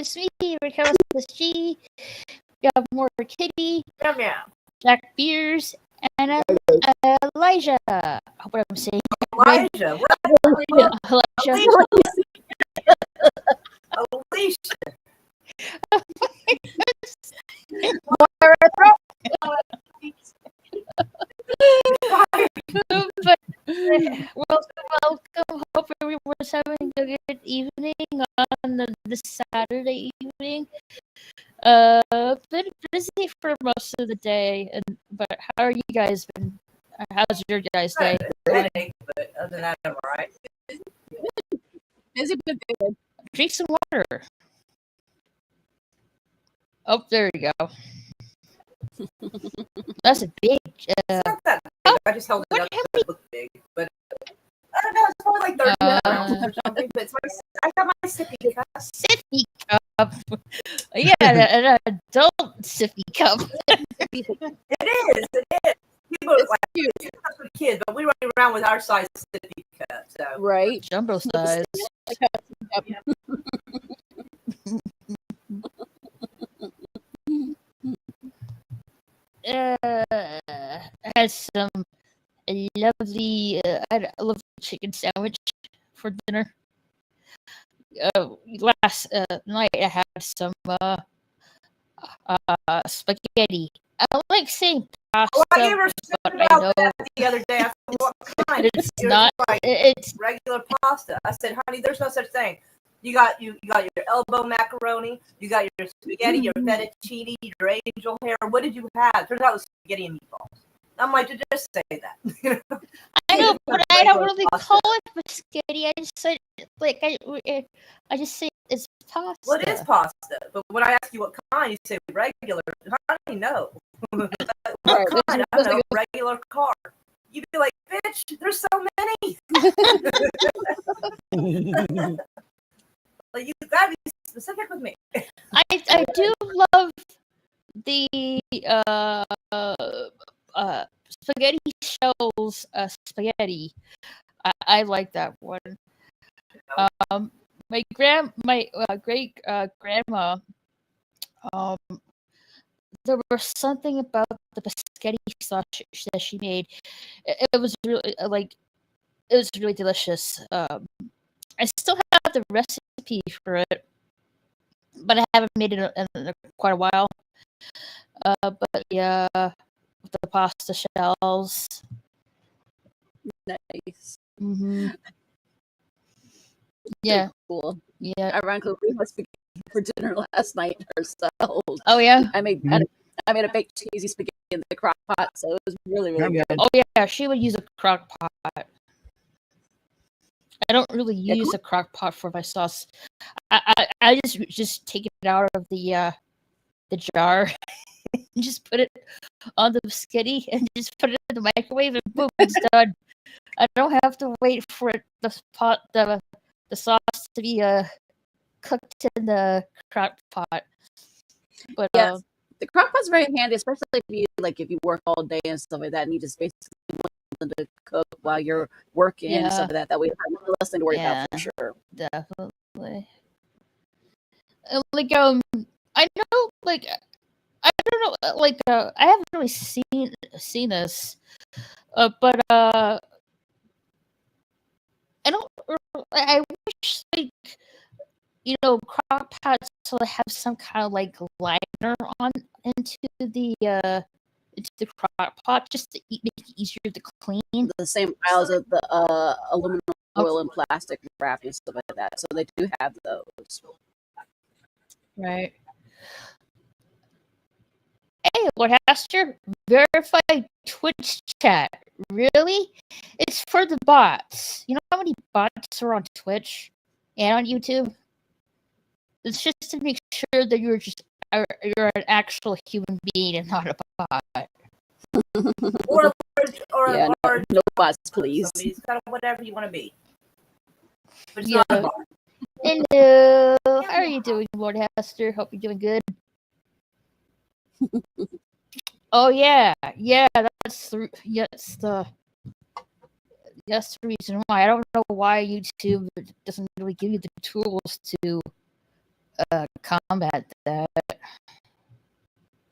it's me, Ricardo G. We have more Kitty, Yeah. Jack Beers, and Elijah. I hope I'm saying Elijah. Elijah. Alicia. But welcome. Hope everyone's having a good evening on this Saturday evening. Been busy for most of the day, but how are you guys been? How's your guys' day? But other than that, I'm alright. Busy but good. Drink some water. Oh, there you go. That's a big. It's not that big. I just held it up so it looked big, but I don't know. It's probably like 30 pounds or something. But it's I got my sippy cup. Sippy cup. Yeah, an adult sippy cup. It is. People are like, it's not for kids, but we run around with our size sippy cup. So Right. Jumbo size. Has some lovely. I love chicken sandwich for dinner. Last night I had some spaghetti. I don't like saying pasta, well, I gave her but about I know that the other day. I said, what kind? it's She was not. like, It's regular pasta. I said, honey, there's no such thing. You got your elbow macaroni, you got your spaghetti, your fettuccine, your angel hair. What did you have? Turns out it was spaghetti and meatballs. I'm like, just say that. I know, but I don't really call it spaghetti. I just say I just say it's pasta. Well, it is pasta, but when I ask you what kind, you say regular. Honey, no. What kind? I don't know, regular car. You'd be like, bitch, there's so many. Like, you gotta be specific with me. I do love the spaghetti shells spaghetti. I like that one. My great grandma. There was something about the spaghetti sauce that she made. It was really it was really delicious. I still have the recipe for it, but I haven't made it in quite a while. But yeah, the pasta shells. Nice. Mm-hmm. Yeah. Cool. Yeah. Ironically, we had spaghetti for dinner last night ourselves. Oh yeah. I made a baked cheesy spaghetti in the crock pot, so it was really good. Oh yeah, she would use a crock pot. I don't really use a crock pot for my sauce. I just take it out of the jar and just put it on the spaghetti and just put it in the microwave and boom, it's done. I don't have to wait for the sauce to be cooked in the crock pot. But yes, the crock pot's very handy, especially if you work all day and stuff like that, and you just basically want them to cook while you're working and stuff like that. That way, you have less thing to worry about for sure. Definitely. I know, I don't know, I haven't really seen this, but I wish crock pots will have some kind of liner on into the crock pot just to make it easier to clean. The same piles of the aluminum foil and plastic wrap and stuff like that. So they do have those. Right. Hey, Lordcaster, verified Twitch chat. Really? It's for the bots. You know how many bots are on Twitch and on YouTube? It's just to make sure that you're an actual human being and not a bot. or no bots, please. It's kind of whatever you want to be. But it's Yeah. not a bot. Hello. How are you doing, Lordcaster? Hope you're doing good. Oh yeah, that's the reason why. I don't know why YouTube doesn't really give you the tools to combat that.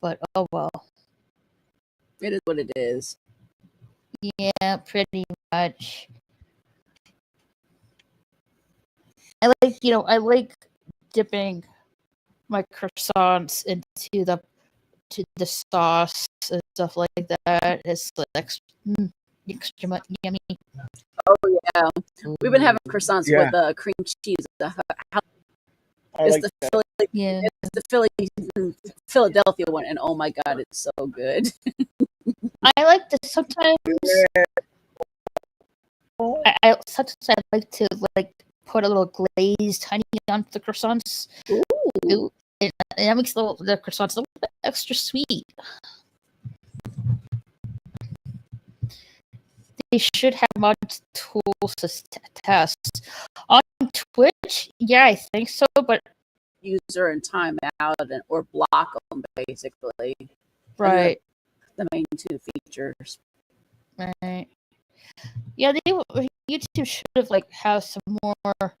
But oh well. It is what it is. Yeah, pretty much. I like dipping my croissants into the sauce and stuff like that. It's like extra yummy. Oh yeah, we've been having croissants Yeah. with cream cheese. I It's like the that. Philly, Yeah. it's the Philadelphia one, and oh my god, it's so good. I like to sometimes. I like to put a little glazed honey on the croissants. Ooh. And that makes the croissants a little bit extra sweet. They should have mod tools to test. On Twitch, yeah, I think so, but User and timeout or block them basically. right. The main two features. Right. Yeah, YouTube should have have some more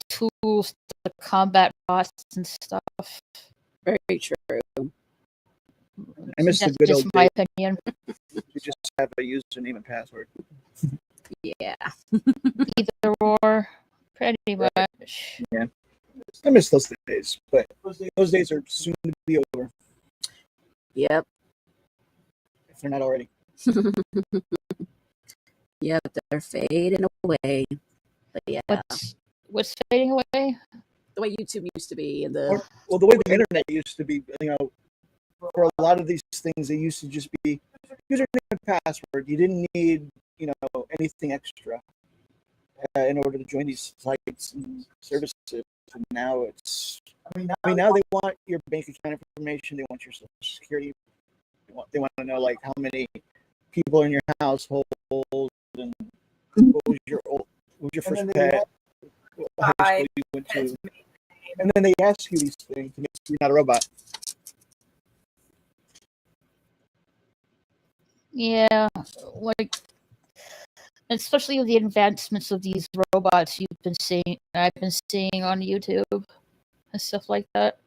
tools to combat bots and stuff. Very true. I miss the That's good just old my days. opinion. You just have a username and password. Yeah. Either or, pretty much. Yeah. I miss those days, but those days are soon to be over, Yep. if they're not already. Yep. They're fading away. But yeah, What's fading away? the way YouTube used to be, and the Well, the way the internet used to be, for a lot of these things, they used to just be username and password. You didn't need, anything extra in order to join these sites and services. And now it's, now they want your bank account information. They want your social security. They want to know how many people in your household and what was your first pet, what high school you went to, and then they ask you these things to make sure you're not a robot. Yeah, especially with the advancements of these robots I've been seeing on YouTube and stuff like that.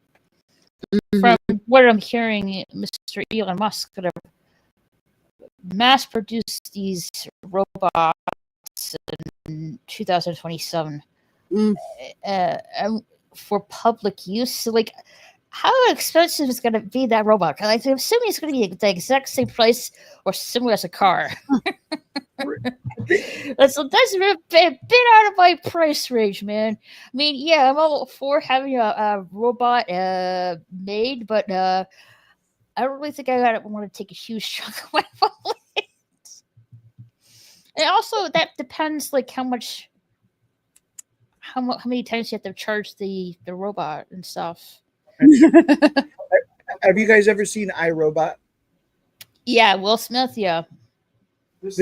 From what I'm hearing, Mr. Elon Musk could have mass produced these robots in 2027 for public use. So, how expensive is going to be that robot? I'm assuming it's going to be the exact same price or similar as a car. that's a bit out of my price range, man. I mean, yeah, I'm all for having a robot made, but I don't really think I want to take a huge chunk of my wallet. And also, that depends, how many times you have to charge the robot and stuff. Have you guys ever seen iRobot? Yeah, Will Smith. Yeah, This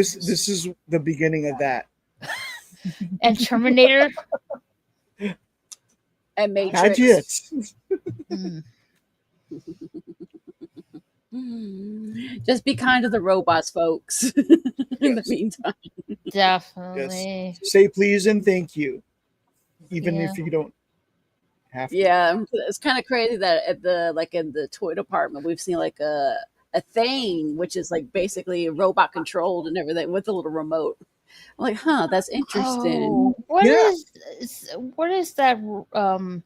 is the beginning of that. and Terminator. and Matrix. Gadgets. Just be kind to the robots, folks. In the meantime, Definitely. Yes. Say please and thank you, even Yeah. if you don't have to. yeah, it's kind of crazy that at the in the toy department we've seen a thing which is basically robot controlled and everything with a little remote. I'm like, huh, that's interesting. Oh, what is that?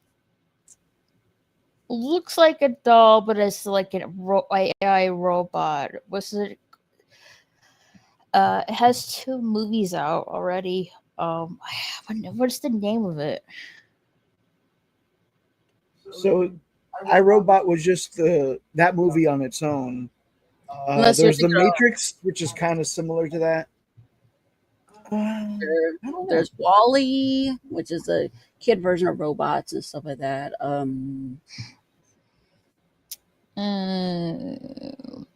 Looks like a doll, but it's like an AI robot. Was it? It has 2 movies out already. What's the name of it? So, iRobot was just that movie on its own. Unless you're There's The thinking of- Matrix, which is kind of similar to that. I don't know. There's Wall-E, which is a kid version of robots and stuff like that.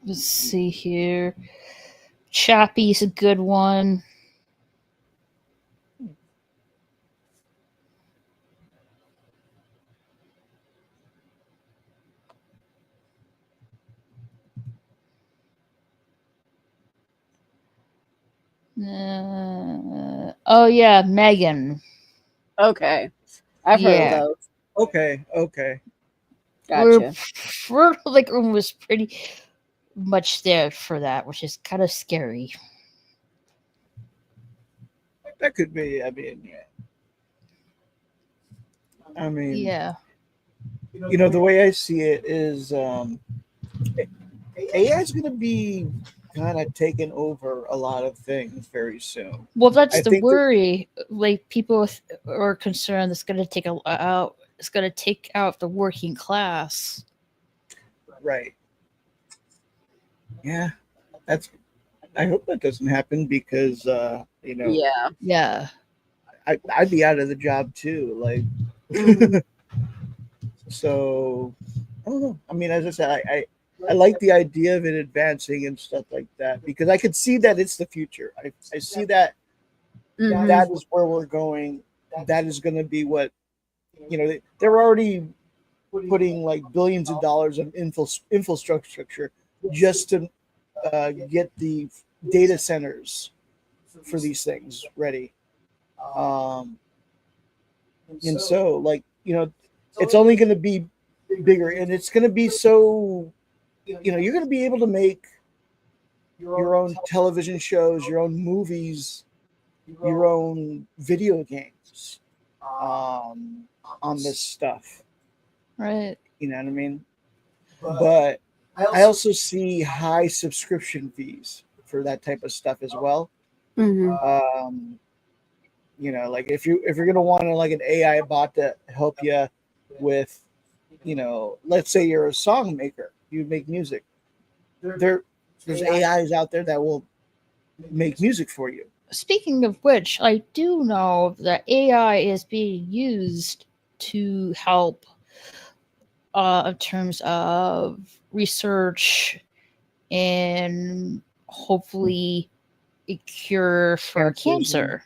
Let's see here. Chappie's a good one. Oh yeah, Megan. Okay, I've heard of those. Okay. Gotcha. We're like almost pretty much there for that, which is kind of scary. That could be. I mean, Yeah. the way I see it is, AI is going to be kind of taking over a lot of things very soon. Well, that's I the think that, worry. Like people are concerned it's going to take out. It's going to take out the working class. right. Yeah, that's. I hope that doesn't happen because, Yeah. Yeah. I'd be out of the job too. Like, Mhm. so I don't know. I mean, as I said, I like the idea of it advancing and stuff like that because I could see that it's the future. I see that Mhm. that is where we're going. That is going to be what they're already putting like billions of dollars of infrastructure just to get the data centers for these things ready. Um, and so, like, it's only going to be bigger and it's going to be so, you're going to be able to make your own television shows, your own movies, your own video games on this stuff. Right. You know what I mean? But I also see high subscription fees for that type of stuff as well. Mhm. Like if you're gonna want like an AI bot to help you with, let's say you're a song maker, you make music. There's AIs out there that will make music for you. Speaking of which, I do know that AI is being used to help in terms of research and hopefully a cure for Cancers and- cancer.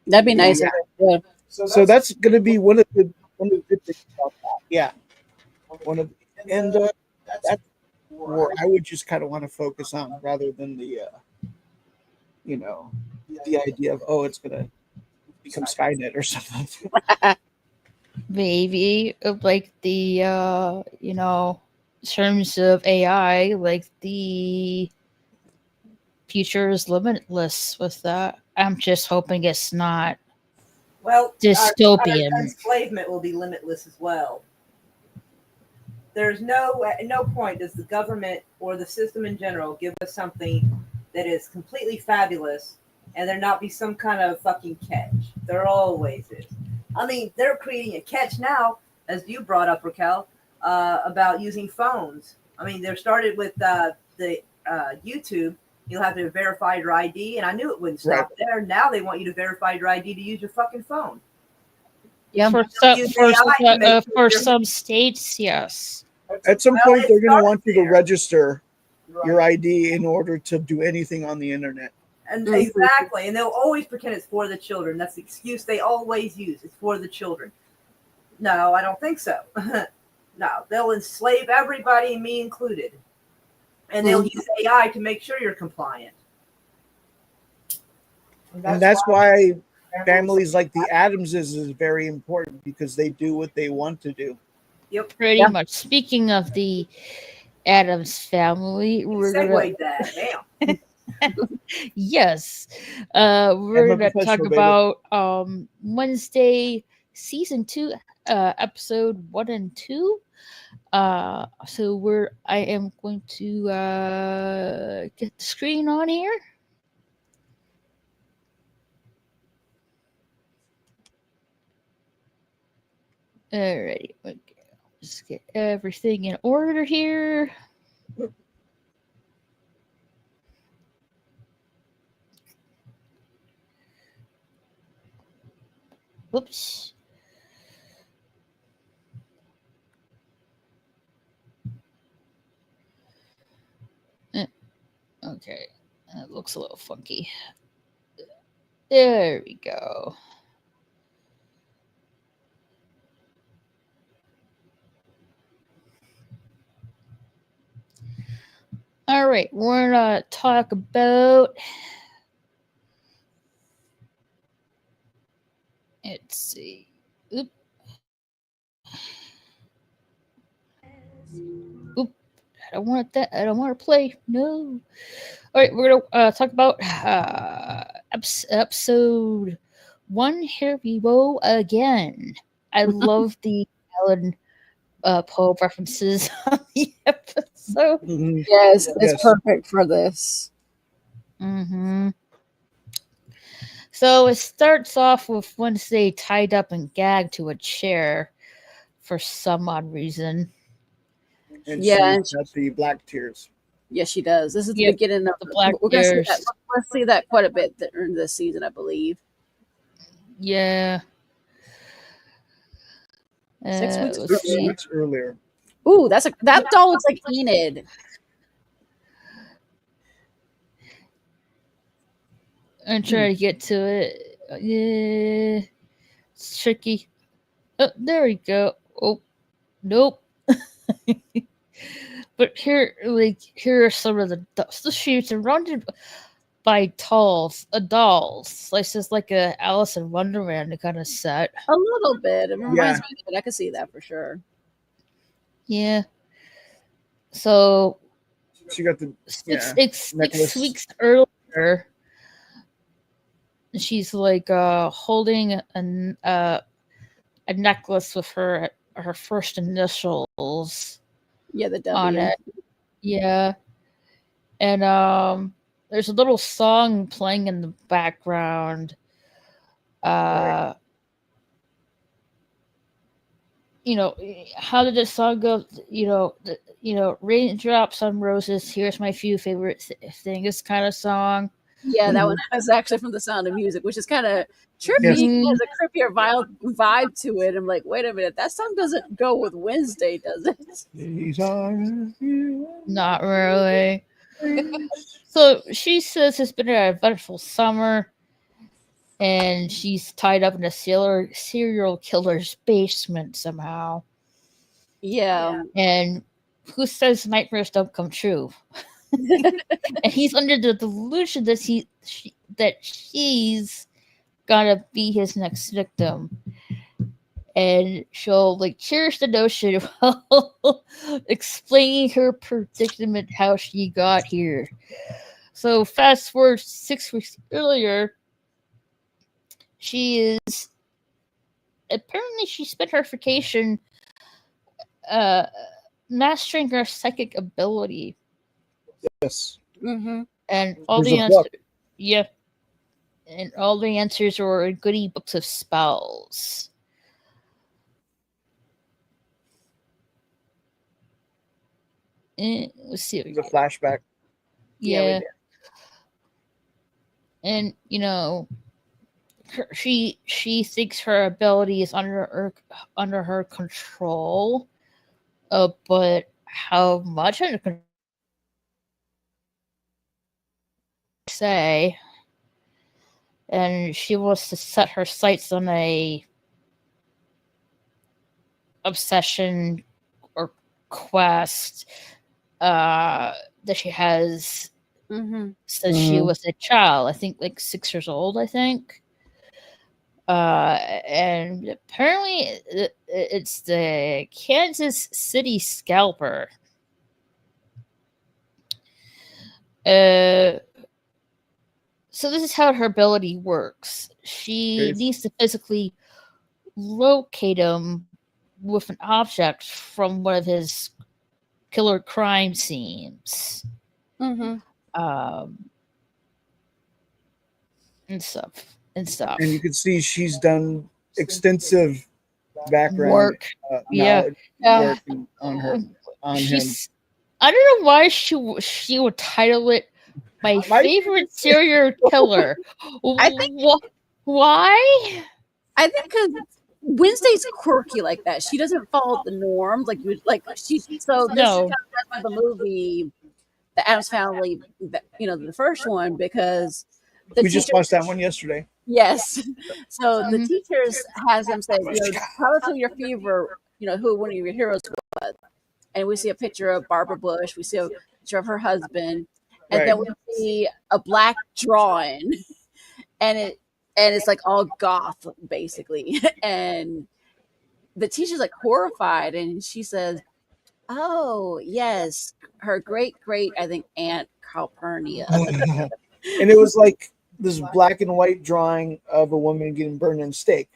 That'd be nice. Yeah. If they could. So that's gonna be one of the good things about that. Yeah, one of and that's where I would just kind of want to focus on rather than you know, the idea of, oh, it's gonna become Skynet or something. Maybe of like the terms of AI, like the future is limitless with that. I'm just hoping it's not Well, our dystopian. enslavement will be limitless as well. There's at no point does the government or the system in general give us something that is completely fabulous and there not be some kind of fucking catch. There always is. I mean, they're creating a catch now, as you brought up, Raquel, about using phones. I mean, they started with the YouTube. You'll have to verify your ID, and I knew it wouldn't stop there. Now they want you to verify your ID to use your fucking phone. Yeah. For use AI to make sure for you're- some states, yes. At some Well, point, it they're gonna started want you to there. register your ID in order to do anything on the internet. And Mhm. exactly, and they'll always pretend it's for the children. That's the excuse they always use. It's for the children. No, I don't think so. No, they'll enslave everybody, me included, and they'll use AI to make sure you're compliant. And that's why families like the Adamses is very important because they do what they want to do. Pretty Yeah. much. Speaking of the Adams family, we're gonna Segue that. Damn. yes, we're I'm a gonna talk professional, baby. about Wednesday season 2, episode 1 and 2. So I am going to get the screen on here. Alrighty, okay. Just get everything in order here. Whoops. Okay, that looks a little funky. There we go. All right, we're gonna talk about. Let's see. Oop. Oop, I don't want that. I don't want to play. No. All right, we're gonna talk about episode one. Here we go again. I love the Alan Poe references on the episode. Mhm. Yes, it's Yes. perfect for this. Mm-hmm. So it starts off with Wednesday tied up and gagged to a chair for some odd reason. And Yeah, she's got the black tears. Yes, she does. This is the Yep, beginning of the black we're gonna see tears. that. Let's see that quite a bit during this season, I believe. Yeah. 6 weeks Let's earlier. see. Weeks earlier. Ooh, that doll looks like Enid. I'm trying to get to it. Yeah. It's tricky. Oh, there we go. Oh, nope. But here are some of the shoots surrounded by dolls. Like it's like a Alice in Wonderland kind of set. A little bit. It reminds me of it. I can see that for sure. Yeah. So She got the six necklace. weeks earlier, she's like holding a necklace with her first initials Yeah, the W. on it. Yeah. And there's a little song playing in the background. Right. You know, how did this song go? Raindrops on roses. Here's my few favorite things kind of song. Yeah, that one is actually from The Sound of Music, which is kind of trippy. Yes. It has a crippier vibe to it. I'm like, wait a minute, that song doesn't go with Wednesday, does it? These are you. Not really. So she says it's been an eventful summer, and she's tied up in a serial killer's basement somehow. Yeah. And who says nightmares don't come true? And he's under the delusion that she's gonna be his next victim, and she'll like cherish the notion while explaining her predicament, how she got here. So fast forward 6 weeks earlier, she spent her vacation mastering her psychic ability. Yes. Mm-hmm. And all There's the a book. answers, yeah, and all the answers were in goody books of spells. Let's see. It's a flashback. Yeah, we Yeah, did. and she thinks her ability is under her control, but how much under control? Say, and she wants to set her sights on a obsession or quest that she has Mm-hmm. since she was a child. I think like 6 years old. I think, and apparently it's the Kansas City Scalper. So this is how her ability works. She Okay. needs to physically locate him with an object from one of his killer crime scenes, Mm-hmm. and stuff. And you can see she's done extensive background Work. Yeah. knowledge Yeah. work on her on him. She's. I don't know why she would title it my My- favorite serial killer. I think- Why? I think because Wednesday's quirky like that. She doesn't follow the norms. Like she. So this No. is kind of the movie, the Addams Family. The first one, because the We just teacher- watched that one yesterday. Yes. So the Mhm. teachers has them say, tell us who your favorite, who one of your heroes was. And we see a picture of Barbara Bush. We see a picture of her husband. And then we see a black drawing. And it's like all goth, basically. And the teacher's like horrified. And she says, Oh, yes. Her great, I think, aunt Calpurnia. And it was like this black and white drawing of a woman getting burned in steak.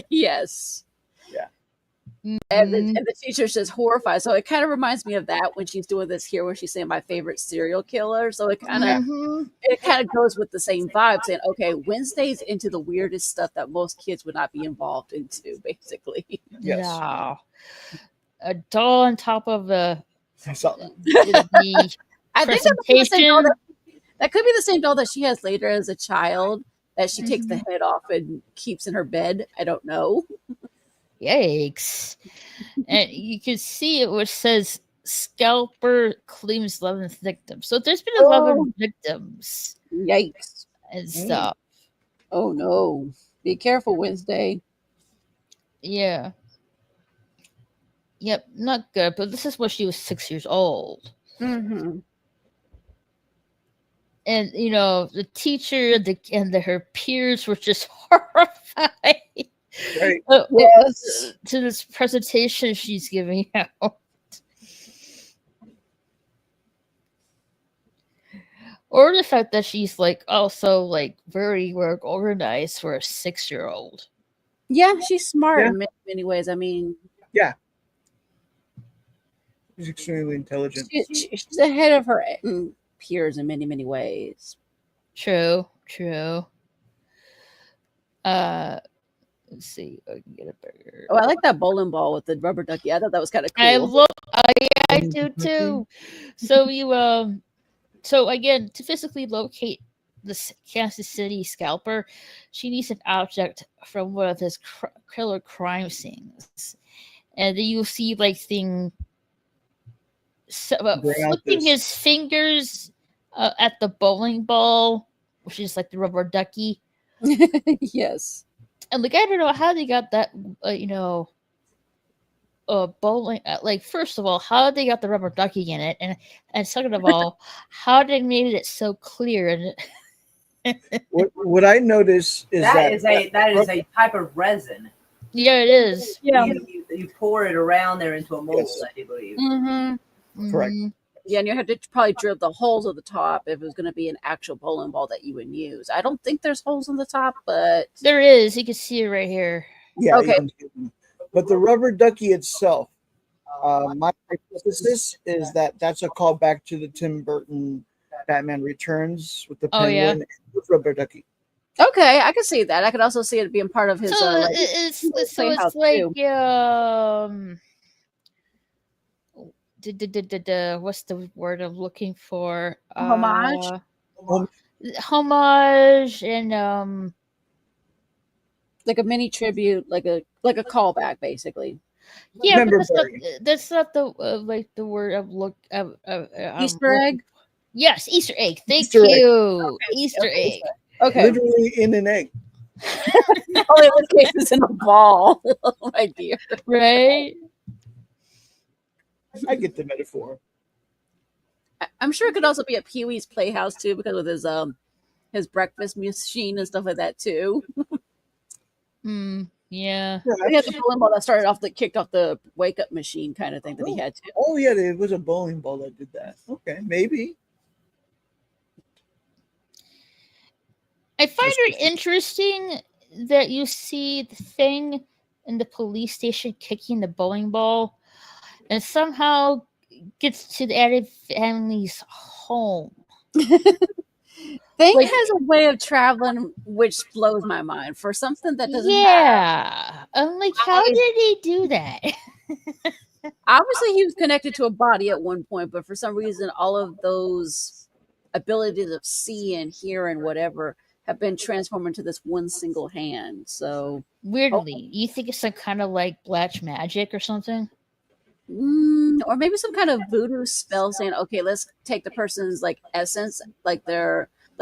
Yes. Yeah. And the, Mhm. and the teacher's just horrified. So it kind of reminds me of that when she's doing this here, when she's saying my favorite serial killer. So it kind of Mhm. goes with the same vibe, saying, okay, Wednesday's into the weirdest stuff that most kids would not be involved into, basically. Yes. Yeah. A doll on top of I saw that. the I think that might be the same doll presentation. that could be the same doll that she has later as a child that she takes the head off and keeps in her bed. I don't know. Yikes. And you can see it which says scalper claims 11th victim. So there's been 11 Oh. victims Yikes. and stuff. Oh no. Be careful, Wednesday. Yeah. Yep, not good. But this is when she was 6 years old. Mm-hmm. And you know, the teacher her peers were just horrified. Right. Yes. To this presentation she's giving out. Or the fact that she's like also like very well organized for a 6-year-old. Yeah, she's smart Yeah. in many, many ways. I mean, He's extremely intelligent. she's ahead of her peers in many, many ways. True. Let's see. I can get a better. Oh, I like that bowling ball with the rubber ducky. I thought that was kind of cool. I do too. So you so again, to physically locate the Kansas City scalper, she needs an object from one of his killer crime scenes, and then you'll see like flipping his fingers at the bowling ball, which is like the rubber ducky. Yes. And like I don't know how they got that, bowling. Like first of all, how they got the rubber ducky in it, and second of all, how they made it so clear. And What I notice is that is a type of resin. yeah, it is. Yeah. You pour it around there into a mold, Yes. I do believe. Mm-hmm. Correct. Mhm. Yeah, and you had to probably drill the holes at the top if it was going to be an actual bowling ball that you would use. I don't think there's holes in the top, but There is. You can see it right here. Yeah. Okay. But the rubber ducky itself, my hypothesis is that that's a callback to the Tim Burton Batman Returns with the Oh, penguin yeah. and the rubber ducky. okay, I could see that. I could also see it being part of his. So Like, it's playhouse, like too. what's the word I'm looking for? Homage? Homage and like a mini tribute, like a callback, basically. yeah, but Remember that's not the like the word I'm Easter egg. Yes, Easter egg. Thank Easter egg. you. Easter Okay, egg. Okay. Literally in an egg. Only in this case, it's in a ball. Oh my dear. Right? I get the metaphor. I'm sure it could also be at Pee Wee's Playhouse too, because with his breakfast machine and stuff like that too. Yeah. He had the bowling ball that kicked off the wake up machine kind of thing that he had too. Oh yeah, it was a bowling ball that did that. Okay, maybe. I find it interesting that you see the thing in the police station kicking the bowling ball and somehow gets to the Addy family's home. Thing Like- has a way of traveling which blows my mind for something that doesn't have. Yeah. I'm like, how did he do that? Obviously, he was connected to a body at one point, but for some reason, all of those abilities of see and hear and whatever have been transformed into this one single hand. So, Weirdly, you think it's some kind of like black magic or something? or maybe some kind of voodoo spell saying, okay, let's take the person's like essence, like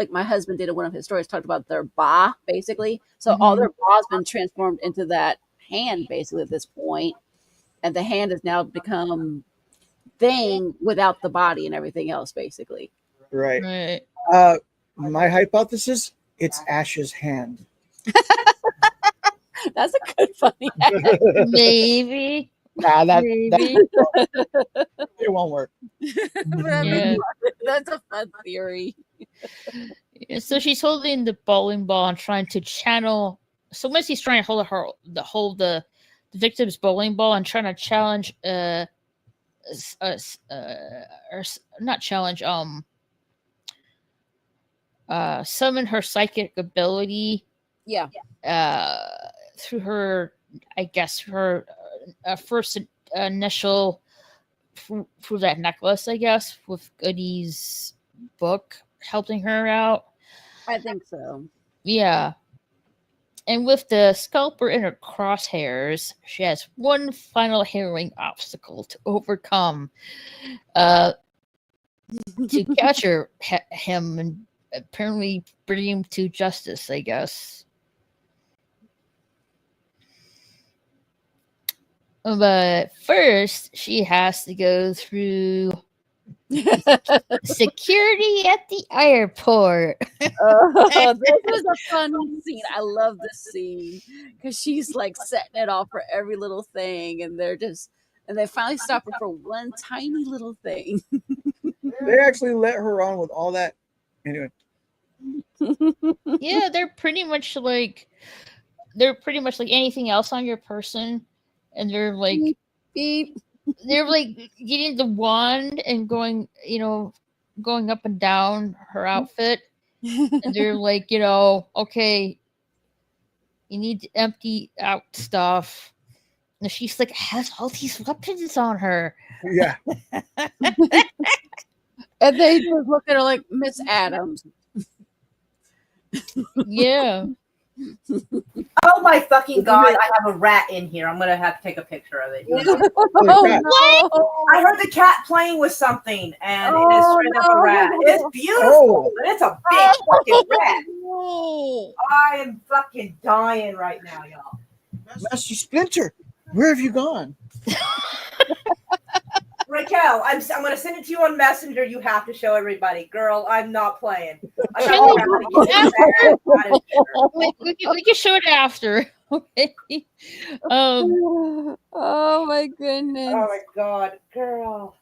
my husband did in one of his stories, talked about their ba, basically. So all their ba's been transformed into that hand, basically, at this point. And the hand has now become thing without the body and everything else, basically. Right. Right. My hypothesis, it's Ash's hand. That's a good funny. Maybe. Nah, that Maybe. it won't work. Yeah. That's a fun theory. Yeah, so she's holding the bowling ball and trying to channel. So once he's trying to hold the victim's bowling ball and trying to challenge not challenge summon her psychic ability Yeah. through her, I guess, her first initial through that necklace, I guess, with Goody's book helping her out. I think so. Yeah. And with the scalper in her crosshairs, she has one final harrowing obstacle to overcome to capture him and apparently bring him to justice, I guess. But first, she has to go through security at the airport. Oh, this is a fun scene. I love this scene because she's like setting it off for every little thing, and they finally stop her for one tiny little thing. They actually let her on with all that. Anyway, Yeah, they're pretty much like anything else on your person, and they're like Beep, beep. they're like getting the wand and going up and down her outfit, and they're like, okay, you need to empty out stuff. And she's like, has all these weapons on her. yeah, And they just look at her like, Miss Adams. Yeah. Oh my fucking god! I have a rat in here. I'm gonna have to take a picture of it. Oh, no. I heard the cat playing with something, and it is straight up a rat. It's beautiful, but it's a big fucking rat. No. I am fucking dying right now, y'all. Master Splinter, where have you gone? Raquel, I'm gonna send it to you on Messenger. You have to show everybody, girl. I'm not playing. I Can got we- we can show it after. Okay. Oh my goodness. Oh my god, girl.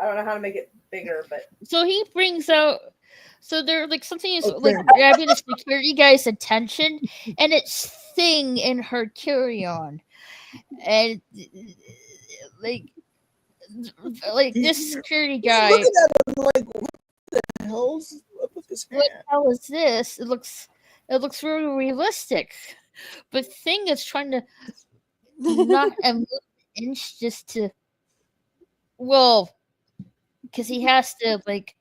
I don't know how to make it bigger, but So he brings out. So they're like something is Okay. like grabbing the security guy's attention, and it's Thing in her carry-on, and like this security He's guy. looking at him like, what the hell's up with this What hand? the hell is this? It looks really realistic, but Thing is trying to not move an inch just to, well, because he has to like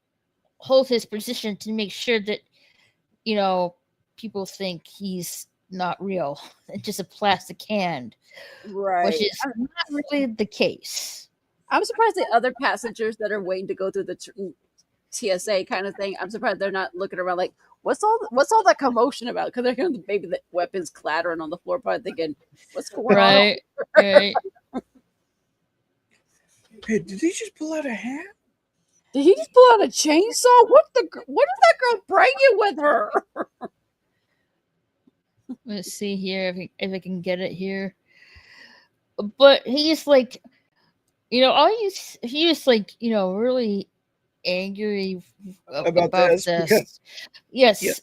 hold his position to make sure that people think he's not real, it's just a plastic hand, Right. which is not really the case. I'm surprised the other passengers that are waiting to go through the TSA kind of thing. I'm surprised they're not looking around like, what's all that commotion about? Because they're hearing maybe the weapons clattering on the floor, probably thinking, what's going on? Right. Hey, did he just pull out a hand? Did he just pull out a chainsaw? What is that girl bringing with her? Let's see here if I can get it here. But he's like, he was like, really angry About this. this, Yes, Yeah.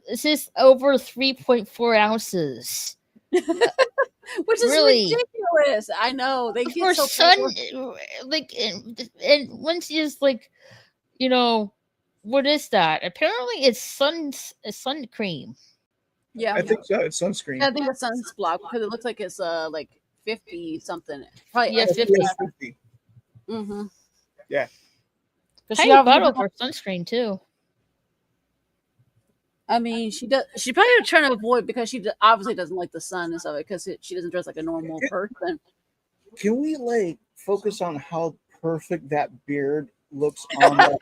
This is over 3.4 ounces. Which is Really? ridiculous. I know they For get so sun, like, and once he's like, what is that? Apparently, it's sun cream. Yeah, I think so. It's sunscreen. I think it's sunblock because it looks like it's like 50 something. Probably Yeah, 50. Yes, 50. Mm-hmm. But she bottle for sunscreen too. I mean, she does. She's probably trying to avoid because she obviously doesn't like the sun and stuff because she doesn't dress like a normal person. Can we focus on how perfect that beard looks on that?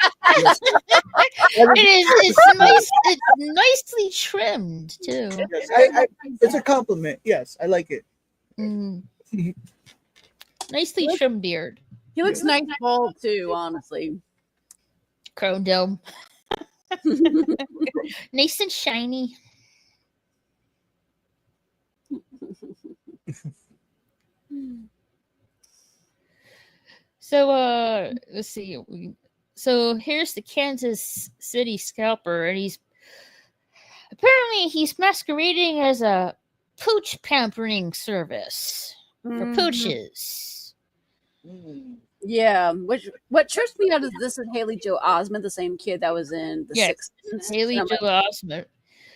It's nice. It's nicely trimmed too. Yes, it's a compliment. Yes, I like it. Mm. Nicely trimmed beard. He looks nice bald too, honestly. Chrome dome. Nice and shiny. So let's see. So here's the Kansas City scalper, and he's masquerading as a pooch pampering service for Mhm. pooches. Mm. Yeah, which what trips me out is this is Haley Joe Osment, the same kid that was in the Yes, Sixth Sense. Haley And Joel Osment.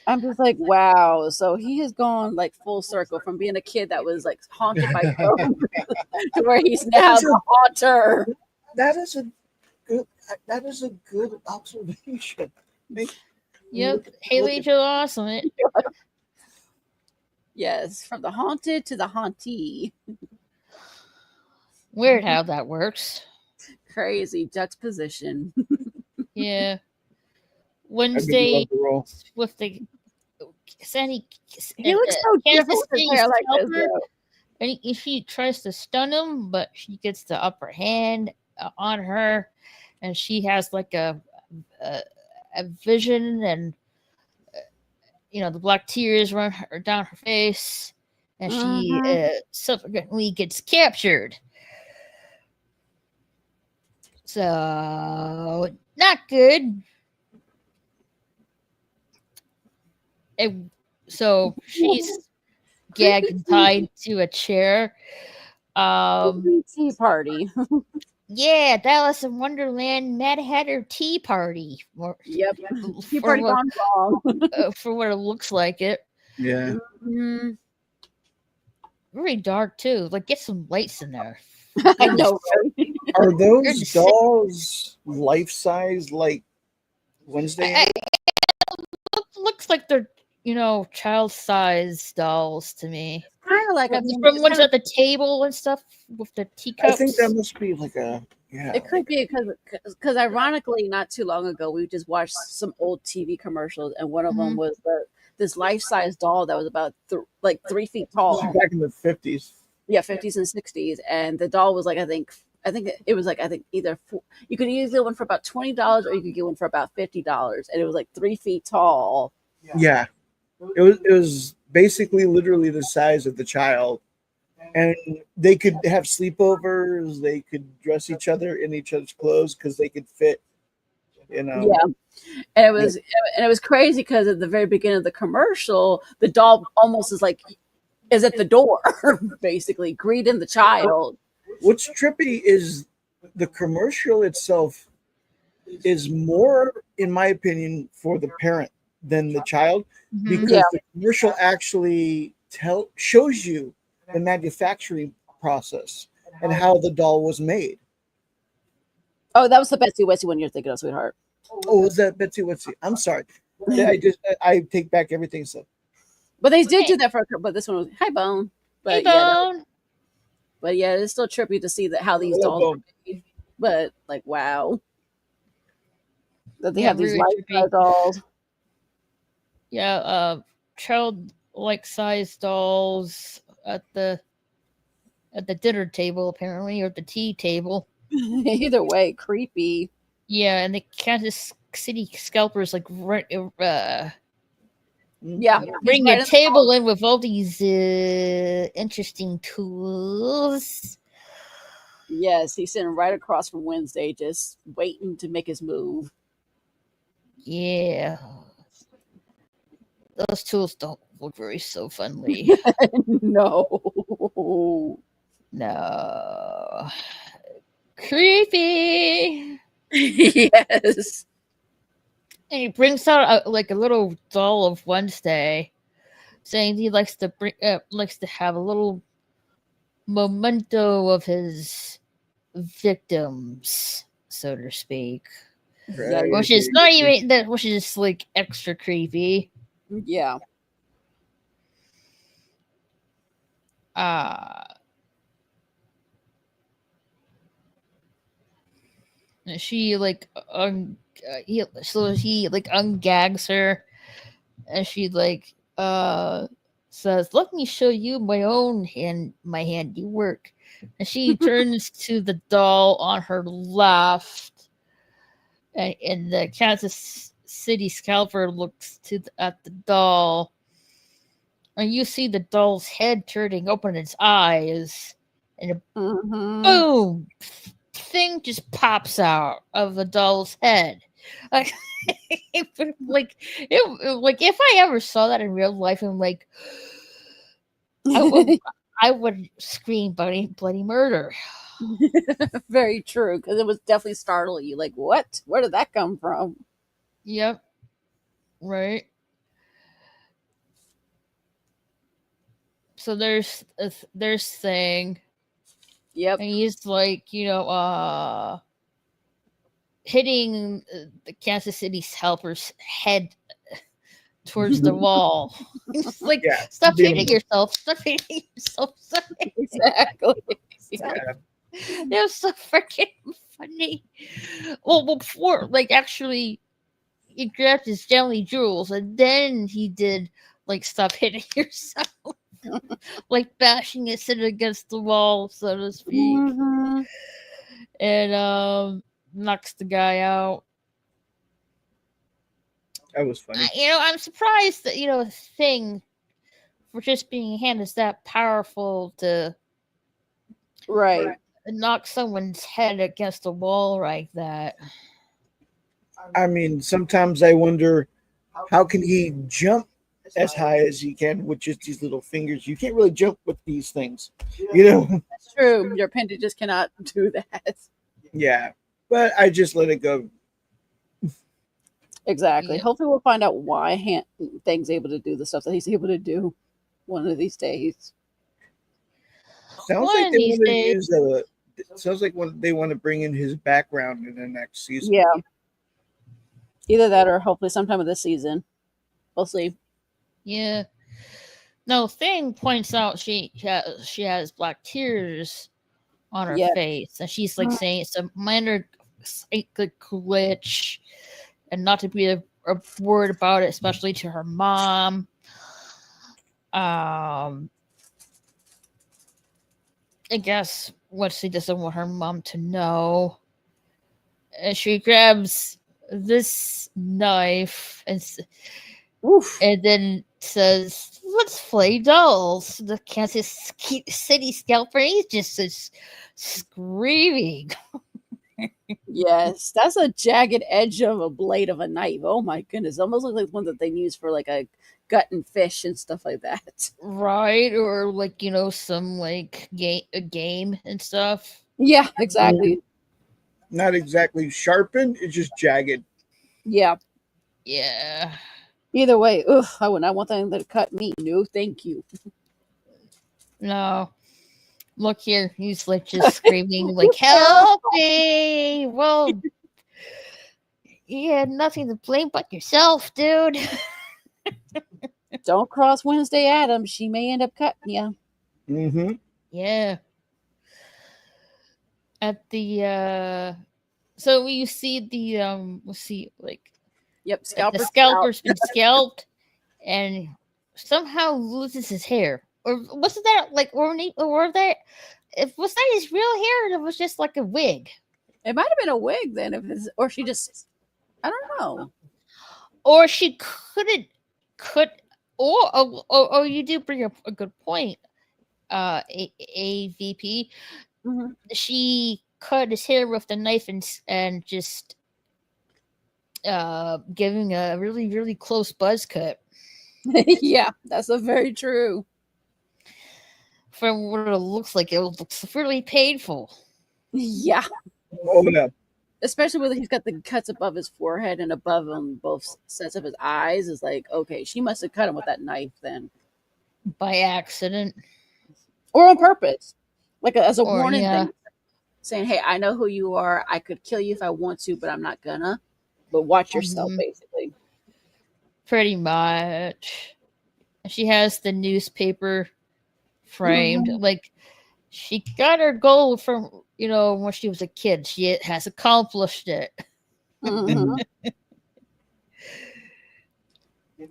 I'm just like, wow. So he has gone like full circle from being a kid that was like haunted by ghosts to where he's now That is the haunter. That is a good. That is a good observation. Yep, Look- Haley look Joel Osment. Yes, from the haunted to the hauntee. Weird how that works. Crazy juxtaposition. Yeah. I Wednesday love the role. with the Sandy. He looks so Kansas different with his City hair like this. scalper, Though. and she tries to stun him, but she gets the upper hand on her, and she has like a vision, and the black tears run down her face, and she subsequently gets captured. So not good. So she's gagged and tied to a chair. Tea party. Yeah, Alice in Wonderland Mad Hatter Tea Party. Yep. Tea For party what, gone wrong. for what it looks like it. Yeah. Mhm. Very dark too. Like get some lights in there. I know, right? Are You're those just dolls life size like Wednesday? Looks like they're child size dolls to me. Kind of like From ones at the table and stuff with the teacups. I think that must be like a It could be because ironically, not too long ago, we just watched some old TV commercials, and one of them was this life size doll that was about 3 feet tall. back in the 50s. Yeah, 50s and 60s, and the doll was like I think it was like either you could either get one for about $20 or you could get one for about $50, and it was like 3 feet tall. Yeah. It was basically literally the size of the child. And they could have sleepovers, they could dress each other in each other's clothes because they could fit, Yeah, and it was crazy because at the very beginning of the commercial, the doll almost is at the door, basically greeting the child. What's trippy is the commercial itself is more, in my opinion, for the parent than the child, because the commercial actually shows you the manufacturing process and how the doll was made. Oh, that was the Betsy Wetsy one you're thinking of, sweetheart. Oh, was that Betsy Wetsy? I'm sorry. I take back everything said. But they did do that but this one was hi Bone. But hey Bone. But yeah, it's still trippy to see how these dolls are made. But like wow. That they have these life-size dolls. Yeah, child-like size dolls at the dinner table, apparently, or the tea table. Either way, creepy. Yeah, and the Kansas City scalpers yeah, bring a table in with all these interesting tools. Yes, he's sitting right across from Wednesday, just waiting to make his move. Yeah. Those tools don't look very so friendly. No. Creepy. Yes. And he brings out a little doll of Wednesday, saying he likes to have a little memento of his victims, so to speak. Right. Which is not even that. Which is like extra creepy. Yeah. She he ungags her, and she says, "Let me show you my handiwork." And she turns to the doll on her left, and the Kansas City scalper looks at the doll, and you see the doll's head turning open its eyes, and a Mhm. boom, thing just pops out of the doll's head. Like, like, like if I ever saw that in real life, I'm like, I would scream bloody murder. Very true, because it was definitely startling you. Like, what? Where did that come from? Yep. Right. So there's thing, Yep. and he's like, hitting the Kansas City's helper's head towards the wall. It's like, Yeah. stop Being- hitting yourself. Stop hitting yourself. Stop hitting Exactly. Yeah. It was so freaking funny. Well, before, like, actually, he grabbed his jelly jewels, and then he did, like, stop hitting yourself. Like, bashing his head against the wall, so to speak. Mhm. And, knocks the guy out. That was funny. I'm surprised that, Thing, for just being a hand, is that powerful to Right. knock someone's head against the wall like that. I mean, sometimes I wonder how can he jump as high as he can with just these little fingers. You can't really jump with these things, you know. That's true. Your appendage just cannot do that. Yeah, but I just let it go. Exactly. Yeah. Hopefully, we'll find out why Thing's able to do the stuff that he's able to do one of these days. Sounds One like of they these want to days. use sounds like when they want to bring in his background in the next season. Yeah. Either that or hopefully sometime of this season. We'll see. Yeah. No, Thing points out she has black tears on her Yeah. face, and she's like saying it's a minor glitch, and not to be a word about it, especially to her mom. I guess what she doesn't want her mom to know. And she grabs this knife Oof. and then says, "Let's play dolls." The Kansas City scalper, he's just screaming. Yes, that's a jagged edge of a blade of a knife. Oh my goodness, almost looks like one that they use for like a gutting fish and stuff like that. Right? Or like, some like a game and stuff. Yeah, exactly. Not exactly sharpened; it's just jagged. Yeah. Yeah. Either way, ugh, I would not want that to cut me. No, thank you. No. Look here, he's like just screaming, like, "Help me!" Well, you had nothing to blame but yourself, dude. Don't cross Wednesday Adams. She may end up cutting you. Mm-hmm. Yeah. At the so you see let's see, like, Yep, the scalper. scalper's been scalped and somehow loses his hair. Or wasn't that like, or that, was that his real hair, or it was just like a wig? It might have been a wig then, or she just. I don't know. Or she could, or you do bring up a good point, AVP. Mhm. She cut his hair with the knife and just giving a really, really close buzz cut. Yeah, that's a very true. From what it looks like, it looks really painful. Yeah, Oh no! especially when he's got the cuts above his forehead and above on both sets of his eyes. Is like, okay, she must have cut him with that knife then, By accident. or on purpose, like as a Or, warning yeah. thing, saying, "Hey, I know who you are. I could kill you if I want to, but I'm not gonna. But watch yourself, Mhm. basically." Pretty much. She has the newspaper framed. Like, she got her goal from, when she was a kid. She has accomplished it. Mhm.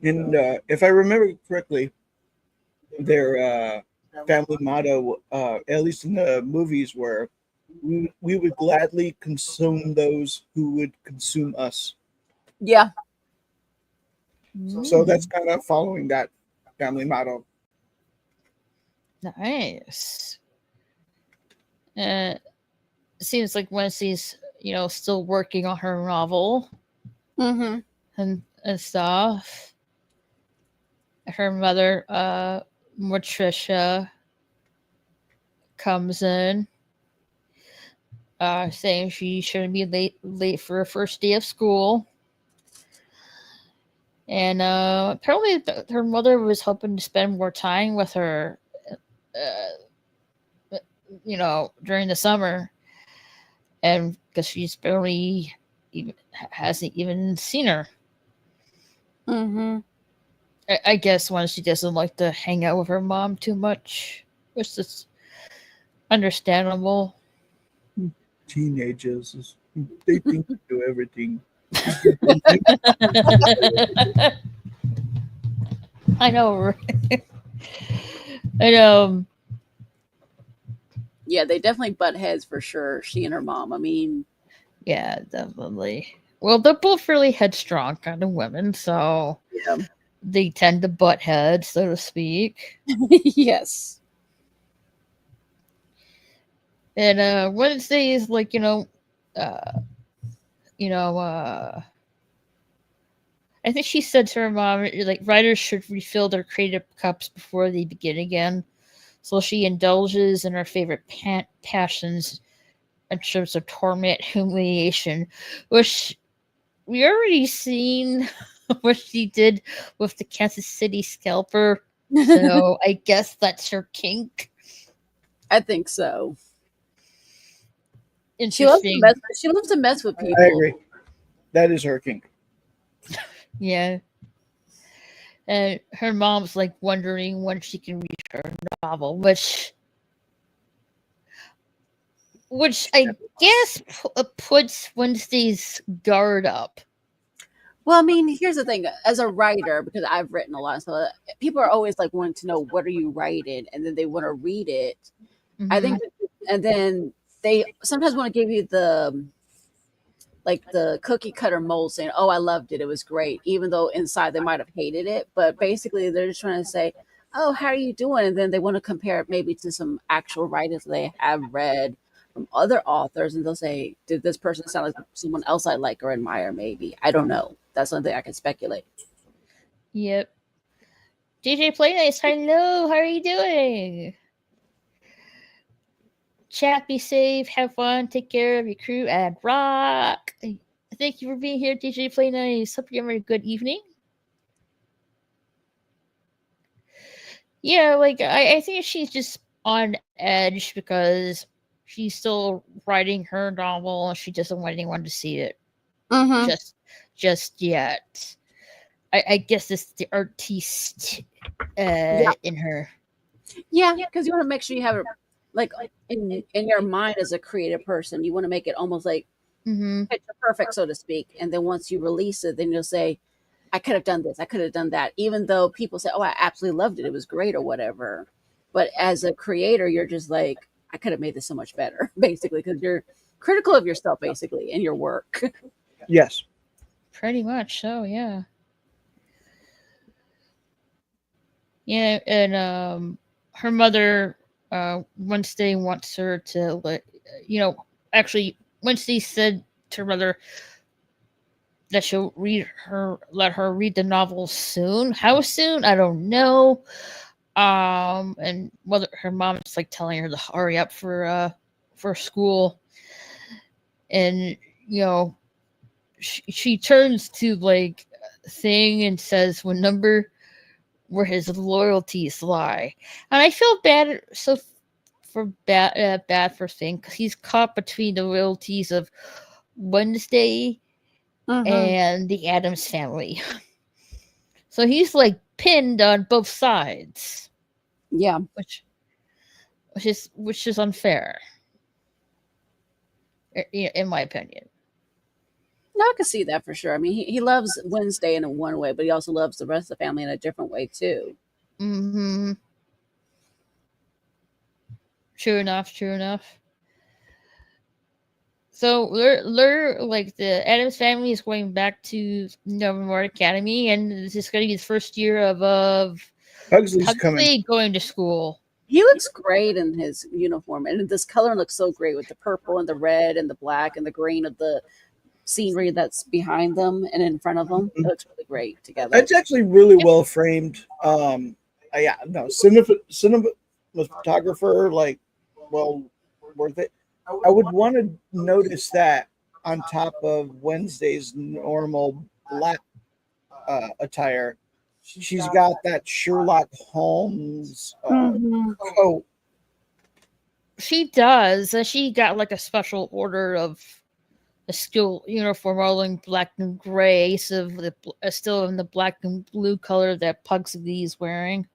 And if I remember correctly, their family motto, at least in the movies, were we would gladly consume those who would consume us. Yeah, So that's kind of following that family motto. Nice. It seems like Wednesday's, still working on her novel Mm-hmm. and stuff. Her mother, Matricia, comes in, saying she shouldn't be late for her first day of school. And apparently, her mother was hoping to spend more time with her, during the summer, and because she's barely even hasn't even seen her. Mm-hmm. I guess when she doesn't like to hang out with her mom too much, which is understandable. Teenagers, they think they do everything. I know, right? And Yeah, they definitely butt heads for sure. She and her mom. I mean, yeah, definitely. Well, they're both really headstrong kind of women, so yeah. they tend to butt heads, so to speak. Yes. And Wednesday is like, you know, I think she said to her mom, like, writers should refill their creative cups before they begin again. So she indulges in her favorite passions in terms of torment, humiliation, which we already seen what she did with the Kansas City scalper. So I guess that's her kink. I think so. She Interesting. loves to mess with people. I agree. That is her kink. Yeah. And her mom's like wondering when she can read her novel, which I guess puts Wednesday's guard up. Well, I mean, here's the thing. As a writer, because I've written a lot, so people are always like wanting to know what are you writing, and then they want to read it. Mm-hmm. I think, and then they sometimes want to give you the cookie cutter mold, saying, "Oh, I loved it; it was great," even though inside they might have hated it. But basically, they're just trying to say, "Oh, how are you doing?" And then they want to compare it maybe to some actual writers they have read from other authors, and they'll say, "Did this person sound like someone else I like or admire?" Maybe, I don't know. That's something I can speculate. Yep. DJ Playnice, hello, how are you doing? Chat, be safe, have fun, take care of your crew, and rock. Thank you for being here, DJ Playnice. Hope you're having a good evening. Yeah, like I think she's just on edge because she's still writing her novel and she doesn't want anyone to see it Mm-hmm. just yet. I guess it's the artiste in her. Yeah, because you want to make sure you have it like in your mind as a creative person. You want to make it almost like picture perfect, so to speak. And then once you release it, then you'll say, I could have done this, I could have done that. Even though people say, oh, I absolutely loved it, it was great or whatever. But as a creator, you're just like, I could have made this so much better, basically, because you're critical of yourself, basically, in your work. Yes. Pretty much so, yeah. Yeah, and her mother, Wednesday wants her to actually Wednesday said to her mother that she'll let her read the novel soon. How soon? I don't know. And her mom is like telling her to hurry up for school, and she turns to like Thing and says, "Remember where his loyalties lie." And I feel bad bad for Thing because he's caught between the loyalties of Wednesday and the Addams family. So he's like pinned on both sides. Yeah. Which is unfair, in my opinion. No, I can see that for sure. I mean, he loves Wednesday in one way, but he also loves the rest of the family in a different way too. Mm-hmm. True enough. So they're like the Addams family is going back to Nevermore Academy, and this is going to be the first year of Pugsley's coming. going to school. He looks great in his uniform, and this color looks so great with the purple and the red and the black and the green of the scenery that's behind them and in front of them. It looks really great together. It's actually really well framed. Yeah, no, cinematographer, like, well, worth it. I would want to notice that on top of Wednesday's normal black attire, she's got that Sherlock Holmes Mhm. coat. She does. She got like a special order of a school uniform, all in black and gray, so the still in the black and blue color that Pugsley is wearing.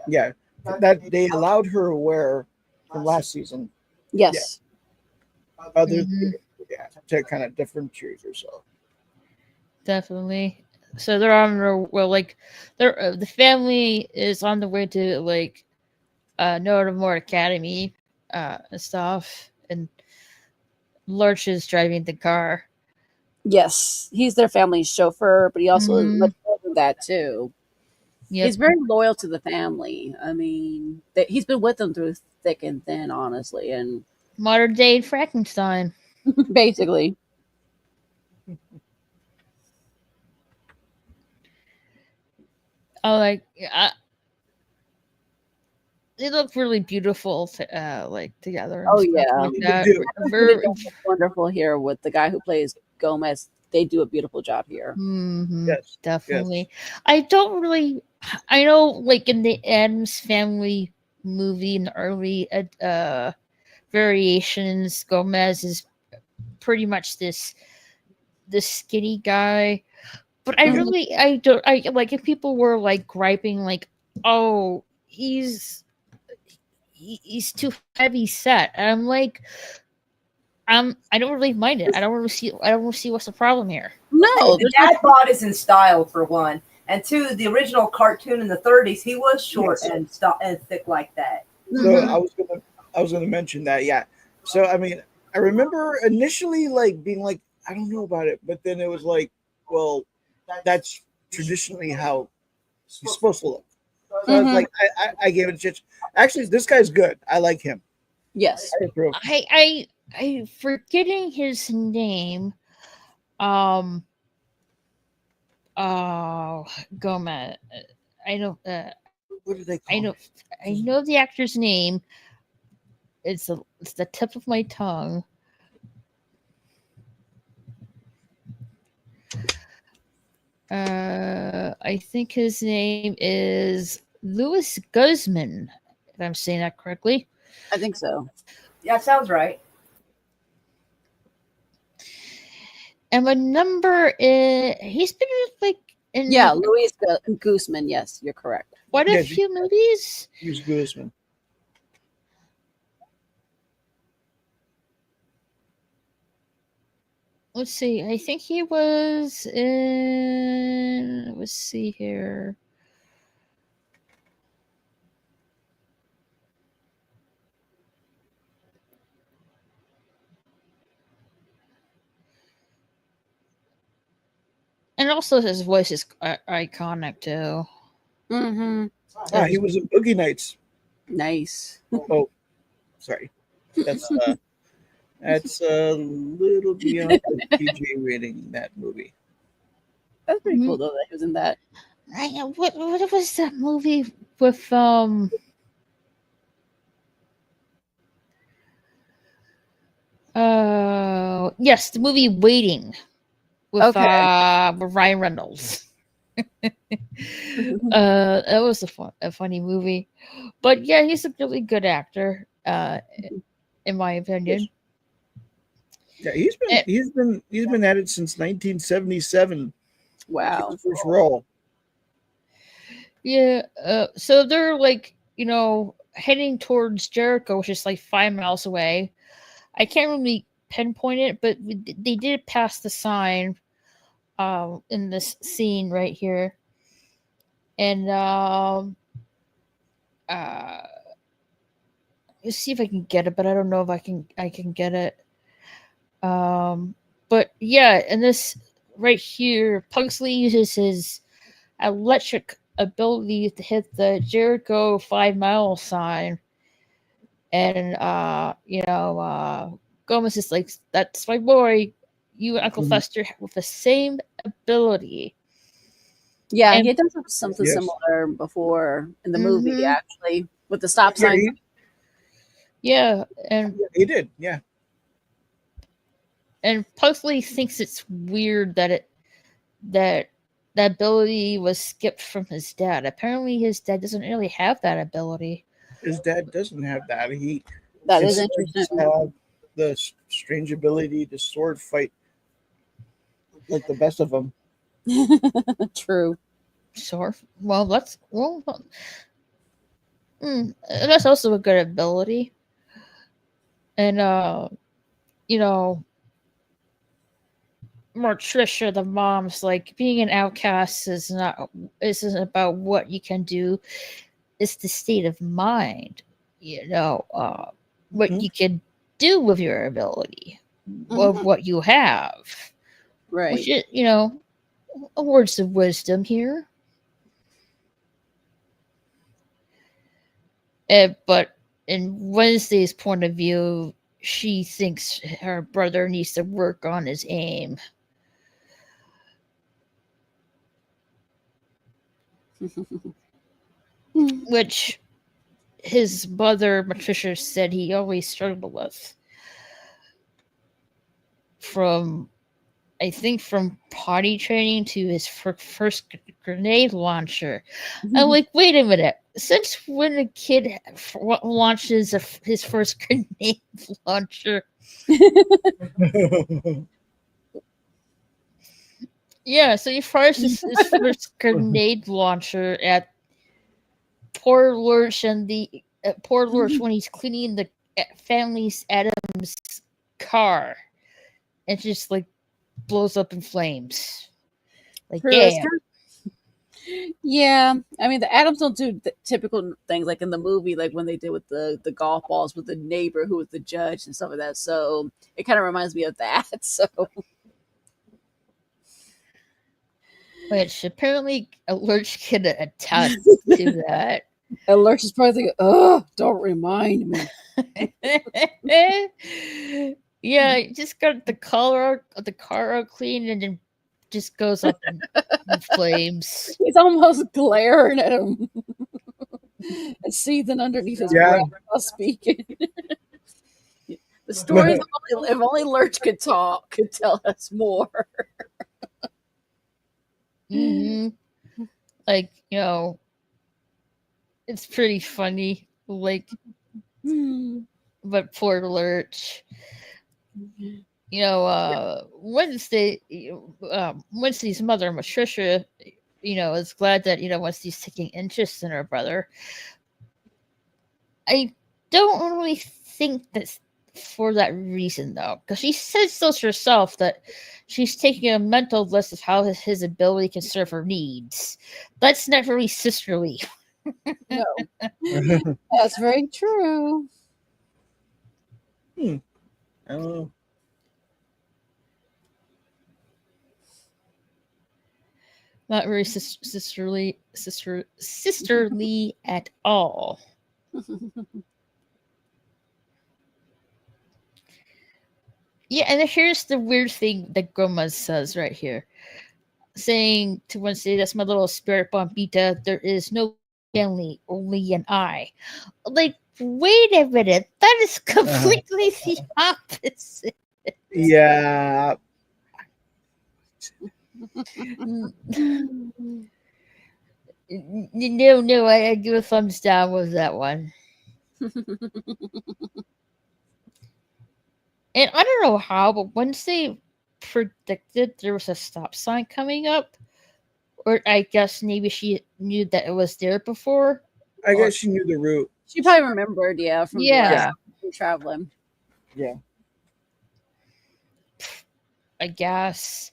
Yeah, that they allowed her to wear from last season. Yes. Other, Mhm. yeah, to kind of differentiate herself. Definitely. So they're on their like they're the family is on the way to like Notamore Academy and stuff, and Lurch is driving the car. Yes. He's their family's chauffeur, but he also is Mhm. much more than that too. Yep. He's very loyal to the family. I mean, he's been with them through thick and thin, honestly, and Modern day Frankenstein. basically. Oh, like they look really beautiful like together. And Oh, stuff yeah. like They that. do. Very, Wonderful here with the guy who plays Gomez. They do a beautiful job here. mhm, Yes, definitely. I don't really. I know, like in the Addams Family movie in the early variations, Gomez is pretty much this skinny guy. But I Mhm. really, I don't, I like if people were like griping, like, oh, he's too heavy set, and I'm like, I don't really mind it. I don't really see what's the problem here. No, The there's dad bod is in style for one, and two, the original cartoon in the 30s, he was short Yes. and thick like that. So Mhm. I was gonna mention that. Yeah. So I mean, I remember initially like being like, I don't know about it, but then it was like, well, that's traditionally how he's supposed to look. So I was Mhm. like, I gave it a chance. Actually, this guy's good. I like him. Yes. I approve. I forgetting his name. Um. Oh, Gomez. I don't. What do they call I him? know. I know the actor's name. It's the tip of my tongue. I think his name is Louis Guzman, if I'm saying that correctly. I think so. Yeah, sounds right. And my number is he's been like in Yeah, Louis Guzman. Yes, you're correct. quite a Yes, few movies. he's Guzman. Let's see. I think he was in. Let's see here. And also his voice is iconic too. Mm-hmm. Ah, he was in Boogie Nights. Nice. Oh, sorry. That's a little beyond the PG rating, that movie. That's pretty cool though that he was in that. What was that movie with yes, the movie Waiting with Okay. with Ryan Reynolds. That was a funny movie. But yeah, he's a really good actor, in my opinion. Yeah, Eh, he's been at it since 1977. Wow. His first role. Yeah, so they're like, heading towards Jericho, which is like 5 miles away. I can't really pinpoint it, but they did pass the sign in this scene right here. And uh let's see if I can get it, but I don't know if I can get it. But yeah, and this right here, Pugsley uses his electric ability to hit the Jericho 5 mile sign And Gomez is like, "That's my boy. You and Uncle Mhm. Fester with the same ability." Yeah, And- he does something Yes. similar before in the movie, Mhm. actually, with the stop Yeah, sign. Yeah, and he did. Yeah. Pugsley thinks it's weird that that ability was skipped from his dad. Apparently, his dad doesn't really have that ability. His dad doesn't have that. He That is instead interesting. have the strange ability to sword fight like the best of them. True. Sure. Well, that's that's also a good ability. And Trisha, the mom's like, being an outcast isn't about what you can do. It's the state of mind. What Mhm. you can do with your ability, of what you have. Right. Which is, words of wisdom here. But in Wednesday's point of view, she thinks her brother needs to work on his aim. Which his mother, Patricia, said he always struggled with. I think from potty training to his first grenade launcher. I'm like, wait a minute. Since when a kid launches his first grenade launcher? Yeah, so he fires his first grenade launcher at poor Lurch and poor Lurch when he's cleaning the family's Adams car. It just like blows up in flames. Like, damn. Yeah, I mean the Adams don't do the typical things like in the movie, like when they did with the golf balls with the neighbor who was the judge and stuff like that. So it kind of reminds me of that. So Which apparently Lurch can attest to that. and Lurch is probably thinking, "Oh, don't remind me." Yeah, he just got the car out clean and then just goes up in flames. He's almost glaring at him and seething underneath his breath while speaking. The story is if only Lurch could talk, could tell us more. Like, it's pretty funny. Like, but poor Lurch. Wednesday's mother, Patricia, is glad that Wednesday's taking interest in her brother. I don't really think that's for that reason, though, because she says so herself that she's taking a mental list of how his ability can serve her needs. That's not very sisterly. No, that's very true. I don't know. Not very sisterly at all. Yeah, and here's the weird thing that Gomez says right here. Saying to Wednesday, "That's my little spirit bombita. There is no family, only an I." Like, wait a minute. That is completely the opposite. Yeah. No, I give a thumbs down with that one. And I don't know how, but once they predicted there was a stop sign coming up, or I guess maybe she knew that it was there before. I guess she knew the route. She probably remembered, from traveling. Yeah. I guess.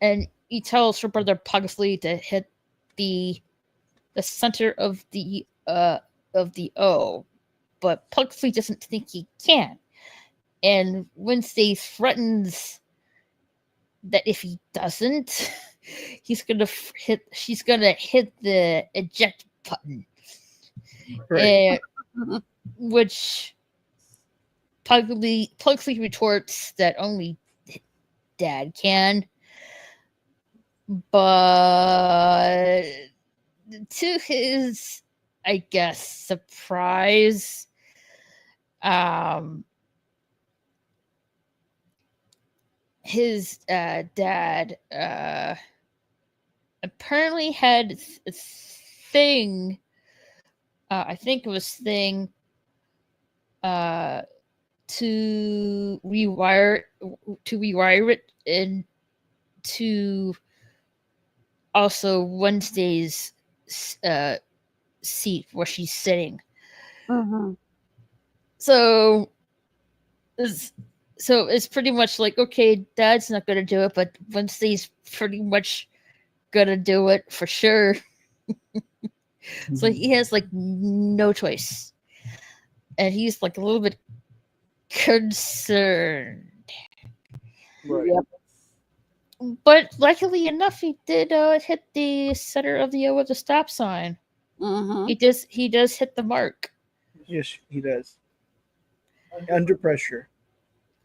And he tells her brother Pugsley to hit the center of the O, but Pugsley doesn't think he can. And Wednesday threatens that if he doesn't, she's gonna hit the eject button. Right. which publicly retorts that only Dad can. But to his, I guess, surprise, his dad apparently had a thing. I think it was thing to rewire it into also Wednesday's seat where she's sitting. Mm-hmm. So it's pretty much like, okay, Dad's not gonna do it, but Wednesday's pretty much gonna do it for sure. So he has like no choice, and he's like a little bit concerned. Right. Yep. But luckily enough, he did hit the center of the O with the stop sign. Mm-hmm. He does hit the mark Yes, he does. Under pressure.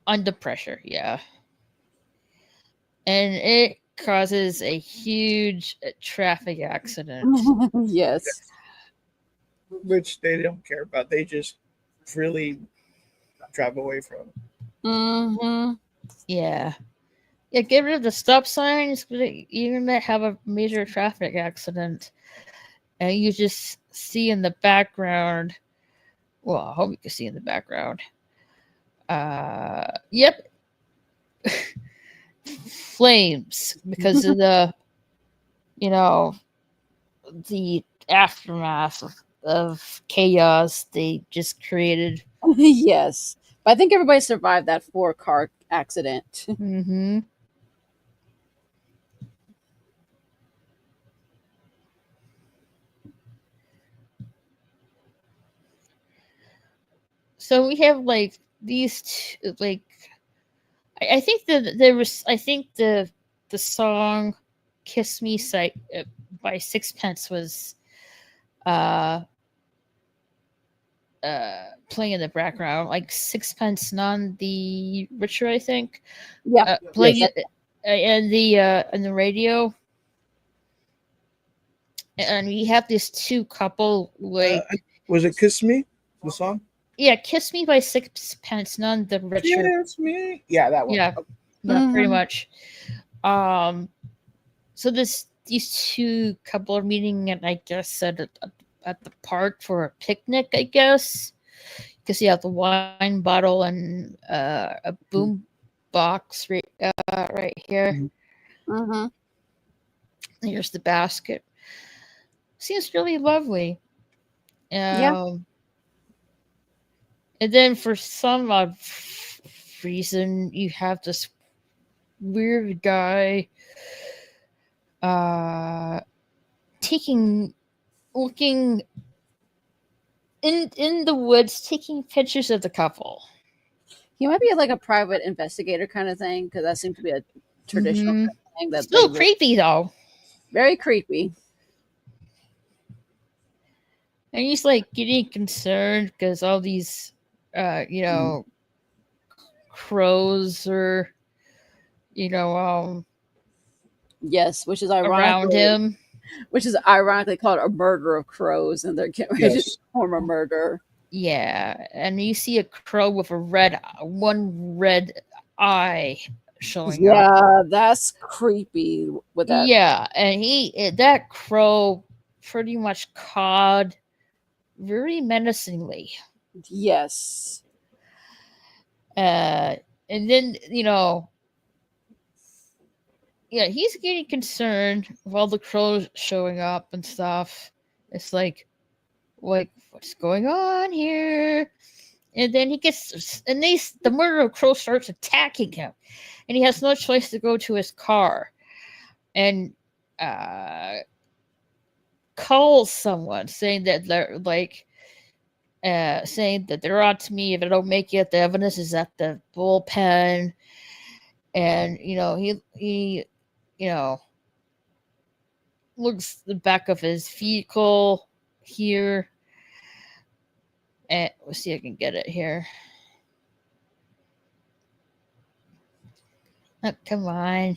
under pressure, yeah, and it causes a huge traffic accident. Yes. Which they don't care about. They just really drive away from. Mm-hmm. Yeah. Yeah, get rid of the stop signs. You're gonna have a major traffic accident, and you just see in the background. Well, I hope you can see in the background. Yep, flames because of the, the aftermath of chaos they just created. Yes. But I think everybody survived that 4-car accident. Mm-hmm. So we have like these two, like I think the song "Kiss Me" by Sixpence was playing in the background, like Sixpence None the Richer, I think. Yeah. Playing Yes. it in the radio. And we have this two couple like Was it "Kiss Me"? The song? yeah, "Kiss Me" by Sixpence None the Richer. Kiss me. Yeah, that one. Yeah, yeah, pretty Mhm. much. So these two couple are meeting, and I guess at the park for a picnic. I guess because you have the wine bottle and a boom box right here. Mm-hmm. Here's the basket. Seems really lovely. Yeah. And then for some odd reason, you have this weird guy looking in the woods, taking pictures of the couple. He might be like a private investigator kind of thing, because that seems to be a traditional Mhm. kind of thing. That's Still creepy though. very creepy. And he's like getting concerned because all these, crows are, Yes, which is around ironically, him. which is ironically called a murder of crows, and they're getting ready to Yes. perform a murder. Yeah, and you see a crow with one red eye showing up. Yeah, that's creepy. With that, Yeah, and that crow pretty much cawed very menacingly. yes, And then he's getting concerned with all the crows showing up and stuff. It's like what's going on here? And then the murderer crow starts attacking him, and he has no choice to go to his car and calls someone saying that they're like saying that they're on to me if I don't make it. The evidence is at the bullpen, and he looks the back of his vehicle here. Let's see if I can get it here. Oh, come on.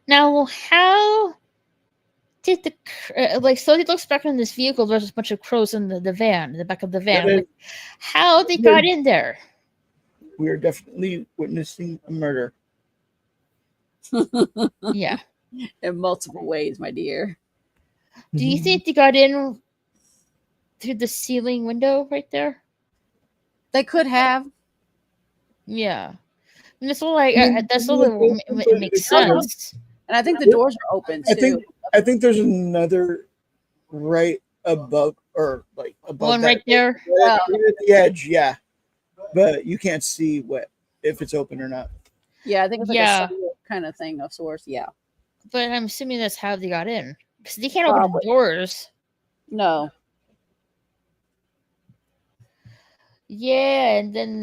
Now, how did so he looks back in this vehicle, there's a bunch of crows in the van, in the back of the van. That Like, how they got in there? We are definitely witnessing a murder. Yeah. In multiple ways, my dear. Do you think they got in through the ceiling window right there? They could have. Yeah. And that's all like Mm, that's all that it makes it's not- sense. And I think the doors are open too. I think there's another right above or like above One that, right there. right at the edge, yeah. But you can't see if it's open or not. Yeah, I think it's like Yeah. a single kind of thing of sorts. Yeah. But I'm assuming that's how they got in. Because they can't open the Probably. doors. No. Yeah, and then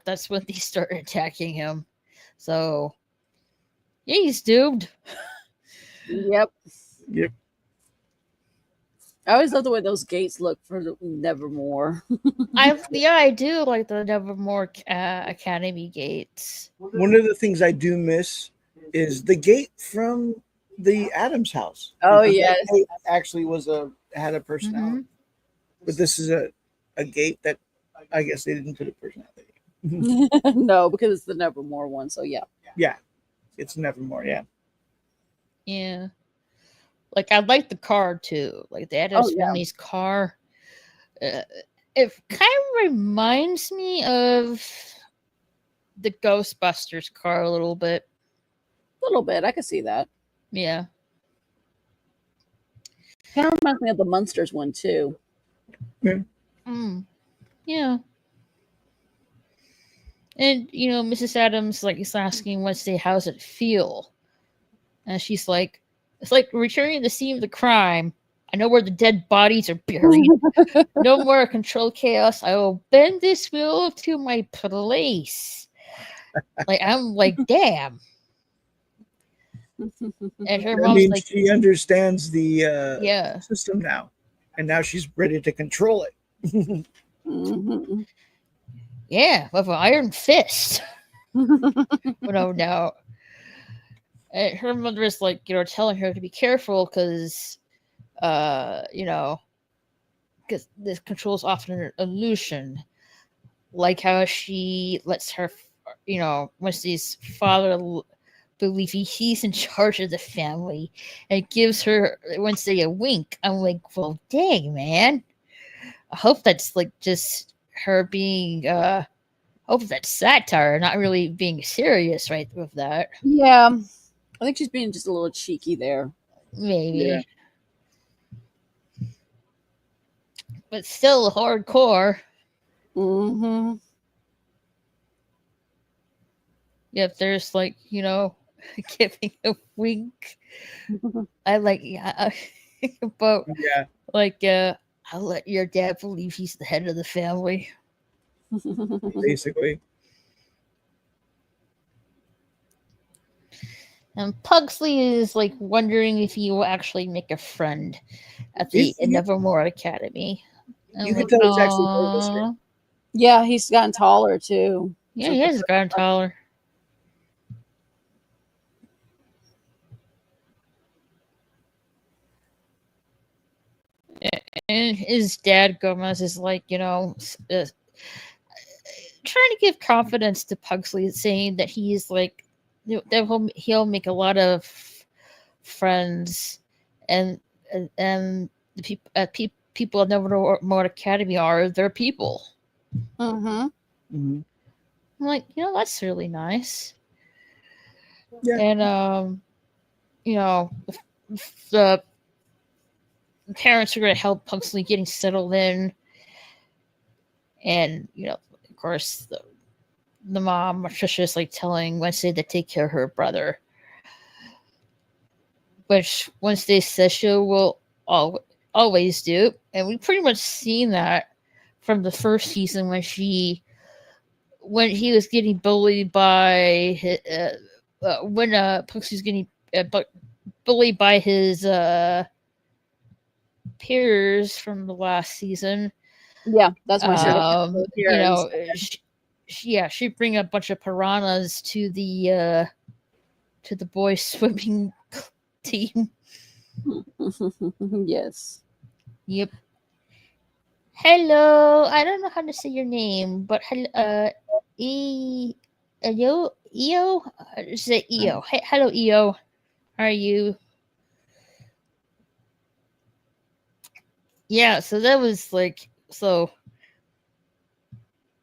that's when they start attacking him. So yeah, he's doomed. Yep. Yep. I always love the way those gates look for the Nevermore. I do like the Nevermore Academy gates. One of the things I do miss is the gate from the Adams house. Oh, Because yes. that gate actually had a personality. But this is a gate that I guess they didn't put a personality. No, because it's the Nevermore one. So yeah. Yeah. It's Nevermore, yeah. Yeah. Like I like the car too. Like the Adams yeah. family's car. It kind of reminds me of the Ghostbusters car a little bit. A little bit. I could see that. Yeah. Kind of reminds me of the Munsters one too. Mm. Yeah. And Mrs. Adams is asking Wednesday, how's it feel? And she's like, it's like returning to the scene of the crime. I know where the dead bodies are buried. No more control chaos. I will bend this wheel to my place. I'm like, damn. And her I mom's mean, like, she understands the yeah. system now. And now she's ready to control it. Mhm. Yeah, with an iron fist. No doubt. And her mother is telling her to be careful because, because this control is often an illusion. Like how she lets her, Wednesday's father believe he's in charge of the family and gives her Wednesday a wink. I'm like, well, dang, man. I hope that's just her being, hope that's satire, not really being serious right with that. Yeah. I think she's being just a little cheeky there. Maybe. Yeah. But still hardcore. Mm-hmm. Yep, there's giving a wink. I but Yeah, I'll let your dad believe he's the head of the family. basically. And Pugsley is wondering if he will actually make a friend at the Nevermore Academy. And You can tell he's actually nervous here. "Aw." Yeah, he's gotten taller too. Yeah, he has gotten taller. And his dad Gomez is trying to give confidence to Pugsley, saying that he's that he'll make a lot of friends, and the people at Nevermore Academy are their people. Mm-hmm. Mhm. I'm like, that's really nice. Yeah. And the parents are going to help Pugsley getting settled in, and of course the mom Patricia is telling Wednesday to take care of her brother, which Wednesday says she will always do, and we pretty much seen that from the first season when she when he was getting bullied by when Pugsley was getting bullied by his peers from the last season. Yeah, that's when she You know, she'd bring a bunch of piranhas to the boys swimming team. Yes. Yep. Hello, I don't know how to say your name, but hello, Eo. Say Eo. Hey, hello, Eo. How are you? Yeah. So that was like so.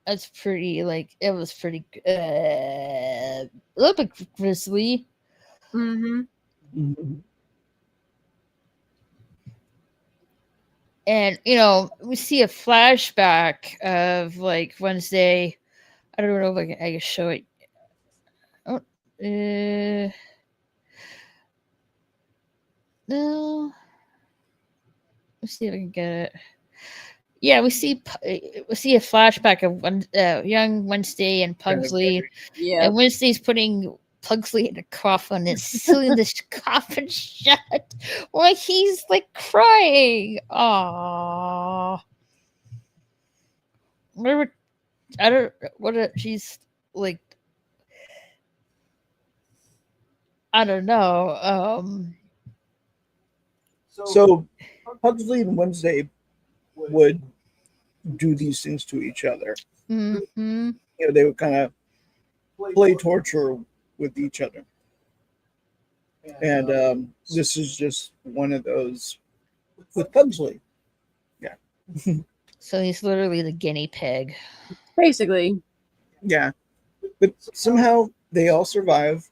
That's pretty. Like it was pretty. A little bit grisly. Mm-hmm. Mhm. And you know, we see a flashback of like Wednesday. I don't know if I can show it. Oh, no. Let's see if I can get it. Yeah, we see a flashback of young Wednesday and Pugsley, Yeah. and Wednesday's putting Pugsley in a coffin and sealing this coffin shut, like he's like crying. Aww. Whatever. I don't. She's like. I don't know. So Pugsley and Wednesday would do these things to each other. Mm-hmm. You know, they would kind of play torture with each other. And this is just one of those with Pugsley. Yeah. So he's literally the guinea pig. Basically. Yeah. But somehow they all survive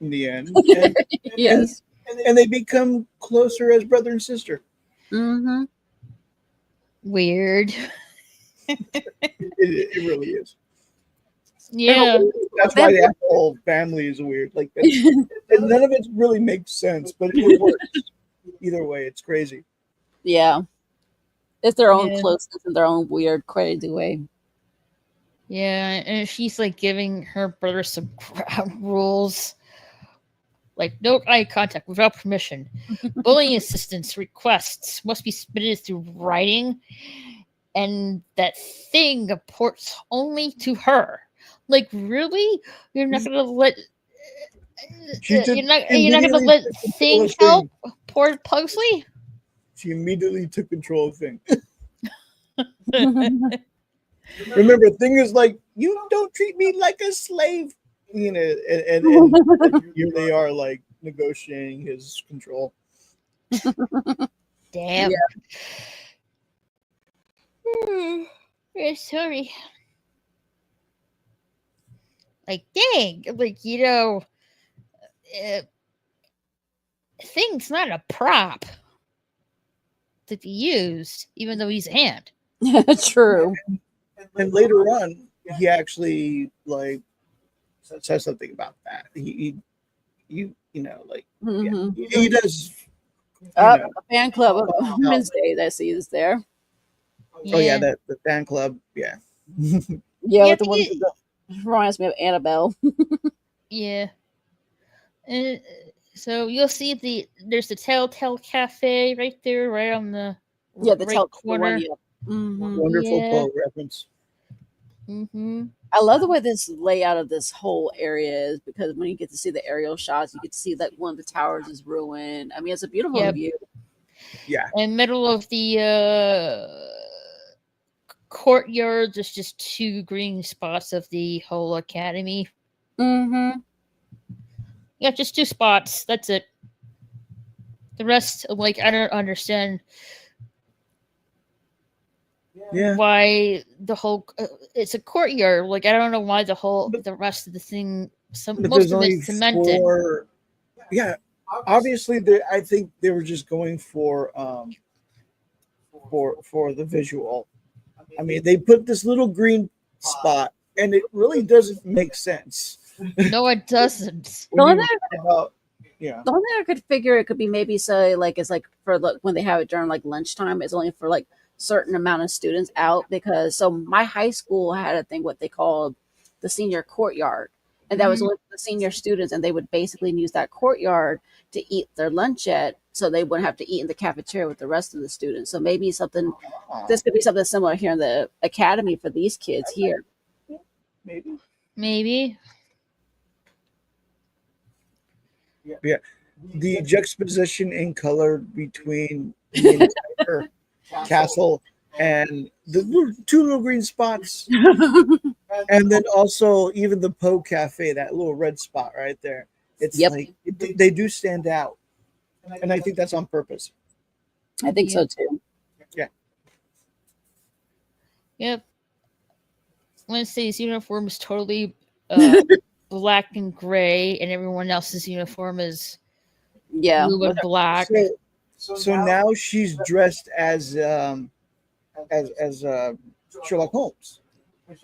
in the end. And, Yes. and they become closer as brother and sister. Mm-hmm. Weird. It really is. Yeah. That's why that whole family is weird. Like and none of it really makes sense, but it works. Either way, it's crazy. Yeah. It's their own Yeah. closeness in their own weird, crazy way. Yeah, and she's like giving her brother some ground rules. Like no eye contact without permission. Bullying assistance requests must be submitted through writing, and that thing reports only to her. Like really, you're not gonna let She took- you're not gonna immediately let took control Thing of help poor Pugsley. She immediately took control of things. Remember, Thing is like, you don't treat me like a slave. You know, and here they are like negotiating his control. Damn. Yeah. Very sorry. Like, dang, like Thing's not a prop to be used, even though he's a hand. True. And later on, he actually like says something about that. You know, like Mm-hmm. he does. You Up know, a fan club of Wednesday that see is there. oh yeah, that the fan club. Yeah. Yeah, Yeah, with the one that reminds me of Annabelle. Yeah. And so you'll see there's the Telltale Cafe right there, right on the Yeah, the right tell corner. one. Yeah. Mm-hmm. Wonderful Yeah. Poe reference. Mm-hmm. I love the way this layout of this whole area is because when you get to see the aerial shots, you get to see that one of the towers is ruined. I mean, it's a beautiful Yep. view. Yeah. In the middle of the courtyard, there's just two green spots of the whole academy. Mm-hmm. Yeah, just two spots. That's it. The rest, like, I don't understand Yeah. why the whole. It's a courtyard. Like, I don't know why the rest of the thing. But Most there's of only it's cemented. four. Yeah. Obviously, I think they were just going for the visual. I mean, they put this little green spot, and it really doesn't make sense. No, it doesn't. When The you think about, yeah, only thing I could figure it could be maybe say like it's like for when they have it during like lunchtime. It's only for like certain amount of students out, because so my high school had a thing what they called the senior courtyard, and that was only for the senior students, and they would basically use that courtyard to eat their lunch at, so they wouldn't have to eat in the cafeteria with the rest of the students. So maybe something, this could be something similar here in the academy for these kids here. Maybe. The juxtaposition in color between the entire castle and the two little green spots, and then also even the Poe Cafe, that little red spot right there. It's Yep. like they do stand out, and I think that's on purpose. I think so too. Yep. Wednesday's uniform is totally black and gray, and everyone else's uniform is Yeah. blue and black. So now she's dressed as Sherlock Holmes,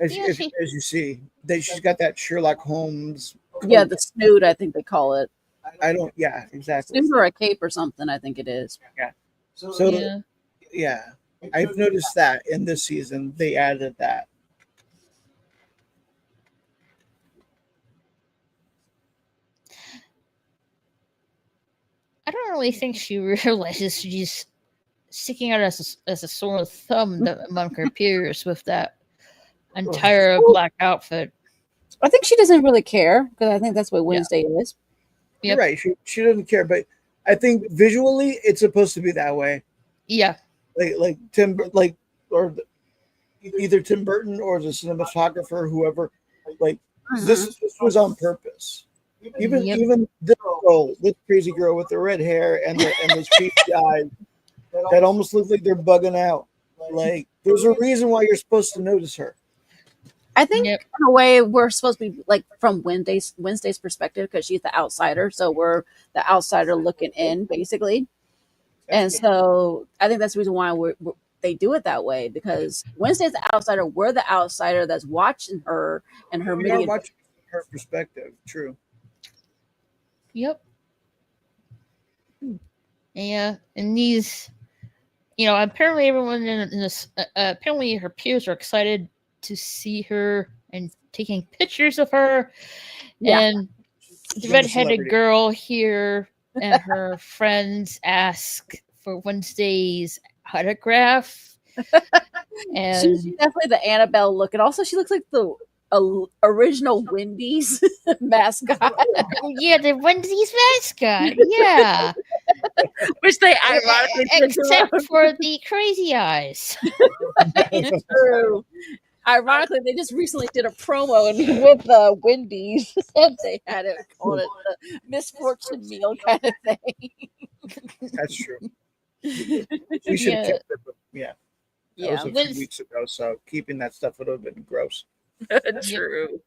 as you see. She's got that Sherlock Holmes. Yeah, the snoot, I think they call it. Yeah, exactly. Snoot or a cape or something, I think it is. So yeah, I've noticed that in this season they added that. I don't really think she realizes she's sticking out as a sore thumb among her peers with that entire black outfit. I think she doesn't really care, because I think that's what Wednesday is. You're right. She doesn't care, but I think visually it's supposed to be that way. Yeah. Like either Tim Burton or the cinematographer, whoever. Like this was on purpose. Even this girl, this crazy girl with the red hair and those creepy eyes that almost look like they're bugging out. Like there's a reason why you're supposed to notice her. I think in a way we're supposed to be like from Wednesday's perspective, because she's the outsider, so we're the outsider looking in, basically. And so I think that's the reason why they do it that way, because Wednesday's the outsider. We're the outsider that's watching her and her. We are watching her perspective. True. Yep. Yeah, and these, apparently everyone in this, apparently her peers are excited to see her and taking pictures of her. Yeah. And the redheaded girl here and her friends ask for Wednesday's autograph. And she's definitely the Annabelle look, and also she looks like the original Wendy's mascot. Yeah, the Wendy's mascot. Yeah. Which they ironically except for the crazy eyes. It's true. Ironically, they just recently did a promo with Wendy's, and they had it called it the misfortune meal kind of thing. That's true. We should have kept it, but that was a few weeks ago, so keeping that stuff would have been gross. True.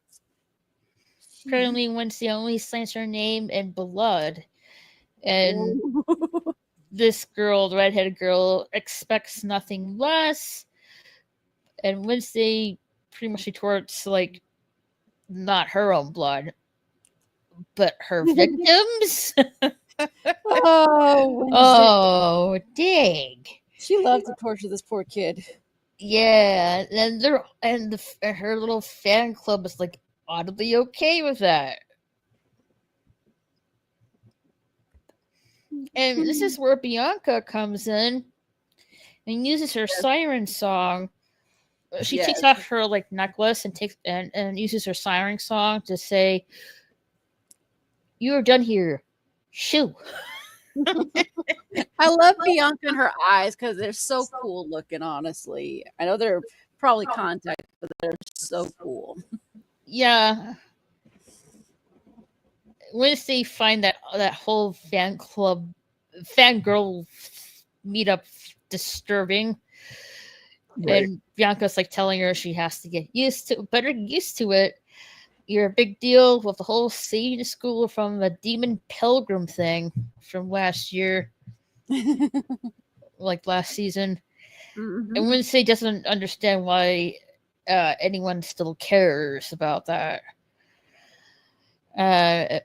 Currently, Wednesday only signs her name in blood, and this girl, the redheaded girl, expects nothing less. And Wednesday pretty much retorts like, not her own blood, but her victims. Oh, dang! She loved to torture this poor kid. Yeah, and her little fan club is like audibly okay with that. And this is where Bianca comes in and uses her siren song. She takes off her necklace and takes and uses her siren song to say, "You are done here. Shoo." I love Bianca and her eyes because they're so cool looking, honestly. I know they're probably contact, but they're so cool. Yeah. Once they find that whole fangirl meetup disturbing, and Bianca's telling her she has to get used to it. You're a big deal with the whole saving school from the Demon Pilgrim thing from last year, last season. Mm-hmm. And Wednesday doesn't understand why anyone still cares about that. And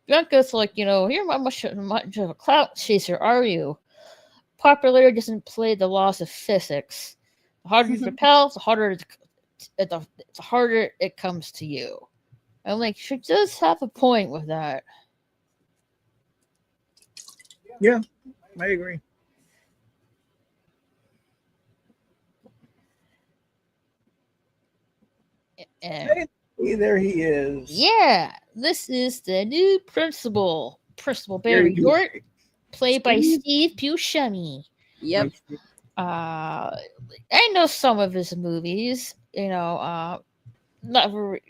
Bianca's you're not much of a clout chaser, are you? popularity doesn't play the laws of physics. The harder you repel, the harder it comes to you. I'm like, she does have a point with that. Yeah, I agree. And Hey, there he is. yeah, this is the new principal, Principal There Barry you Dort, played by Steve. Steve Buscemi. Yep. I know some of his movies, not very,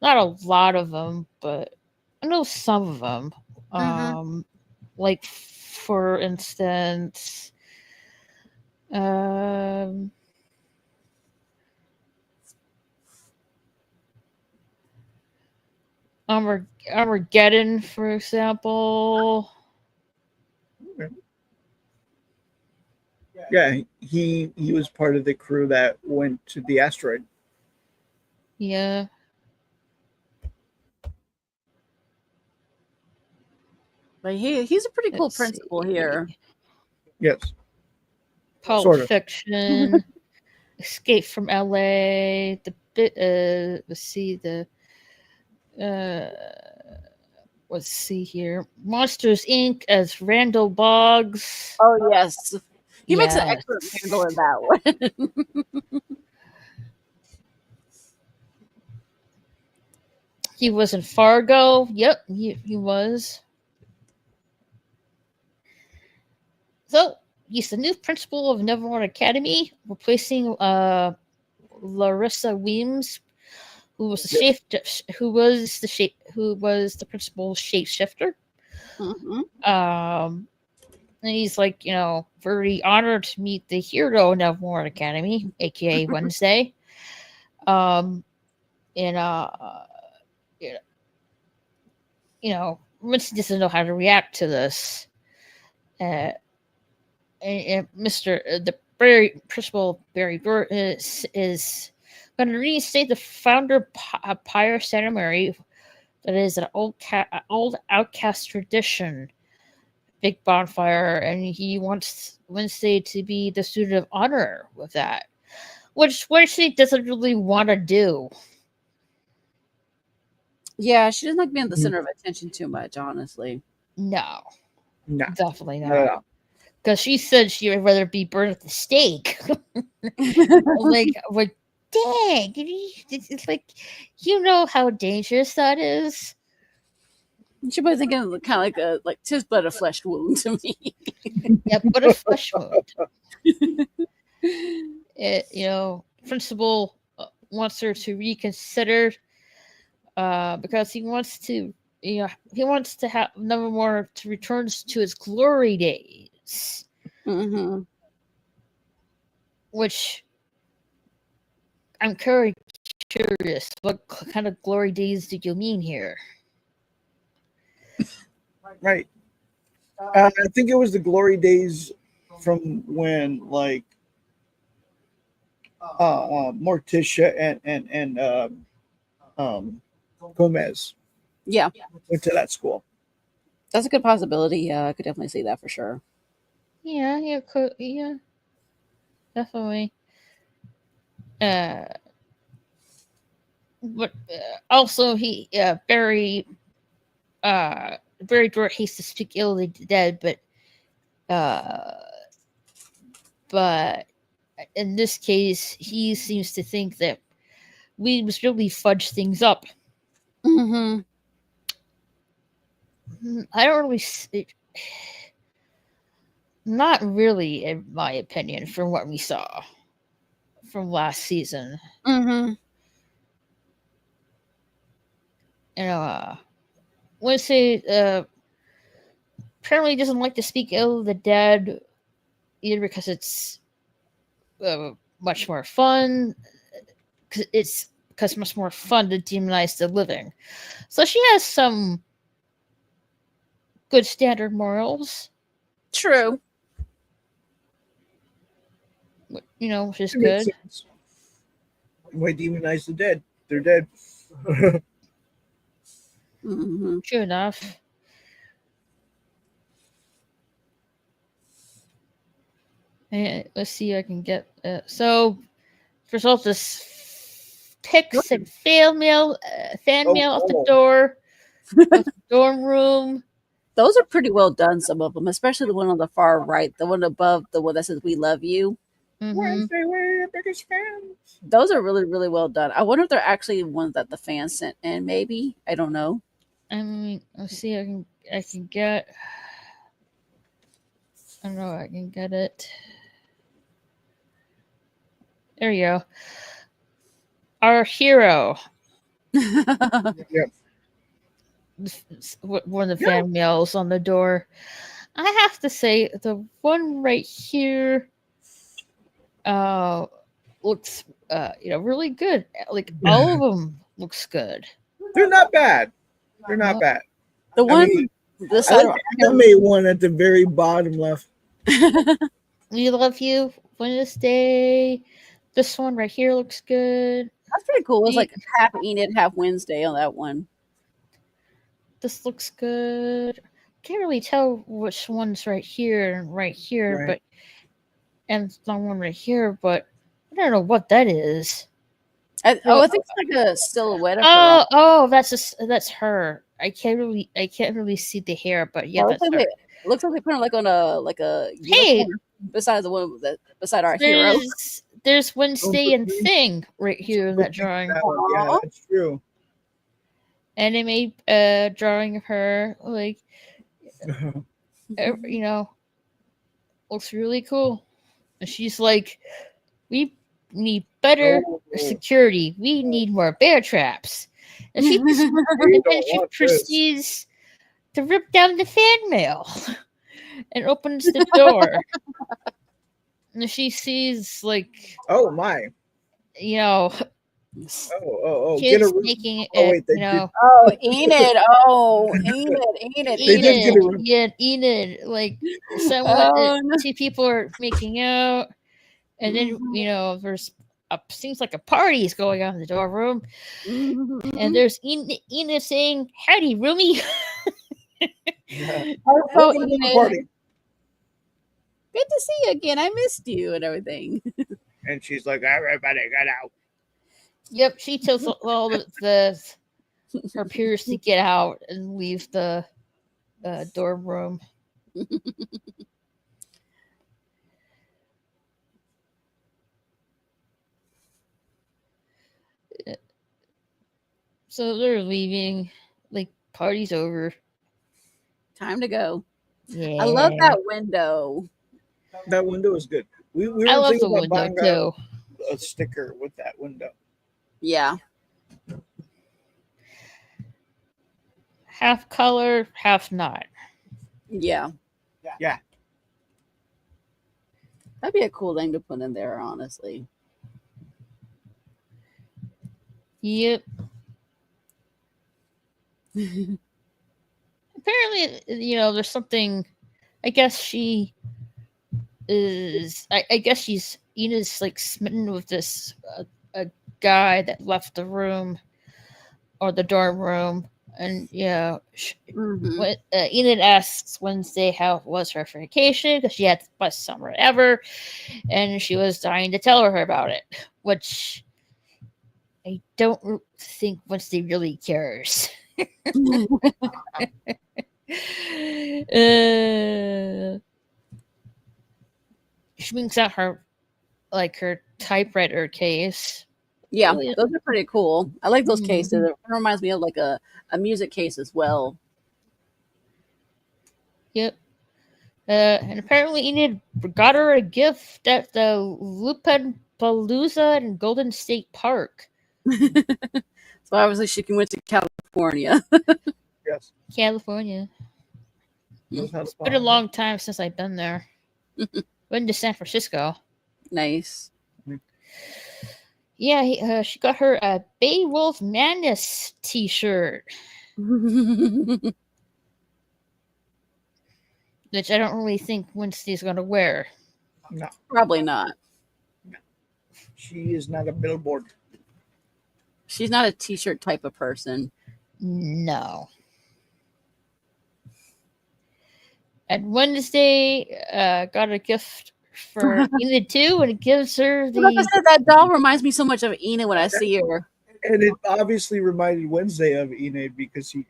not a lot of them, but I know some of them. Like for instance, Armageddon, for example. Yeah, he was part of the crew that went to the asteroid. Yeah. But he's a pretty cool Let's principal see. here. Yes. Pulp Sort of. Fiction, Escape from L.A. Let's see let's see here. Monsters Inc. as Randall Boggs. Oh yes, he makes an Yes. excellent handle in that one. He was in Fargo. Yep, he was. So he's the new principal of Nevermore Academy, replacing Larissa Weems, who was the principal shapeshifter. And he's like, very honored to meet the hero of Nevermore Academy, aka Wednesday. Wednesday doesn't know how to react to this. And the principal Barry Dort is going to reinstate the founder Pyre Santa Mary. That is an old outcast tradition. Big bonfire, and he wants Wednesday to be the student of honor with that, which Wednesday doesn't really want to do. Yeah, she doesn't like being the center of attention too much, honestly. No, No. definitely not. Because she said she would rather be burned at the stake. like, dang, it's like, how dangerous that is. She was thinking kind of like tis but a flesh wound to me. Yeah, but a flesh wound. Principal wants her to reconsider because he wants to have Nevermore to return to its glory days. Which I'm curious, what kind of glory days did you mean here? Right. I think it was the glory days from when, like, Morticia and Gomez Yeah, went to that school. that's a good possibility. Yeah, I could definitely see that for sure. Yeah, definitely. But also Barry Dort hates to speak ill of the dead, but in this case, he seems to think that we must really fudge things up. I don't really. Not really, in my opinion, from what we saw from last season. Wednesday apparently doesn't like to speak ill of the dead, either because it's much more fun. It's much more fun to demonize the living. So she has some good standard morals. True. Which is good. Why demonize the dead? They're dead. True enough. Let's see if I can get so first of all, this pics and fan mail off the door, of the dorm room. Those are pretty well done, some of them, especially the one on the far right, the one above the one that says "We love you." Mhm. Wednesday, we're your biggest fans. Those are really, really well done. I wonder if they're actually ones that the fans sent in. Maybe, I don't know. I mean, let's see if I can get. I don't know. I can get it. There you go. Our hero. Yep. One of the fan mails on the door. I have to say, the one right here looks really good. Like all of them looks good. They're not bad. They're not bad. The I one, mean, this I like the anime one at the very bottom left. We love you, Wednesday. This one right here looks good. that's pretty cool. It's like half Enid, half Wednesday on that one. This looks good. Can't really tell which one's right here and right here, Right. but and the one right here, but I don't know what that is. I think it's like a silhouette of her. Oh, that's her. I can't really see the hair, but yeah, that's her. It looks like they put her like on a Hey! uniform beside the one that beside our hero. There's Wednesday and Thing right here in that drawing. Yeah, that's true. And they made a drawing of her, like, looks really cool. And she's like, we need better security. We need more bear traps. And she proceeds to rip down the fan mail and opens the door. And she sees, like, oh my. Kids making it, Enid. Enid. Like, someone, two people are making out, and then there's seems like a party is going on in the dorm room, and there's Enid saying, "Howdy, roomie." Welcome to the party. Good to see you again. I missed you and everything. And she's like, everybody get out. Yep, she tells all her peers to get out and leave the dorm room. So they're leaving. Like, party's over. Time to go. Yeah, I love that window. That window is good. We were I love thinking the about window buying too. a sticker with that window. Yeah. Half color, half not. Yeah. Yeah. That'd be a cool thing to put in there, honestly. Yep. Apparently, there's something. I guess she is. I guess she's Enid's like smitten with this a guy that left the room or the dorm room, and Enid asks Wednesday how it was her vacation because she had the best summer ever, and she was dying to tell her about it, which I don't think Wednesday really cares. She brings out her typewriter case. Yeah, those are pretty cool. I like those cases. It reminds me of like a music case as well. Yep. And apparently Enid got her a gift at the Lupin Palooza in Golden State Park. So obviously she went to California. Yes. California. It's been a long time since I've been there. Went to San Francisco. Nice. Yeah, she got her a Beowulf Madness t-shirt. Which I don't really think Wednesday's going to wear. No. Probably not. No. She is not a billboard. She's not a t-shirt type of person. No. And Wednesday got a gift for Enid too, and it gives her Like I the said, that doll reminds me so much of Enid when I see her. And it obviously reminded Wednesday of Enid because he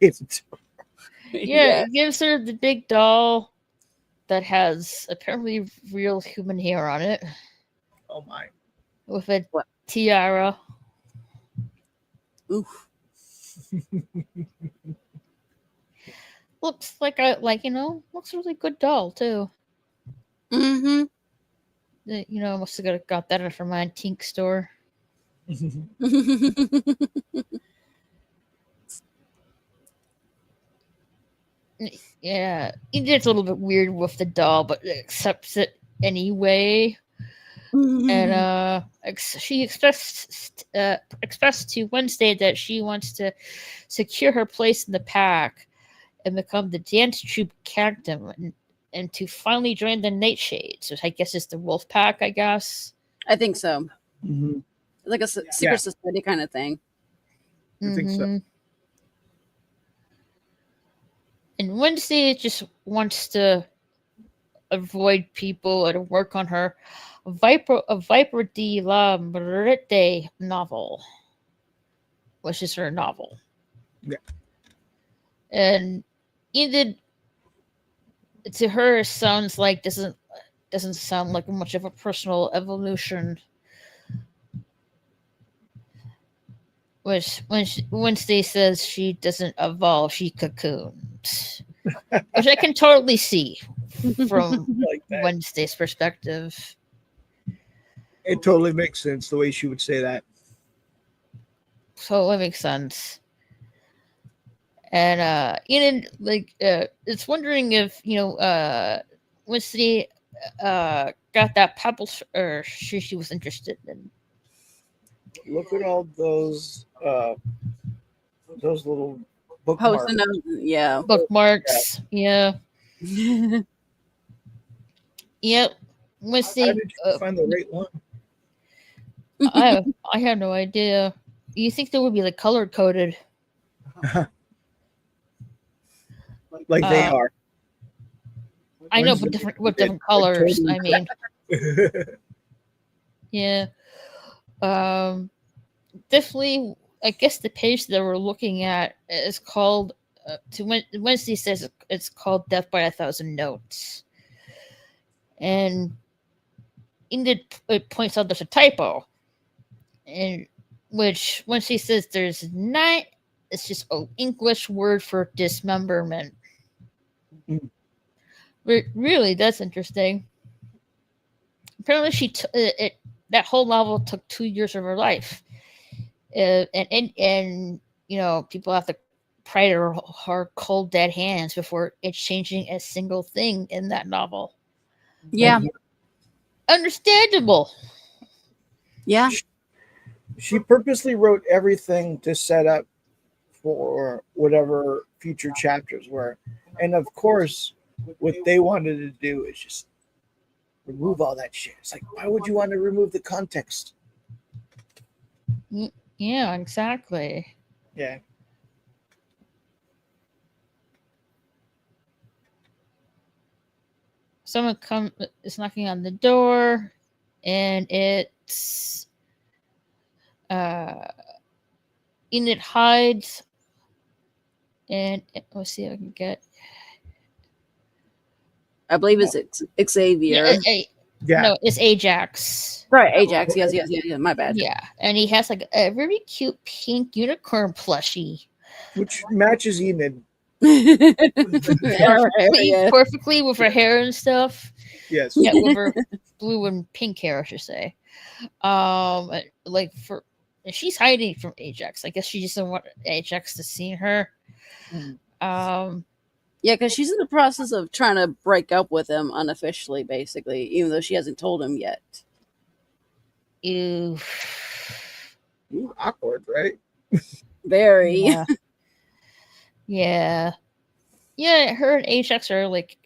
gave it to her. yeah, it gives her the big doll that has apparently real human hair on it Oh my. with a What? tiara. Oof. Looks like looks a really good doll too. Mm-hmm. Must have got that from my antique store. Yeah, Edith's a little bit weird with the doll, but accepts it anyway. And she expressed to Wednesday that she wants to secure her place in the pack and become the dance troupe captain, and to finally join the Nightshades, which I guess is the Wolf Pack. I guess. I think so. Mhm. Like a secret Yeah. society kind of thing. I think so. Mhm. And Wednesday just wants to avoid people and work on her Viper de la Muerte novel, which is her novel. Yeah. And Enid, to her, sounds like doesn't sound like much of a personal evolution. Which when Wednesday says she doesn't evolve, she cocoons, which I can totally see from Like that. Wednesday's perspective. It totally makes sense the way she would say that. So that makes sense. And Enid it's wondering if Wednesday got that pebble or she was interested in. Look at all those little bookmarks. Posting them, yeah. Bookmarks. Yeah. Yep. How Wednesday. did you find the right one? I have no idea. You think they would be like color coded? Like they are. I know, Wednesday but with did. different colors. Totally I mean, yeah. Definitely. I guess the page that we're looking at is called. Wednesday says it's called "Death by 1,000 Notes," and Enid points out there's a typo, and which when she says there's not, it's just an English word for dismemberment. Mm. Really, that's interesting. Apparently, that whole novel took 2 years of her life, and people have to pry to her cold dead hands before it's changing a single thing in that novel. Yeah. Understandable. Yeah. She purposely wrote everything to set up for whatever future chapters were. And of course, what they wanted to do is just remove all that shit. It's like, why would you want to remove the context? Yeah, exactly. Yeah. Someone is knocking on the door, and it's Enid hides, and let's see if I can get. I believe it's Xavier. Yeah. No, it's Ajax. Sorry, Ajax. Yes. My bad. Yeah, and he has like a very cute pink unicorn plushie. Which matches Enid. Perfectly with her hair and stuff. Yes. Yeah, with her blue and pink hair, I should say. She's hiding from Ajax. I guess she just doesn't want Ajax to see her. Yeah, because she's in the process of trying to break up with him unofficially, basically, even though she hasn't told him yet. Ew. Ooh, awkward, right? Very. Yeah. Yeah, her and Ajax are like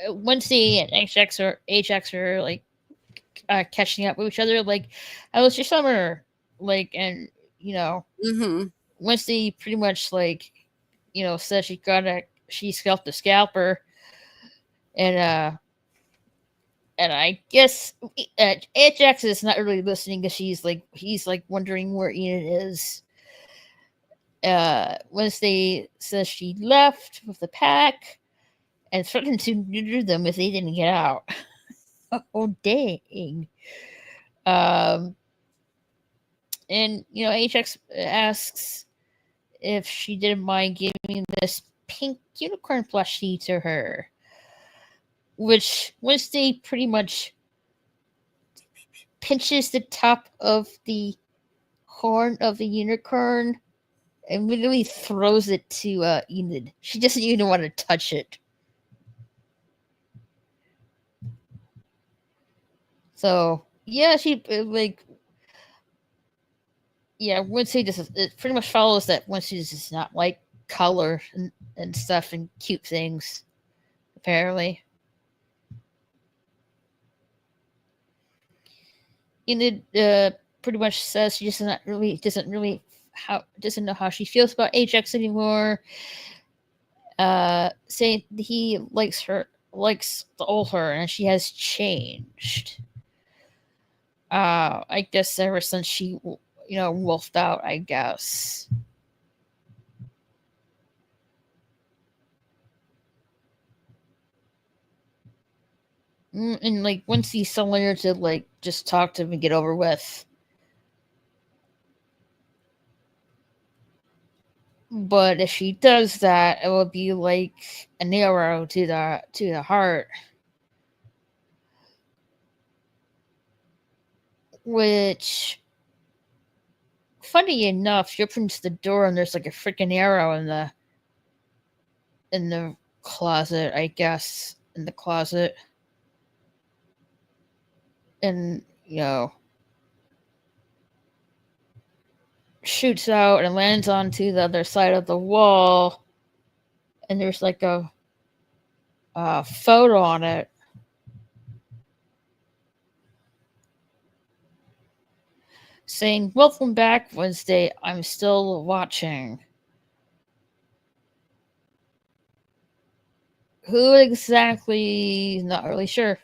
Wednesday and Ajax are like catching up with each other. Like, I was just summer, like, and Mm-hmm. Wednesday pretty much like, said she scalped the scalper, and and I guess Ajax is not really listening because he's like wondering where Enid is. Wednesday says she left with the pack and threatened to neuter them if they didn't get out. Oh dang! And Ajax asks if she didn't mind giving this pink unicorn plushie to her, which Wednesday pretty much pinches the top of the horn of the unicorn and literally throws it to Enid. She doesn't even want to touch it. So yeah, she Wednesday just it pretty much follows that Wednesday does not like color and stuff and cute things, apparently. Enid pretty much says she doesn't know how she feels about Ajax anymore. Saying he likes the old her, and she has changed. I guess ever since she, wolfed out, I guess. And once he's telling her to just talk to him and get over with. But if she does that, it will be like an arrow to the heart. Which, funny enough, she opens the door and there's like a freaking arrow in the closet, I guess. In the closet. And, shoots out and lands onto the other side of the wall. And there's like a photo on it. Saying, "Welcome back, Wednesday. I'm still watching." Who exactly? Not really sure.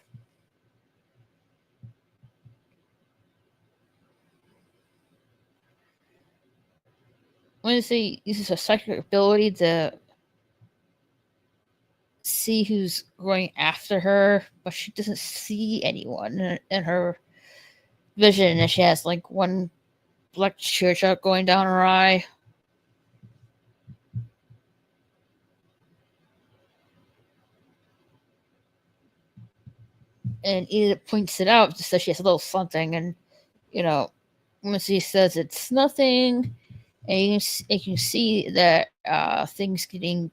Wednesday uses a psychic ability to see who's going after her, but she doesn't see anyone in her vision, and she has one black teardrop going down her eye. And Edith points it out just so she has a little something, and when she says it's nothing, and you can see that things getting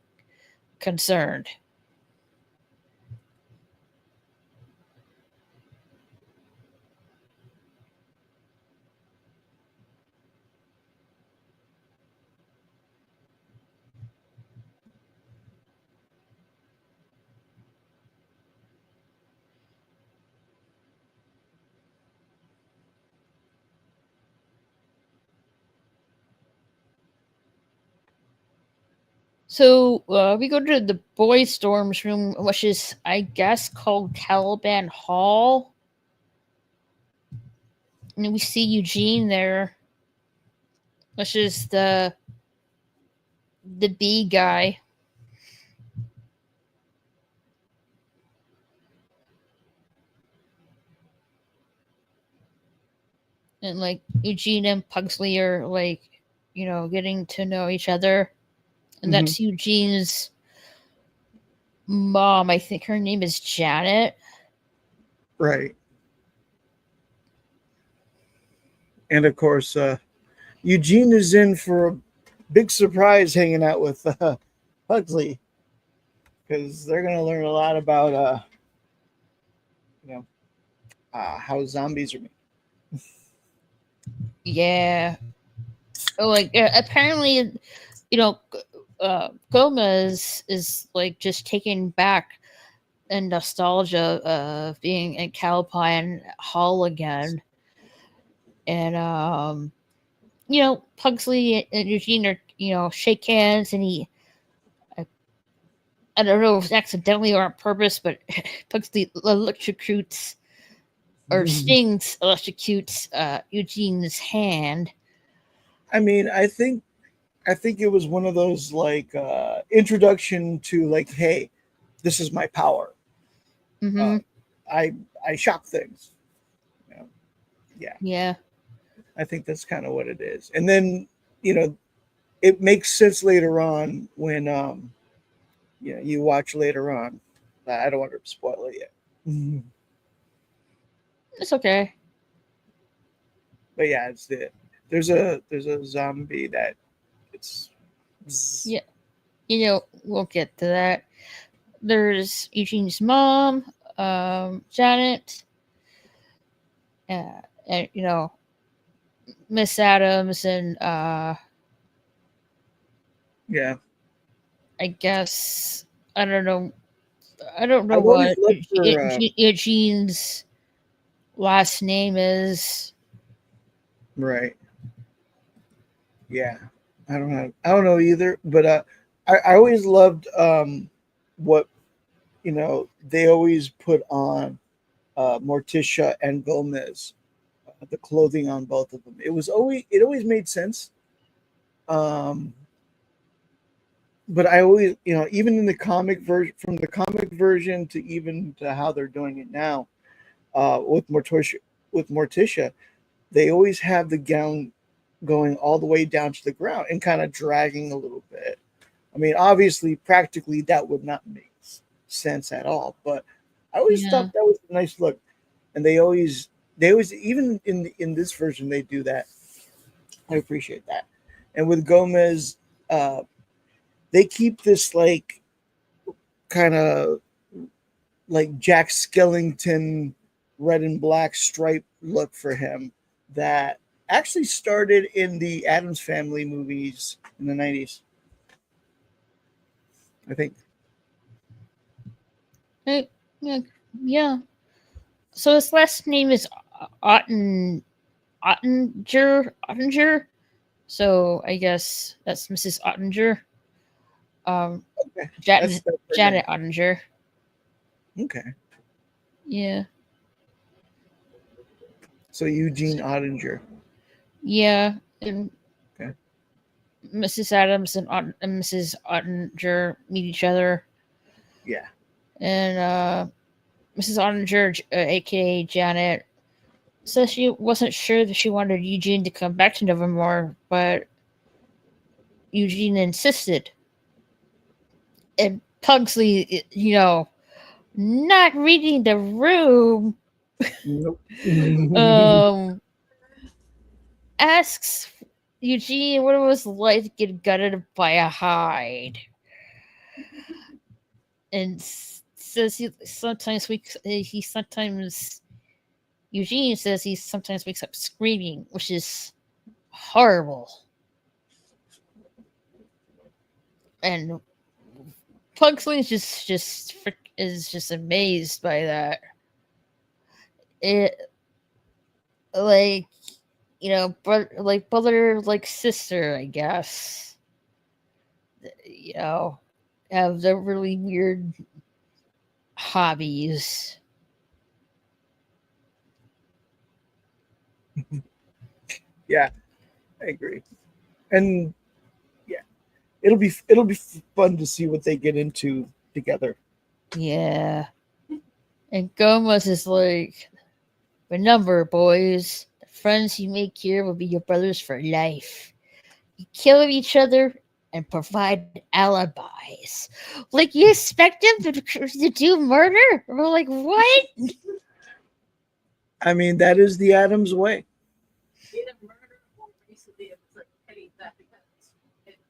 concerned. So we go to the boys' dorms room, which is, I guess, called Caliban Hall. And we see Eugene there, which is the B guy. And Eugene and Pugsley are getting to know each other. And that's Eugene's mom. I think her name is Janet. Right. And of course, Eugene is in for a big surprise hanging out with Pugsley, because they're going to learn a lot about how zombies are made. Yeah. Apparently, Gomez is just taken back in nostalgia of being in Caliban Hall again. And Pugsley and Eugene are shake hands, and I don't know if it's accidentally or on purpose, but Pugsley electrocutes or stings electrocutes Eugene's hand. I mean, I think it was one of those like introduction to like, hey, this is my power. Mm-hmm. I shock things. You know? Yeah. I think that's kind of what it is. And then, it makes sense later on when you watch later on. I don't want to spoil it yet. It's okay. But yeah, there's a zombie that it's Yeah. We'll get to that. There's Eugene's mom, Janet, and Miss Adams, and yeah. I guess I don't know I've what always loved her, Eugene's last name is. right. Yeah. I don't know either, but I always loved what they always put on Morticia and Gomez, the clothing on both of them. It always made sense. But I always, even in the comic version, from the comic version to even to how they're doing it now, with Morticia, they always have the gown going all the way down to the ground and kind of dragging a little bit. I mean, obviously, practically that would not make sense at all. But I always thought that was a nice look, and they always even in this version they do that. I appreciate that. And with Gomez, they keep this like kind of like Jack Skellington red and black stripe look for him that actually started in the Addams Family movies in the 90s. I think. Yeah. So his last name is Ottinger. So I guess that's Mrs. Ottinger. Okay. Janet That's Ottinger. okay. Yeah. So Eugene Ottinger. Yeah. And Okay. Mrs. Adams and Mrs. Ottinger meet each other. Yeah. And Mrs. Ottinger, aka Janet, says she wasn't sure that she wanted Eugene to come back to Nevermore, but Eugene insisted. And Pugsley, not reading the room, Nope. asks Eugene what it was like to get gutted by a Hyde. And says Eugene says he sometimes wakes up screaming, which is horrible. And Pugsley is just amazed by that. It like brother like sister, I guess. Have the really weird hobbies. Yeah, I agree. And yeah, it'll be fun to see what they get into together. Yeah. And Gomez is like, remember, boys, the friends you make here will be your brothers for life. You kill each other and provide alibis. Like, you expect them to do murder? We're like, what? I mean, that is the Addams way.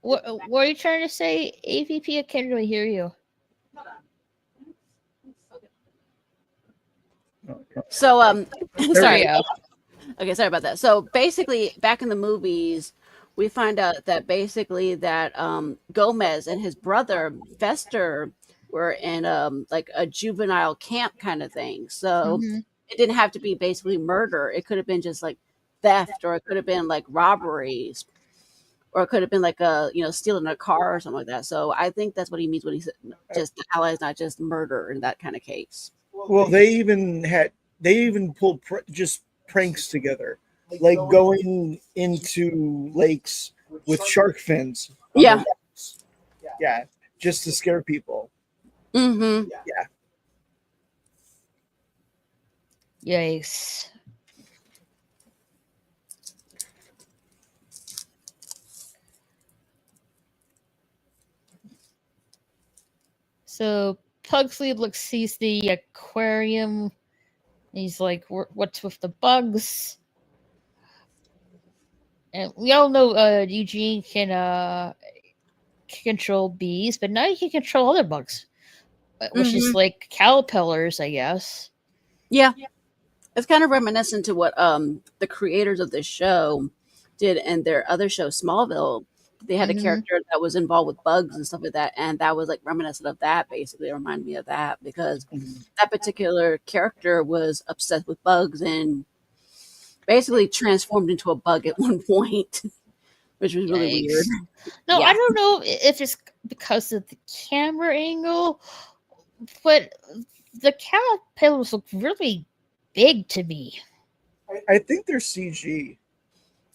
What are you trying to say, AVP? I can't really hear you. So, sorry. Yeah. Okay, sorry about that. So basically, back in the movies, we find out that basically that Gomez and his brother Fester were in like a juvenile camp kind of thing. So it didn't have to be basically murder. It could have been just like theft, or it could have been like robberies, or it could have been like a stealing a car or something like that. So I think that's what he means when he said just the allies, not just murder in that kind of case. Well, they even pulled just pranks together, like going into lakes with shark fins. on Yeah. their backs. Yeah, just to scare people. Mm-hmm. Yeah. Yikes. So Pugsley sees the aquarium. He's like, "What's with the bugs?" And we all know Eugene can control bees, but now he can control other bugs, which is like caterpillars, I guess. Yeah. It's kind of reminiscent to what the creators of this show did in their other show, Smallville. They had a character that was involved with bugs and stuff like that, and that was like reminiscent of that. Basically, it reminded me of that because that particular character was obsessed with bugs and basically transformed into a bug at one point, which was really weird. No, Yeah. I don't know if it's because of the camera angle, but the caterpillars look really big to me. I think they're CG.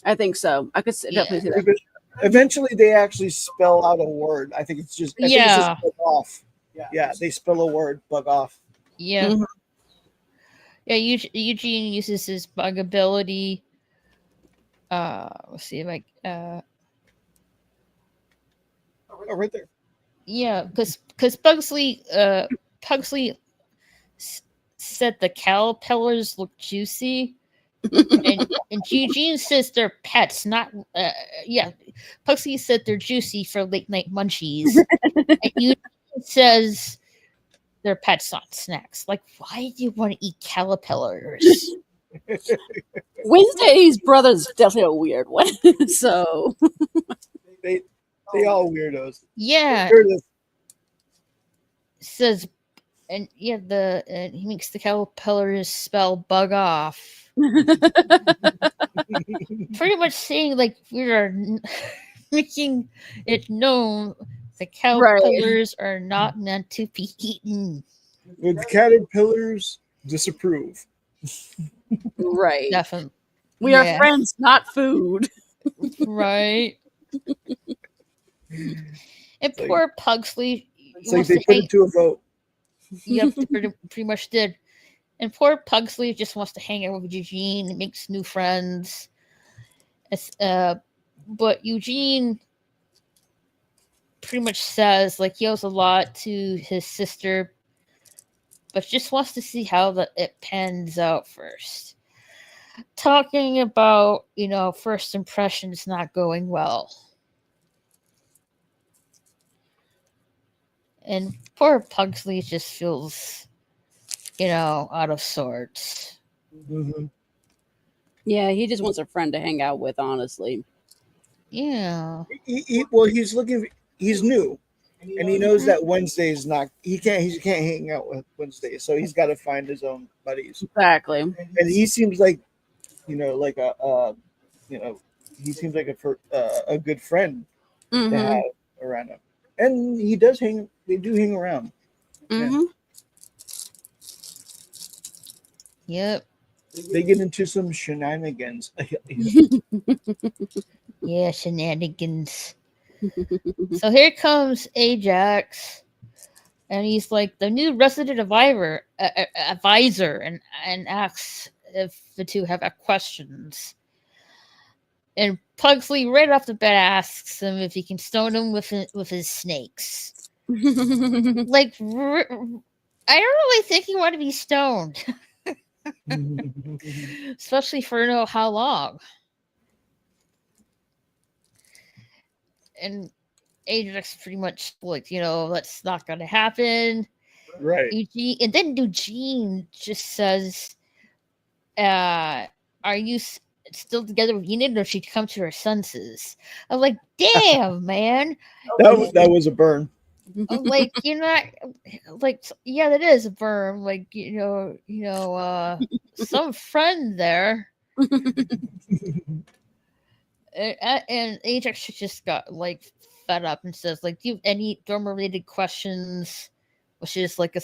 I think so. I could definitely see that. Because eventually, they actually spell out a word. I think it's just I think it's just bug off. Yeah, they spell a word, bug off. Yeah. Yeah, Eugene uses his bug ability. Let's see if I Oh, right there. yeah, because Pugsley said the caterpillars look juicy, and Eugene says they're pets, not yeah. Pugsley said they're juicy for late night munchies, and Eugene says they're pets, not snacks. Like, why do you want to eat caterpillars? Wednesday's brother's definitely a weird one. So they all weirdos. Yeah, There it is. says, and yeah, and he makes the caterpillars spell bug off. Pretty much saying like we are making it known the caterpillars are not meant to be eaten. With caterpillars, disapprove. Right. Definitely. We are friends, not food. Right. And poor Pugsley. It's like they put it to a vote. Yep, they pretty much did. And poor Pugsley just wants to hang out with Eugene and makes new friends. But Eugene pretty much says like he owes a lot to his sister, but just wants to see how it pans out first. Talking about, first impressions not going well. And poor Pugsley just feels, out of sorts. Mm-hmm. Yeah, he just wants a friend to hang out with, honestly. Yeah. He's new. And he knows that Wednesday is not. He can't hang out with Wednesday, so he's got to find his own buddies. Exactly. And he seems like, he seems like a good friend to have around him. And he does hang. They do hang around. Mm-hmm. Yep. They get into some shenanigans. Yeah, shenanigans. So here comes Ajax, and he's like the new resident advisor, and asks if the two have questions. And Pugsley right off the bat asks him if he can stone him with his snakes. Like, I don't really think he want to be stoned, especially for how long. And Ajax pretty much like, that's not going to happen. Right. And then Eugene just says, are you still together with Enid, or she'd come to her senses? I'm like, damn, man. That was a burn. I'm like, you're not like, yeah, that is a burn. Like, some friend there. And Ajax just got like fed up and says like, "Do you have any dorm related questions?" Which is like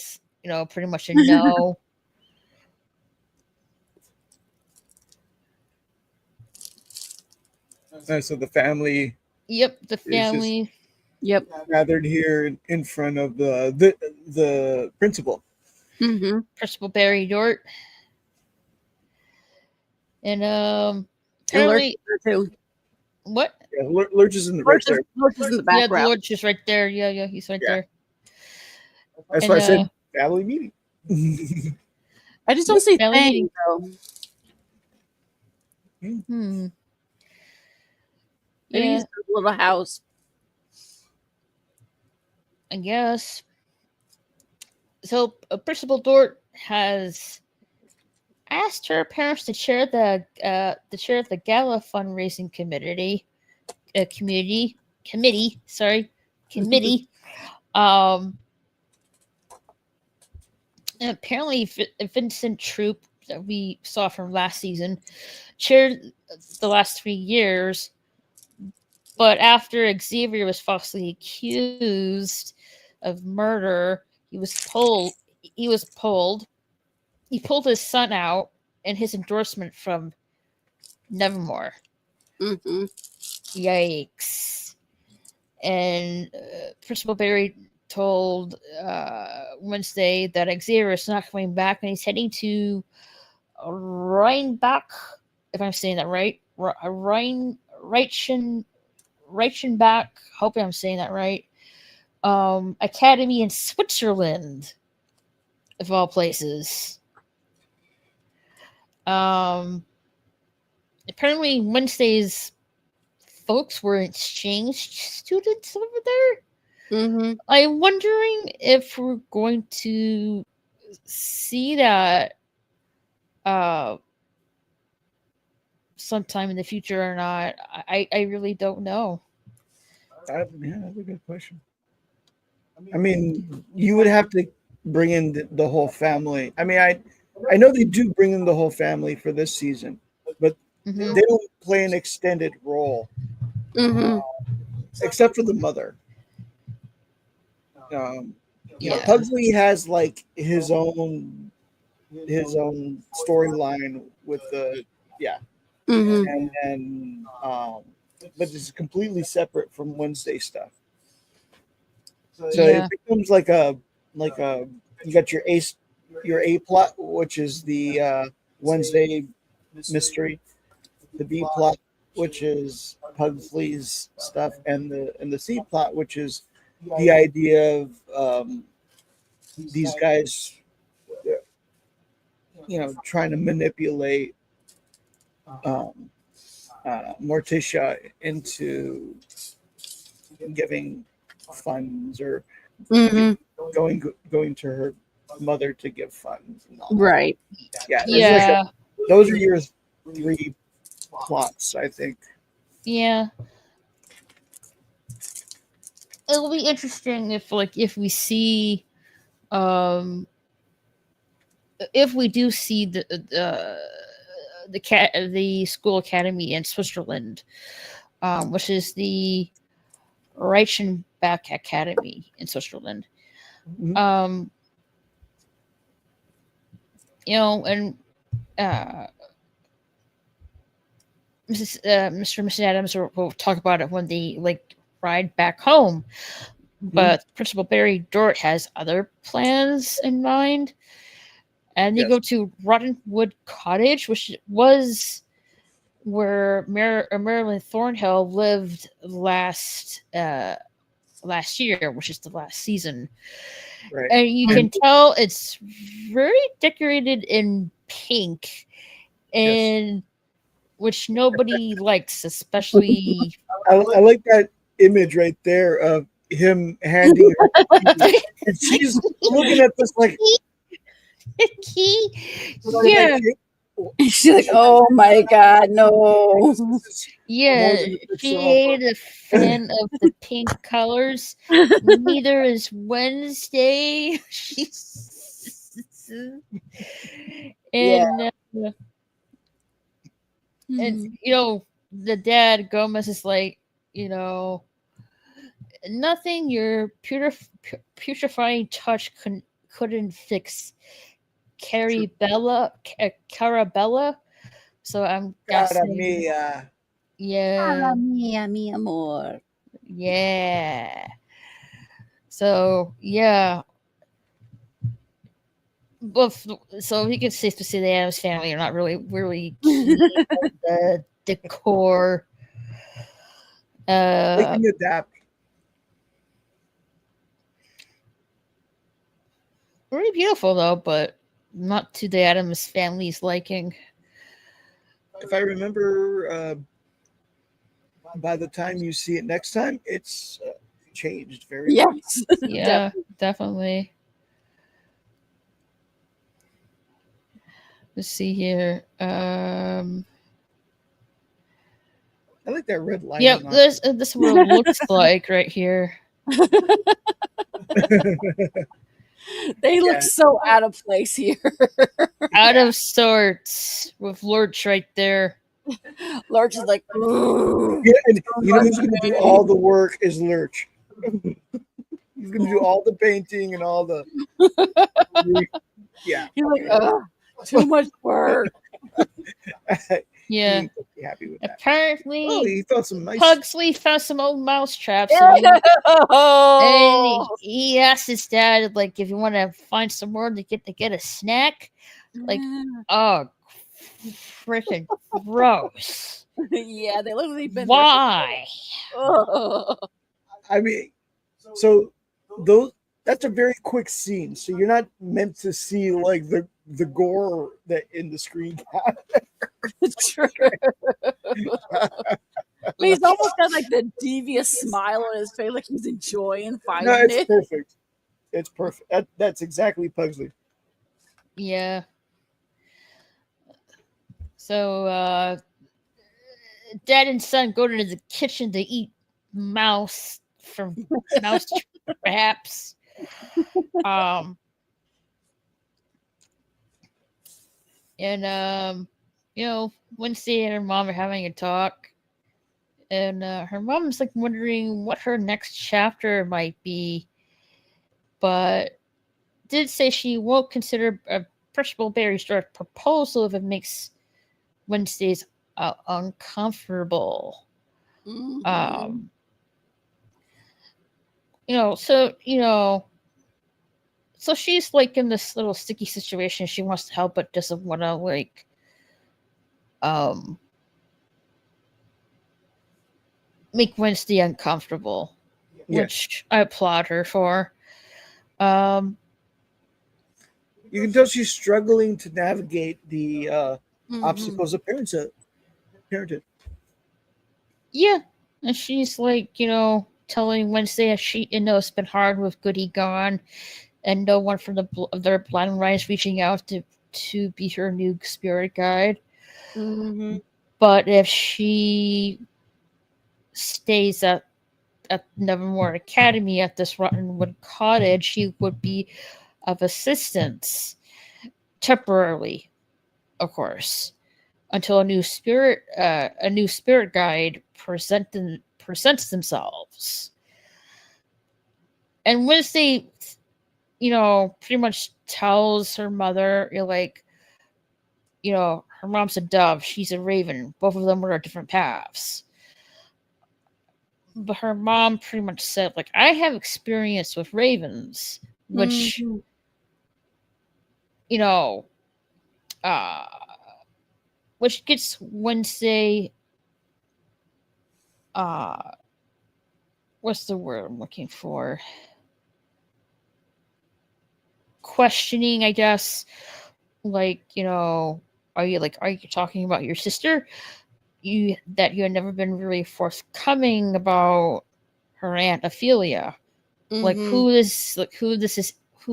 pretty much a no. So the family Yep, the just- family. Yep. gathered here in front of the principal. Mm-hmm. Principal Barry Dort. And And apparently Lurch too. what? Yeah, Lurch is in the right there. Lurch is in the Yeah, the background. Lord's just right there. Yeah, he's right Yeah. there. That's And, why I said family meeting. I just don't see Family Fang meeting. though. Hmm. Maybe Yeah, he's in a little house. I guess. So Principal Dort has asked her parents to chair the gala fundraising committee. And apparently Vincent Troop that we saw from last season chaired the last 3 years, but after Xavier was falsely accused of murder, he pulled his son out and his endorsement from Nevermore. Mm-hmm. Yikes. And Principal Barry told Wednesday that Xavier is not coming back and he's heading to Rheinbach, if I'm saying that right. Reichenbach, hoping I'm saying that right. Academy in Switzerland, of all places. Apparently Wednesday's folks were exchange students over there. Mm-hmm. I'm wondering if we're going to see that sometime in the future or not. I really don't know. Yeah, that's a good question. I mean, you would have to bring in the whole family. I mean, I know they do bring in the whole family for this season, but Mhm. they don't play an extended role Mm-hmm. except for the mother. Yeah. Pugsley has like his own storyline with the Mm-hmm. and but it's completely separate from Wednesday stuff. So Yeah. it becomes like a you got your A plot, which is the Wednesday mystery, the B plot, which is Pugsley's stuff, and the C plot, which is the idea of these guys, trying to manipulate Morticia into giving funds or Mm-hmm. going to her mother to give funds and all that. Right. Yeah, there's Yeah. those are your 3 plots, I think. Yeah. It'll be interesting if we see if we do see the school academy in Switzerland, which is the Reichenbach Academy in Switzerland. Mhm. And Mr. and Mrs. Adams will talk about it when they ride back home. But Principal Barry Dort has other plans in mind. And they Yes. go to Rottenwood Cottage, which was where Marilyn Thornhill lived last year, which is the last season. Right. And you can tell it's very decorated in pink, and which nobody likes, especially. I like that image right there of him handing her the key, and she's looking at this like, Key. "Sorry, Yeah, my key?" She's like, oh my god, no. yeah. More than a She pixel. ain't a fan of the pink colors. Neither is Wednesday. She's and Mhm. and the dad Gomez is like, you know, nothing your putrefying touch couldn't fix. Carabella. So I'm Cara guessing, mia. yeah, mia, mi amor. yeah. So yeah, well, so he can safe to say the Adams family are not really keen on the decor. They can adapt. Really beautiful though, but not to the Adams family's liking. If I remember, by the time you see it next time, it's changed very much. Yes. Yeah, definitely. Let's see here. I like that red lining Yep, on this is what it looks like right here. They look Yeah. so out of place here. Out of sorts with Lurch right there. Lurch is like, ooh. Yeah, and you know who's going to do all the work is Lurch. He's going to do all the painting and all the. Yeah. He's like, ugh, too much work. Yeah. He'd be happy with that. Apparently, Oh, he found some nice. Pugsley found some old mouse traps. Oh. And he asked his dad, like, if you want to find some more to get a snack. Like, oh, freaking gross. Yeah, they look like they've been Why? there. I mean, so those. That's a very quick scene, so you're not meant to see like the gore that in the screen cap. It's true. He's almost got like the devious smile on his face, like he's enjoying finding No, it's it. perfect. It's perfect. That's exactly Pugsley. Yeah. So, dad and son go to the kitchen to eat mouse from mouse traps. And you know, Wednesday and her mom are having a talk, and her mom's like wondering what her next chapter might be, but did say she won't consider a Percival Barry's direct proposal if it makes Wednesday's uncomfortable. Mhm. You know, so she's like in this little sticky situation. She wants to help, but doesn't want to like, make Wednesday uncomfortable, Yes. which I applaud her for. You can tell she's struggling to navigate the obstacles of parenthood. Yeah, and she's like, you know, telling Wednesday that she, you know, it's been hard with Goody gone, and no one from their blind rise reaching out to be her new spirit guide. Mhm. But if she stays at Nevermore Academy at this Rottenwood Cottage, she would be of assistance temporarily, of course, until a new spirit guide presents themselves. And Wednesday, you know, pretty much tells her mother, you're like, you know, her mom's a dove, she's a raven. Both of them were on different paths. But her mom pretty much said, like, I have experience with ravens, which, Mhm. you know, which gets Wednesday, what's the word I'm looking for? Questioning, I guess. Like, you know, are you talking about your sister? You had never been really forthcoming about her Aunt Ophelia. Like, Mhm. who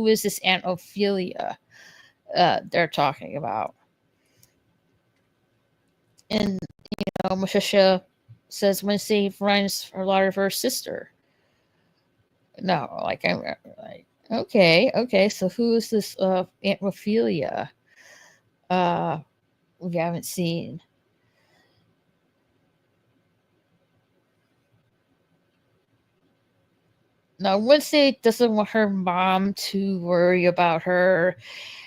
is this Aunt Ophelia they're talking about? And Mushisha says Wednesday reminds a lot of her sister. No, like, I'm like, okay, so who is this Aunt Ophelia we haven't seen? Now, Wednesday doesn't want her mom to worry about her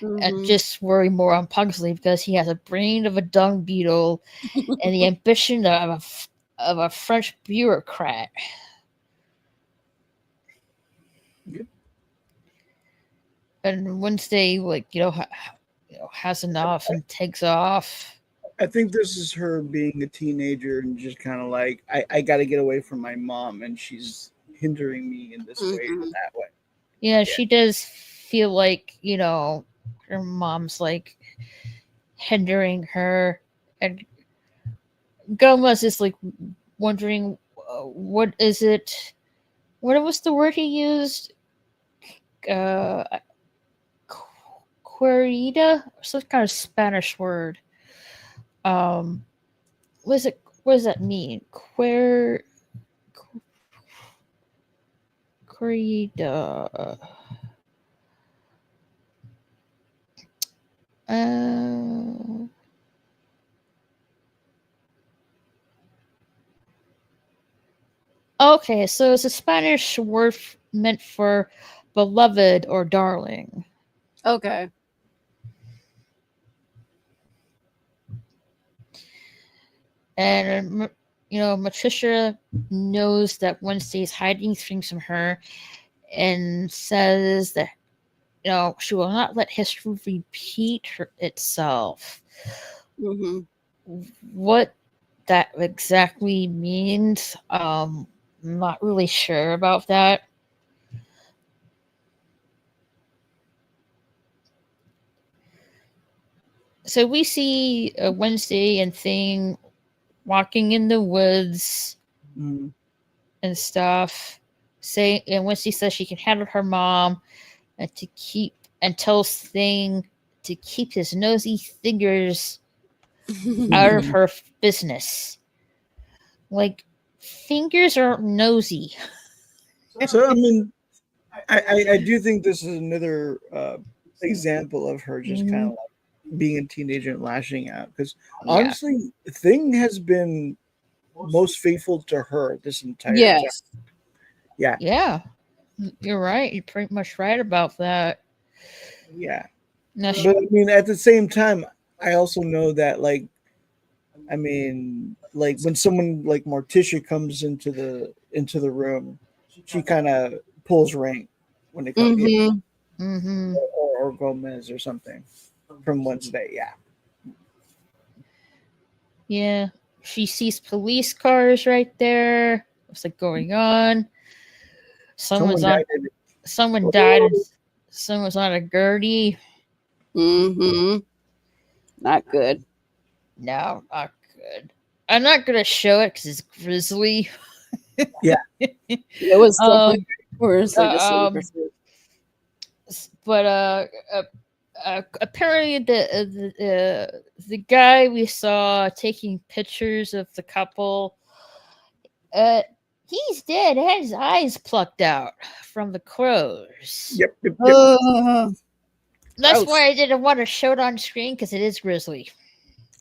and Mhm. just worry more on Pugsley because he has a brain of a dung beetle and the ambition of a French bureaucrat. Yep. And Wednesday, has enough and takes off. I think this is her being a teenager and just kind of like, I got to get away from my mom, and she's hindering me in this way or Mhm. that way. Yeah, she does feel like, her mom's like hindering her. And Gomez is like wondering what is it? What was the word he used? Querida? Some kind of Spanish word. What does that mean? Querida. Okay, so it's a Spanish word meant for beloved or darling. Okay. And Matricia knows that Wednesday is hiding things from her and says that she will not let history repeat itself. Hmm. What that exactly means, I'm not really sure about that. So we see Wednesday and Thing walking in the woods Mm. and stuff. And Wednesday says she can handle her mom and tells Thing to keep his nosy fingers out of her business. Like, fingers aren't nosy. So I mean, I do think this is another example of her just kind of like being a teenager and lashing out. Because honestly, Thing has been most faithful to her this entire time. Yes. Yeah, you're right. You're pretty much right about that. Yeah. Now, But I mean, at the same time, I also know that, like, I mean, like when someone like Morticia comes into the room, she kind of pulls rank when they come in, Hmm. or Gomez or something from Wednesday. Yeah. Yeah, she sees police cars right there. What's like going on? Someone died. died. And someone's on a gurney. Hmm. Not good. No, not good. I'm not gonna show it because it's grisly. Yeah. It was definitely worse than but apparently the guy we saw taking pictures of the couple, he's dead. Had his eyes plucked out from the crows. Yep. That's gross. why I didn't want to show it on screen because it is grisly.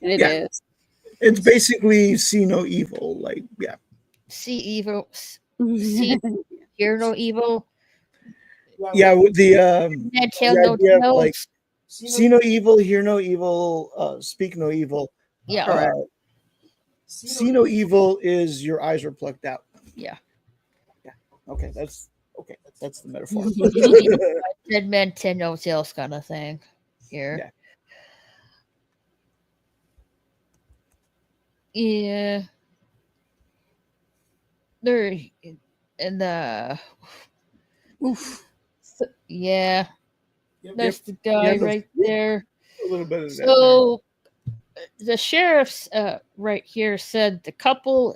It Yeah. is. It's basically see no evil. Like, yeah. See evil. See, hear no evil. Yeah. With the Head, tail, the no idea of, tail. like, see no evil, hear no evil, speak no evil. Yeah. Correct. See no evil is your eyes are plucked out. Yeah. Okay, that's the metaphor. Dead man, 10 no tails kind of thing here. Yeah. They're in the. Oof. Yeah. That's the guy Yeah, right there. A little bit of that. So the sheriff's right here said the couple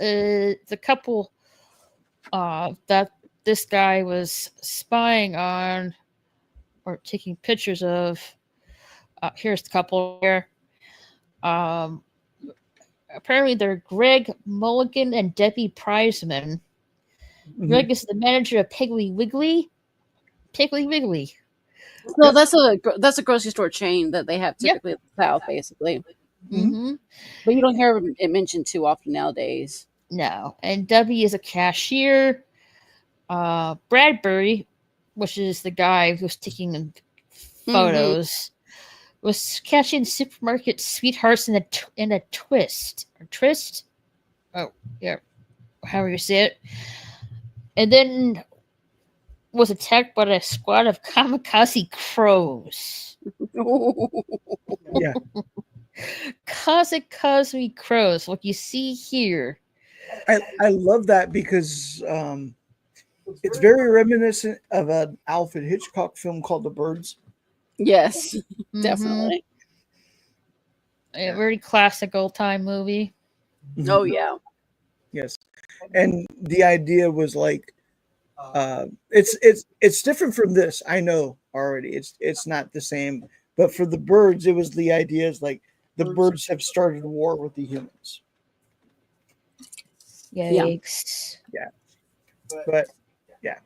that this guy was spying on or taking pictures of. Here's the couple here. Apparently they're Greg Mulligan and Debbie Prizeman. Mhm. Greg is the manager of Piggly Wiggly. Piggly Wiggly. So that's a grocery store chain that they have typically in the South, basically. Mm-hmm. But you don't hear it mentioned too often nowadays. No. And Debbie is a cashier. Bradbury, which is the guy who's taking the photos, was catching supermarket sweethearts in a twist or tryst. Oh yeah, however you say it, and then was attacked by a squad of kamikaze crows. Yeah. Kamikaze crows, what you see here. I love that because it's very reminiscent of an Alfred Hitchcock film called The Birds. Yes, Mhm. definitely. A very classic old time movie. Oh yeah. Yes, and the idea was like, it's different from this. I know already. It's not the same, but for The Birds, it was the idea is like the birds have started a war with the humans. Yikes. But yeah,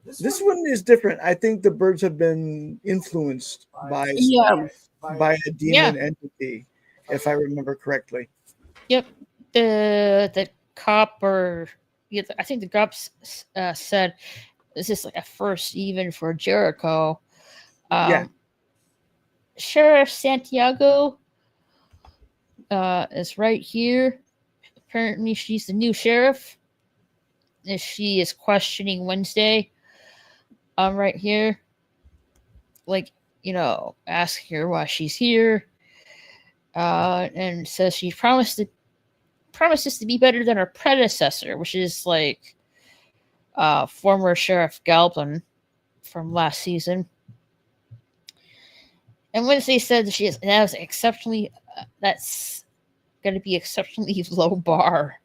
this one is different. I think the birds have been influenced by a demon entity, if I remember correctly. Yep. The cop I think the cops said this is like a first even for Jericho. Yeah. Sheriff Santiago is right here. Apparently, she's the new sheriff. She is questioning Wednesday. Right here. Like, asking her why she's here. And says she promises to be better than her predecessor, which is like former Sheriff Galpin from last season. And Wednesday said that that's going to be exceptionally low bar.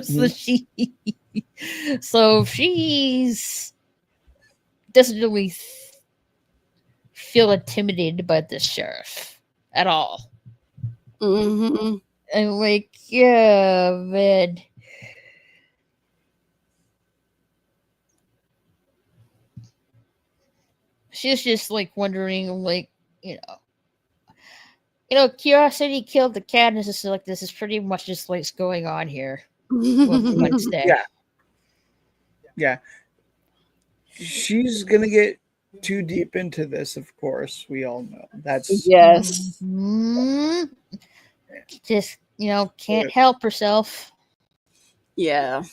So she's doesn't really feel intimidated by this sheriff at all. Mm-hmm. And like, yeah, man. She's just like wondering, like, curiosity killed the cat, and this is pretty much just what's going on here with Wednesday. Yeah. She's gonna get too deep into this, of course. We all know that's Yes. Mhm. Just can't help herself. Yeah.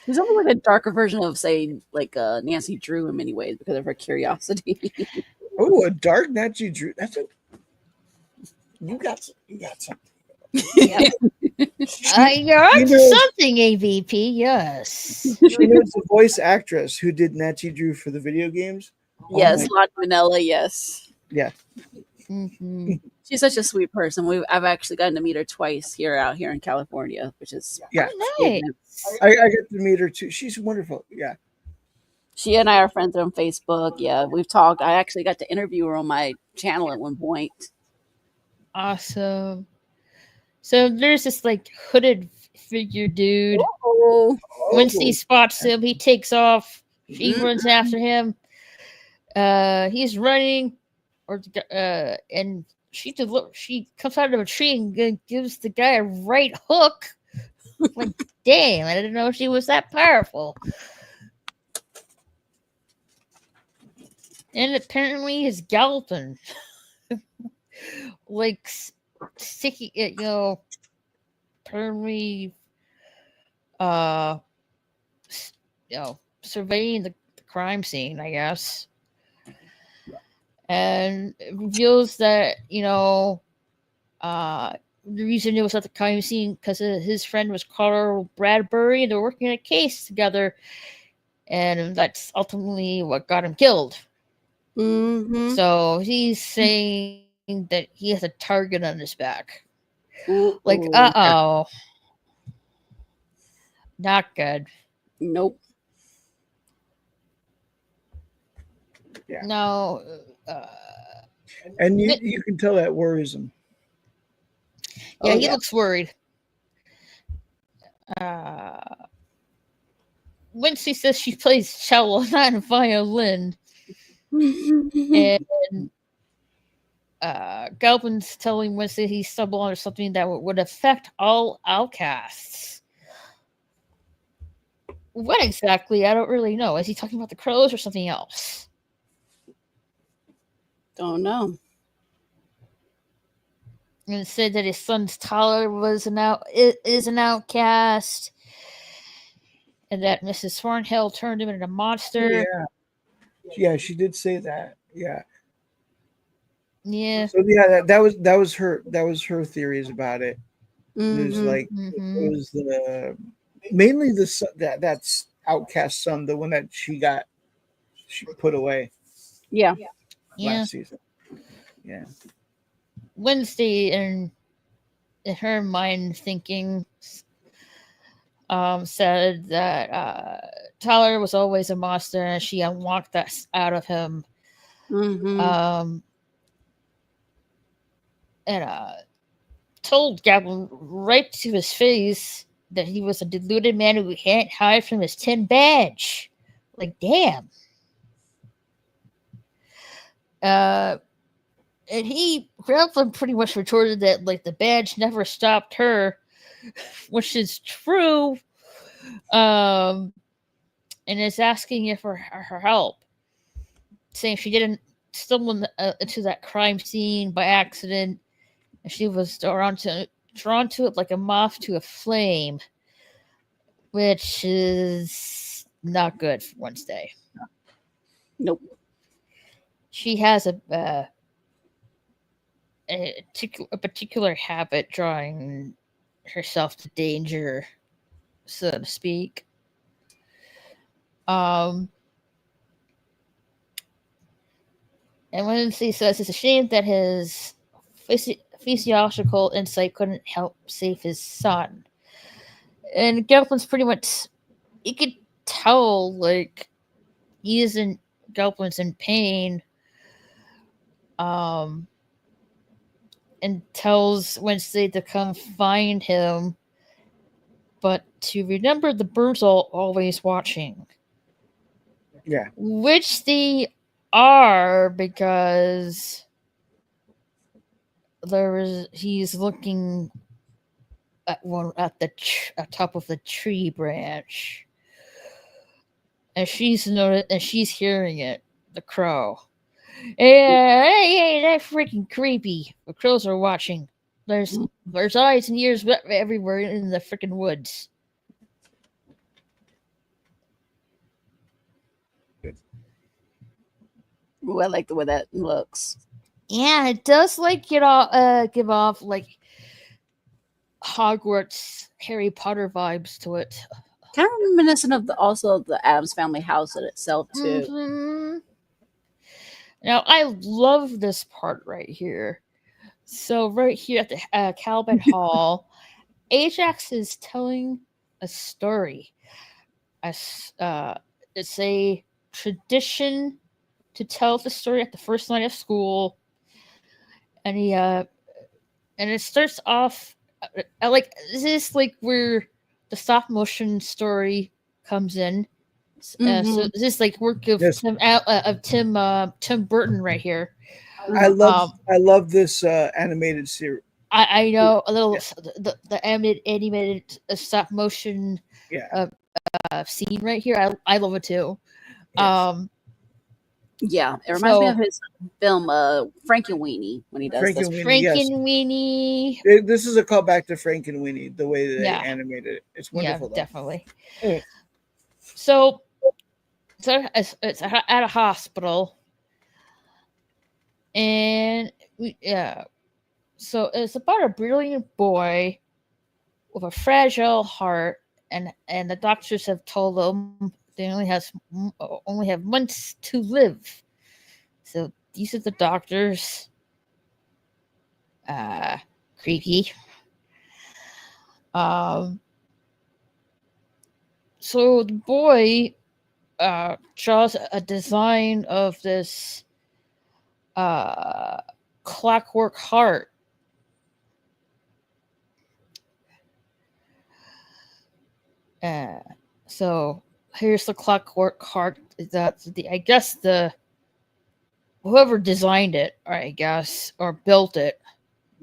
She's almost like a darker version of, say, like Nancy Drew in many ways because of her curiosity. Oh, a dark Nancy Drew. You got something. You're up to something, AVP. Yes. She knows the voice actress who did Nancy Drew for the video games. Yes, Lon Manella. Yes. Yeah. Mm-hmm. She's such a sweet person. I've actually gotten to meet her twice out here in California, which is nice. I got to meet her too. She's wonderful. Yeah. She and I are friends on Facebook. Yeah, we've talked. I actually got to interview her on my channel at one point. Awesome. So there's this like hooded figure dude. Once he spots him, he takes off. She runs after him. He's running, and she comes out of a tree and gives the guy a right hook. Like, damn! I didn't know she was that powerful. And apparently, his Galpin, like sticky, apparently, surveying the crime scene, I guess, and it reveals that the reason it was at the crime scene because his friend was Carl Bradbury, and they're working on a case together, and that's ultimately what got him killed. Mm-hmm. So he's saying that he has a target on his back. Like, not good. Nope. Yeah. No. And you can tell that worries him. Yeah, he looks worried. Wincy says she plays cello, not a violin. And Galpin's telling Wincy he stumbled on something that would affect all outcasts. What exactly? I don't really know. Is he talking about the crows or something else? Don't know. And it said that his son's Tyler is an outcast, and that Mrs. Thornhill turned him into a Oh, monster. yeah, she did say that. Yeah. Yeah. So yeah, that was her theories about it. It was Hmm. like Mm-hmm. it was the mainly the son, that's outcast son, the one that she put away Yeah. Yeah. last season. Yeah. Wednesday, in her mind thinking, said that Tyler was always a monster, and she unlocked that out of him. Hmm. And told Gablin right to his face that he was a deluded man who can't hide from his tin badge. Like, damn. And Gablin pretty much retorted that, like, the badge never stopped her, which is true. And is asking if for her help, saying she didn't stumble into that crime scene by accident, and she was drawn to it like a moth to a flame, which is not good for Wednesday. Nope. She has a particular habit drawing herself to danger, so to speak. And Wednesday says it's a shame that his physiological insight couldn't help save his son. And Gelplin's pretty much, you could tell, like, Gelplin's in pain. And tells Wednesday to come find him, but to remember the birds are always watching. Yeah. Which they are, because he's looking at the top of the tree branch, and she's hearing it, the crow. Hey, that's freaking creepy. The crows are watching. There's eyes and ears everywhere in the freaking woods. Ooh, I like the way that looks. Yeah, it does like give off like Hogwarts, Harry Potter vibes to it. Kind of reminiscent of the Addams Family house in itself too. Mm-hmm. Now I love this part right here. So right here at the Calvin Hall, Ajax is telling a story. It's a tradition to tell the story at the first night of school, and it starts off. I like this is like where the stop motion story comes in. So this is like work of Yes. Tim Burton right here. I love this animated series. I know a little the animated stop motion scene right here. I love it too. Yes. Yeah, it reminds me of his film Frankenweenie when he does this. Frankenweenie. Yes. This is a callback to Frankenweenie, the way they animated it. It's wonderful. Yeah, definitely. Anyway. So it's at a hospital, and so it's about a brilliant boy with a fragile heart, and the doctors have told him they only have months to live. So these are the doctors. Creepy. So the boy draws a design of this clockwork heart. So here's the clockwork heart. That's I guess whoever designed it, or built it.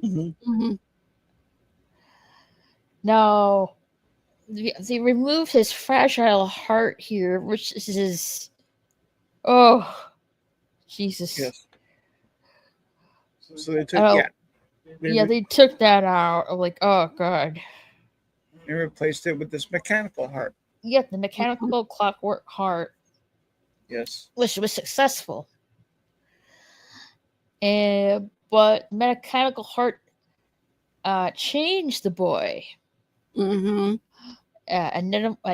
Mm-hmm. Mm-hmm. Now, they removed his fragile heart here, which is oh Jesus. Yes. So they took Oh, they yeah, they took that out. I'm like, oh god. they replaced it with this mechanical heart. Yeah, the mechanical clockwork heart, Yes. which was successful. But mechanical heart changed the boy Mm-hmm. at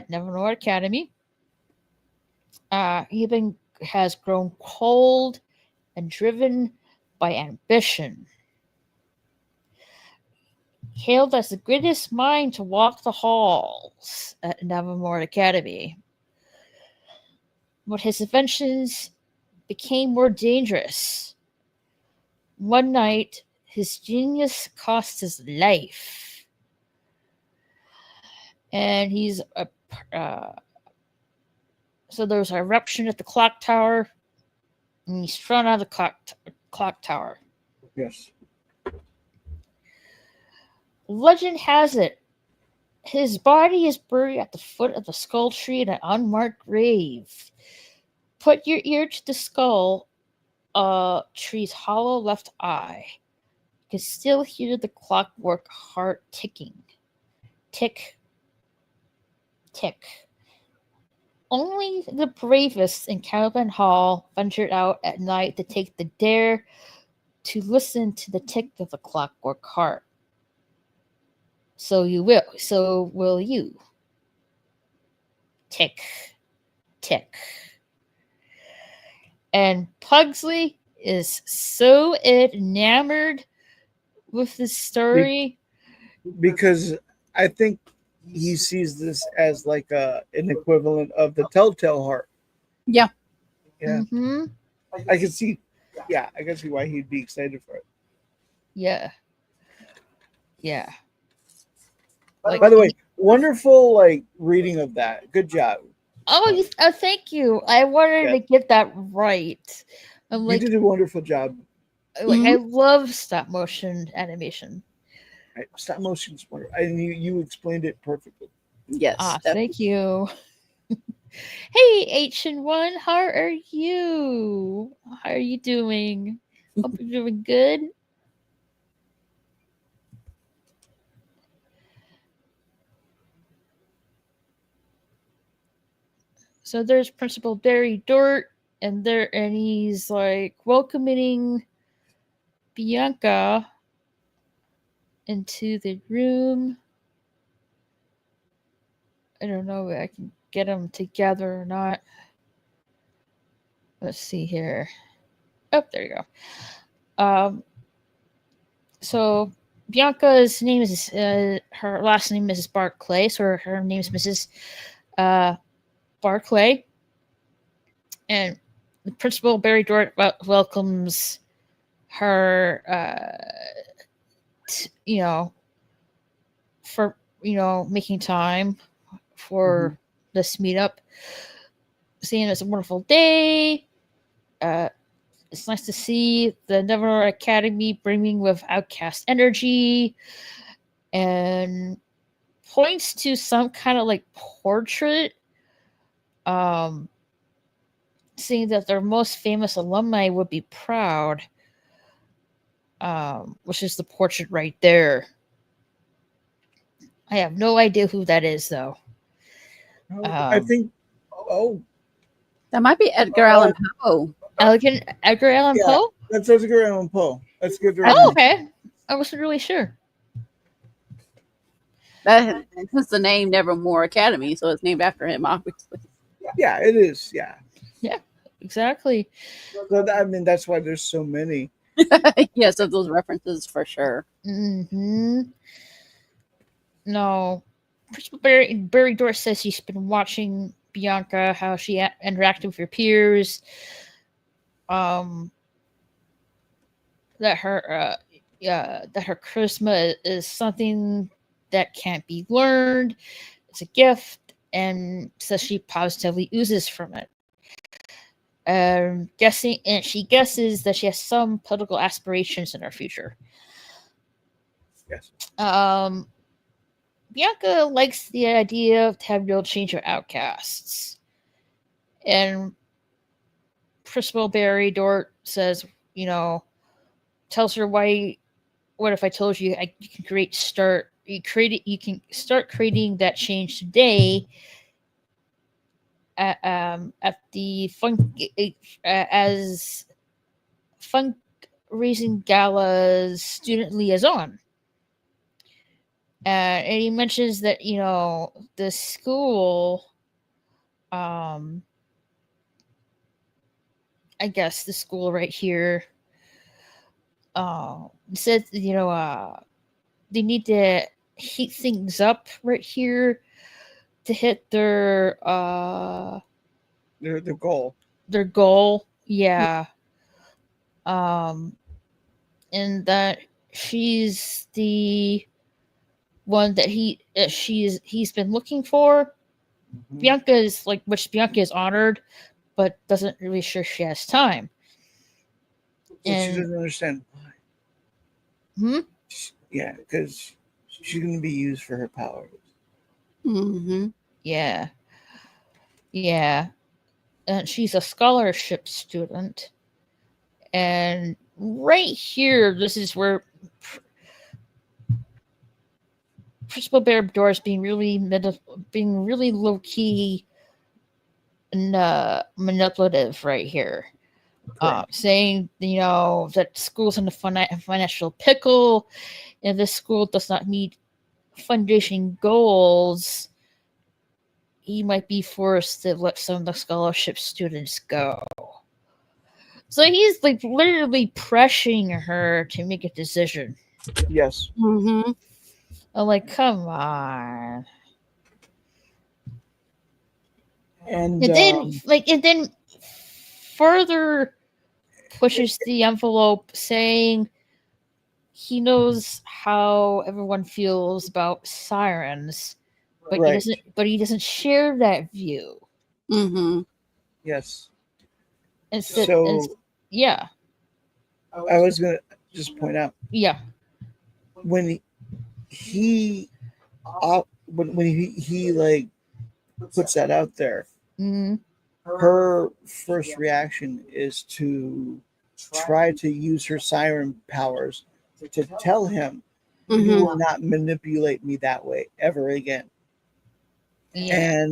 Nevermore Academy. He has grown cold and driven by ambition. Hailed as the greatest mind to walk the halls at Nevermore Academy. But his inventions became more dangerous. One night, his genius cost his life. And so there's an eruption at the clock tower, and he's thrown out of the clock tower. Yes. Legend has it, his body is buried at the foot of the skull tree in an unmarked grave. Put your ear to the skull tree's hollow left eye. You can still hear the clockwork heart ticking. Tick. Tick. Only the bravest in Caliban Hall ventured out at night to take the dare to listen to the tick of the clockwork heart. So will you. Tick. Tick. And Pugsley is so enamored with the story. Because I think he sees this as like an equivalent of the Telltale Heart. Yeah. Yeah. Mm-hmm. I can see. Yeah, I can see why he'd be excited for it. Yeah. Yeah. By the way, wonderful reading of that. Good job. Oh, thank you. I wanted to get that right. I'm You did a wonderful job. I love stop motion animation. Stop motion's wonderful. And you explained it perfectly. Yes. Thank you. Hey, H&1, how are you? How are you doing? Hope you're doing good. So there's Principal Barry Dort, and he's like welcoming Bianca into the room. I don't know if I can get them together or not. Let's see here. Oh, there you go. So Bianca's name is her last name is Barclay, so her name is Mrs. Barclay, and the Principal Barry Dort welcomes her. For making time for this meetup, saying it's a wonderful day. It's nice to see the Nevermore Academy brimming with outcast energy, and points to some kind of portrait, saying that their most famous alumni would be proud, which is the portrait right there. I have no idea who that is, though. I think. Oh, that might be Edgar Allan Poe. Edgar Allan Poe? That's Edgar Allan Poe. That's good. Oh, okay. I wasn't really sure. That is the name Nevermore Academy, so it's named after him, obviously. Yeah, it is. Yeah. Yeah, exactly. So that's why there's so many. Yes, of those references for sure. Mm-hmm. No, Principal Barry Dort says he's been watching Bianca, how she interacted with her peers. That her charisma is something that can't be learned. It's a gift, and says she positively oozes from it. She guesses that she has some political aspirations in her future. Yes. Bianca likes the idea of having to change her outcasts. And Principal Barry Dort says, tells her why. What if I told you you can you can start creating that change today at the as fundraising gala's student liaison. And he mentions that the school, I guess the school right here, said they need to heat things up right here to hit their goal. Their goal, yeah. And that she's the one that he's been looking for. Mhm. Bianca is Bianca is honored, but doesn't really sure she has time. Well, she doesn't understand why. Yeah, because she's going to be used for her powers. Mm-hmm. Yeah. And she's a scholarship student. And right here, this is where Principal Bear Doris being really low key and manipulative right here, saying that school's in a financial pickle, and this school does not meet foundation goals. He might be forced to let some of the scholarship students go. So he's literally pressuring her to make a decision. Yes. Mm-hmm. I'm come on. And then further pushes the envelope, saying he knows how everyone feels about sirens, but he doesn't share that view. Mm-hmm. Yes. Yeah. I was gonna just point out. Yeah. When he puts that out there, her first reaction is to try to use her siren powers to tell him, you will not manipulate me that way ever again. Yeah.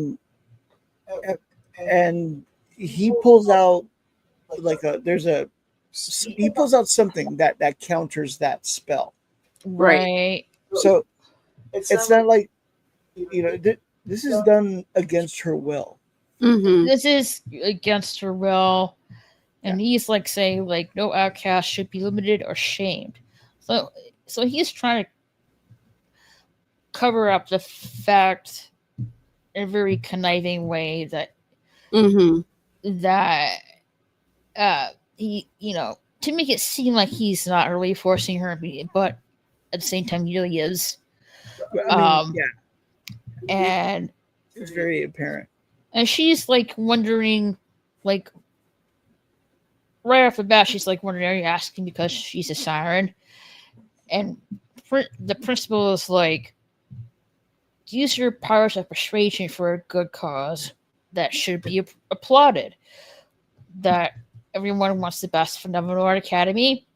And he pulls out he pulls out something that counters that spell. Right. So it's not like this is done against her will. Mm-hmm. This is against her will, and he's saying no outcast should be limited or shamed. So he's trying to cover up the fact in a very conniving way that he to make it seem like he's not really forcing her, but at the same time he really is. And it's very apparent. And she's wondering, right off the bat, she's wondering, are you asking because she's a siren? And the principal is use your powers of persuasion for a good cause that should be applauded. That everyone wants the best for Nevermore Academy.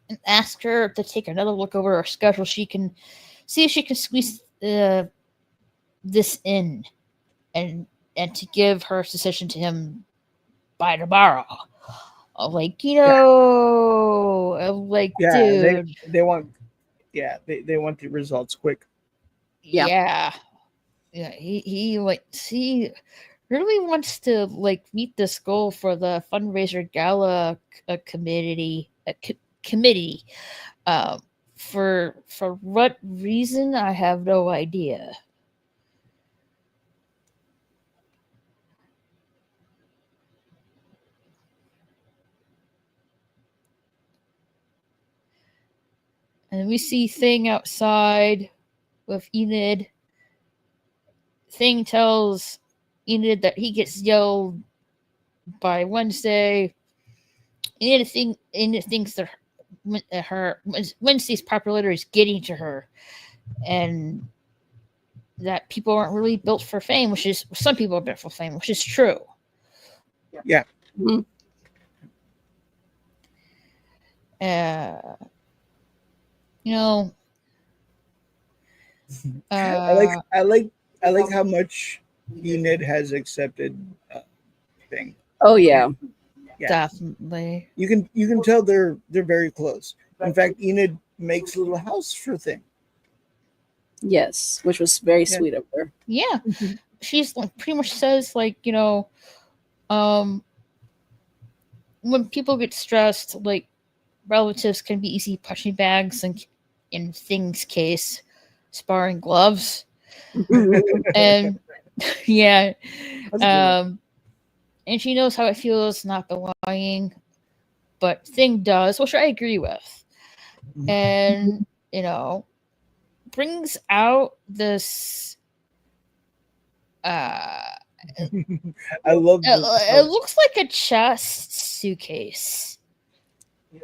And ask her to take another look over her schedule. She can see if she can squeeze this in, and to give her decision to him by tomorrow. Dude. They want they want the results quick. Yeah. He really wants to meet this goal for the fundraiser gala committee. For what reason, I have no idea. And we see Thing outside with Enid. Thing tells Enid that he gets yelled by Wednesday. Enid thinks that her Wednesday's popularity is getting to her, and that people aren't really built for fame, which is some people are built for fame, which is true. Yeah. Mhm. You know, I like how much Enid has accepted thing. Oh yeah. Yeah. definitely. You can tell they're very close. In fact, Enid makes a little house for thing. Yes, which was very Yeah. sweet of her. Yeah, she's like pretty much says like, you know, when people get stressed, like relatives can be easy punching bags and in things case, sparring gloves, and yeah, That's a good one. and she knows how it feels not belonging, but Thing does, which I agree with, Mhm. and you know, brings out this. I love It looks like a chest suitcase.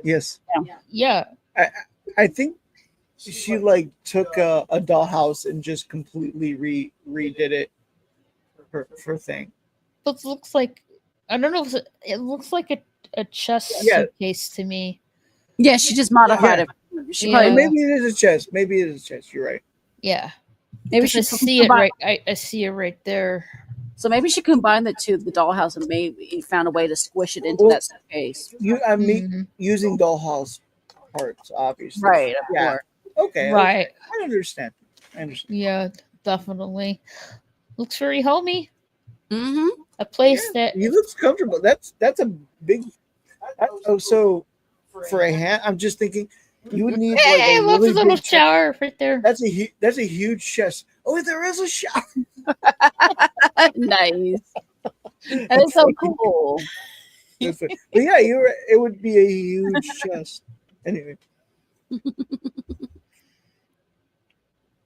yes. Yeah, I think she like took a dollhouse and just completely redid it for thing. but it looks like I don't know. If it looks like a chest Yeah. suitcase to me. Yeah, she just modified Yeah. it. She Yeah. Or probably maybe it is a chest. Maybe it is a chest. You're right. Yeah, maybe because she I see it combined- right. I see it right there. So maybe she combined the two, the dollhouse, and maybe found a way to squish it into Well, that suitcase. I'm Mhm. using dollhouse parts, obviously. Right, of Yeah. course. Okay. Right. I understand. I understand. Yeah, definitely. Looks very homey. Mm-hmm. A place that He looks comfortable. That's a big. Oh, so for a hand, I'm just thinking you would need like hey, a look, really a little big chest. shower right there. That's a huge chest. Oh, there is a shower. Nice. That is so cool. But yeah, it would be a huge chest. Anyway,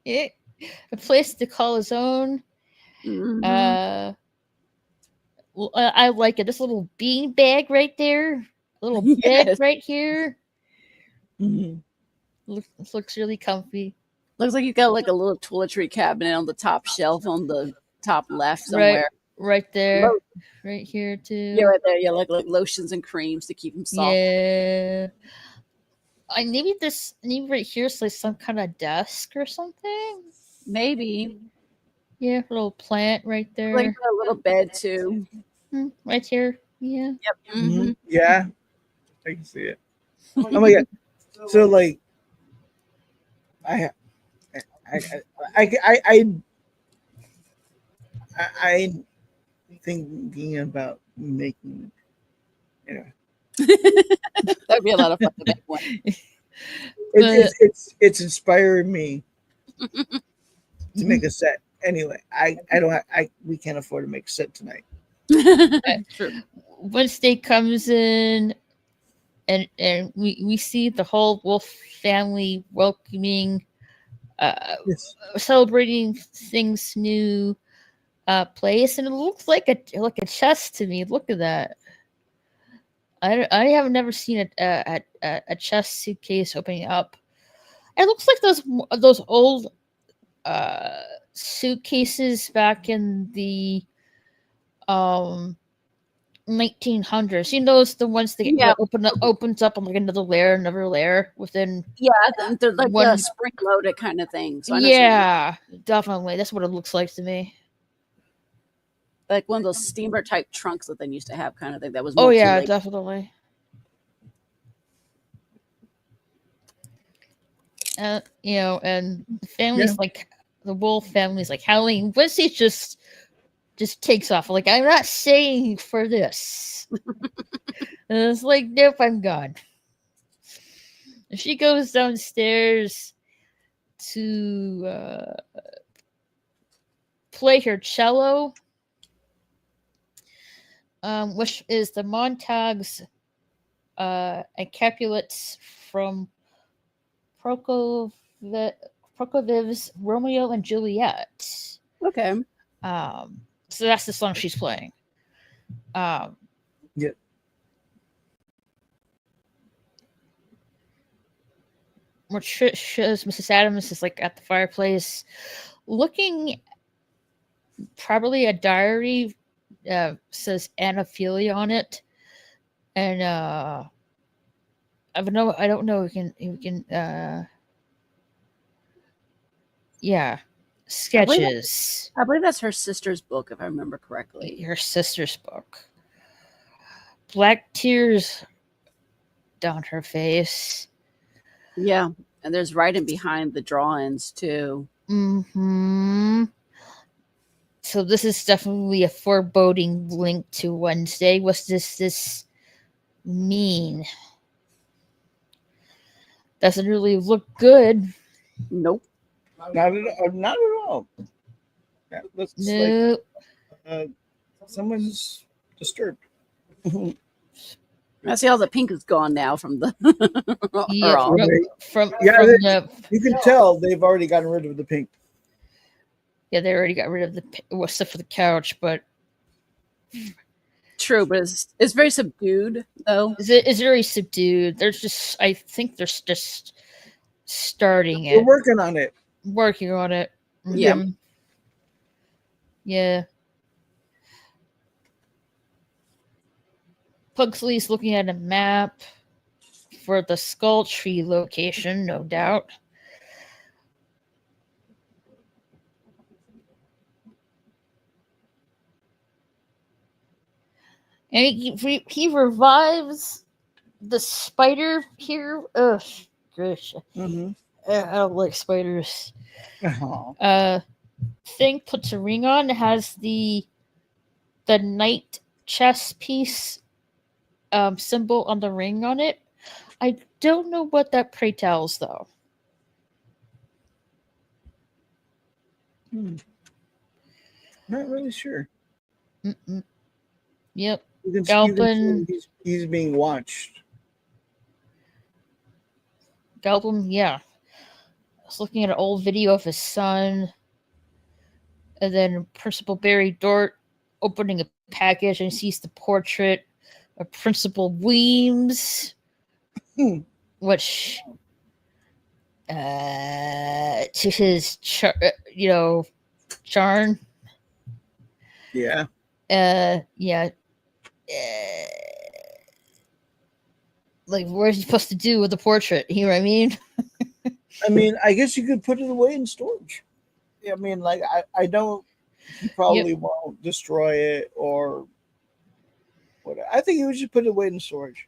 A place to call his own. Mhm. Well, I like it. This little bean bag right there, a little bed Yes. right here. Mhm. Looks really comfy. Looks like you got like a little toiletry cabinet on the top shelf on the top left somewhere. Right there, Lo- right here too. Yeah, right there. Yeah, like lotions and creams to keep them soft. Yeah. Maybe right here is like some kind of desk or something. Maybe. Yeah, little plant right there. Like a little bed too. Right here. Yeah. Yep. Mm-hmm. Yeah, I can see it. Oh my god! So like, I thinking about making. That'd be a lot of fun to make one. It's inspired me to make a set. Anyway, we can't afford to make a set tonight. True. Wednesday comes in, and we see the whole Wolf family welcoming, Yes. celebrating Thing's new place, and it looks like a chest to me. Look at that. I have never seen a chest suitcase opening up. It looks like those old suitcases back in the 1900s. You know, those the ones that Yeah. opens up on like another layer within. Yeah, they're like One- the spring loaded kind of thing. So I know what you mean. Yeah, definitely. That's what it looks like to me. Like one of those steamer type trunks that they used to have, kind of thing. That was Oh yeah, multi-layered. definitely. You know, and the family's like the Wolf family's like howling. Wednesday just takes off. Like, I'm not staying for this. And it's like, nope, I'm gone. And she goes downstairs to play her cello, which is the Montagues and Capulets from Prokofiev's Romeo and Juliet. Okay. So that's the song she's playing. Yeah. Which shows Mrs. Adams is like at the fireplace, looking, probably a diary, says anophilia on it, and I don't know if we can yeah, I believe, sketches. I believe that's her sister's book, if I remember correctly. Her sister's book. Black tears down her face. Yeah, and there's writing behind the drawings too. Hmm. So this is definitely a foreboding link to Wednesday. What's this mean? Doesn't really look good. Nope. Not at all. That looks No. like someone's disturbed. I see all the pink is gone now from the. Yeah, all. from Yeah, the You can tell they've already gotten rid of the pink. yeah, they already got rid of the stuff for the couch, but True, but it's very subdued though. it's very subdued. There's just, I think there's just starting We're it, working on it. working on it. Yeah. Mhm. Yeah. Pugsley's looking at a map for the Skull Tree location, no doubt. And he revives the spider here. Ugh, gosh. Mm-hmm. I don't like spiders. Oh. Thing puts a ring on, has the knight chess piece symbol on the ring on it. I don't know what that pray tells though. Not really sure. Mm-mm. Yep. You can Galpin. see he's being watched. Galpin, yeah. I was looking at an old video of his son. And then Principal Barry Dort opening a package and sees the portrait of Principal Weems, which, to his, charn. Yeah. Yeah. Like, what is he supposed to do with the portrait? You know what I mean? I mean, I guess you could put it away in storage. I mean, like, I don't, he probably won't destroy it or whatever. I think he would just put it away in storage.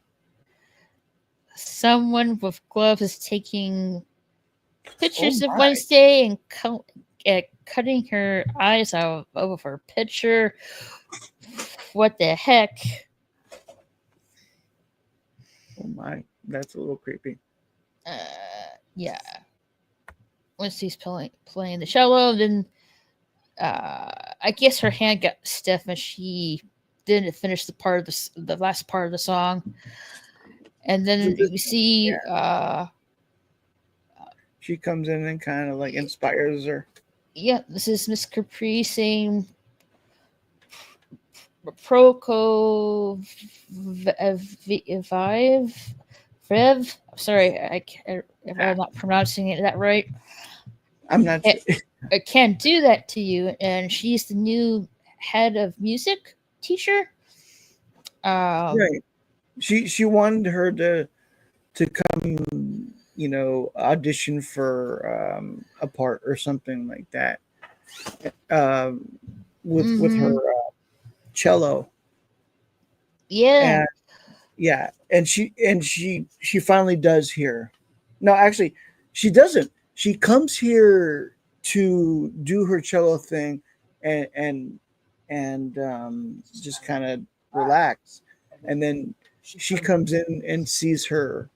Someone with gloves is taking pictures Oh of my. Wednesday and cutting her eyes out of her picture. What the heck? Oh my, that's a little creepy. Yeah. Wednesday's playing the cello, then I guess her hand got stiff and she didn't finish the last part of the song. And then you see She comes in and kind of like inspires her. yeah, this is Miss Capri saying Proko Viv. Sorry, if I'm not pronouncing it that right. I'm not sure. I can't do that to you. And she's the new head of music teacher. Right. She wanted her to come, audition for a part or something like that. With her cello. Yeah. And, yeah, and she finally does here. No, actually, she doesn't. She comes here to do her cello thing and just kind of relax, and then she comes in and sees her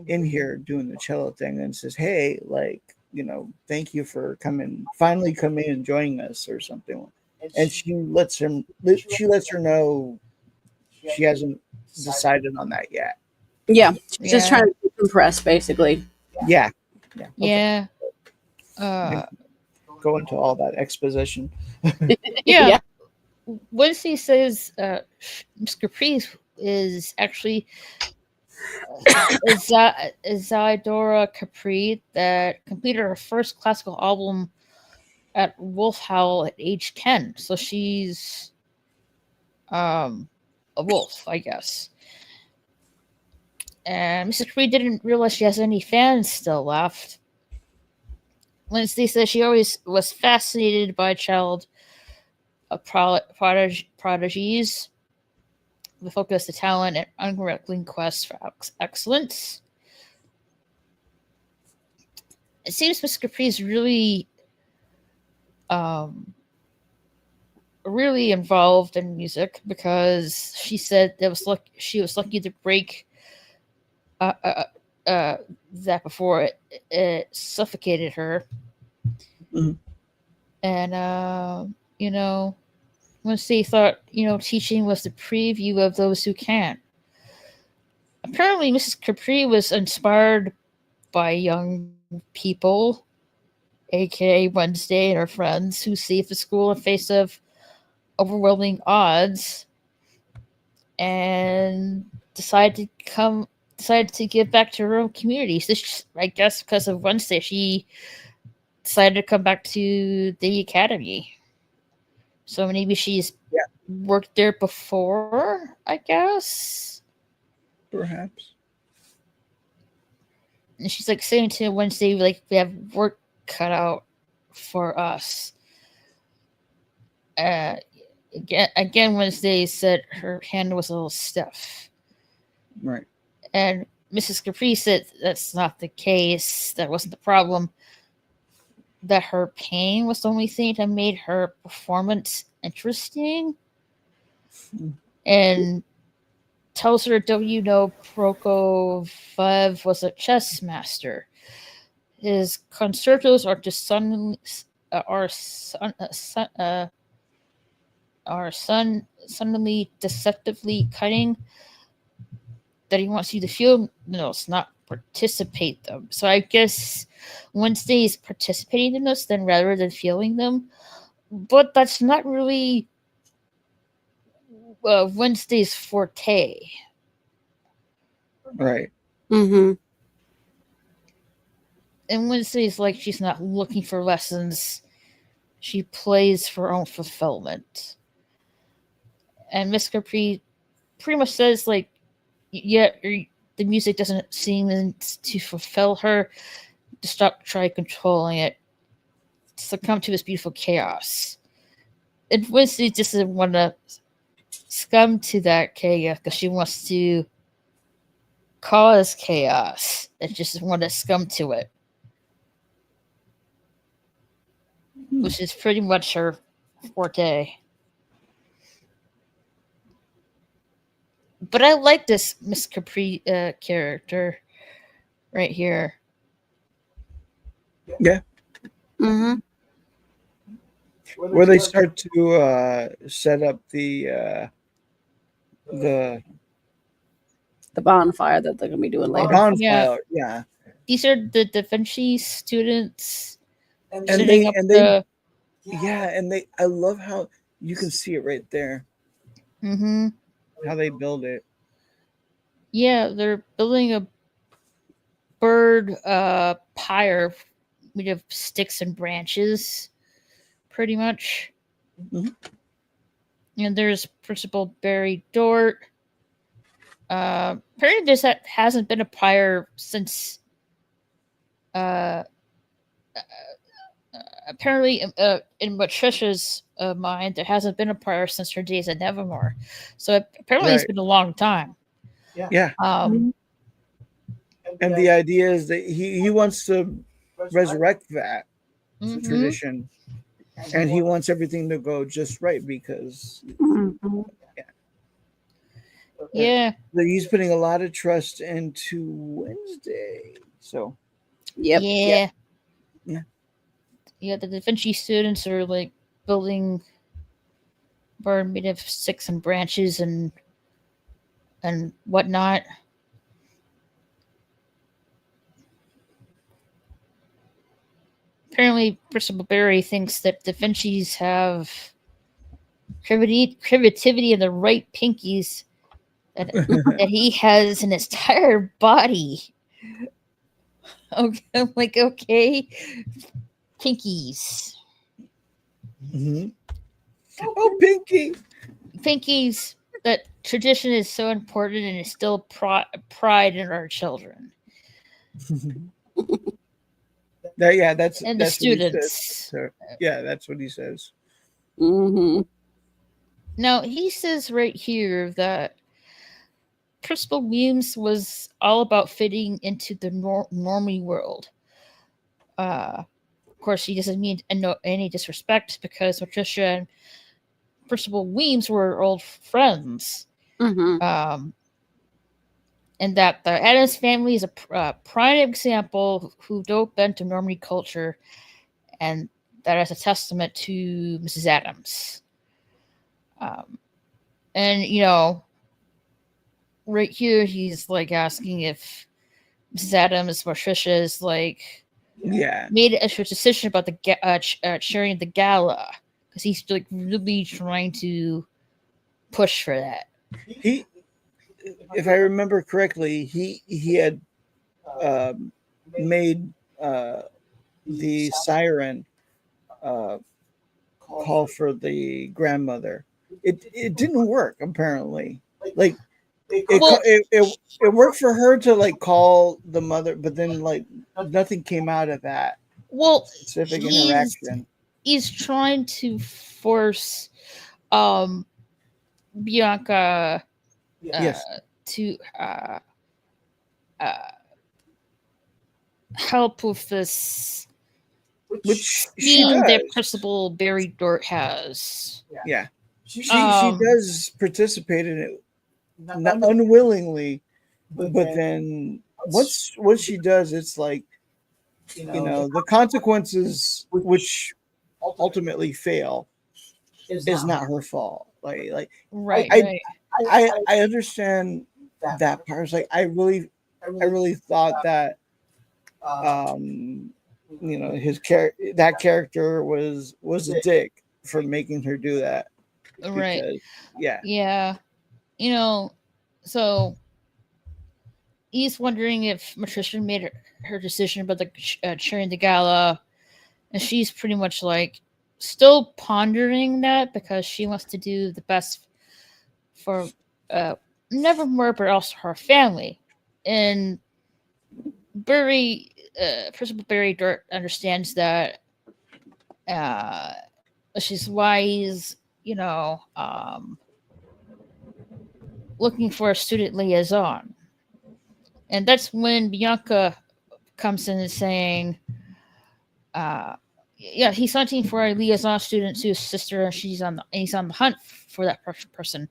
in here doing the cello thing and says, "Hey, thank you for finally coming and joining us," or something. And she lets her know she hasn't decided on that yet. Yeah, she's just trying to impress, basically. Yeah. Yeah. Go into all that exposition. Yeah. Wednesday says Miss Caprice is actually Isadora Capri that completed her first classical album at Wolf Howl at age 10. So she's a wolf, I guess. And Mrs. Capri didn't realize she has any fans still left. Wednesday says she always was fascinated by child prodigies, the focus, the talent, and unrelenting quest for excellence. It seems Miss Capri is really, really involved in music because she said she was lucky to break that before it suffocated her. Mhm. And once they thought teaching was the preview of those who can't. Apparently, Mrs. Capri was inspired by young people, aka Wednesday and her friends, who saved the school in face of overwhelming odds and decided to give back to her own community. So I guess because of Wednesday, she decided to come back to the academy. So maybe she's worked there before, I guess. Perhaps. And she's like saying to Wednesday, like, we have work cut out for us. Again, Wednesday said her hand was a little stiff. Right. And Mrs. Capri said that's not the case. That wasn't the problem. That her pain was the only thing that made her performance interesting. And tells her Prokofiev was a chess master. His concertos are suddenly deceptively cutting, that he wants you to feel notes, not participate them. So I guess Wednesday is participating in those then rather than feeling them. But that's not really Wednesday's forte. Right. Mm-hmm. And Wednesday's like she's not looking for lessons. She plays for her own fulfillment. And Miss Capri pretty much says, like, the music doesn't seem to fulfill her. To try controlling it. Succumb to this beautiful chaos. And Wednesday just doesn't want to succumb to that chaos because she wants to cause chaos. It just want to succumb to it. Which is pretty much her forte. But I like this Miss Capri character right here. Yeah. Mm-hmm. Where they start to set up the bonfire that they're gonna be doing later. bonfire. Yeah. These are the Da Vinci students. And setting up I love how you can see it right there. Mm-hmm. How they build it. Yeah, they're building a bird pyre made of sticks and branches, pretty much. Mm-hmm. And there's Principal Barry Dort. Apparently, that hasn't been a pyre since. Apparently, in Patricia's mind, there hasn't been a pyre since her days at Nevermore. So apparently, it's been a long time. Yeah. And the idea is that he wants to resurrect that tradition, and he wants everything to go just right because yeah, he's putting a lot of trust into Wednesday. So yeah. The Da Vinci students are like building bird made of sticks and branches and whatnot. Apparently, Principal Barry thinks that Da Vinci's have creativity in the right pinkies that he has in his entire body. Okay, I'm like, okay, pinkies. hmm Oh, Pinky. Pinky's that tradition is so important and instill pride in our children Yeah, that's and the that's what he says. students. So, yeah, that's what he says. Mm-hmm. Now he says right here that Principal Weems was all about fitting into the normie world. Of course, he doesn't mean any disrespect because Patricia and Principal Weems were old friends. Mm-hmm. And that the Adams family is a prime example who don't bend to normie culture, and that is a testament to Mrs. Adams. And right here he's like asking if Mrs. Adams, Patricia, is like Yeah. made a decision about the sharing the gala because he's like really trying to push for that. He, if I remember correctly, he had made the siren call for the grandmother. It didn't work apparently. Like it worked for her to like call the mother, but then like nothing came out of that specific interaction. He's trying to force Bianca Yes. to help with this, Which she scheme that does. Principal Barry Dort has. Yeah. She does participate in it, not unwillingly, but then once she does, it's like the consequences, which ultimately fail, is not her fault. Like Right. I understand that part. It's like I really thought that that character was a dick for making her do that. Right. Because, yeah. Yeah. So he's wondering if Patricia made her decision about the cheering the gala, and she's pretty much like still pondering that because she wants to do the best for Nevermore, but also her family. And Principal Barry Dort understands that. She's wise, looking for a student liaison. And that's when Bianca comes in and saying, he's hunting for a liaison student to his sister, and he's on the hunt for that person.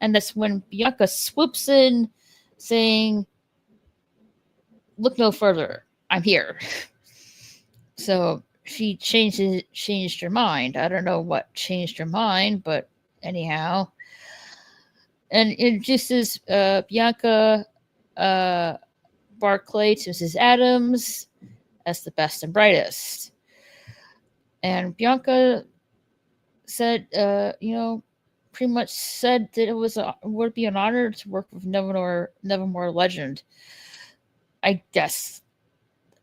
And that's when Bianca swoops in, saying, "Look no further. I'm here." So she changed her mind. I don't know what changed her mind, but anyhow, and introduces Bianca Barclay to Mrs. Adams as the best and brightest. And Bianca said, pretty much said that it would be an honor to work with Nevermore legend. I guess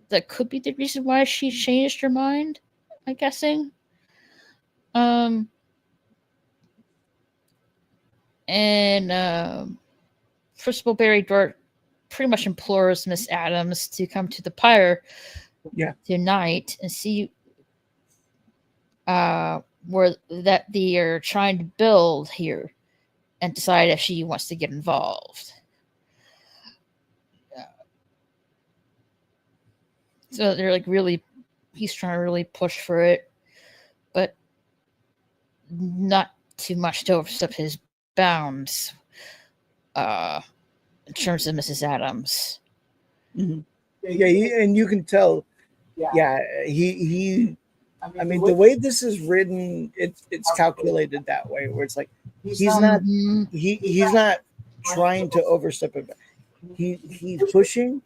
that could be the reason why she changed her mind, I'm guessing. And Principal Barry Dort pretty much implores Miss Adams to come to the pyre tonight and see where that they are trying to build here and decide if she wants to get involved. So they're like he's trying to really push for it, but not too much to overstep his bounds in terms of Mrs. Adams. Mm-hmm. Yeah, and you can tell. Yeah, he I mean, the way this is written, it's calculated that way, where it's like he's not trying to overstep it. He's pushing,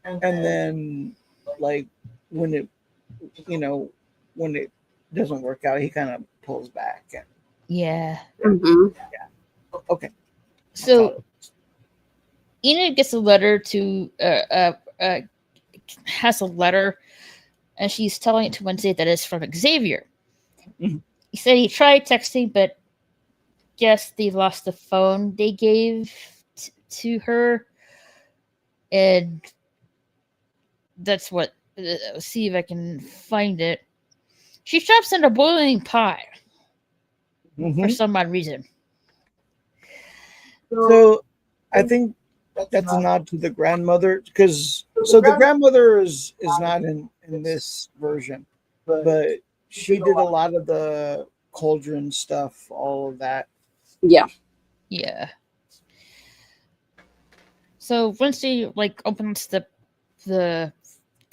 and then like when it doesn't work out, he kind of pulls back. Yeah. Mm-hmm. Yeah. Okay. So Enid gets a letter has a letter, and she's telling it to Wednesday that it's from Xavier. Mm-hmm. he said he tried texting, but guess they lost the phone they gave to her, and that's what. See if I can find it. She drops in a boiling pie for Mhm. some odd reason. So I think that's a nod to the grandmother, because so the grandmother is not in this version, but she did a lot of the cauldron stuff, all of that. Yeah. Yeah. So Wednesday opens the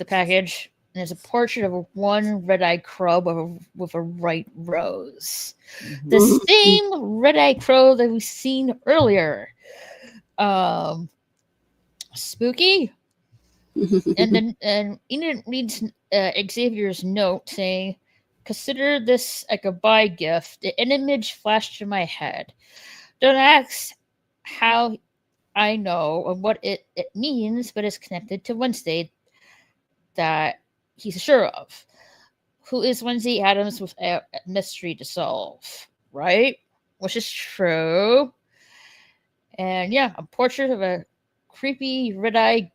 package, and there's a portrait of one red-eyed crow with a white rose. The Mhm. same red-eyed crow that we've seen earlier. Spooky. And then Enid reads Xavier's note saying, "Consider this a goodbye gift." An image flashed in my head. Don't ask how I know and what it means, but it's connected to Wednesday that he's sure of. Who is Wednesday Adams with a mystery to solve, right? Which is true. And yeah, a portrait of a creepy red-eyed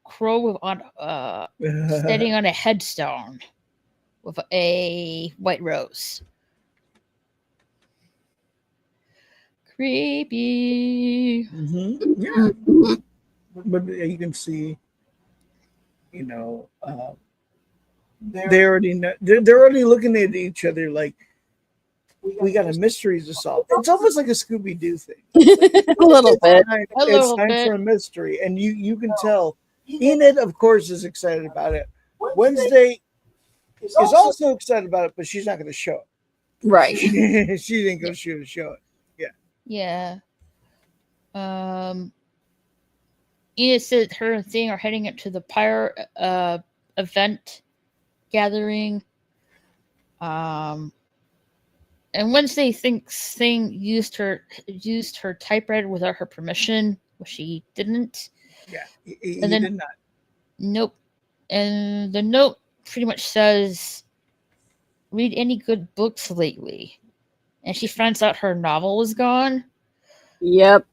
crow standing on a headstone with a white rose. Creepy. Yeah, but you can see, you know, they already know, they're already looking at each other like we got a mystery to solve. It's almost like a Scooby Doo thing. A little bit. A little It's time bit. for a mystery, and you can tell. Enid, of course, is excited about it. Wednesday is also excited about it, but she's not going to show Right. it. She didn't go shoot to show it. Yeah. Enid said her and Thing are heading up to the Pyre event gathering. And Wednesday thinks Thing used her typewriter without her permission, which she didn't. Yeah, he And then- did not. Nope. And the note pretty much says, "Read any good books lately?" And she finds out her novel is gone. Yep.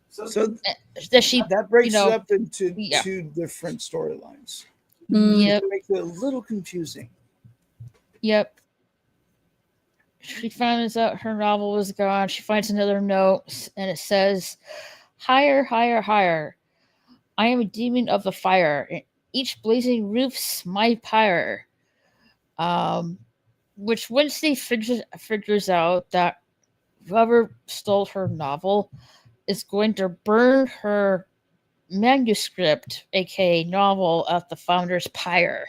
So That she that breaks you know, it up into yeah. two different storylines. Yep. It makes it a little confusing. Yep. She finds out her novel is gone. She finds another note, and it says, "Higher, higher, higher. I am a demon of the fire. And each blazing roof's my pyre." Which Wednesday figures out that whoever stole her novel is going to burn her manuscript, aka novel, at the founder's pyre.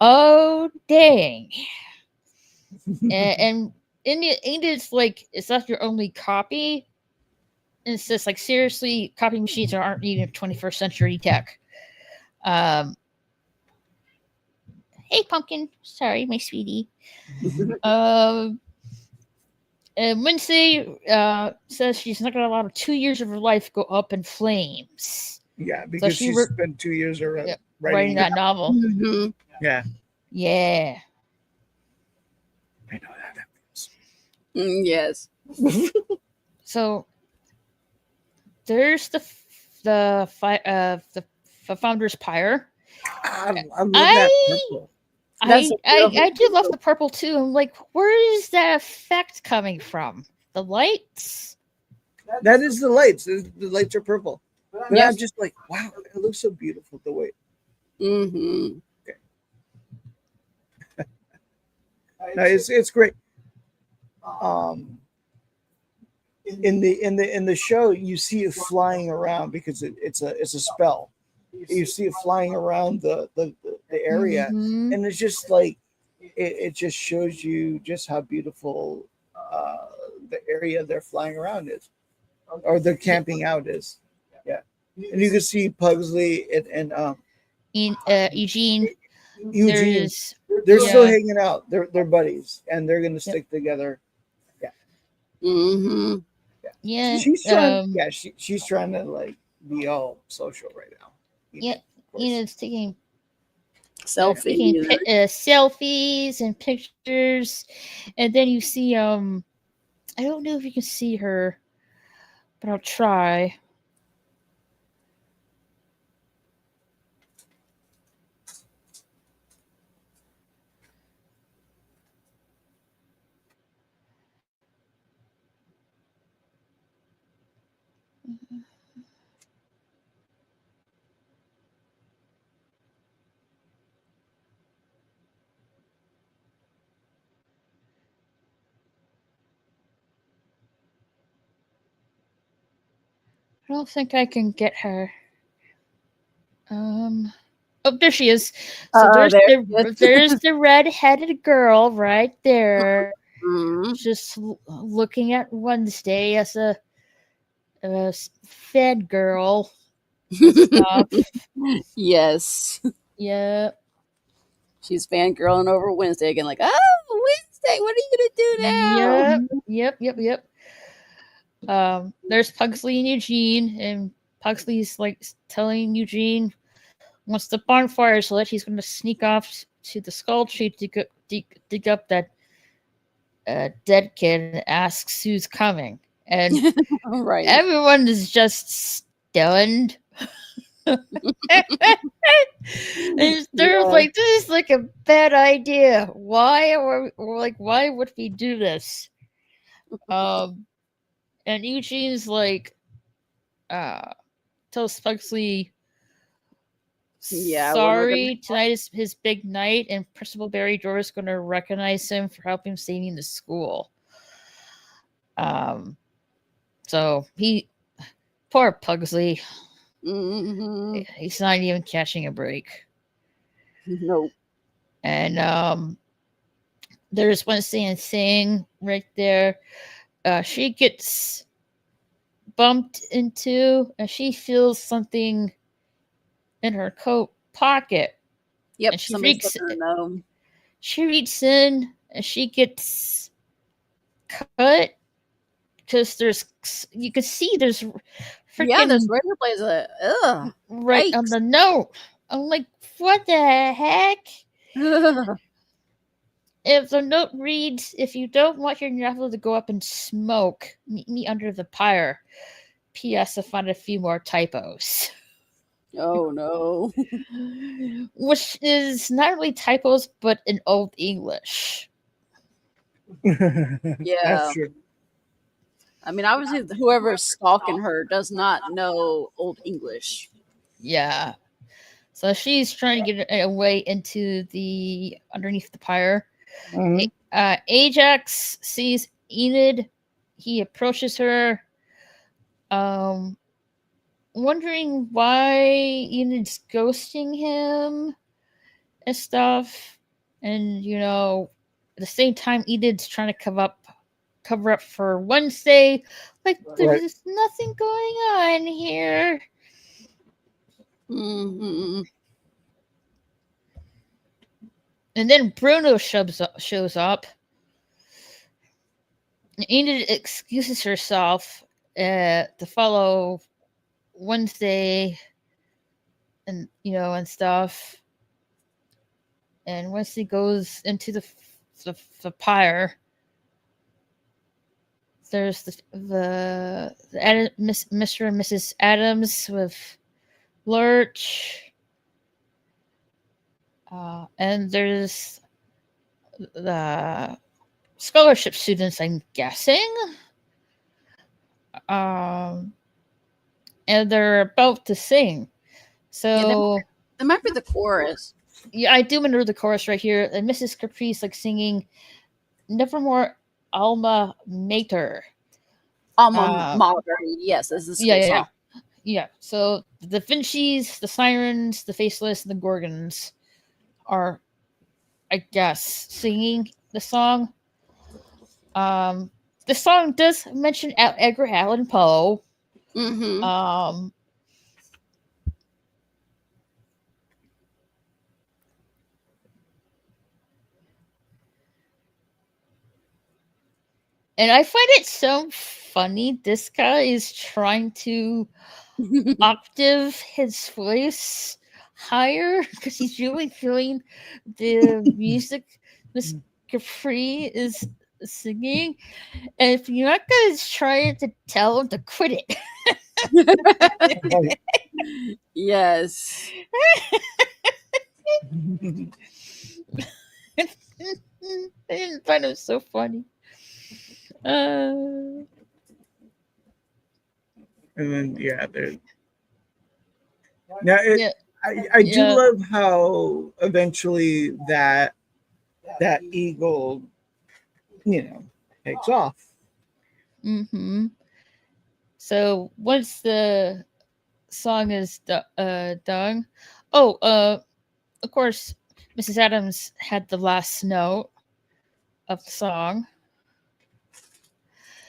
Oh dang! And Enid's like, "Is that your only copy?" And it's just like, seriously, copy machines aren't even 21st century tech. Hey, Pumpkin. Sorry, my sweetie. And Wednesday says she's not going to allow 2 years of her life go up in flames. Yeah, because she she's were- spent 2 years Yeah, writing writing that novel. Mhm. Yeah, Yeah. I know how that feels. Yes. So there's the founder's pyre. I love that purple. That's I do love the purple too. I'm like, where is that effect coming from? The lights? That is the lights. The lights are purple. But Yes. I'm just like, wow, it looks so beautiful the way. Mm-hmm. No, it's great. In the show, you see it flying around because it's a spell. You see it flying around the area, Mhm. and it's just like it just shows you just how beautiful the area they're flying around is, or they're camping out is. Yeah, and you can see Pugsley and Eugene. Eugene. There's They're still yeah. hanging out. They're buddies, and they're gonna stick together. Mm-hmm. Yeah. She's trying. Yeah, she's trying to like be all social right now. Yeah, Of course. Enid's taking Selfie. selfies and pictures, and then you see I don't know if you can see her, but I'll try. I don't think I can get her. Oh, there she is. So there's the red-headed girl right there, just looking at Wednesday as a fed girl. Yes. Yeah. She's fangirling over Wednesday again, like, oh, Wednesday, what are you gonna do now? Yep. There's Pugsley and Eugene, and Pugsley's like telling Eugene once the bonfire is lit, he's going to sneak off to the skull tree to dig up that dead kid and asks who's coming. And Right. everyone is just stunned. They're like, this is like a bad idea. Why would we do this? And Eugene's like, tells Pugsley, sorry, tonight is his big night, and Principal Barry Dorr is going to recognize him for helping saving the school. So poor Pugsley. He's not even catching a break. Nope. And there's Wednesday and Thing right there. She gets bumped into, and she feels something in her coat pocket. Yep. And she reaches in and she gets cut because you can see there's freaking there's razor blades right on the note. I'm like, what the heck? If the note reads, if you don't want your nephew to go up and smoke, meet me under the pyre. P.S. I found a few more typos. Oh no. Which is not really typos, but in Old English. Yeah. That's true. I mean, obviously, whoever's stalking her does not know Old English. Yeah. So she's trying to get away into underneath the pyre. Mm-hmm. Ajax sees Enid. He approaches her, wondering why Enid's ghosting him and stuff. And, at the same time, Enid's trying to cover up for Wednesday. Like, there's nothing going on here. Mm-hmm. And then Bruno shows up. Enid excuses herself to follow Wednesday and stuff. And Wednesday goes into the pyre. There's the Mr. and Mrs. Adams with Lurch. And there's the scholarship students, I'm guessing. And they're about to sing. So that might be the chorus. Yeah, I do remember the chorus right here. And Mrs. Caprice singing Nevermore Alma Mater. Alma Mater, yes, this is song. Yeah. So the Vinci's, the Sirens, the Faceless, and the Gorgons are, I guess, singing the song. The song does mention Edgar Allan Poe. Mm-hmm. And I find it so funny. This guy is trying to octave his voice higher because he's really feeling the music Miss Capri is singing. And if Bianca is trying to tell him to quit it. Right. Yes. I didn't find it so funny. And then now Yeah. I do Yeah. love how eventually that eagle, takes off. Mm-hmm. So once the song is done, of course, Mrs. Adams had the last note of the song.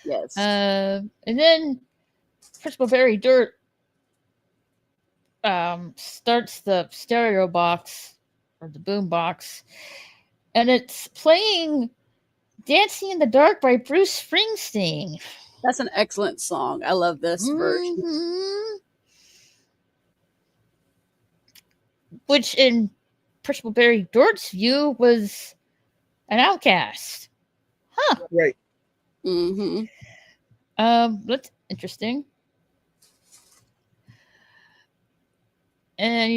Yes. And then Principal Barry Dirt starts the stereo box or the boom box, and it's playing "Dancing in the Dark" by Bruce Springsteen. That's an excellent song. I love this version. Mhm. Which, in Principal Barry Dirt's view, was an outcast. Right. Mm-hmm. That's interesting. And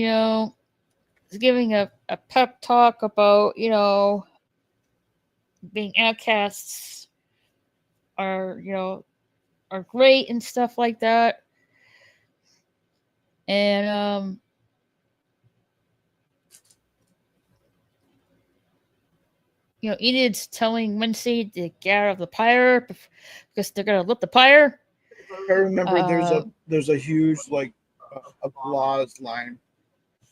it's giving a pep talk about being outcasts are great and stuff like that. And Enid's telling Wednesday to get out of the pyre because they're gonna lit the pyre. I remember there's a huge applause line,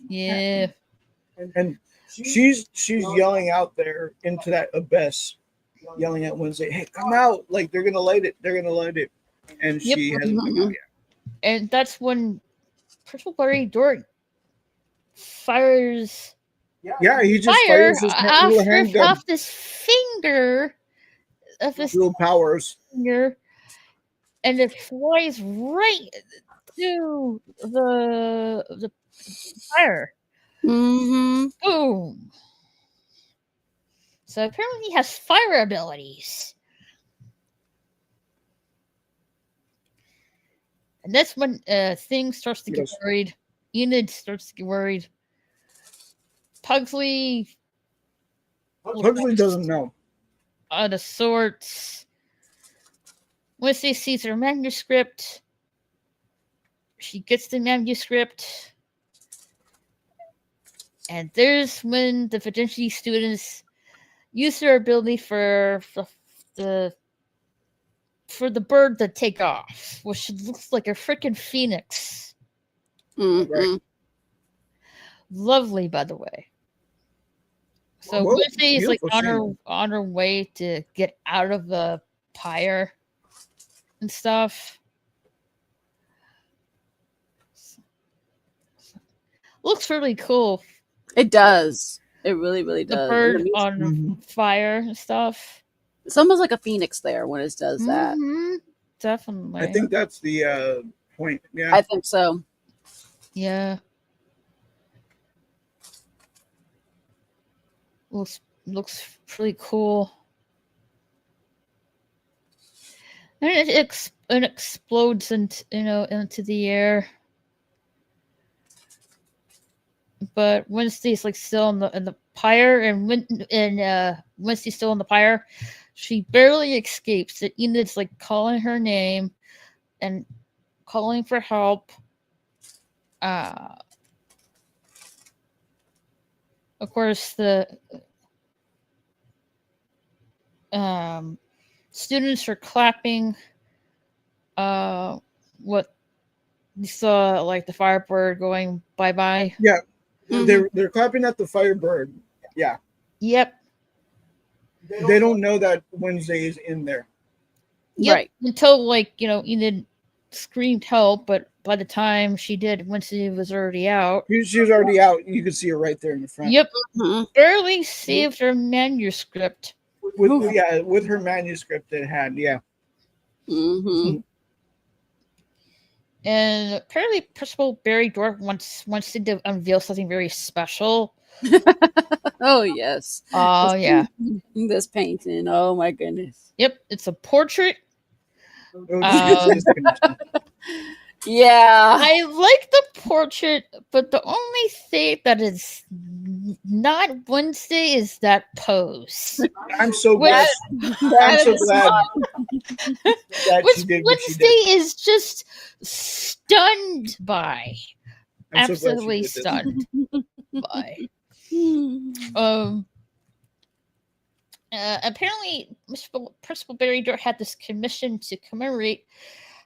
Yeah. and she's yelling out there into that abyss, yelling at Wednesday, "Hey, come out! Like they're gonna light it! They're gonna light it!" And Yep. she hasn't come out yet. And that's when Principal Barry Dort fires Yeah, he just fire fires his little handgun, off this finger of his little powers. finger, and it flies right to the fire. Mm-hmm. Boom. So apparently he has fire abilities. And that's when things starts to get Yes. worried. Enid starts to get worried. Pugsley Pugsley doesn't know. out of sorts. Once she sees her manuscript, she gets the manuscript. And there's when the Fidency students use their ability for the bird to take off, which looks like a freaking phoenix. Mm-hmm. Right. Lovely, by the way. So Whoa, Wednesday is like beautiful on her way to get out of the pyre and stuff. Looks really cool. It does. It really, really The does. bird And the on Mhm. fire and stuff. it's almost like a phoenix there when it does that. Mhm, definitely. I think that's the point. Yeah. I think so. Yeah. Looks pretty cool. And it explodes into the air. But Wednesday's like still in the pyre, and Wednesday's still in the pyre. She barely escapes. And Enid's like calling her name and calling for help. Of course, the students are clapping. What you saw, like the Firebird going bye bye. Yeah. Mhm. They're clapping at the Firebird. Yeah. Yep. They don't know that Wednesday is in there. Yep. Right. Until Enid screamed help, but by the time she did, Wednesday was already out. She was already out. You could see her right there in the front. Yep. Mhm. Barely saved her manuscript. With her manuscript it had, yeah. Mhm. And apparently, Principal Barry Dork wants to unveil something very special. Oh yes. Oh yeah, This painting. Oh my goodness. yep, it's a portrait. Oh, Jesus. Yeah. I like the portrait, but the only thing that is not Wednesday is that pose. I'm so glad. I'm That so is glad that Which she did what Wednesday she did. is just stunned by. I'm so glad she Absolutely did this. stunned by. not. Apparently, Principal Barry Dort had this commission to commemorate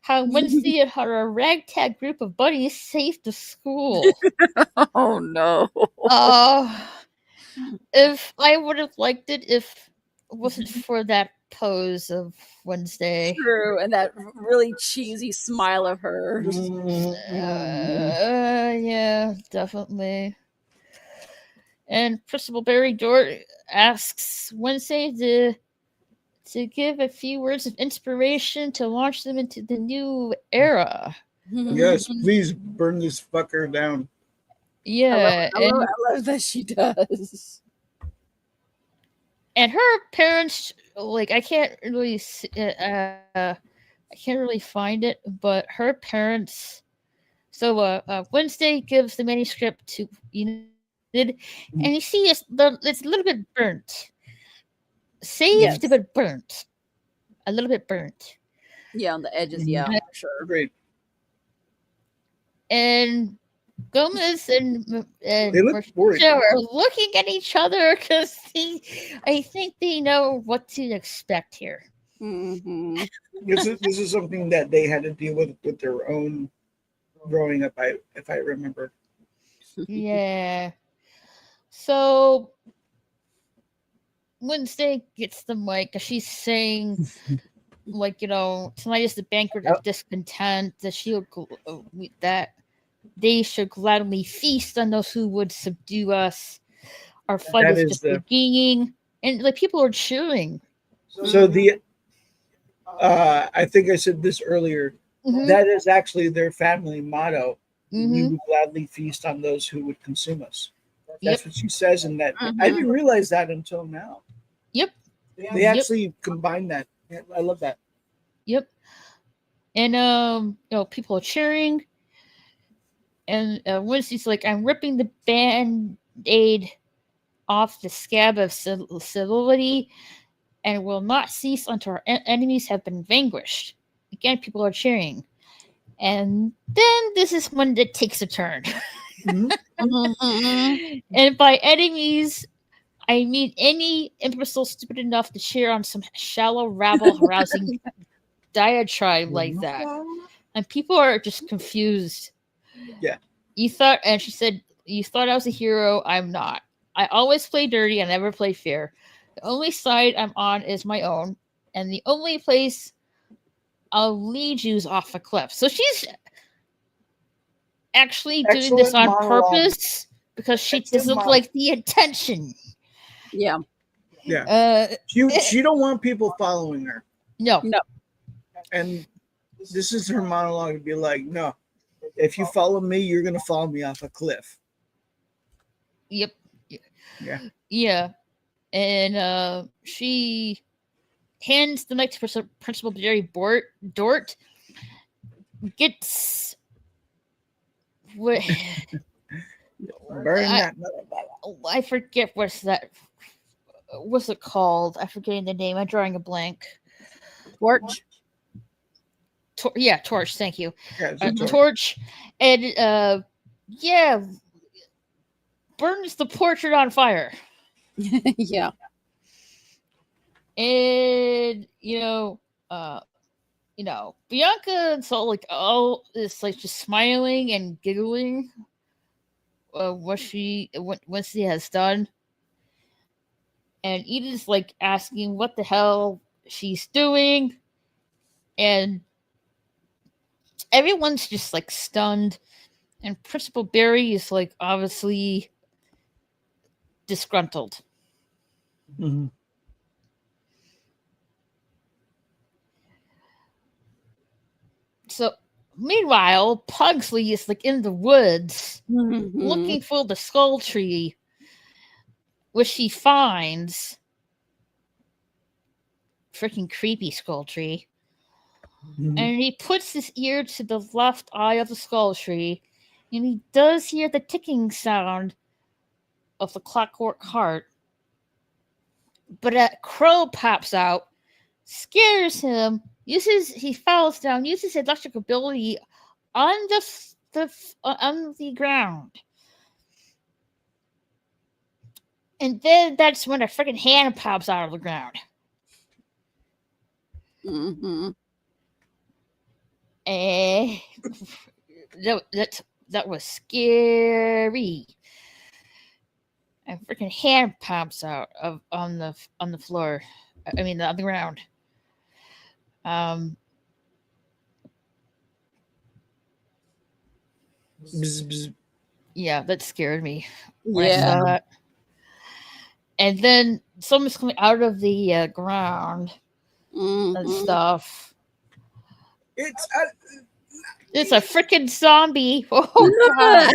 how Wednesday and her ragtag group of buddies saved the school. Oh no. If I would have liked it if it wasn't for that pose of Wednesday. True, and that really cheesy smile of hers. Yeah, definitely. And Principal Barry Dort asks Wednesday to give a few words of inspiration to launch them into the new era. Yes, please burn this fucker down. Yeah, I love that she does. and her parents, like, I can't really find it, but her parents. So Wednesday gives the manuscript to Enid, and you see it's a little bit burnt, saved Yes. but burnt, a little bit burnt. Yeah, on the edges. Yeah, Mhm. for sure. Great. And Gomez and They look worried. Marcia are looking at each other because I think they know what to expect here. Mm-hmm. This is something that they had to deal with their own growing up. If I remember. Yeah. So Wednesday gets the mic 'cause she's saying, like, tonight is the banquet of discontent. That they should gladly feast on those who would subdue us. Our fight That is is just the- beginning, and like people are cheering. So I think I said this earlier. Mhm, That is actually their family motto. We mhm. would gladly feast on those who would consume us. That's Yep. what she says in that. Mhm. I didn't realize that until now. Yep. They Yep. actually combine that. Yeah, I love that. Yep. And people are cheering. And Wednesday's like, I'm ripping the band-aid off the scab of civility and will not cease until our enemies have been vanquished. Again, people are cheering. And then this is when it takes a turn. Mhm. Mm-hmm. And by enemies, I mean any imbecile stupid enough to cheer on some shallow, rabble-rousing diatribe like that. And people are just confused. Yeah. And she said, you thought I was a hero. I'm not. I always play dirty. I never play fair. The only side I'm on is my own. And the only place I'll lead you is off a cliff. So she's actually doing this on Excellent monologue. purpose because she Excellent doesn't like the attention. Yeah. Yeah. She don't want people following her. No. And this is her monologue to be like, no, if you follow me, you're gonna follow me off a cliff. Yep. Yeah. Yeah. And she hands the mic to Principal Barry Dort. Gets what Burn that. I forget what's it called? I'm forgetting the name. I'm drawing a blank. Torch. Torch. Thank you. Yeah, it's a Torch, and burns the portrait on fire. Yeah. And Bianca is all like, is like just smiling and giggling. What she has done, and Edith's like asking what the hell she's doing, and everyone's just like stunned, and Principal Barry is like obviously disgruntled. Mhm. So Meanwhile, Pugsley is like in the woods Mhm. looking for the skull tree, which he finds. Freaking creepy skull tree. Mhm. And he puts his ear to the left eye of the skull tree, and he does hear the ticking sound of the clockwork heart. But a crow pops out, scares him, he falls down, uses electric ability on on the ground. And then that's when a freaking hand pops out of the ground. Mhm. Eh, that was scary. A freaking hand pops out of on the floor. I mean, on the ground. Um, Bzz, bzz. yeah, that scared me when I Yeah. saw that. And then someone's coming out of the ground and Mhm. stuff. It's It's a freaking zombie. Oh god!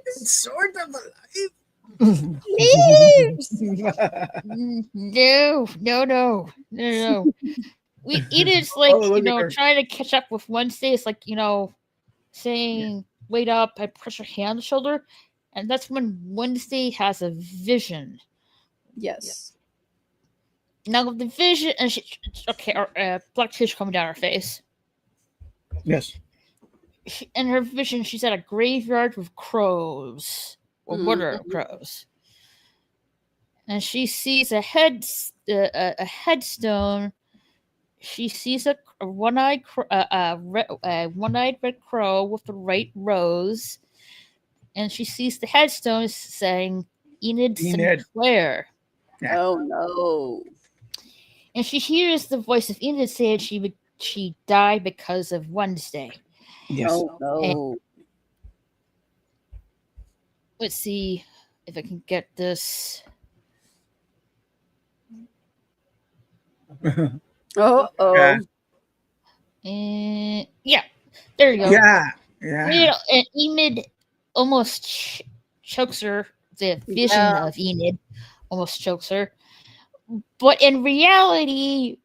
it's sort of alive. No. Enid's like, Oh, look at her. trying to catch up with Wednesday. It's like, saying, wait up, I press her hand on the shoulder. And that's when Wednesday has a vision. Yes. Now, the vision, and black tears coming down her face. Yes. In her vision, she's at a graveyard with crows, or murder crows. And she sees a headstone. She sees a one-eyed red crow with the right rose, and she sees the headstone saying Enid Sinclair. Yeah. Oh no. And she hears the voice of Enid saying she died because of Wednesday. Yes. Oh no. Let's see if I can get this. Oh. Yeah. And yeah, there you go. Yeah. And Enid almost chokes her. The vision of Enid almost chokes her. But in reality,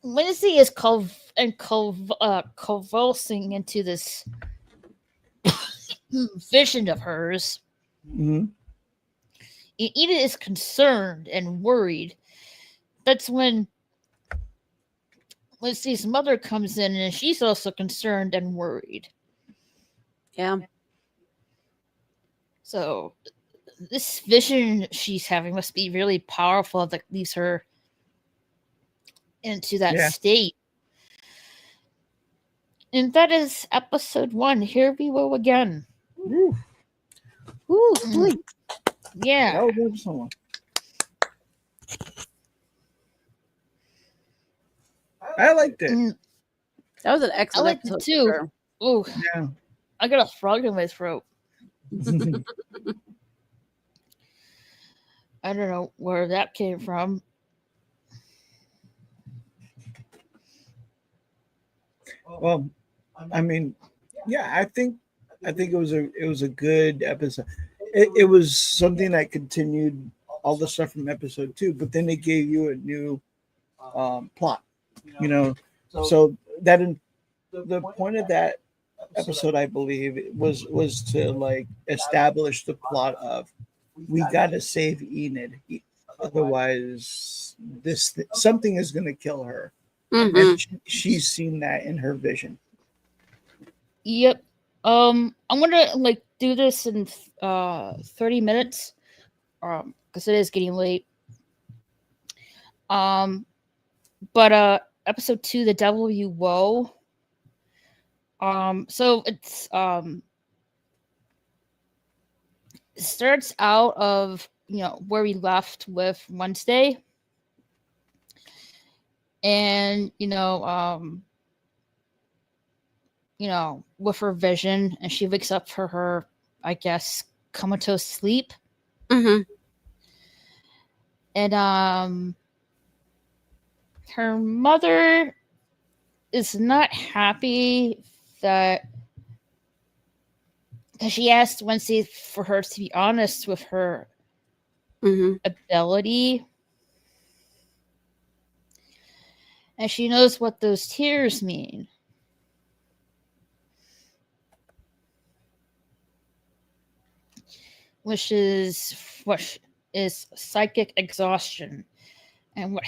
Wednesday is convulsing into this vision of hers. Mm-hmm. Enid is concerned and worried. That's when Wednesday's mother comes in, and she's also concerned and worried. Yeah. So this vision she's having must be really powerful that leaves her into that state. And that is episode 1. Here we go again. Ooh. Yeah. That was episode 1. I liked it. That was an excellent I liked episode it too. Sure. Oh, Yeah. I got a frog in my throat. I don't know where that came from. Well, I mean, yeah, I think it was a good episode. It was something that continued all the stuff from episode 2, but then it gave you a new plot. So that the point of that episode, I believe, was to like establish the plot of we got to save Enid, otherwise something is going to kill her. Mm-hmm. And she's seen that in her vision. Yep. I'm gonna do this in 30 minutes, because it is getting late. But episode 2, The Devil You Woe. So it's it starts out of where we left with Wednesday. And with her vision, and she wakes up for her, I guess, comatose sleep. Mm-hmm. And her mother is not happy that because she asked Wednesday for her to be honest with her ability. And she knows what those tears mean. Which is what is psychic exhaustion. And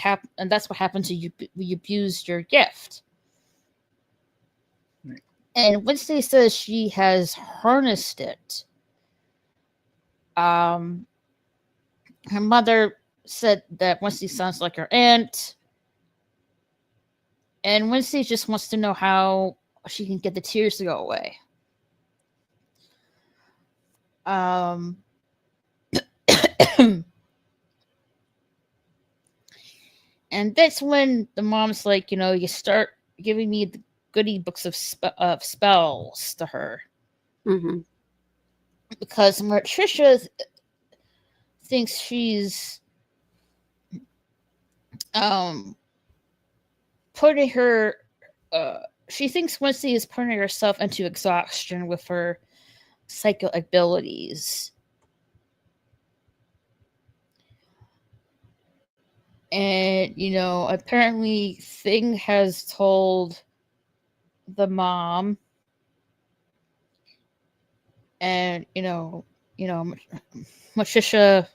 that's what happens to you when you abuse your gift. Right. And Wednesday says she has harnessed it. Her mother said that Wednesday sounds like her aunt. And Wednesday just wants to know how she can get the tears to go away. And that's when the mom's like, you start giving me the goodie books of spells to her. Because Morticia thinks she's putting her she thinks Wednesday is putting herself into exhaustion with her psychic abilities. And apparently Thing has told the mom, and Morticia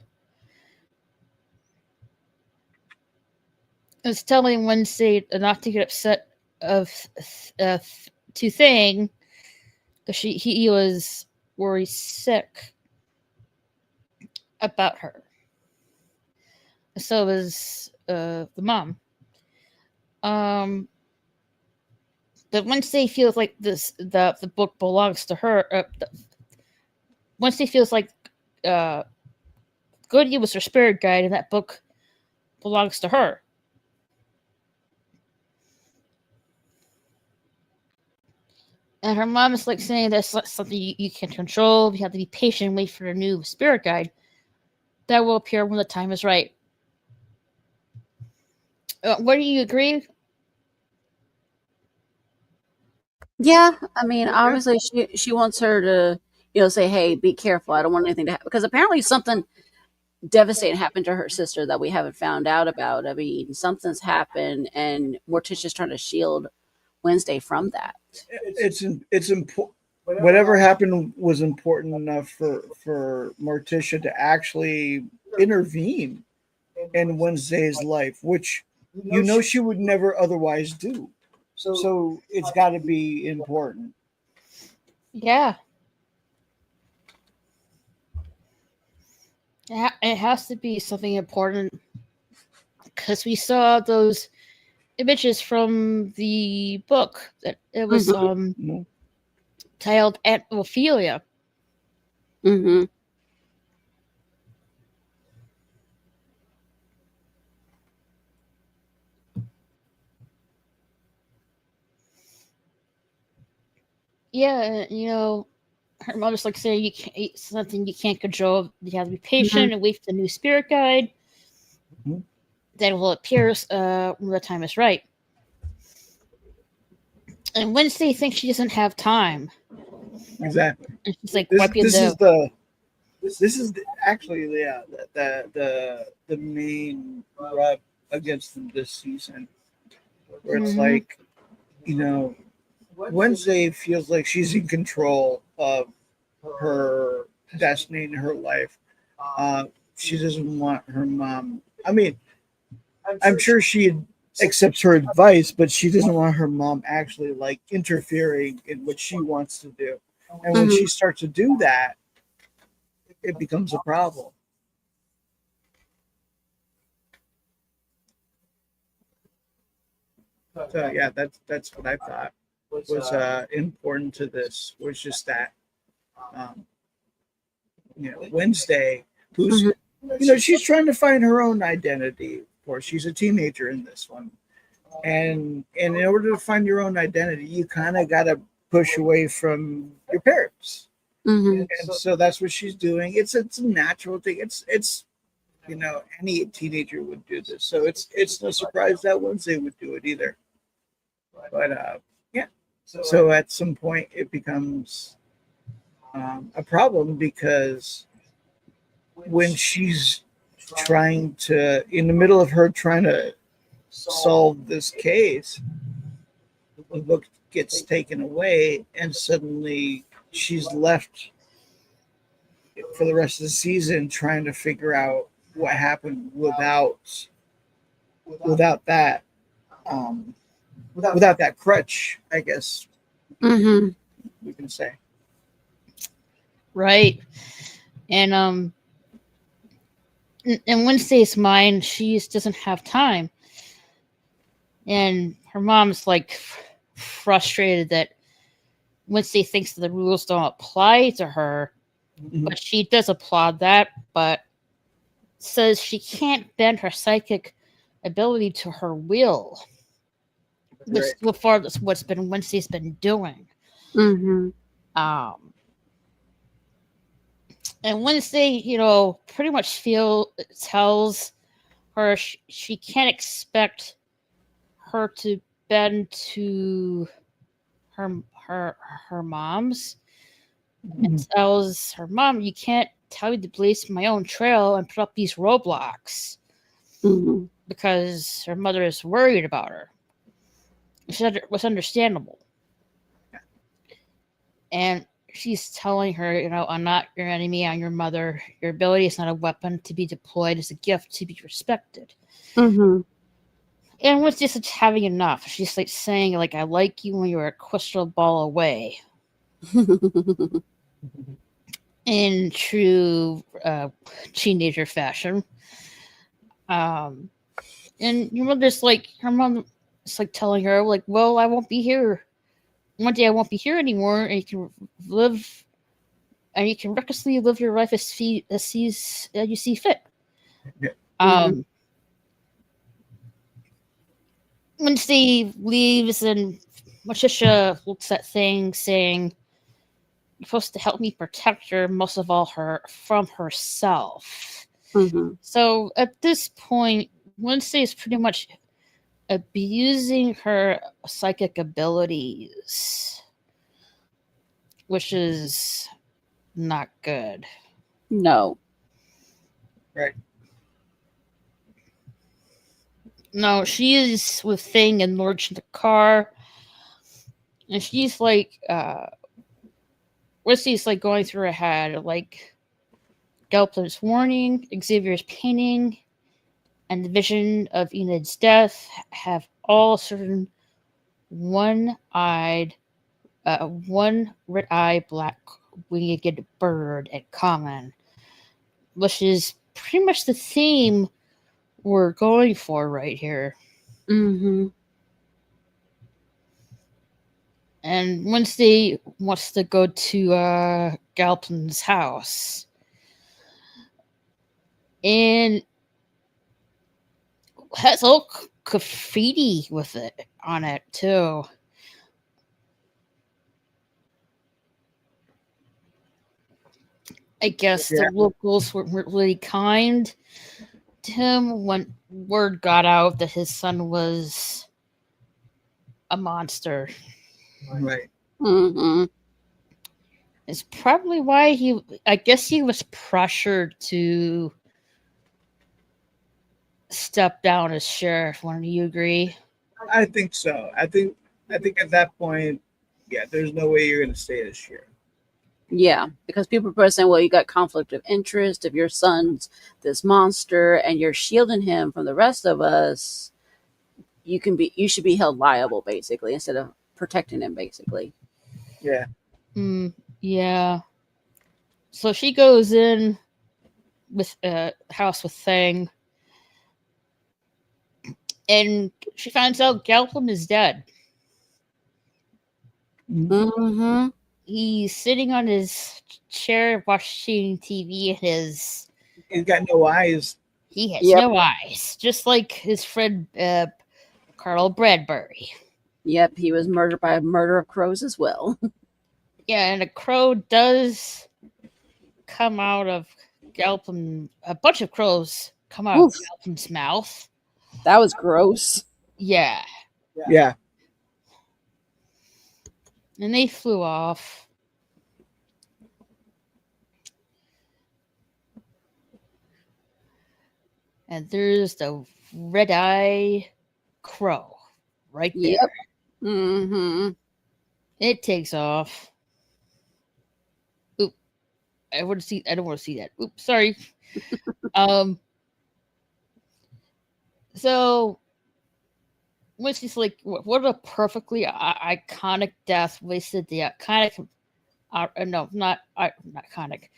is telling Wednesday not to get upset to Thing because he was worried sick about her. So was the mom. But Wednesday feels like the book belongs to her. Wednesday feels like Goody was her spirit guide, and that book belongs to her. And her mom is like saying that's something you can't control. You have to be patient and wait for a new spirit guide that will appear when the time is right. What do you agree? Yeah, I mean, obviously she wants her to, say, "Hey, be careful. I don't want anything to happen," because apparently something devastating happened to her sister that we haven't found out about. I mean, something's happened, and Morticia's trying to shield Wednesday from that. It's important. Whatever happened was important enough for Morticia to actually intervene in Wednesday's life, which she would never otherwise do. So it's got to be important. Yeah. It has to be something important because we saw those images from the book that it was titled Aunt Ophelia. Yeah, her mother's like saying you can't eat something you can't control. You have to be patient and wait for the new spirit guide. That will appear when the time is right. And Wednesday thinks she doesn't have time. Exactly. And she's like, this is actually the main rub against them this season, where it's like, Wednesday feels like she's in control of her destiny and her life. She doesn't want her mom. I mean, I'm sure she accepts her advice, but she doesn't want her mom actually like interfering in what she wants to do. And when she starts to do that, it becomes a problem. So yeah, that's what I thought was important to this, was just that Wednesday, who's she's trying to find her own identity. Of course, she's a teenager in this one, and in order to find your own identity, you kind of got to push away from your parents. And so that's what she's doing. It's a natural thing. It's any teenager would do this. So it's no surprise that Wednesday would do it either. But yeah, so at some point it becomes a problem because when she's trying to, in the middle of her trying to solve this case, the book gets taken away, and suddenly she's left for the rest of the season trying to figure out what happened without that without that crutch, I guess Mm-hmm. we can say. Right. And in Wednesday's mind, she just doesn't have time. And her mom's like frustrated that Wednesday thinks that the rules don't apply to her, but she does applaud that, but says she can't bend her psychic ability to her will. Which so far that's what's been Wednesday's been doing. Mm-hmm. And Wednesday, pretty much tells her she can't expect her to bend to her mom's, and tells her mom, "You can't tell me to blaze my own trail and put up these roadblocks," Mm-hmm. because her mother is worried about her. Which was understandable. And she's telling her, I'm not your enemy, I'm your mother. Your ability is not a weapon to be deployed, it's a gift to be respected. Mm-hmm. And was just having enough. She's like saying, like, I like you when you're a crystal ball away. In true teenager fashion. And your mother's like, her mom is like telling her, like, well, I won't be here. One day I won't be here anymore, and you can recklessly live your life as you see fit. Yeah. Wednesday leaves, and Matricia looks at things, saying, "You're supposed to help me protect her, most of all from herself." Mm-hmm. So at this point, Wednesday is pretty much abusing her psychic abilities, which is not good. No. Right. No, she is with Thing and Lurch in the car, and she's like, Wednesday's like going through her head, like Gelplin's warning, Xavier's painting, and the vision of Enid's death have all certain one red-eyed black-winged bird in common, which is pretty much the theme we're going for right here. Mm-hmm. And Wednesday wants to go to Galpin's house. And has all graffiti with it on it too. I guess the locals weren't really kind to him when word got out that his son was a monster. Right. Mm-hmm. It's probably why I guess he was pressured to step down as sheriff. Wouldn't you agree? I think so. I think at that point, yeah, there's no way you're going to stay as sheriff. Yeah, because people are saying, well, you got conflict of interest. If your son's this monster and you're shielding him from the rest of us, you should be held liable, basically, instead of protecting him, basically. Yeah. Yeah. So she goes in with house with Thing, and she finds out Galplin is dead. Mm-hmm. He's sitting on his chair watching TV. He's got no eyes. He has no eyes, just like his friend Carl Bradbury. Yep, he was murdered by a murder of crows as well. Yeah, and a crow does come out of Galpin. A bunch of crows come out of Oof. Galpin's mouth. That was gross. Yeah. Yeah. And they flew off. And there's the red-eye crow right there. Yep. Mm-hmm. It takes off. Oop. I don't want to see that. Oops, sorry. So which is like what a perfectly iconic death wasted the iconic no not iconic.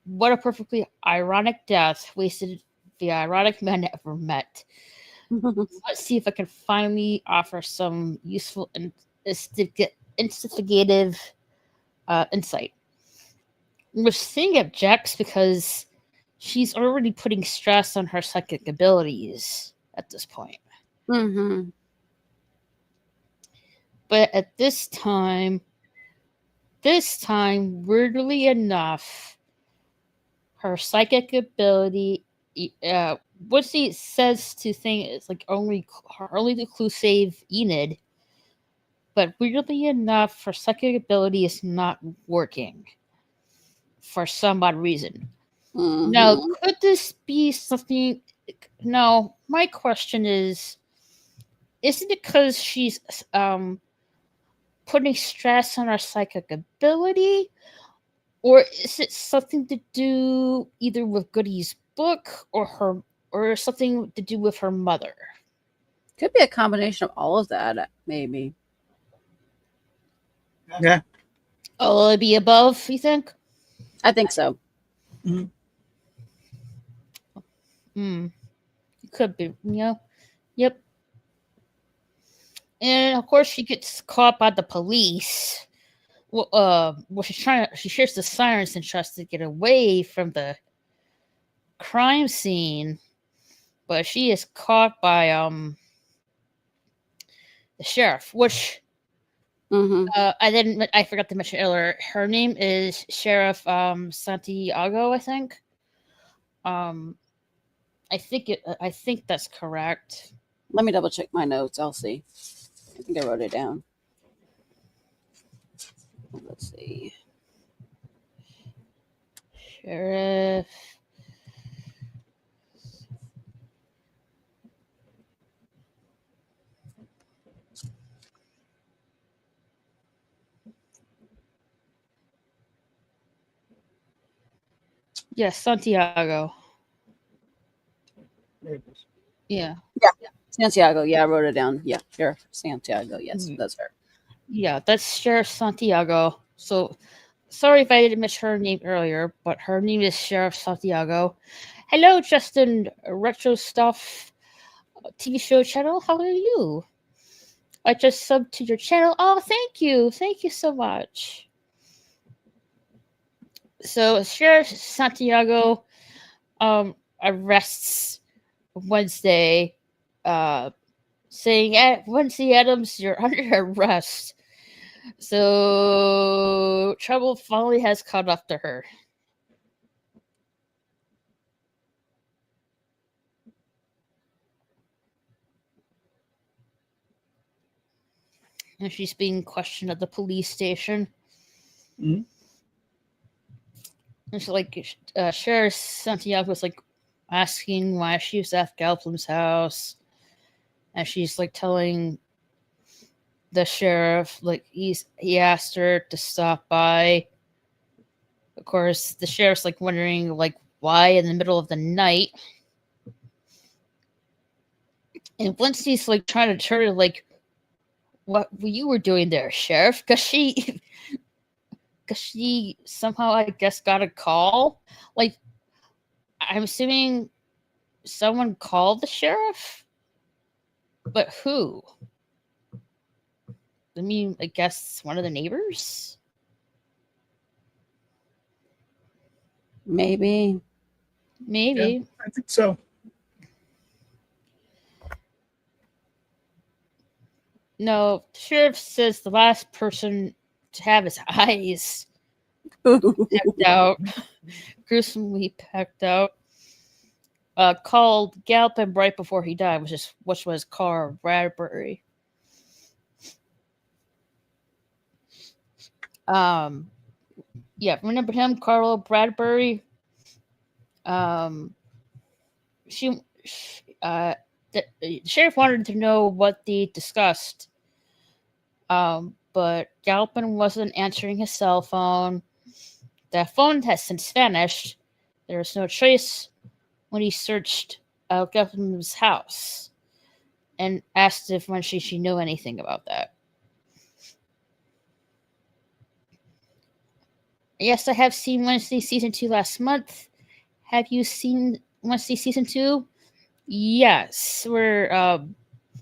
What a perfectly ironic death wasted the ironic men ever met. Let's see if I can finally offer some useful and investigative insight. Which thing objects because she's already putting stress on her psychic abilities at this point. Mm-hmm. But at this time, weirdly enough, her psychic ability, what she says to think is like only the clue save Enid. But weirdly enough, her psychic ability is not working for some odd reason. Mm-hmm. Now, could this be something? No, my question is it because she's putting stress on her psychic ability, or is it something to do either with Goody's book or something to do with her mother? Could be a combination of all of that, maybe. Yeah. All of the above, you think? I think so. Could be, Yep. And of course, she gets caught by the police. Well, she hears the sirens and tries to get away from the crime scene, but she is caught by the sheriff, which I forgot to mention earlier. Her name is Sheriff Santiago, I think. I think that's correct. Let me double check my notes. I'll see. I think I wrote it down. Let's see. Sheriff. Yes, Santiago. Yeah. Santiago. Yeah, I wrote it down. Yeah, Sheriff Santiago. Yes, that's her. Yeah, that's Sheriff Santiago. So, sorry if I didn't mention her name earlier, but her name is Sheriff Santiago. Hello, Justin Retro Stuff TV show channel. How are you? I just subbed to your channel. Oh, thank you. Thank you so much. So, Sheriff Santiago arrests Wednesday, saying, Wednesday Addams, you're under arrest. So, trouble finally has caught up to her. And she's being questioned at the police station. Mm-hmm. And so, like, Sheriff Santiago was like asking why she was at Galpin's house, and she's like telling the sheriff like he asked her to stop by. Of course, the sheriff's like wondering like why in the middle of the night. And once he's like trying to turn it like, what you were doing there, Sheriff? Because she somehow, I guess, got a call. Like, I'm assuming someone called the sheriff, but who? I mean, I guess one of the neighbors. Maybe. Maybe. Yeah, I think so. No, the sheriff says the last person to have his eyes pecked out, gruesomely pecked out, called Galpin right before he died, which was Carl Bradbury. Yeah, remember him, Carl Bradbury? She the sheriff wanted to know what they discussed, but Galpin wasn't answering his cell phone. The phone has since vanished. There was no trace when he searched Galpin's house and asked if Wednesday she knew anything about that. Yes, I have seen Wednesday season 2 last month. Have you seen Wednesday season 2? Yes, We're not-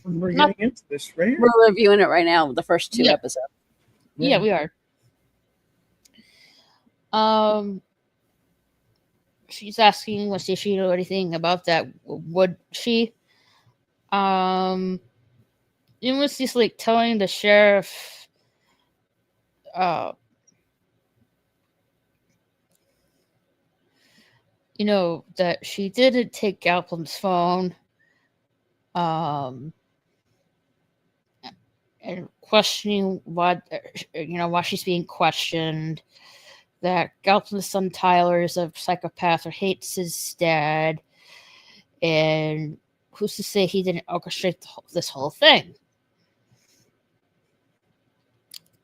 getting into this, right? We're reviewing it right now, the first 2 Yeah. episodes. yeah, we are. She's asking Wednesday if she knew anything about that. Would she? It was just like telling the sheriff, that she didn't take Galpin's phone, and questioning why she's being questioned. That Galpin's son Tyler is a psychopath or hates his dad, and who's to say he didn't orchestrate this whole thing?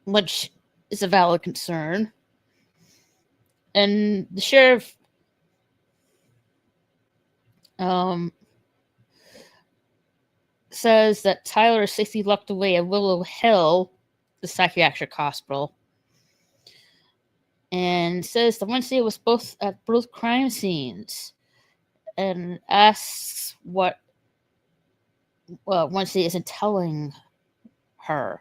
Which is a valid concern. And the sheriff says that Tyler is safely locked away at Willow Hill, the psychiatric hospital, and says that Wednesday was at both crime scenes, and asks what Wednesday isn't telling her.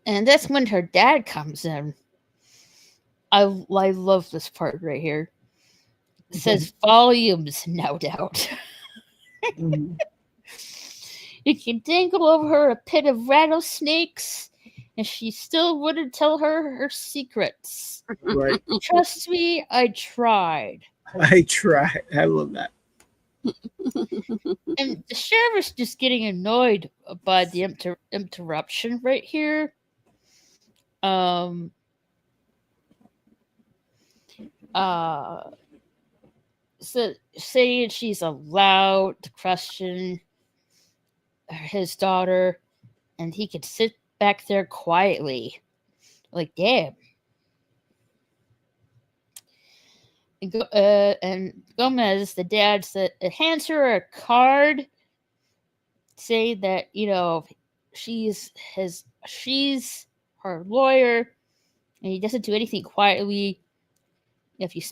And that's when her dad comes in. I love this part right here. It says volumes, no doubt. Mhm. You can dangle over her a pit of rattlesnakes, and she still wouldn't tell her secrets. Right. Trust me, I tried. I try. I love that. And the sheriff is just getting annoyed by the interruption right here. So saying she's allowed to question his daughter, and he could sit back there quietly, like, damn. And Gomez, the dad, hands her a card, say that she's her lawyer, and he doesn't do anything quietly. If you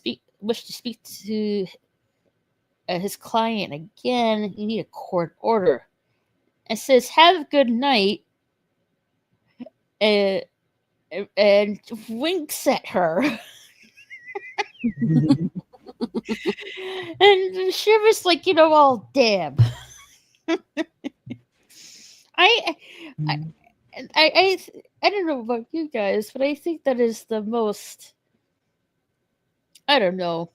wish to speak to his client again, you need a court order. And says, "Have a good night," and winks at her. And the sheriff's like, all damn. I don't know about you guys, but I think that is the most, I don't know,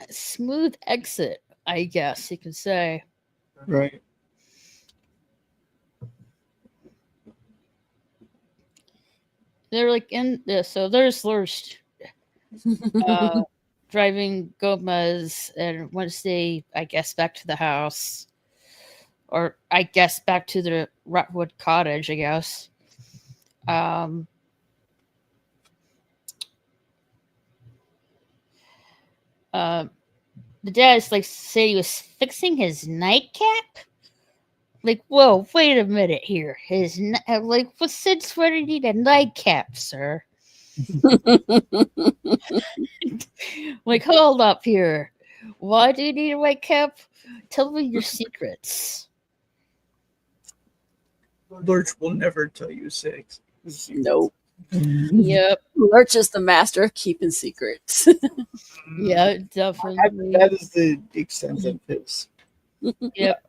smooth exit, I guess you could say. Right. They're like in this, so there's Lurch driving Gomez and Wednesday, I guess, back to the house. Or I guess back to the Rotwood cottage, I guess. The dad's like say he was fixing his nightcap. Like, whoa, wait a minute here. Since when do you need a nightcap, sir? Like, hold up here. Why do you need a nightcap? Tell me your secrets. Lurch will never tell you six. Nope. Yep. Lurch is the master of keeping secrets. Yeah, definitely. That is the extent of his. Yep.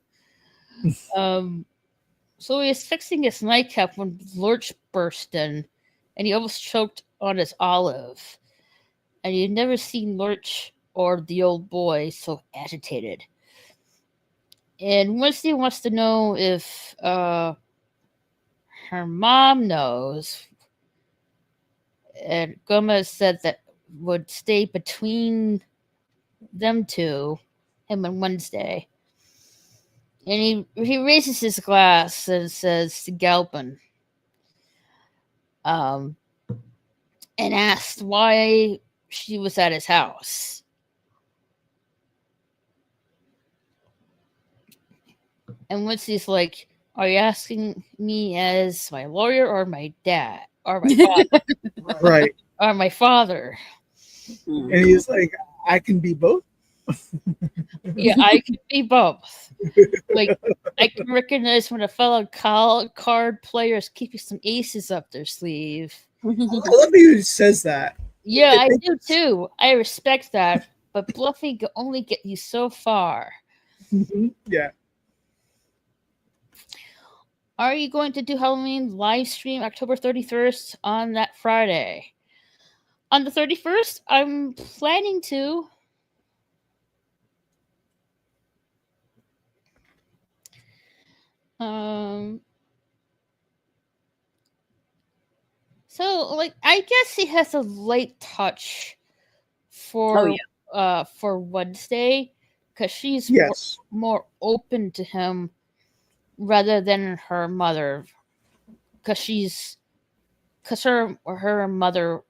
So he was fixing his nightcap when Lurch burst in, and he almost choked on his olive. And you'd never seen Lurch or the old boy so agitated. And Wednesday wants to know if her mom knows. And Gomez said that would stay between them two, him and Wednesday. And he raises his glass and says to Galpin, and asked why she was at his house. And Wednesday's like, "Are you asking me as my lawyer or my dad or my father Right. or my father?" Mm. And he's like, I can be both. Yeah, I can be both. Like, I can recognize when a fellow card player is keeping some aces up their sleeve. I love that he says that. Yeah, I do too. I respect that, but bluffing can only get you so far. Yeah. Are you going to do Halloween live stream October 31st on that Friday? On the 31st, I'm planning to. So like I guess he has a light touch for for Wednesday because she's Yes. more open to him rather than her mother because her mother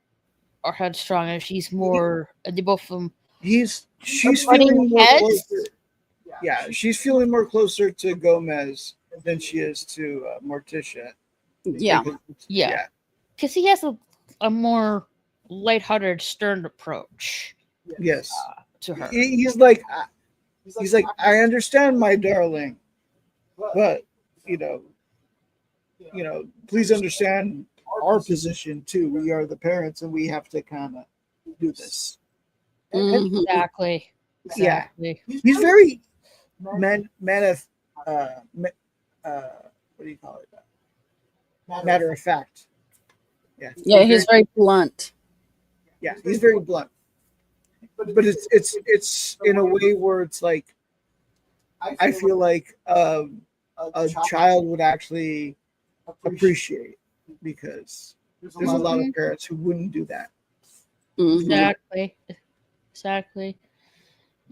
are headstrong and she's more they both of them She's butting feeling more heads. closer. Yeah, she's feeling more closer to Gomez than she is to Morticia. Yeah. Yeah. Because he has a more lighthearted, stern approach Yes. to her. He's like, I understand, my darling, but you know, please understand our position too. We are the parents, and we have to kind of do this. Mhm. Exactly. Yeah, he's very what do you call it? Matter of fact. Yeah. Yeah, he's very blunt. Yeah, he's very blunt. But it's in a way where it's like I feel like a child would actually appreciate, because there's a lot of parents who wouldn't do that. Mhm. Exactly.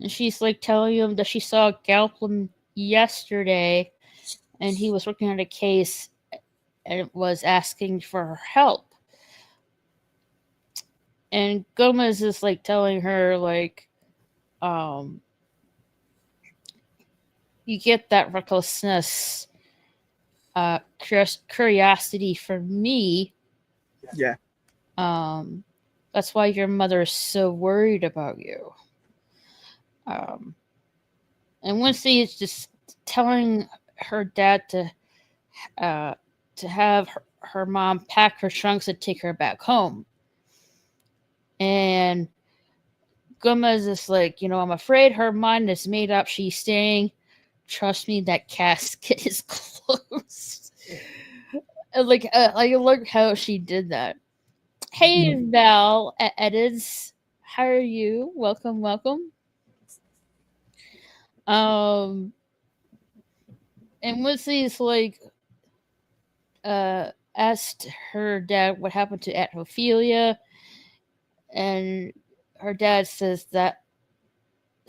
And she's like telling him that she saw Galplin yesterday and he was working on a case and was asking for her help. And Gomez is like telling her like you get that recklessness curiosity from me. Yeah. That's why your mother is so worried about you. And Wednesday is just telling her dad to have her mom pack her trunks and take her back home. And Gomez is like, I'm afraid her mind is made up. She's staying. Trust me, that casket is closed. And like, I look how she did that. Hey, Val, Edids, how are you? Welcome. And Wednesday's like, asked her dad what happened to Aunt Ophelia, and her dad says that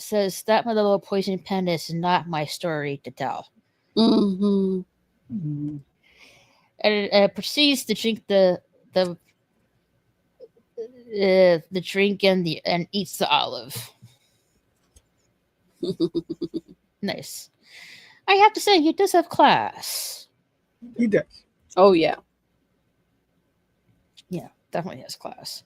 my little poison pen is not my story to tell. Mhm. And it proceeds to drink the drink and eats the olive. Nice. I have to say, he does have class. He does. Oh yeah. Yeah, definitely has class.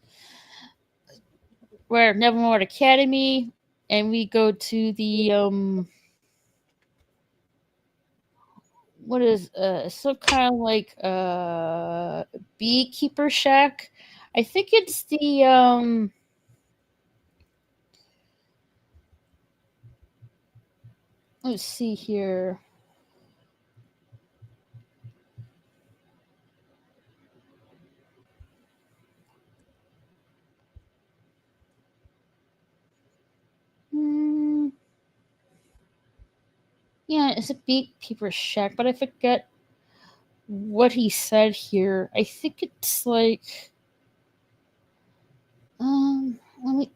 We're at Nevermore Academy, and we go to the what is some kind of like beekeeper shack. I think it's the let's see here. Yeah, it's a beat paper shack, but I forget what he said here. I think it's like let me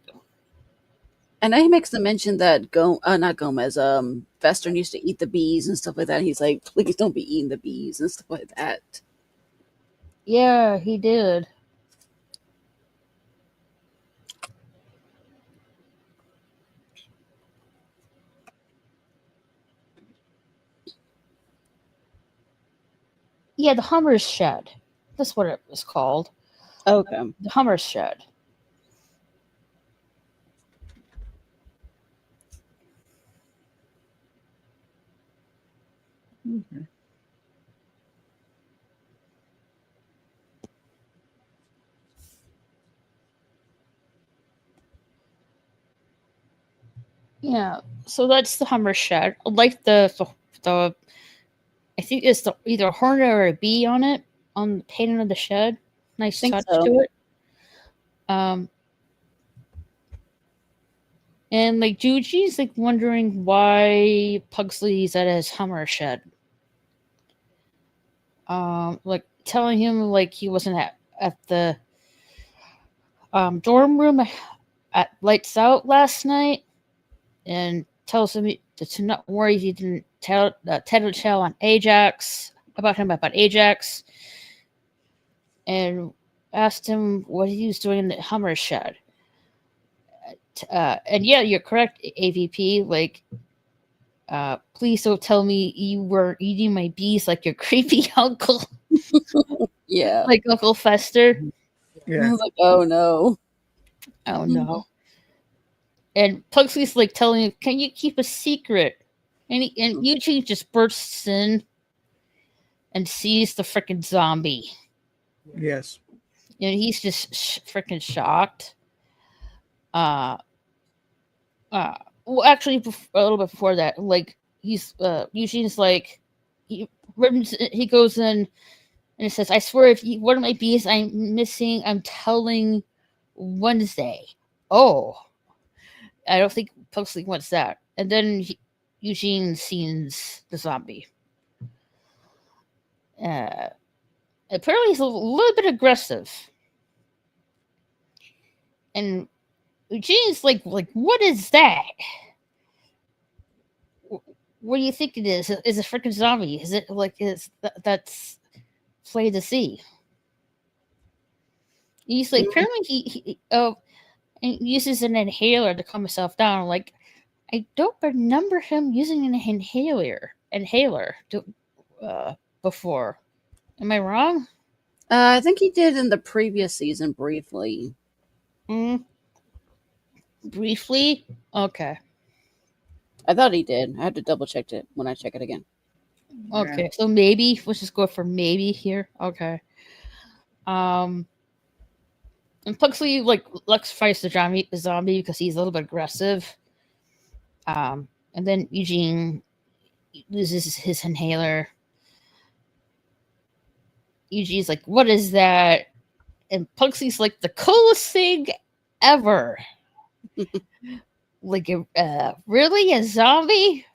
I know he makes the mention that not Gomez, Vestern used to eat the bees and stuff like that. He's like, please don't be eating the bees and stuff like that. yeah, he did. Yeah, the Hummer's Shed. That's what it was called. Okay. The Hummer's Shed. Okay. Yeah, so that's the Hummer Shed. I like the I think it's either a hornet or a bee on it on the painting of the shed. Nice Think touch so. to it. Um, and like Juji's like wondering why Pugsley's at his Hummer Shed. Like telling him like he wasn't at the dorm room at Lights Out last night, and tells him to not worry. He didn't tell on Ajax about Ajax, and asked him what he was doing in the Hummer Shed. And yeah, you're correct, AVP. Like, please don't tell me you were eating my bees like your creepy uncle, Yeah. like Uncle Fester. I Yeah. was like, oh no. Oh no. And Pugsley's like telling him, "Can you keep a secret?" And Eugene just bursts in and sees the freaking zombie, Yes. and he's just freaking shocked. Uh, well, actually, a little bit before that, like he's Eugene's like he goes in and it says, "I swear, if you, one of my bees I'm missing, I'm telling Wednesday." Oh, I don't think Pugsley wants that. And then Eugene sees the zombie. Apparently, he's a little bit aggressive, and Eugene's like, what is that? What do you think it is? Is it a freaking zombie? Is it like that's play to see? He's like, apparently he and uses an inhaler to calm himself down. Like, I don't remember him using an inhaler before. Am I wrong? I think he did in the previous season briefly. Briefly? Okay. I thought he did. I had to double check it when I check it again. Okay. So maybe let's just go for maybe here. Okay. And Pugsley like Lux fights the zombie because he's a little bit aggressive. And then Eugene loses his inhaler. Eugene's like, "What is that?" And Pugsley's like, "The coolest thing ever." Like, really, a zombie?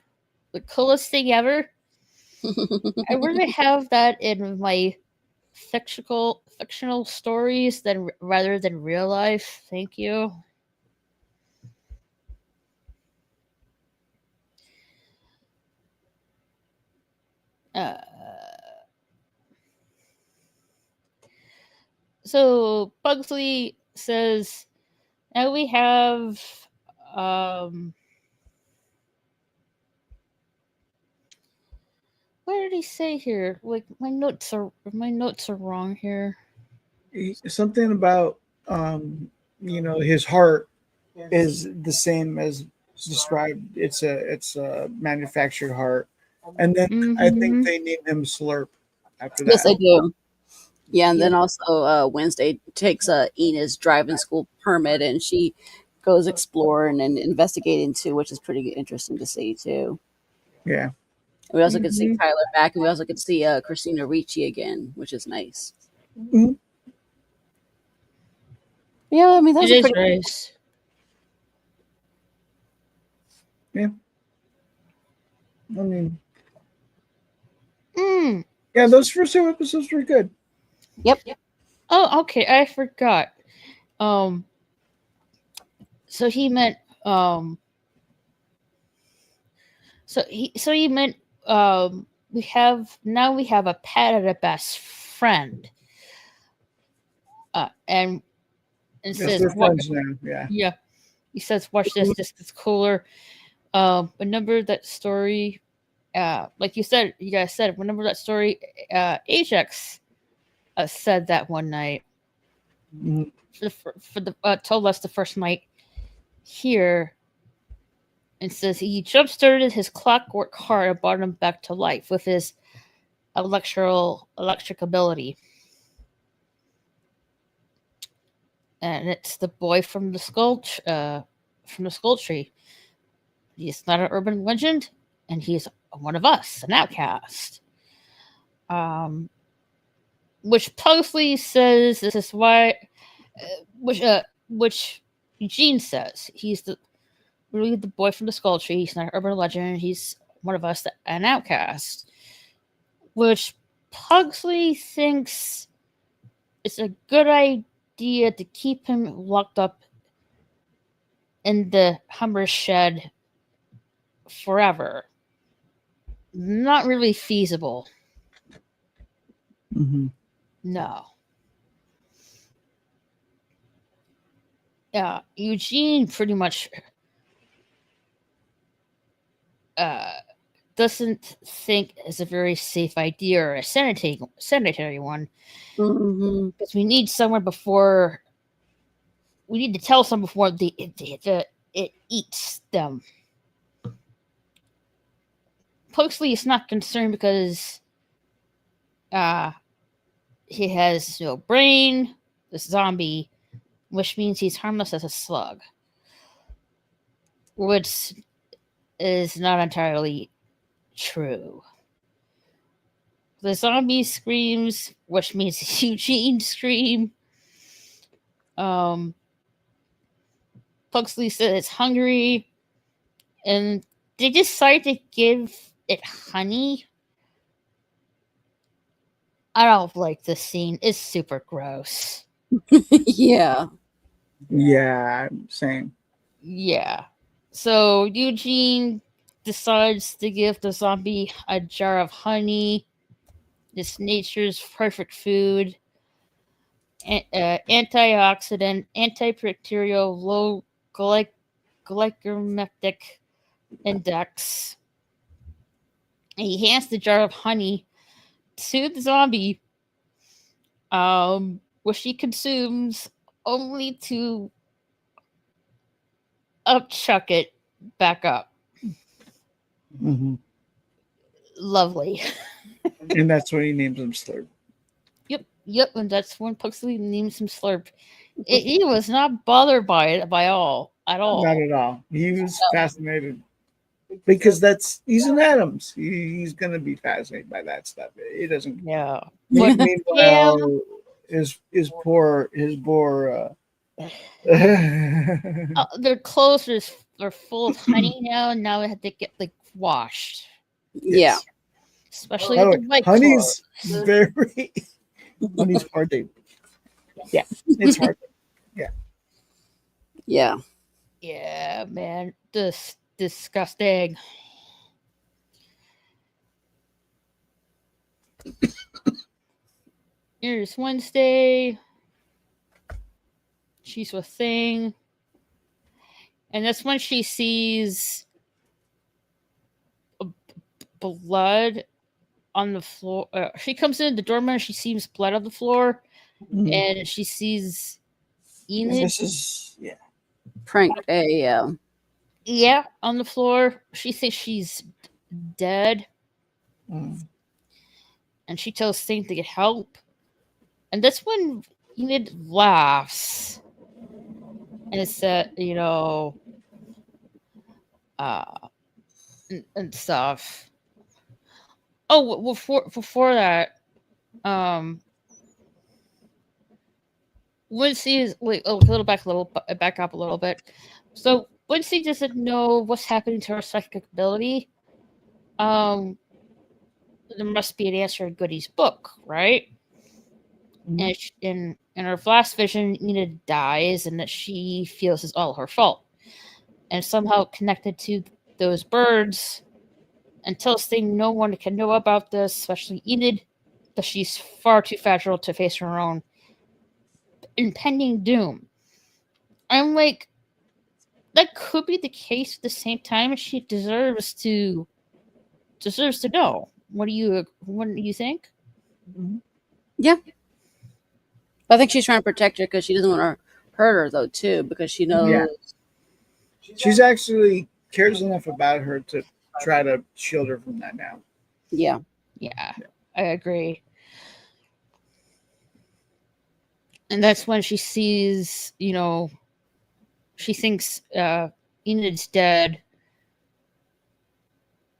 The coolest thing ever. I rather have that in my fictional stories rather than real life. Thank you. So Pugsley says, now we have what did he say here? Like my notes are wrong here. Something about his heart is the same as described. It's a manufactured heart, and then I think they named him Slurp after that. Yes, I do. Yeah, and then also Wednesday takes Ina's driving school permit, and she goes exploring and investigating too, which is pretty interesting to see too. Yeah. We also get to see Tyler back, and we also get to see Christina Ricci again, which is nice. Mm-hmm. Yeah, I mean that's It is pretty nice. Yeah. I mean, Mm. yeah, those first 2 episodes were good. Oh, okay. I forgot. Um. So he meant. So he meant. We have a pet and a best friend. And Yes, says they're what? friends now. Yeah. Yeah. He says, "Watch this. This is cooler." Remember that story? Like you said, you guys said, remember that story? Ajax said that one night. Mhm. For the told us the first night here, and says he jump started his clockwork heart and brought him back to life with his electric ability. And it's the boy from the skull tree. He's not an urban legend, and he's one of us, an outcast. Which Pugsley says this is why, which Eugene says he's really the boy from the skull tree. He's not an urban legend. He's one of us, an outcast. Which Pugsley thinks it's a good idea to keep him locked up in the Humber shed forever. Not really feasible. Mm-hmm. No. Eugene pretty much doesn't think it's a very safe idea or a sanitary one. Mm-hmm. Because we need someone before. We need to tell someone before it eats them. Pugsley is not concerned because he has no brain, this zombie, which means he's harmless as a slug. Which is not entirely true. The zombie screams, which means Eugene scream. Pugsley says it's hungry, and they decide to give it honey. I don't like this scene. It's super gross. Yeah. Yeah, same. Yeah. So Eugene decides to give the zombie a jar of honey. It's nature's perfect food. Antioxidant, antibacterial, low glycemic index. And he hands the jar of honey to the zombie, which he consumes only to upchuck it back up. Mm-hmm. Lovely. And that's when he names him Slurp. Yep, and that's when Pugsley names him Slurp. He was not bothered by it at all. Not at all. He was fascinated because he's an Adams. He's going to be fascinated by that stuff. He doesn't. Yeah. Meanwhile, his poor. Their clothes are full of honey now, and now they have to get washed. Yeah. Especially with the white honey's clothes. very. Honey's hard to. Yeah, it's hard. Yeah. Yeah. Yeah, man. This disgusting. Here's Wednesday. She's with Thing. And that's when she sees blood on the floor. She comes in the doorman and she sees blood on the floor. Mm-hmm. And she sees Enid. This is, yeah. Frank, yeah. Yeah, on the floor. She thinks she's dead. Mm. And she tells Thing to get help. And that's when Enid laughs. And it's and stuff. Oh, before that, Wincy is back up a little bit. So Wincy doesn't know what's happening to her psychic ability. um, there must be an answer in Goody's book, right? Mhm. And in her last vision, Enid dies, and that she feels is all her fault, and somehow connected to those birds. Until thing, no one can know about this, especially Enid, but she's far too fragile to face her own impending doom. I'm like, that could be the case at the same time. She deserves to know. What do you think? Mhm. I think she's trying to protect her because she doesn't want to hurt her though too, because she knows. Yeah. She's actually cares enough about her to try to shield her from that now. Yeah. Yeah, I agree. And that's when she sees, she thinks Enid's dead.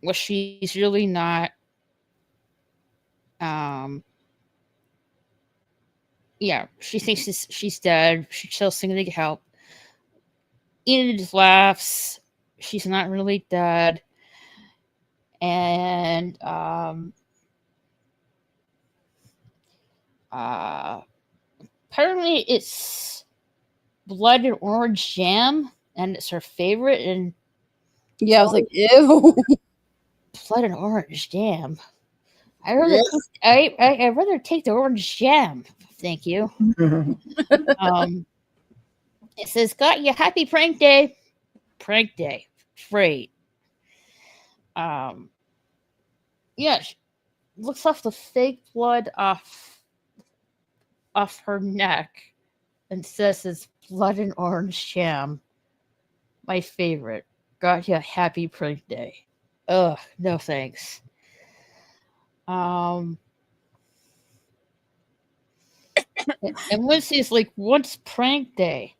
Well, she's really not. Um, yeah, she thinks she's dead. She tells Singh to get help. Enid laughs. She's not really dead. And apparently it's blood and orange jam, and it's her favorite. And Yeah, I was like, ew. blood and orange jam. I Yes. I'd rather take the orange jam. Thank you. It says, "Got you, happy prank day." Prank day, great. Yeah, looks off the fake blood off her neck, and says, "It's blood and orange jam. My favorite. Got you, happy prank day." Ugh, no thanks. And Lindsay's like, "What's prank day?"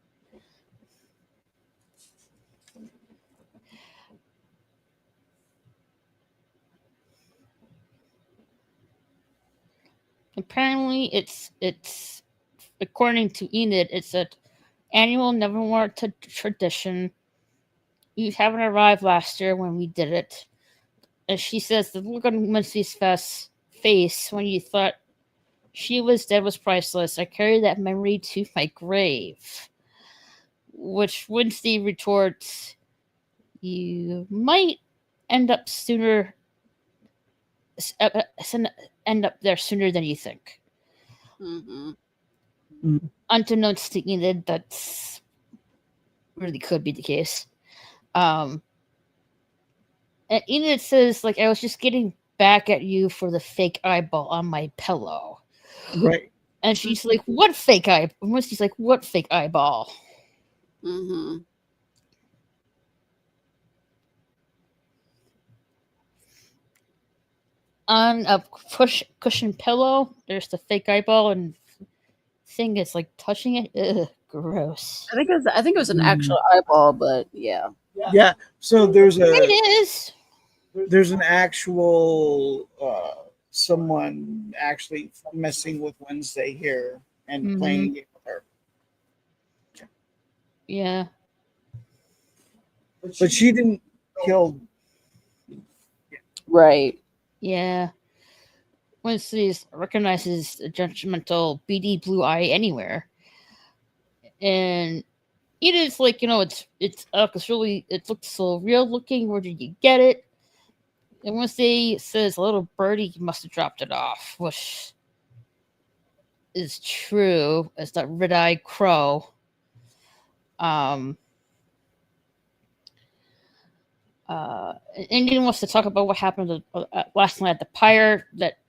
Apparently, it's according to Enid, it's an annual Nevermore tradition. You haven't arrived last year when we did it. And she says the look on Lindsay's face when you thought she was dead was priceless. I carry that memory to my grave. Which Wednesday retorts, "You might end up sooner, end up there sooner than you think." Mm-hmm. Unbeknownst to Enid, that's really could be the case. And Enid says, like, "I was just getting back at you for the fake eyeball on my pillow." Right. And she's like, "What fake eye?" Wednesday's like, "What fake eyeball?" Mm-hmm. On a cushion pillow, there's the fake eyeball, and thing is like touching it. Ugh, gross. I think it was an actual eyeball, but yeah. Yeah. So It is. there's an actual someone actually messing with Wednesday here and playing a game with her. Yeah. But she didn't kill. Right. Yeah. Wednesday recognizes the judgmental, beady blue eye anywhere, and it is like, it's really, it looks so real looking. Where did you get it? And Wednesday says a little birdie must have dropped it off, which is true. As that red-eyed crow. Indian wants to talk about what happened last night at the pyre. That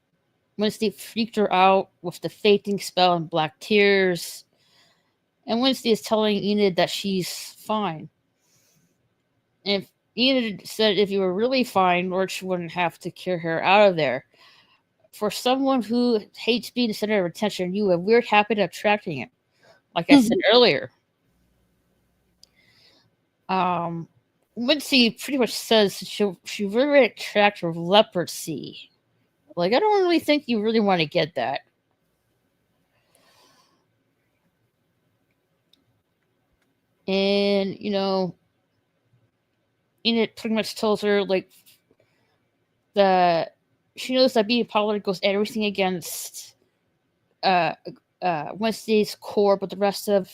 Wednesday freaked her out with the fainting spell and black tears. And Wednesday is telling Enid that she's fine. And if Enid said if you were really fine, Lorch wouldn't have to carry her out of there. For someone who hates being the center of attention, you have a weird habit of attracting it. Like I said earlier. Wednesday pretty much says she really attracts with leprosy. Like, I don't really think you really want to get that. And, Enid pretty much tells her, like, she knows that being Pollard goes everything against Wednesday's core, but the rest of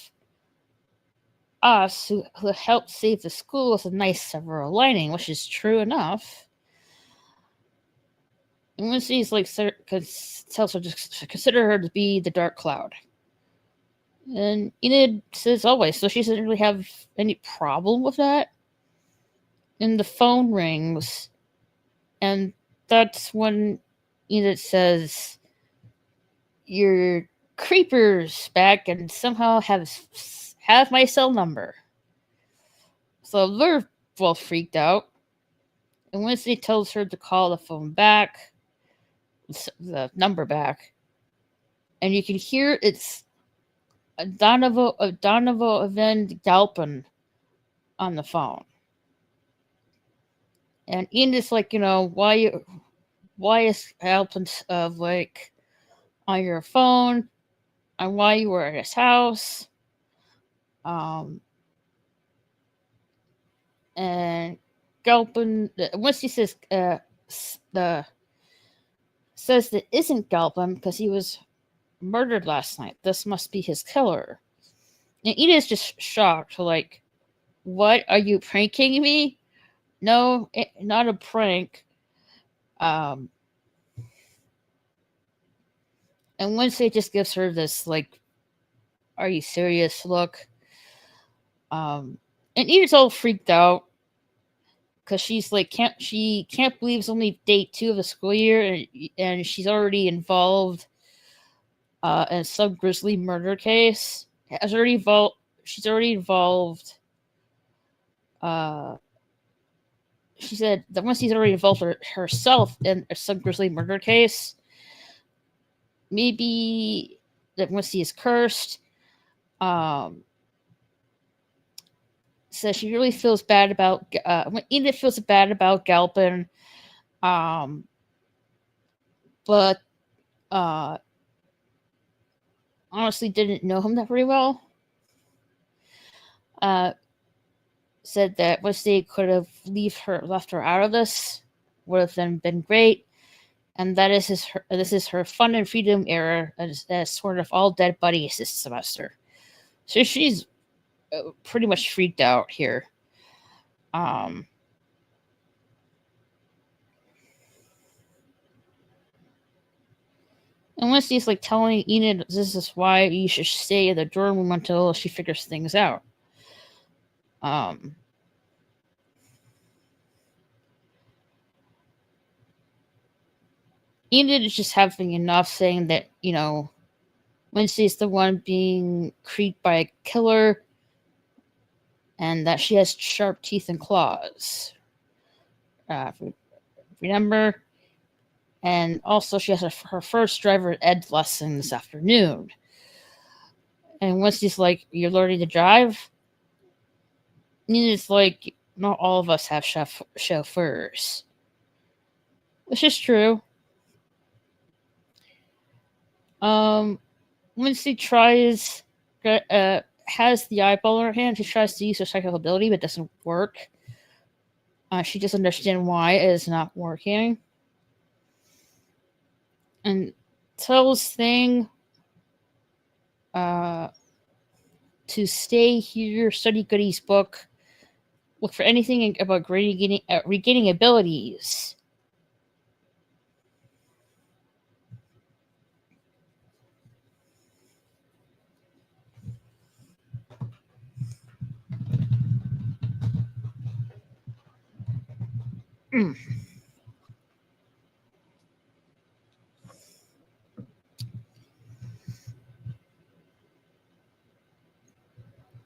us who helped save the school is a nice silver lining, which is true enough. And Wednesday's like tells her to consider her to be the dark cloud. And Enid says always, so she doesn't really have any problem with that. And the phone rings, and that's when Enid says, "Your creeper's back and somehow have my cell number." So they're both freaked out. And Wednesday tells her to call the phone back, the number back. And you can hear it's Donovan Galpin on the phone. And Enid's like, why is Galpin like on your phone? And why you were at his house? And Galpin, once he says says that isn't Galpin because he was murdered last night. This must be his killer. And Enid's just shocked, like, what? Are you pranking me? No, not a prank. And Wednesday just gives her this, like, are you serious look? And Enid's all freaked out because she's like, she can't believe it's only day 2 of the school year, and she's already involved in some grisly murder case. She's already involved. She said that once she's already involved herself in some grisly murder case, maybe that once he is cursed. So she really feels bad about Enid feels bad about Galpin, but honestly didn't know him that very well. Said that once they could have left her out of this, would have then been great. And this is her fun and freedom era as sort of all dead buddies this semester. So she's pretty much freaked out here. And Wednesday's like telling Enid this is why you should stay in the dorm room until she figures things out. Enid is just having enough, saying that, Wednesday's the one being creeped by a killer and that she has sharp teeth and claws. Remember? And also she has her first driver ed lesson this afternoon. And Wednesday's like, you're learning to drive? Enid's like, not all of us have chauffeurs. Which is true. Wednesday has the eyeball in her hand. She tries to use her psychical ability, but it doesn't work. She doesn't understand why it is not working. And tells Thing to stay here, study Goody's book, look for anything about regaining abilities.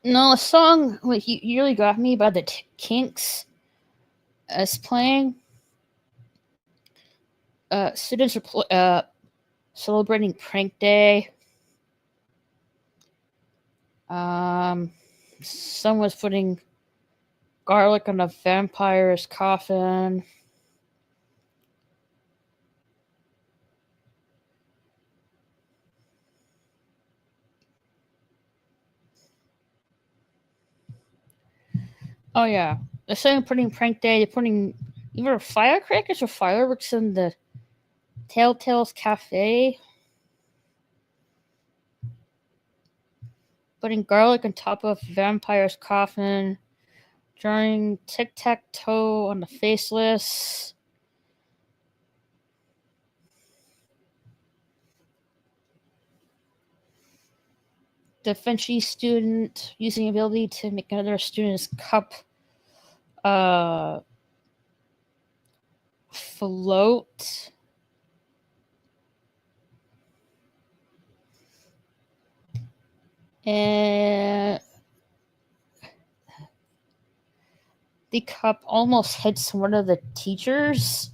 No, a song he really got me by the Kinks is playing. Students are celebrating Prank Day. Someone's putting garlic on a vampire's coffin. Oh yeah, they're saying putting Prank Day. They're putting either firecrackers or fireworks in the Telltale's Cafe. Putting garlic on top of vampire's coffin. Drawing tic-tac-toe on the faceless. The Frenchy student using ability to make another student's cup float. And the cup almost hits one of the teachers.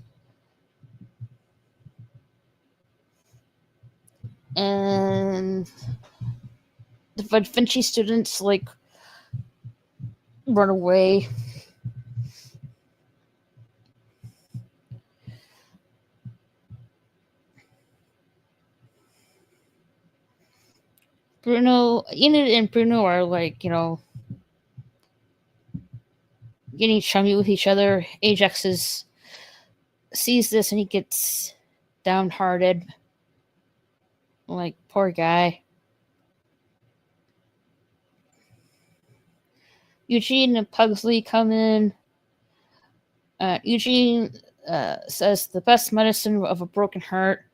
And the Vinci students like run away. Bruno, Enid and Bruno are like, getting chummy with each other. Ajax sees this and he gets downhearted. Like, poor guy. Eugene and Pugsley come in. Eugene says the best medicine of a broken heart.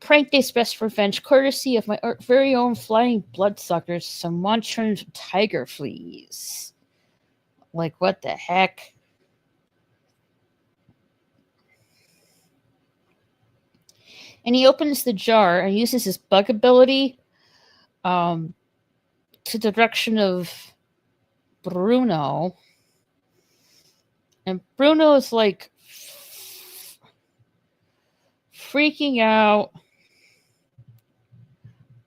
Prank Day's best revenge, courtesy of my very own flying bloodsuckers, some monstrous tiger fleas. Like, what the heck? And he opens the jar and uses his bug ability to the direction of Bruno. And Bruno is like freaking out.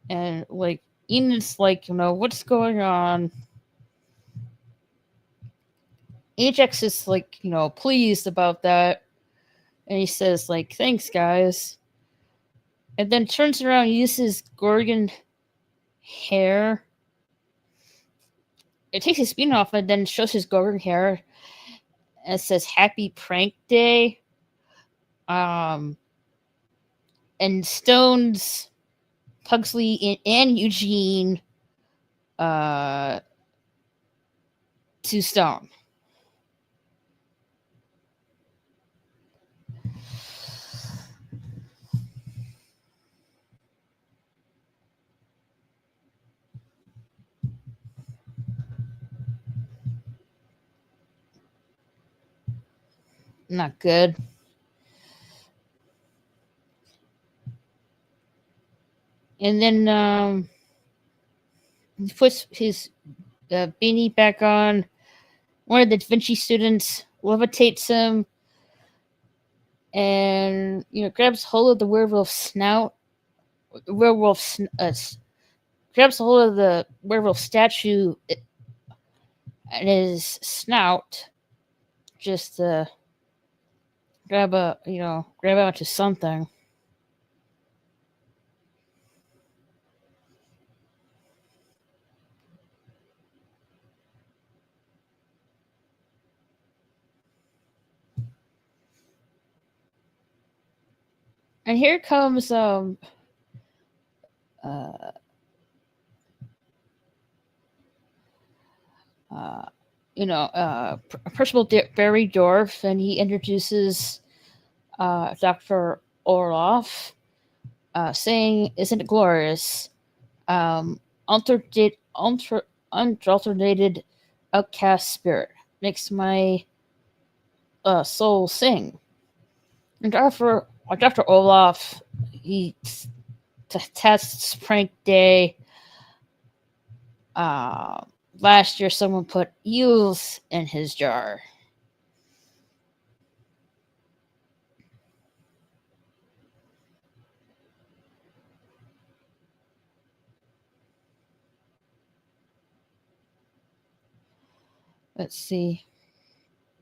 And like Enid's like, what's going on? Ajax is like, pleased about that. And he says, like, thanks, guys. And then turns around and uses Gorgon hair. It takes his spin off and then shows his Gorgon hair. And it says, Happy Prank Day. And stones Pugsley and Eugene to stone. Not good. And then he puts his beanie back on. One of the Da Vinci students levitates him and grabs hold of the werewolf snout. Grabs hold of the werewolf statue and his snout. Just grab onto something. And here comes Percival Berrydorf, and he introduces Dr. Orloff, saying, "Isn't it glorious? Unadulterated outcast spirit makes my soul sing." And Dr. Orloff, he tests Prank Day. Last year, someone put eels in his jar. Let's see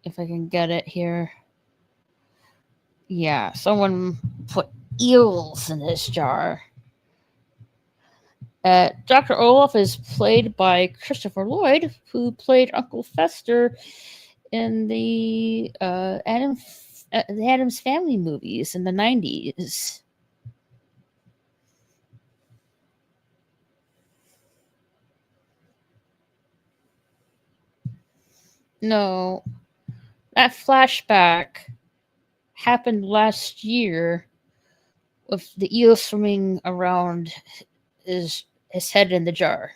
if I can get it here. Yeah, someone put eels in his jar. Dr. Orloff is played by Christopher Lloyd, who played Uncle Fester in the the Addams Family movies in the 90s. No, that flashback happened last year with the eel swimming around his head in the jar.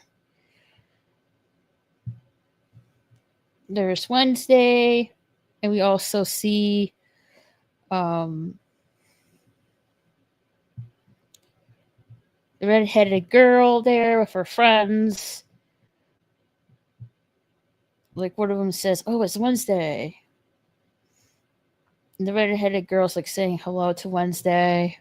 There's Wednesday, and we also see the redheaded girl there with her friends. Like one of them says, "Oh, it's Wednesday." And the redheaded girl's like saying hello to Wednesday.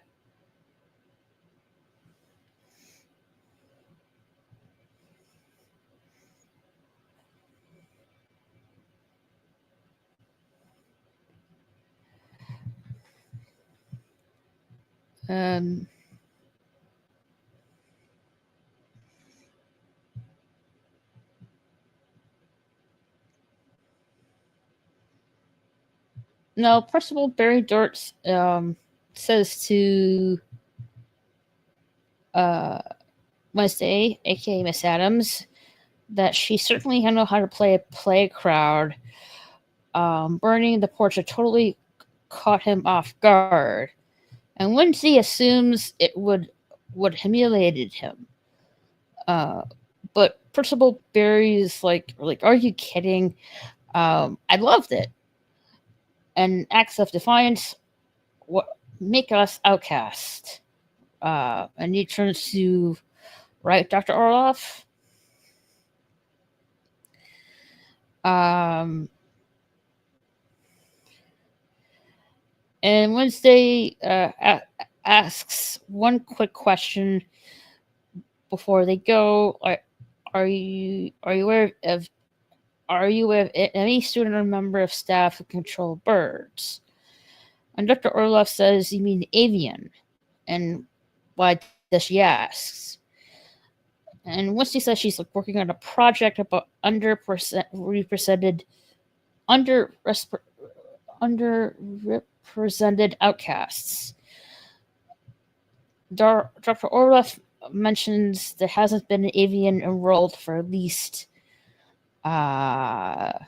Um, no, Percival Barry Dort says to Wednesday, aka Miss Addams, that she certainly know how to play a crowd. Burning the portrait totally caught him off guard, and Wednesday assumes it would humiliated him. But Percival Barry's like, are you kidding? I loved it. And acts of defiance make us outcast. And he turns to Dr. Orloff. And Wednesday asks one quick question before they go. Are you aware of any student or member of staff who control birds? And Dr. Orloff says, "You mean avian?" And why does she ask? And Wednesday says she's working on a project about underrepresented outcasts. Dr. Orloff mentions there hasn't been an avian enrolled for at least 10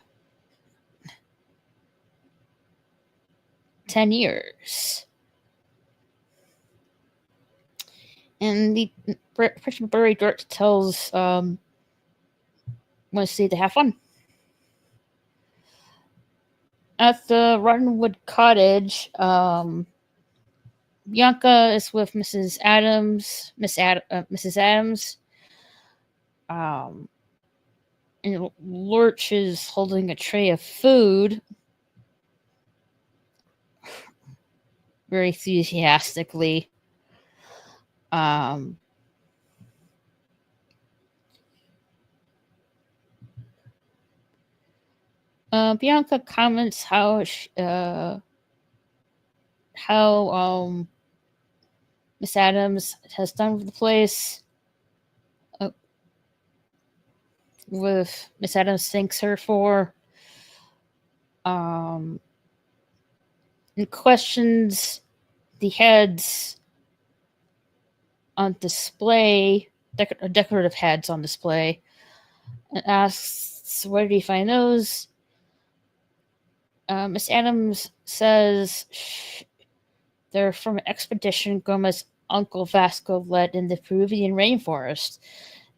years. And the Barry Dort tells Wednesday to have fun. At the Rottenwood Cottage, Bianca is with Mrs. Addams. Mrs. Addams. And Lurch is holding a tray of food very enthusiastically. Bianca comments how Miss Addams has done with the place. With Miss Addams thanks her for, and questions the heads on display, decorative heads on display, and asks, "Where do you find those?" Miss Addams says they're from an expedition Gomez's Uncle Vasco led in the Peruvian rainforest.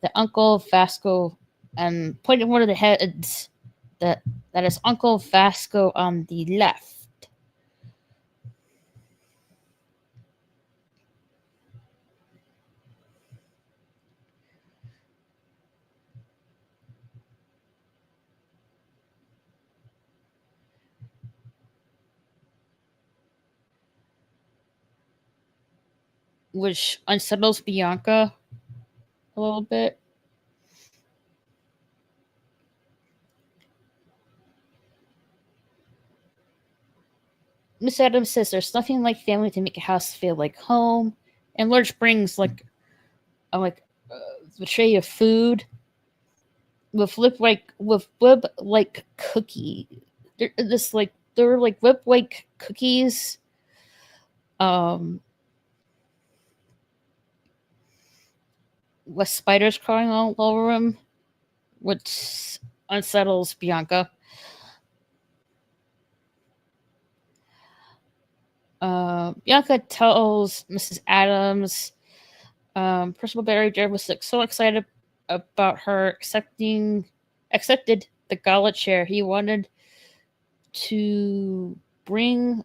The Uncle Vasco, and pointing one of the heads, that is Uncle Vasco on the left. Which unsettles Bianca a little bit. Miss Addams says there's nothing like family to make a house feel like home, and Lurch brings the tray of food with lip like cookie. there were like whip like cookies. With spiders crawling all over them, which unsettles Bianca. Bianca tells Mrs. Adams, Principal Barry Jed was so excited about her accepted the gala chair. He wanted to bring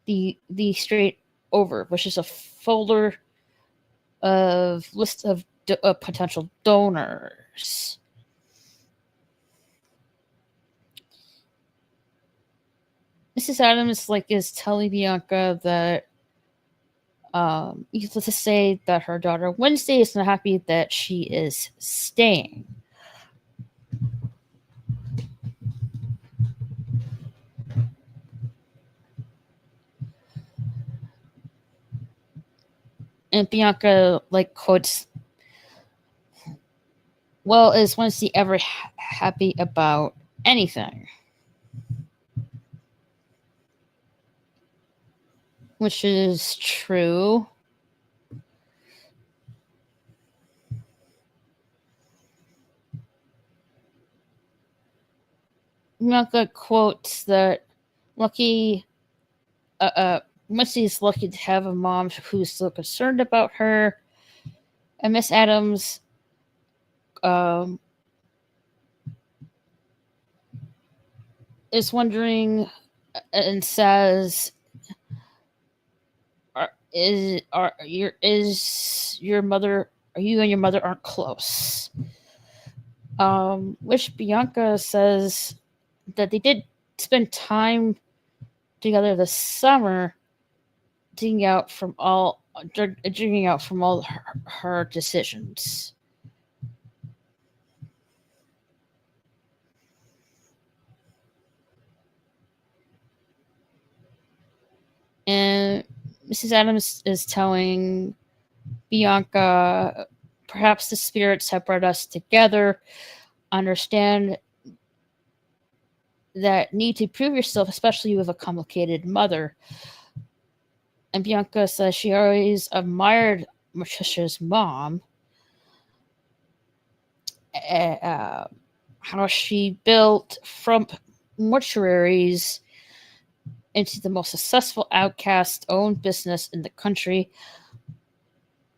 the straight over, which is a folder of list of potential donors. Mrs. Adams is telling Bianca that needless to say that her daughter Wednesday is not happy that she is staying. And Bianca quotes, "Well, is Wednesday ever happy about anything?" Which is true. Bianca quotes that Wednesday's lucky to have a mom who's so concerned about her. And Miss Adams is wondering and says, "Is your mother? Are you and your mother aren't close?" Which Bianca says that they did spend time together this summer, digging out from all her decisions. And Mrs. Adams is telling Bianca, perhaps the spirits have brought us together. Understand that need to prove yourself, especially with a complicated mother. And Bianca says she always admired Matricia's mom. How she built from mortuaries into the most successful outcast-owned business in the country,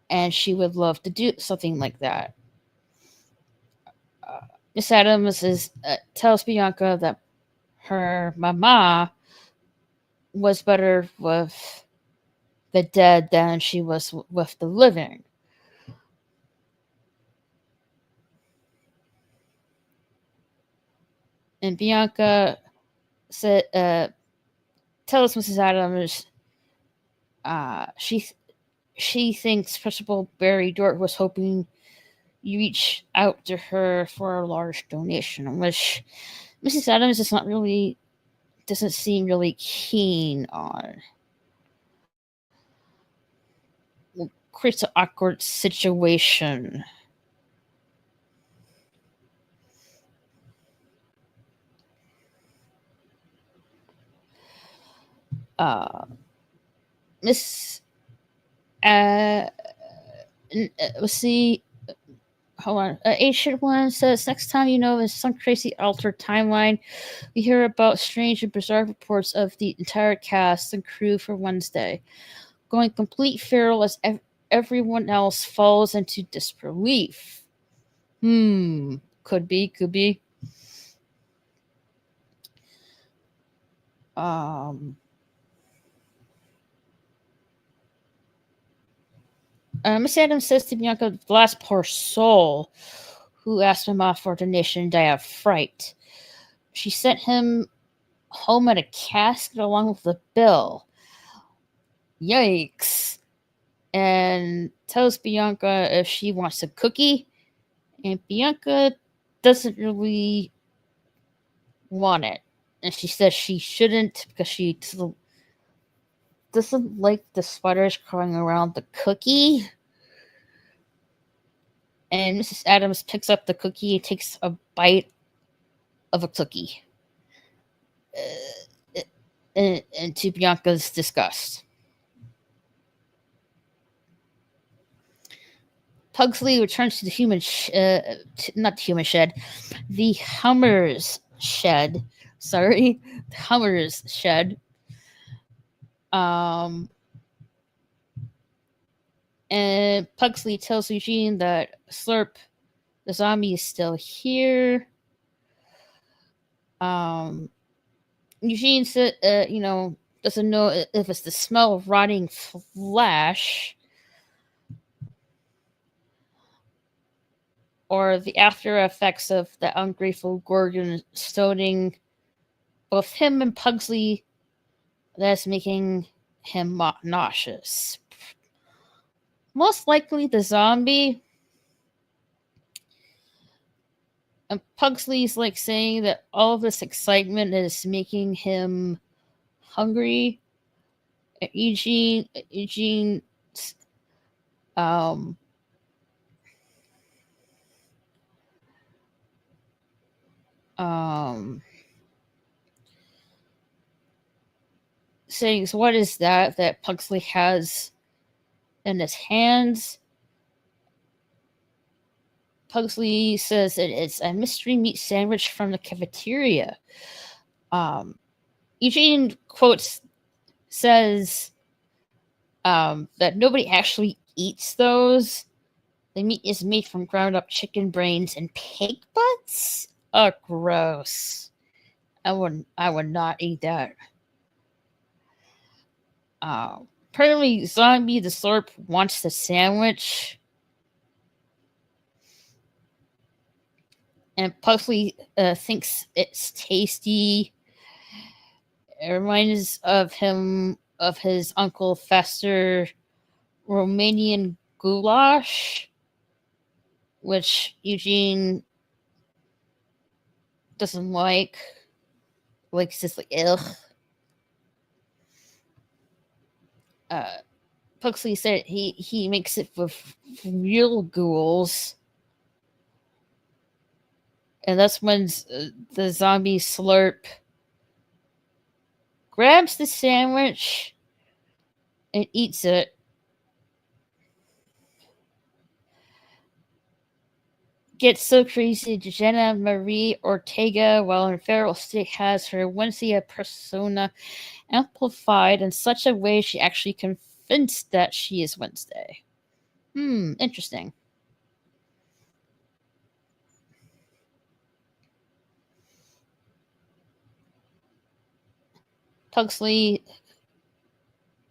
and she would love to do something like that. Miss Adams tells Bianca that her mama was better with the dead than she was with the living. And Bianca tells Mrs. Adams she thinks Principal Barry Dort was hoping you reach out to her for a large donation, which Mrs. Adams doesn't seem really keen on. It creates an awkward situation. Miss let's see. Hold on. Ancient One says, next time in some crazy altered timeline, we hear about strange and bizarre reports of the entire cast and crew for Wednesday going complete feral as everyone else falls into disbelief. Could be. Miss Adams says to Bianca, the last poor soul who asked Mama for a donation died of fright. She sent him home in a casket along with the bill. Yikes. And tells Bianca if she wants a cookie. And Bianca doesn't really want it. And she says she shouldn't because she doesn't like the spiders crawling around the cookie. And Mrs. Adams picks up the cookie and takes a bite of a cookie. and to Bianca's disgust. Pugsley returns to the not the human shed, the Hummer's shed. Sorry, the Hummer's shed. And Pugsley tells Eugene that Slurp, the zombie, is still here. Eugene said, doesn't know if it's the smell of rotting flesh or the after effects of the ungrateful Gorgon stoning both him and Pugsley that's making him nauseous. Most likely the zombie. And Pugsley's like saying that all of this excitement is making him hungry. And Eugene saying, so what is that Pugsley has in his hands? Pugsley says it's a mystery meat sandwich from the cafeteria. Eugene says that nobody actually eats those. The meat is made from ground up chicken brains and pig butts. Oh, gross! I would not eat that. Apparently, Zombie the Slurp wants the sandwich. And Pugsley thinks it's tasty. It reminds of his Uncle Fester Romanian goulash, which Eugene doesn't like. Like, it's just like, ugh. Pugsley said he makes it with real ghouls. And that's when the zombie Slurp grabs the sandwich and eats it. Gets so crazy, Jenna Marie Ortega, while in feral state, has her Wednesday persona amplified in such a way she actually convinced that she is Wednesday. Interesting. Pugsley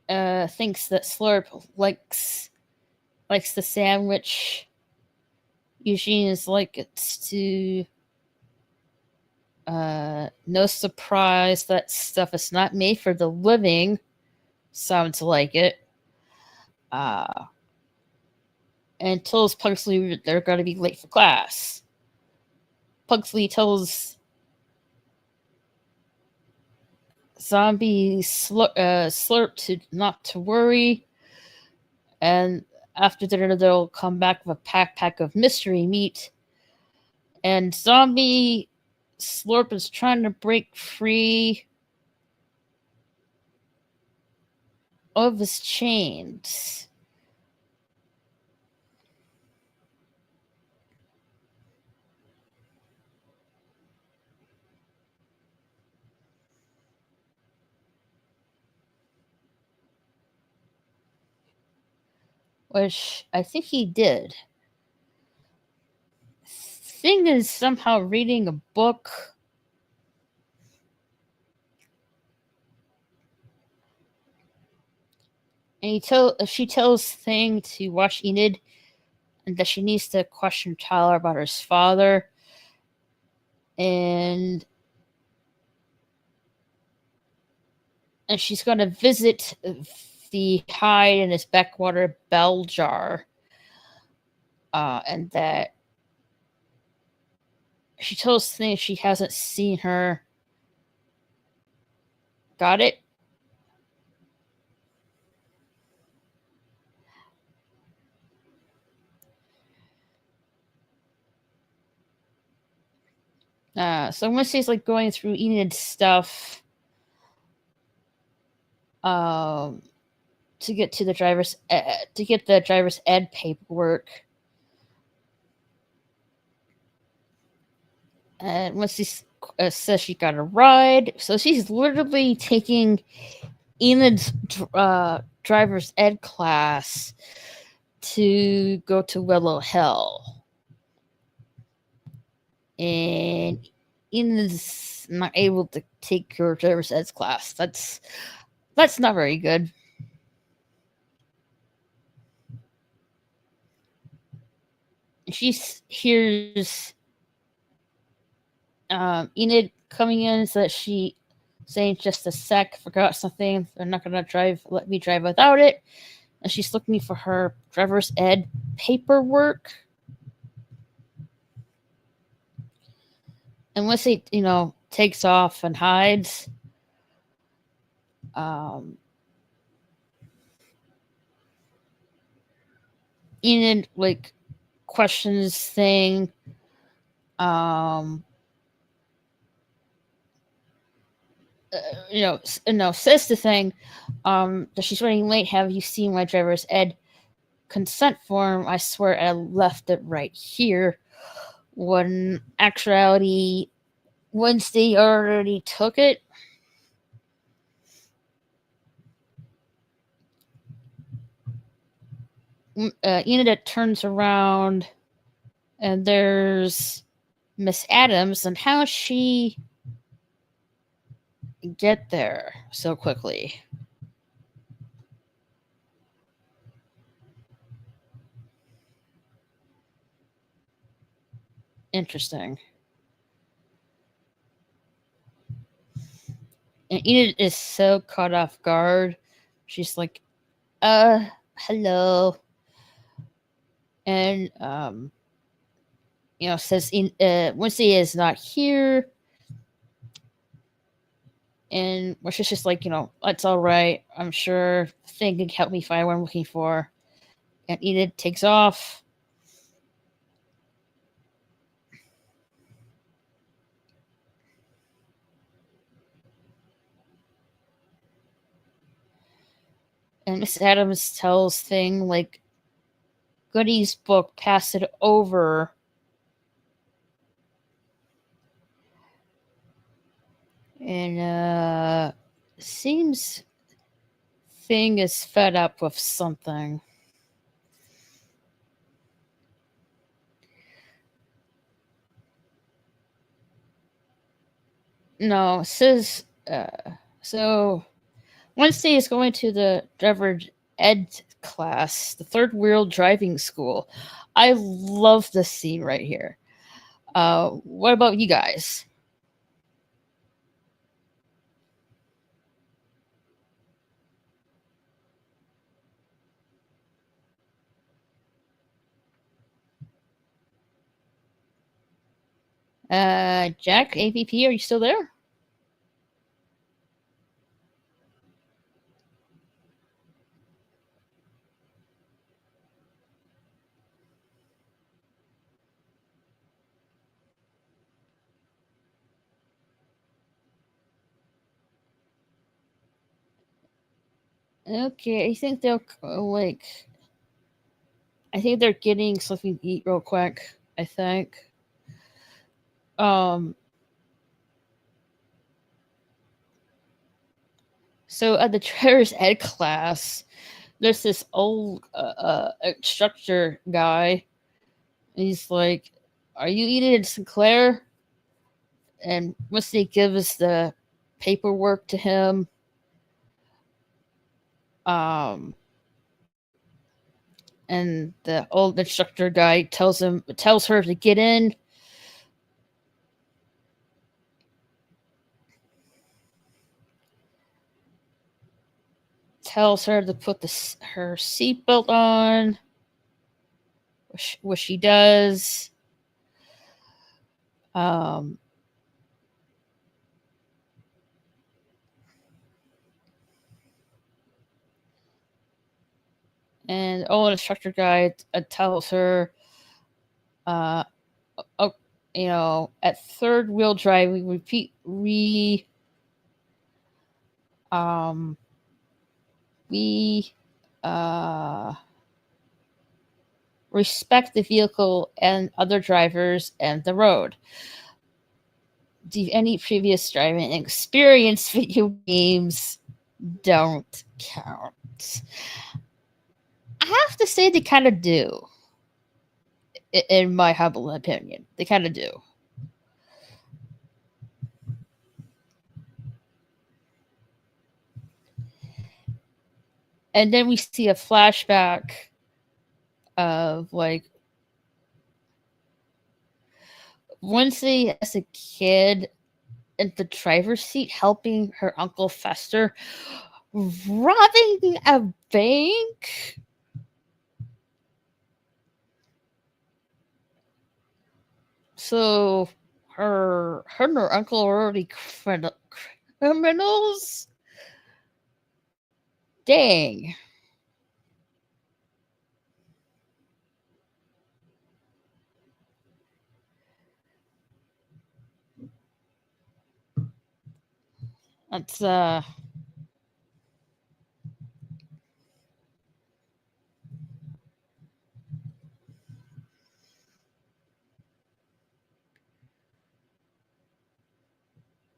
thinks that Slurp likes the sandwich. Eugene is like, it's to no surprise that stuff is not made for the living. Sounds like it. And tells Pugsley they're going to be late for class. Pugsley tells Zombie Slurp to not to worry, and after dinner they'll come back with a pack of mystery meat. And Zombie Slurp is trying to break free of his chains. Which I think he did. Thing is somehow reading a book. And she tells Thing to watch Enid and that she needs to question Tyler about his father. And she's going to visit the hide in his backwater bell jar. And that she tells Thing she hasn't seen her. Got it? So Wednesday's like going through Enid's stuff to get to the driver's ed paperwork. And Wednesday says she got a ride, so she's literally taking Enid's driver's ed class to go to Willow Hill. And Enid's not able to take her driver's ed class. That's not very good. She hears Enid coming in, so that she saying, "Just a sec, forgot something. They're not gonna let me drive without it." And she's looking for her driver's ed paperwork. And once he, takes off and hides, Enid questions thing. Says the thing that she's running late. Have you seen my driver's ed consent form? I swear I left it right here. When actuality, Wednesday already took it. Enid turns around, and there's Miss Adams, and how she get there so quickly? Interesting. And Enid is so caught off guard. She's like, hello. And, says Wednesday is not here. And she's just like, it's all right. I'm sure Thing can help me find what I'm looking for. And Enid takes off. And Miss Adams tells Thing, Goody's book, pass it over. And seems Thing is fed up with something. No, it says so Wednesday is going to the driver ed class, the third wheel driving school. I love this scene right here. What about you guys? Jack, AVP, are you still there? Okay, I think they'll I think they're getting something to eat real quick. I think. So at the driver's ed class, there's this old instructor guy. He's like, "Are you Enid Sinclair?" And once they give us the paperwork to him, and the old instructor guy tells her to get in. Tells her to put her seatbelt on, which she does. And the old instructor guy tells her, at third wheel drive, um, we respect the vehicle and other drivers and the road. Any previous driving experience video games don't count. I have to say they kind of do. In my humble opinion, they kind of do. And then we see a flashback of like Wednesday as a kid in the driver's seat helping her Uncle Fester robbing a bank. So her and her uncle are already criminals? Dang.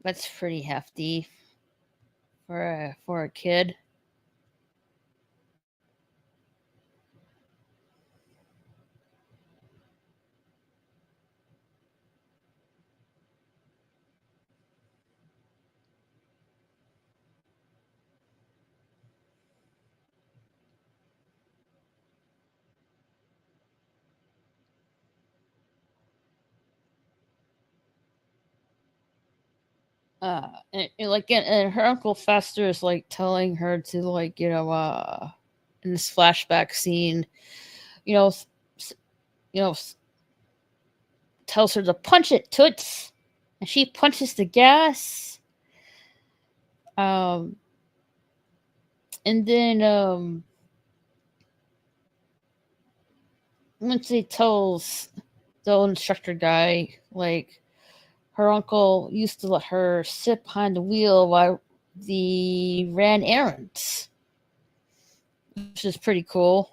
That's pretty hefty for a kid. And her Uncle Fester is like telling her to like in this flashback scene, you know, tells her to punch it, toots, and she punches the gas. And then once he tells the instructor guy like her uncle used to let her sit behind the wheel while they ran errands, which is pretty cool.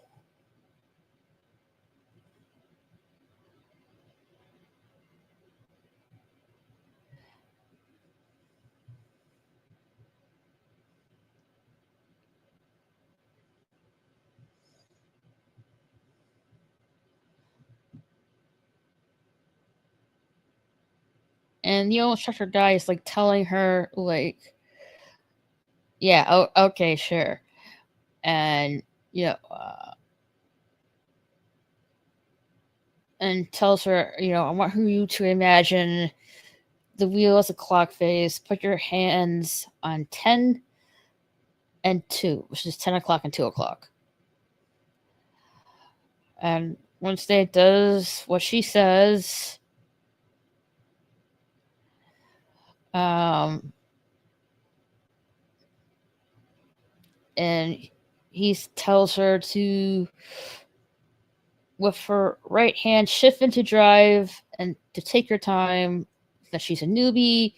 And the instructor guy is like telling her like, yeah, oh, okay, sure. And and tells her, I want you to imagine the wheel as a clock face. Put your hands on 10 and 2, which is 10 o'clock and 2 o'clock. And Wednesday does what she says. And he tells her to, with her right hand, shift into drive and to take your time, that she's a newbie.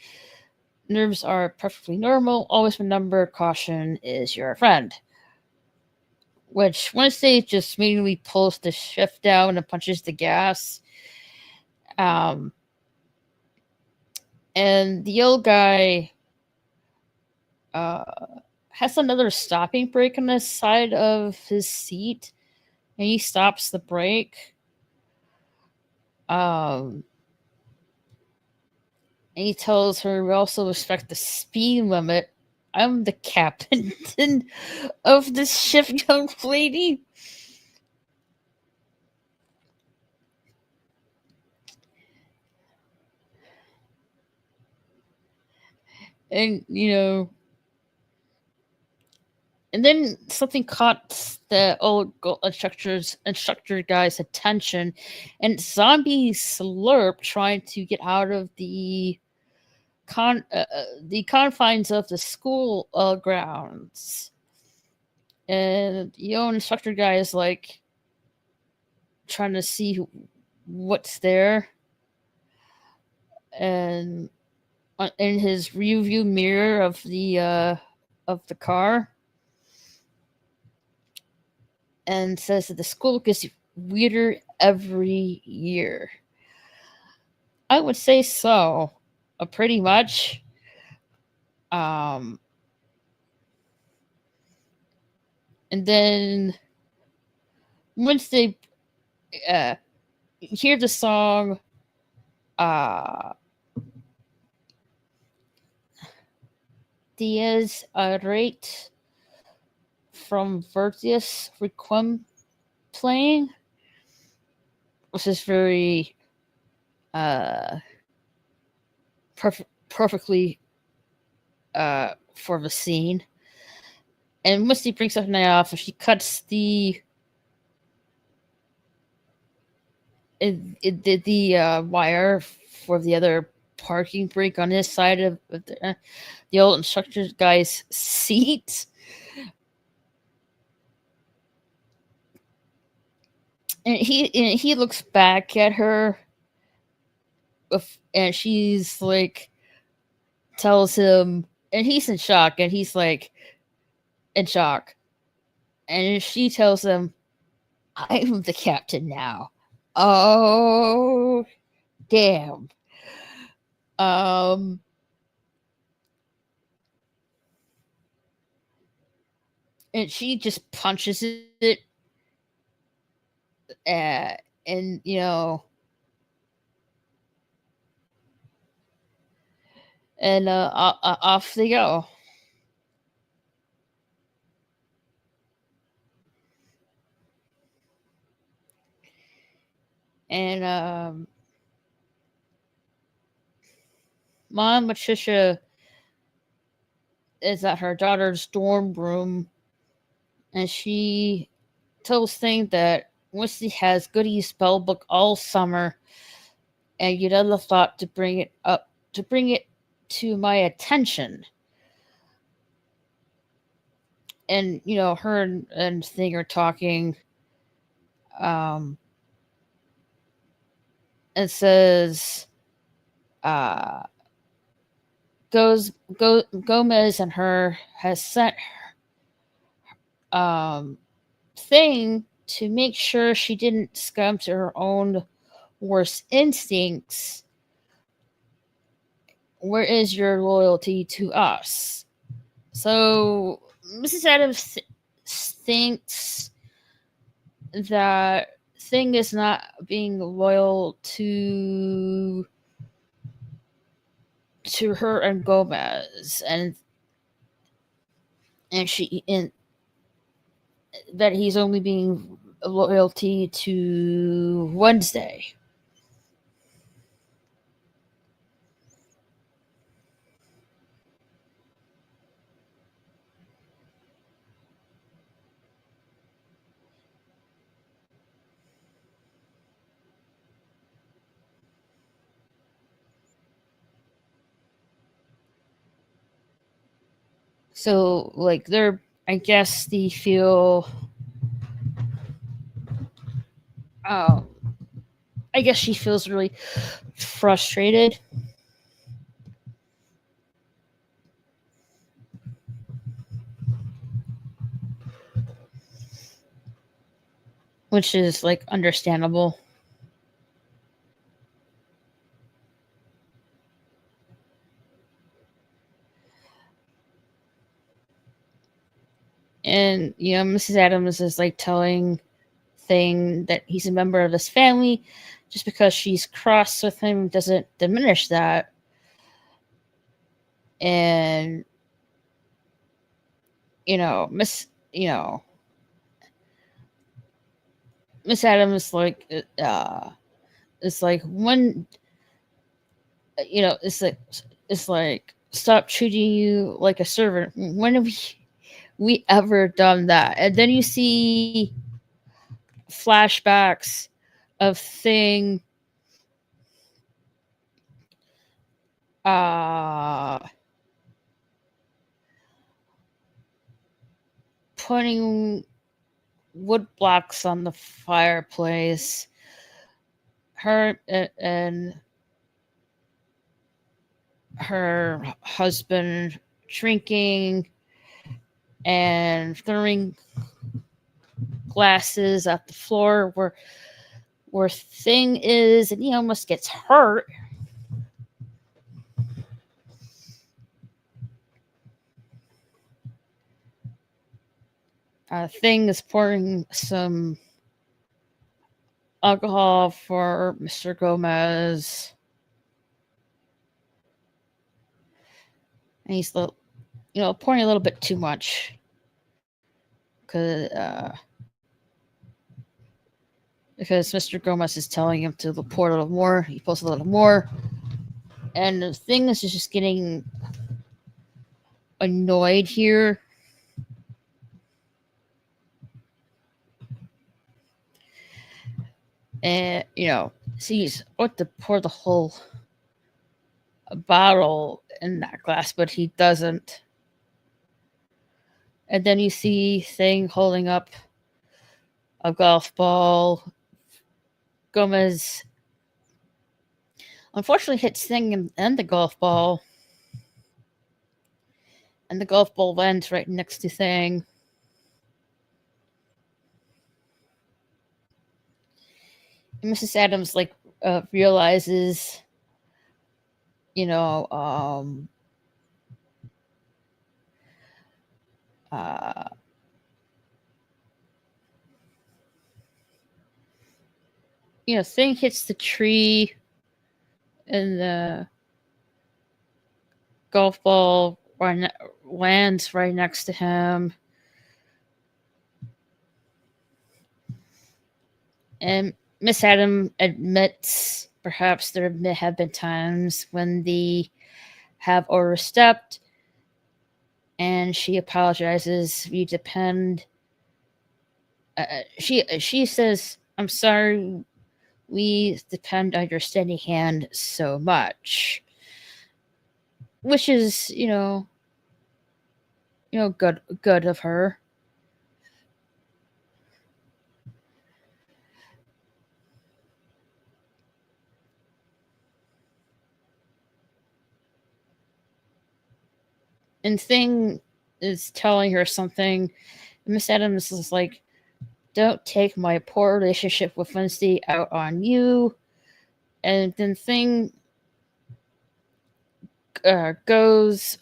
Nerves are perfectly normal. Always remember, caution is your friend. Which Wednesday just immediately pulls the shift down and punches the gas. And the old guy has another stopping brake on the side of his seat, and he stops the brake. And he tells her, we also respect the speed limit. I'm the captain of this ship, young lady. And, and then something caught the old instructor guy's attention, and Zombie Slurp trying to get out of the confines of the school grounds. And the instructor guy is like trying to see what's there. and in his rear view mirror of the car, and says that the school gets weirder every year. I would say so, pretty much. And then once they hear the song, Dies Irae from Virtus Requiem playing, which is very perfectly for the scene. And Misty brings something off, and she cuts the wire for the other parking brake on his side of the old instructor guy's seat. And he looks back at her, and she's like, tells him, and he's in shock, and he's like, in shock. And she tells him, I'm the captain now. Oh, damn. And she just punches it, and and off they go. And Mom Patricia is at her daughter's dorm room, and she tells Thing that Wesley has Goody spellbook all summer, and you'd ever thought to bring it to my attention. And her and Thing are talking, and says, Gomez and her has sent Thing to make sure she didn't succumb to her own worst instincts. Where is your loyalty to us? So Mrs. Adams thinks that Thing is not being loyal to her and Gomez, and that he's only being loyalty to Wednesday. So, like, I guess they feel, I guess she feels really frustrated. Which is, like, understandable. And, Mrs. Adams is, like, telling Thing that he's a member of his family. Just because she's cross with him doesn't diminish that. And, Miss Adams, like, it's like, when, it's like, stop treating you like a servant. When have we ever done that? And then you see flashbacks of Thing putting wood blocks on the fireplace. Her and her husband drinking and throwing glasses at the floor where Thing is, and he almost gets hurt. Thing is pouring some alcohol for Mr. Gomez. And he's pouring a little bit too much. Because Mr. Gomez is telling him to pour a little more. He pours a little more. And the Thing is just getting annoyed here. And, he's about to pour the whole bottle in that glass, but he doesn't. And then you see Thing holding up a golf ball. Gomez unfortunately hits Thing and the golf ball. And the golf ball lands right next to Thing. And Mrs. Adams realizes, Thing hits the tree and the golf ball lands right next to him. And Miss Adam admits perhaps there may have been times when they have overstepped, and she apologizes. We depend. She says, "I'm sorry. We depend on your steady hand so much," which is, good of her. And Thing is telling her something. Miss Adams is like, "Don't take my poor relationship with Wednesday out on you." And then Thing goes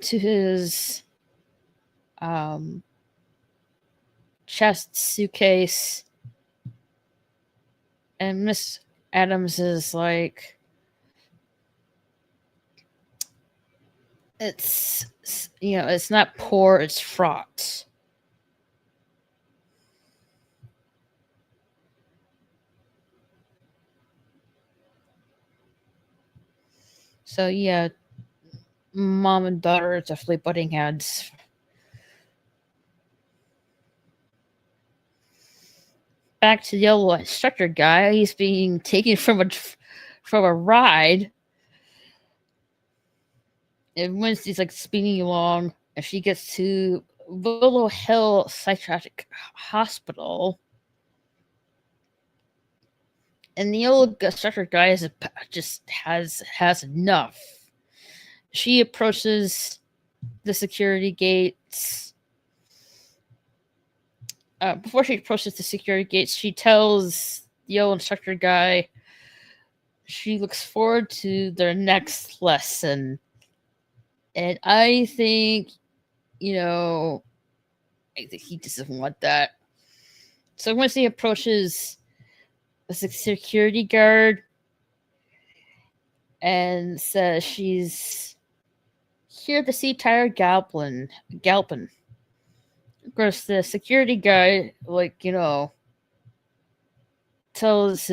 to his chest suitcase, and Miss Adams is like, it's not poor, it's fraught. So yeah, mom and daughter are definitely butting heads. Back to the yellow instructor guy. He's being taken from a ride. And Wednesday's speeding along, and she gets to Willow Hill Psychiatric Hospital. And the old instructor guy just has enough. She approaches the security gates. Before she approaches the security gates, she tells the old instructor guy she looks forward to their next lesson. And I think, I think he doesn't want that. So once he approaches the security guard and says she's here to see Tyler Galpin. Of course, the security guy, tells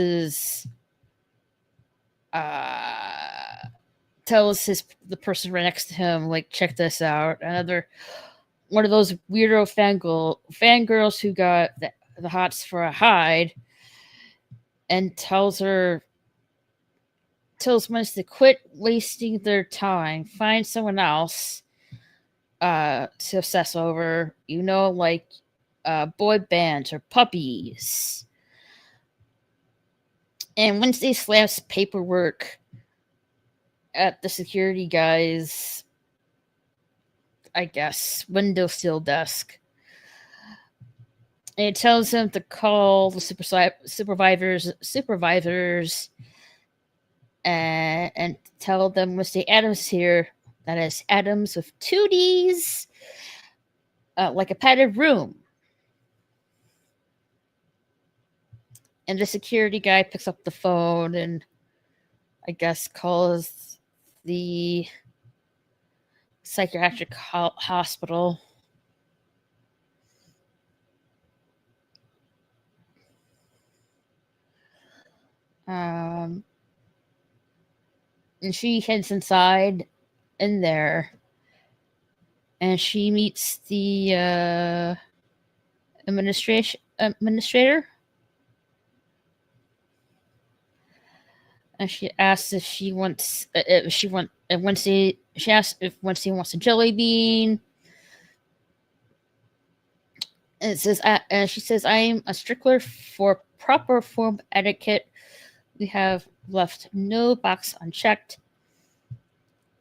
the person right next to him, check this out. Another one of those weirdo fangirls who got the hots for a hide, and tells Miss to quit wasting their time, find someone else to obsess over, boy bands or puppies. And Wednesday slams paperwork at the security guy's, I guess, windowsill desk. And it tells him to call the supervisors and tell them Wednesday Adams here. That is Adams with 2 D's, like a padded room. And the security guy picks up the phone and I guess calls the psychiatric hospital. And she heads inside in there and she meets the administrator. And she asks if she wants Wednesday. She asks if Wednesday wants a jelly bean. And it says, and she says, "I am a stickler for proper form etiquette. We have left no box unchecked."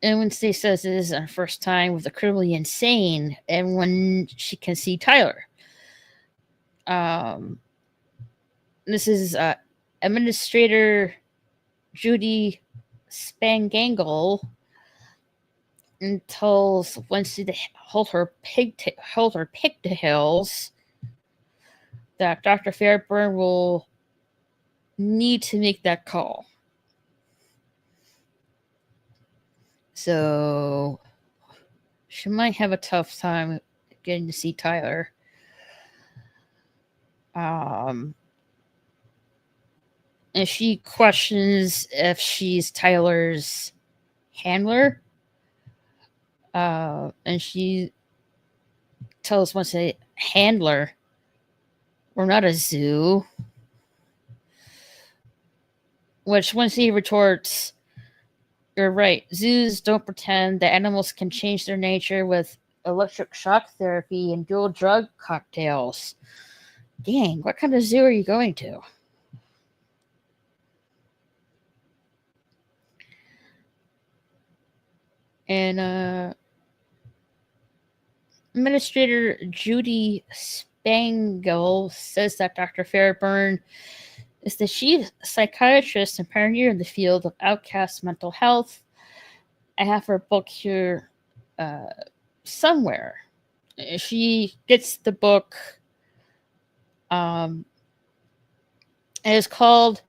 And Wednesday says it is her first time with the criminally insane, and when she can see Tyler. This is Administrator Judy Spangangle, and tells Wednesday to hold her pigtails. That Dr. Fairburn will need to make that call. So she might have a tough time getting to see Tyler. And she questions if she's Tyler's handler. And she tells Wednesday, handler, we're not a zoo. Which Wednesday retorts, you're right. Zoos don't pretend that animals can change their nature with electric shock therapy and dual drug cocktails. Dang, what kind of zoo are you going to? And Administrator Judy Spangle says that Dr. Fairburn is the chief psychiatrist and pioneer in the field of outcast mental health. I have her book here somewhere. She gets the book. It is called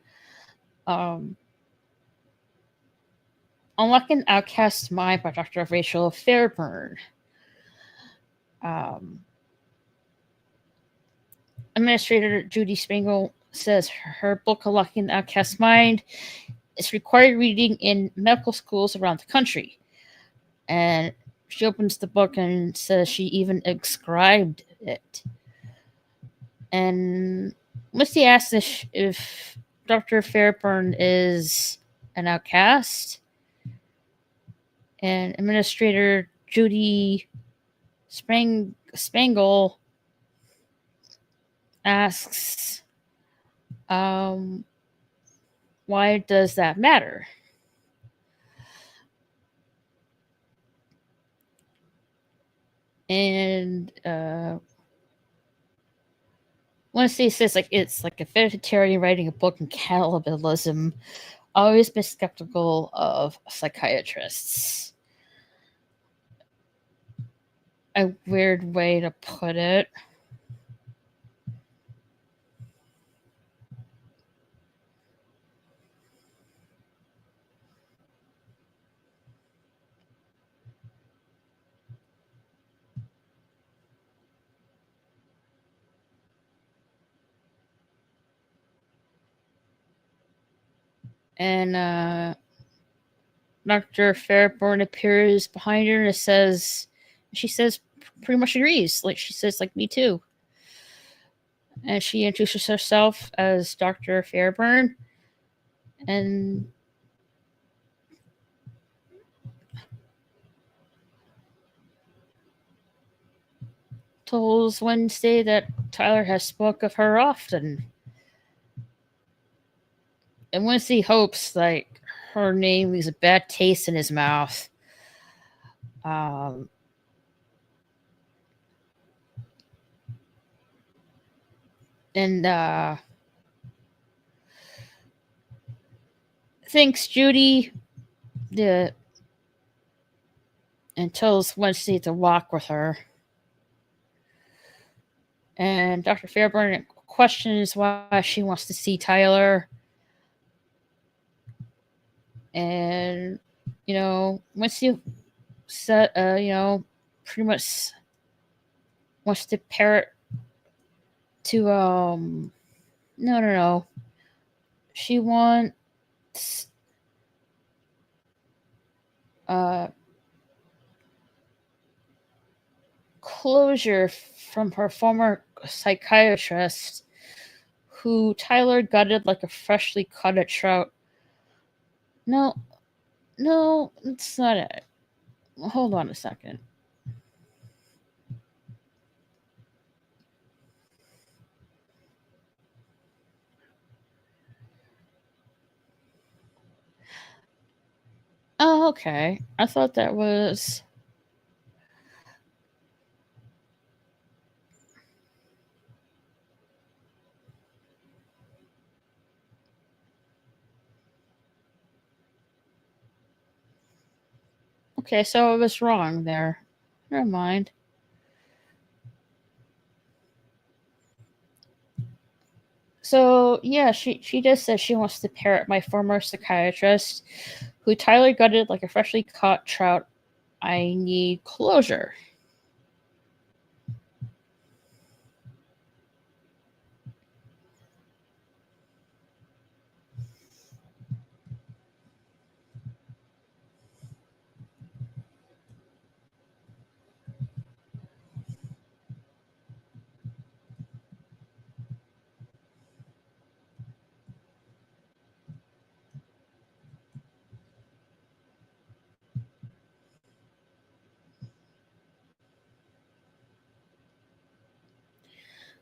Unlocking Outcast Mind by Dr. Rachel Fairburn. Administrator Judy Spangle says her book, Unlocking the Outcast Mind, is required reading in medical schools around the country. And she opens the book and says she even inscribed it. And Misty asks if Dr. Fairburn is an outcast. And Administrator Judy Spangle asks, why does that matter? And Wednesday says it's like a vegetarian writing a book on cannibalism. Always been skeptical of psychiatrists. A weird way to put it. And Dr. Fairburn appears behind her and she says pretty much agrees. Like she says, like, me too. And she introduces herself as Dr. Fairburn. And tells Wednesday that Tyler has spoke of her often. And Wednesday hopes like her name leaves a bad taste in his mouth. And thanks Judy and tells Wednesday to walk with her. And Dr. Fairburn questions why she wants to see Tyler. And, Wednesday said, pretty much wants to pair it to, no. She wants, closure from her former psychiatrist who Tyler gutted like a freshly caught trout. No, that's not it. Hold on a second. Oh, okay. I thought that was... Okay, so I was wrong there. Never mind. So, yeah, she just says she wants to parrot my former psychiatrist, who Tyler gutted like a freshly caught trout. I need closure.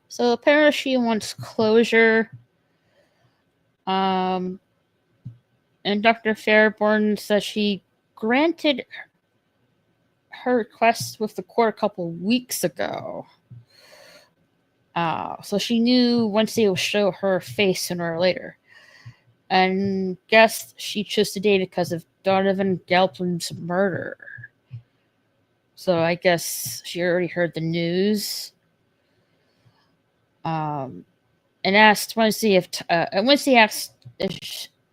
So apparently she wants closure. And Dr. Fairburn says she granted her request with the court a couple weeks ago. So she knew Wednesday would show her face sooner or later. And guessed she chose today because of Donovan Galpin's murder. So I guess she already heard the news. And asked Wednesday Wednesday asked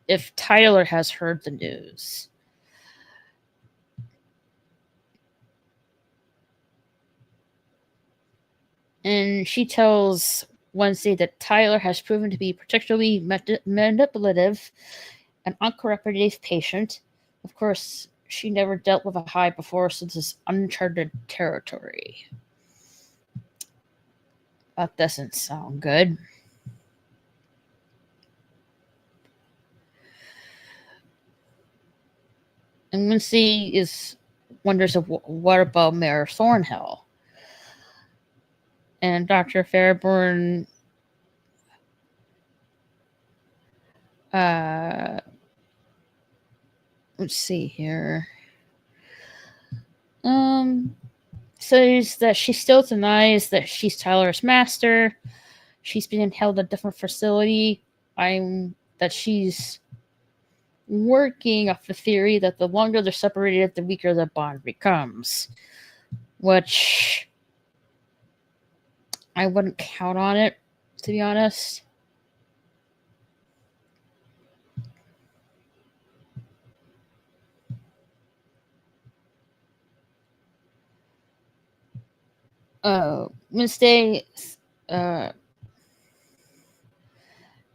if Tyler has heard the news. And she tells Wednesday that Tyler has proven to be particularly manipulative and uncooperative patient. Of course, she never dealt with a high before, so this is uncharted territory. That doesn't sound good. And Wednesday wonders what about Mayor Thornhill? And Dr. Fairburn let's see here. Says that she still denies that she's Tyler's master. She's being held at a different facility. That she's working off the theory that the longer they're separated, the weaker the bond becomes. Which I wouldn't count on it, to be honest. Wednesday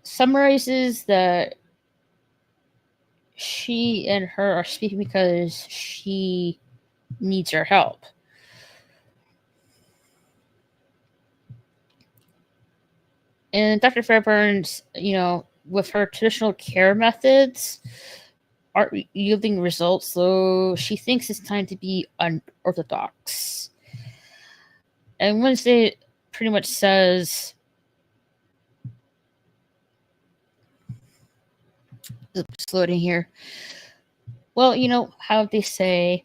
summarizes that she and her are speaking because she needs her help. And Dr. Fairburns, with her traditional care methods, aren't yielding results, so she thinks it's time to be unorthodox. And Wednesday pretty much says Oops, loading here. Well, you know how they say,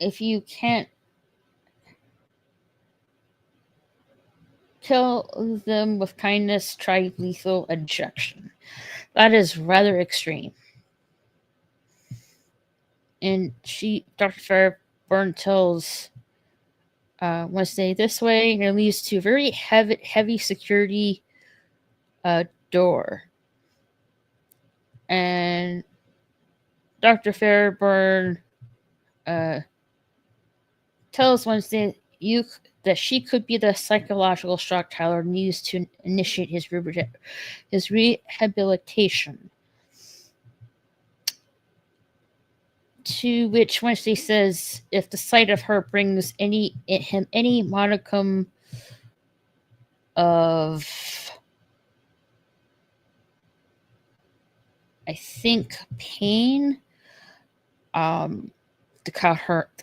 if you can't kill them with kindness, try lethal injection. That is rather extreme. And Dr. Fairburn tells Wednesday this way, and it leads to a very heavy security door. And Dr. Fairburn tells Wednesday that she could be the psychological shock Tyler needs to initiate his rehabilitation. To which Wednesday says, if the sight of her brings him any modicum of, I think, pain, to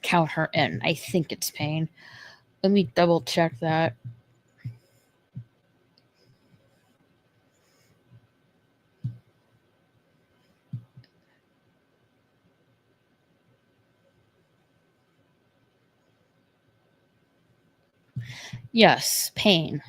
count her in. I think it's pain. Let me double check that. Yes, pain.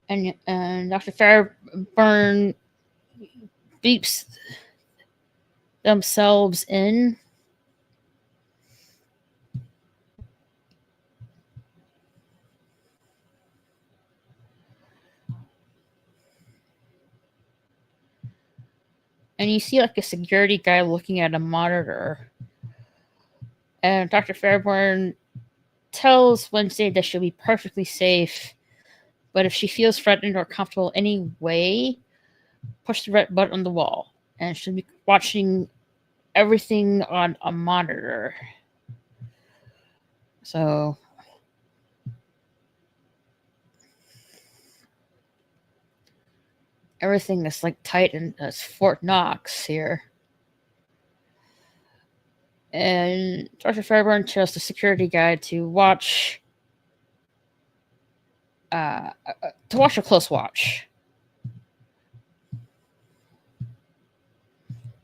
And Dr. Fairburn beeps themselves in. And you see like a security guy looking at a monitor. And Dr. Fairburn tells Wednesday that she'll be perfectly safe, but if she feels threatened or comfortable any way, push the red button on the wall. And she'll be watching everything on a monitor. So everything is like tight and it's Fort Knox here. And Dr. Fairburn tells the security guy to watch a close watch.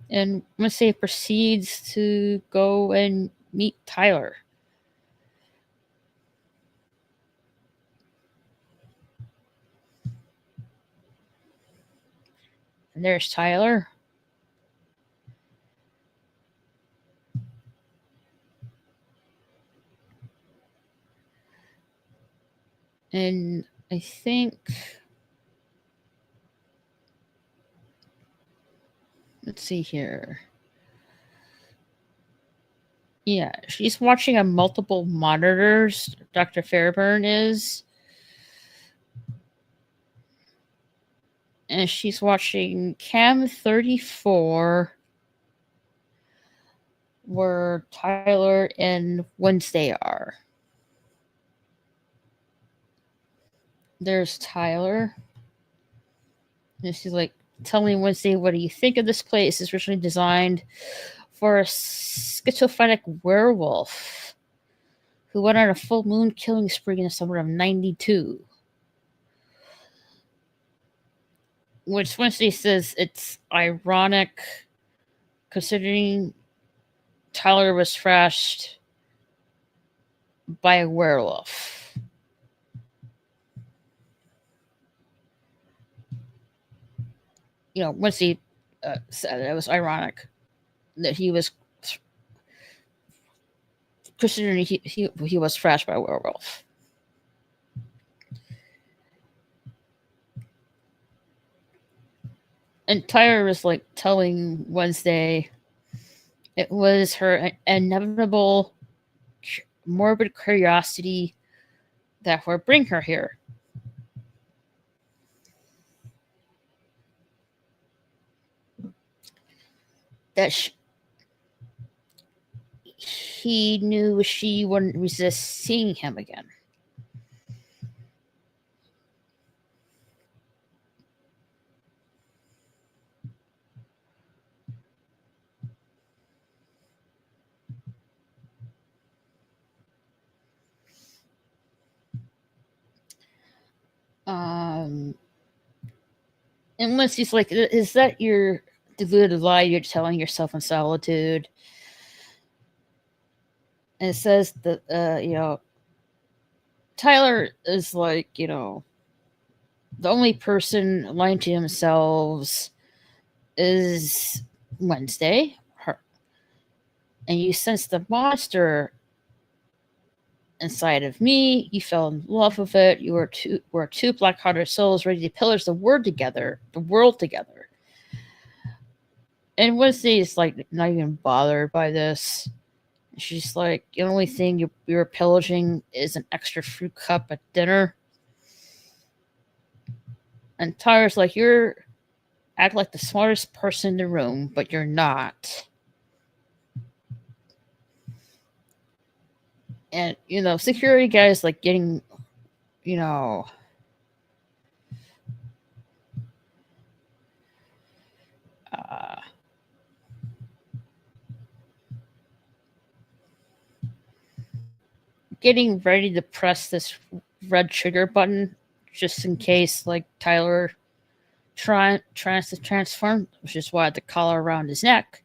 And Wednesday proceeds to go and meet Tyler. And there's Tyler. And I think, let's see here. Yeah, she's watching on multiple monitors, Dr. Fairburn is. And she's watching Cam 34, where Tyler and Wednesday are. There's Tyler. And she's like telling Wednesday, what do you think of this place? It's originally designed for a schizophrenic werewolf who went on a full moon killing spree in the summer of 92. Which Wednesday says it's ironic considering Tyler was thrashed by a werewolf. You know, Wednesday said it was ironic that he was considering he was thrashed by a werewolf. And Tyler was like telling Wednesday it was her inevitable morbid curiosity that would bring her here. That he knew she wouldn't resist seeing him again. And Lindsay's like, is that your deluded lie you're telling yourself in solitude? And it says that, Tyler is like, the only person lying to themselves is Wednesday. Her. And you sense the monster inside of me. You fell in love with it. We're two black-hearted souls ready to pillage the world together. And Wednesday is like not even bothered by this. She's like, the only thing you're pillaging is an extra fruit cup at dinner. And Tyler's like, you're act like the smartest person in the room, but you're not. And, security guys like getting, getting ready to press this red trigger button just in case, like, Tyler tries to transform, which is why the collar around his neck.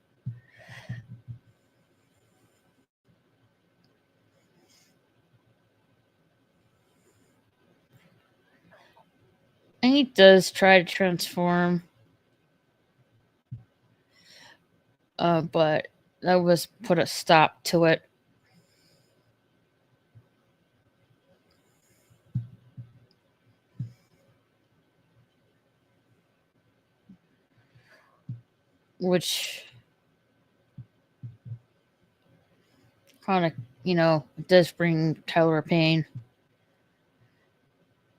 And he does try to transform. But that was put a stop to it. Which kind of, does bring Tyler pain.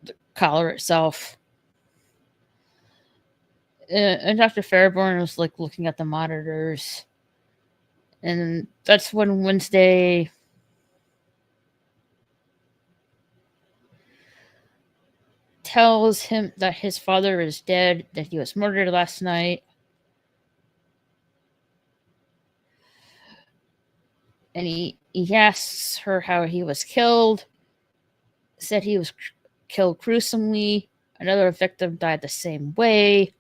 The collar itself. And Dr. Fairborn was like looking at the monitors. And that's when Wednesday tells him that his father is dead, that he was murdered last night. And he asks her how he was killed. Said he was killed gruesomely. Another victim died the same way.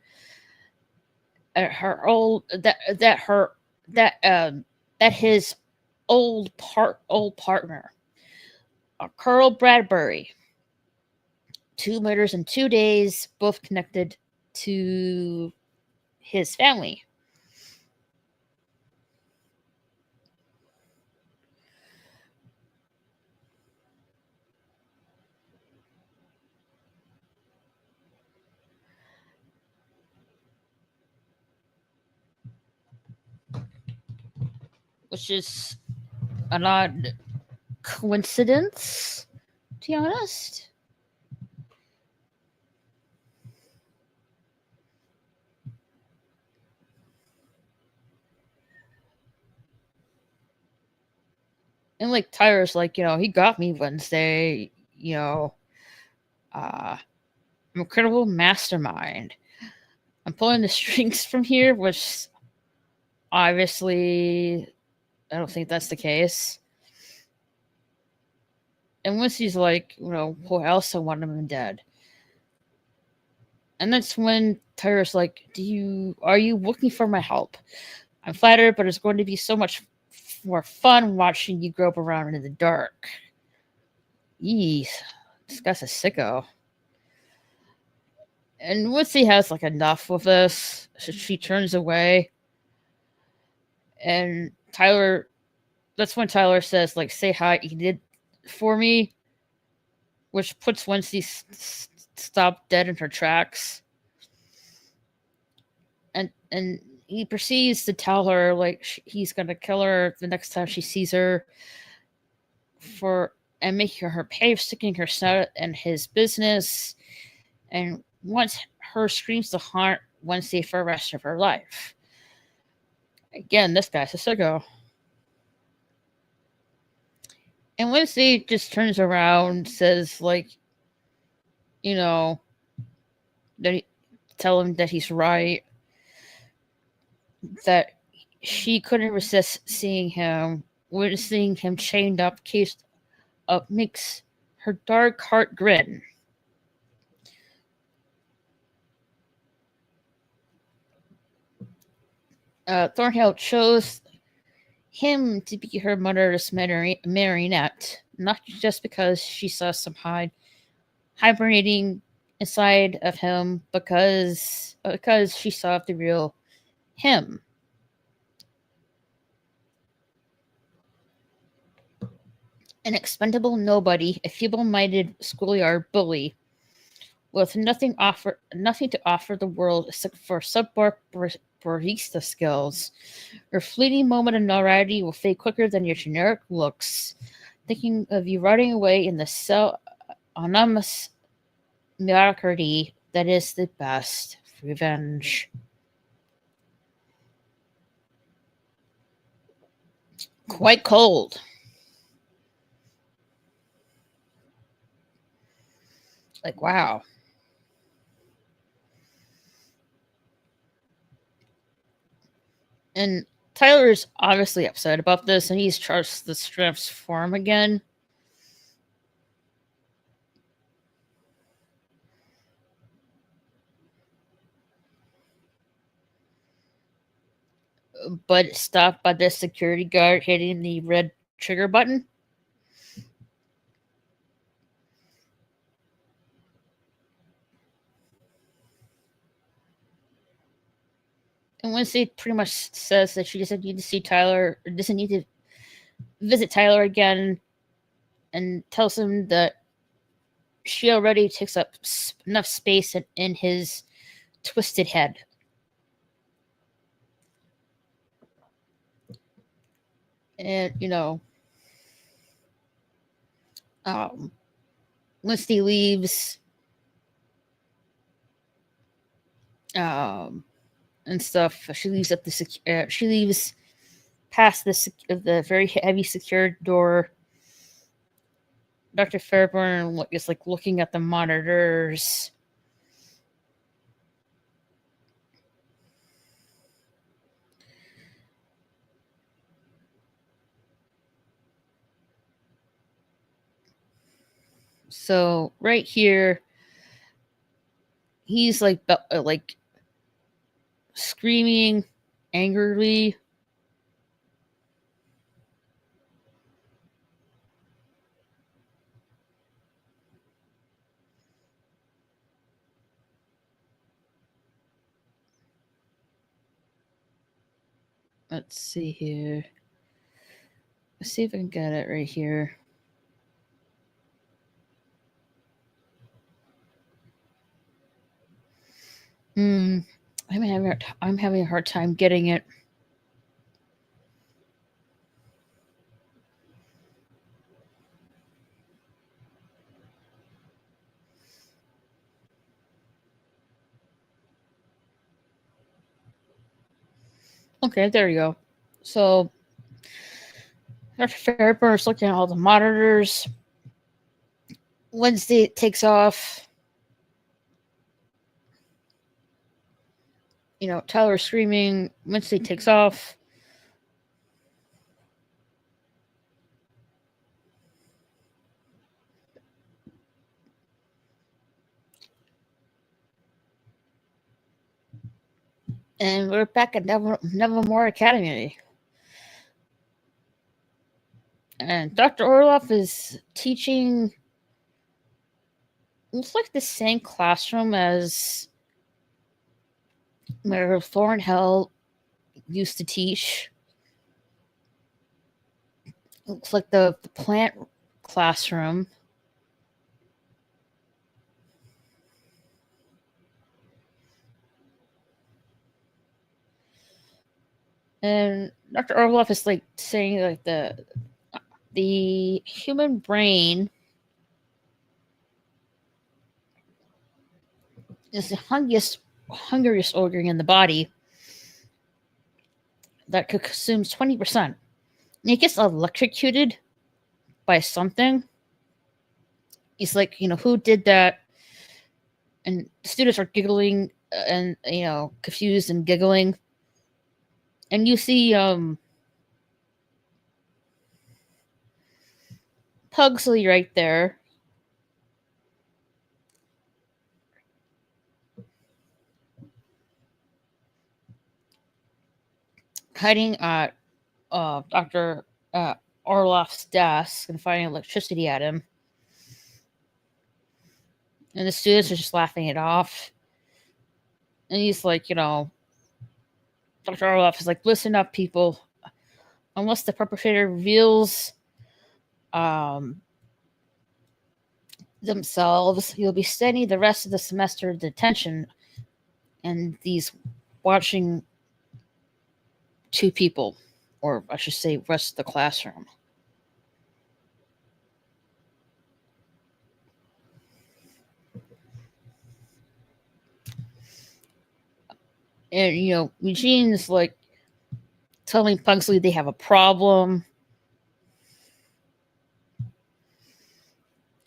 His old partner, Carl Bradbury, 2 murders in 2 days, both connected to his family. Which is an odd coincidence, to be honest. And like Tyler's like, he got me Wednesday, incredible mastermind. I'm pulling the strings from here, which obviously I don't think that's the case. And Wednesday's like, who else I want him dead? And that's when Tyler's like, are you looking for my help? I'm flattered, but it's going to be so much more fun watching you grope around in the dark. Eee, this guy's a sicko. And Wednesday has like enough with this, so she turns away. And that's when Tyler says, like, say hi, he did for me, which puts Wednesday stop dead in her tracks. And he proceeds to tell her, like, he's going to kill her the next time she sees her and making her pay for sticking her snout in his business, and wants her screams to haunt Wednesday for the rest of her life. Again, this guy's a sicko. And Wednesday just turns around, says, like, tell him that he's right, that she couldn't resist seeing him. Witnessing him chained up, cased up, makes her dark heart grin. Thornhill chose him to be her mother's marionette, not just because she saw some hibernating inside of him, because she saw the real him. An expendable nobody, a feeble-minded schoolyard bully, with nothing to offer the world except for subpar barista skills. Your fleeting moment of notoriety will fade quicker than your generic looks. Thinking of you rotting away in the anonymous mediocrity that is the best revenge. Quite cold. Like, wow. And Tyler is obviously upset about this, and he's charged the transform again. But stopped by the security guard hitting the red trigger button. And Wednesday pretty much says that she doesn't need to see Tyler, or doesn't need to visit Tyler again, and tells him that she already takes up enough space in his twisted head. And, Wednesday leaves, and stuff. She leaves at she leaves past the very heavy secured door. Dr. Fairburn is like looking at the monitors. So right here, he's like screaming angrily. Let's see here. Let's see if I can get it right here. I'm having a hard time getting it. Okay, there you go. So Dr. Fairburn is looking at all the monitors. Wednesday takes off. Tyler screaming. Wednesday takes off. And we're back at Nevermore Academy. And Dr. Orloff is teaching. Looks like the same classroom as where Thornhill used to teach. Looks like the plant classroom. And Dr. Orloff is like saying like the human brain is the hungriest organ in the body that consumes 20%. And it gets electrocuted by something. He's like, who did that? And the students are giggling and, confused and giggling. And you see Pugsley right there. hiding at Dr. Orloff's desk and firing electricity at him. And the students are just laughing it off. And he's like, Dr. Orloff is like, listen up, people. Unless the perpetrator reveals themselves, you'll be spending the rest of the semester in detention and these watching two people, or I should say rest of the classroom. And Eugene's like telling Pugsley they have a problem.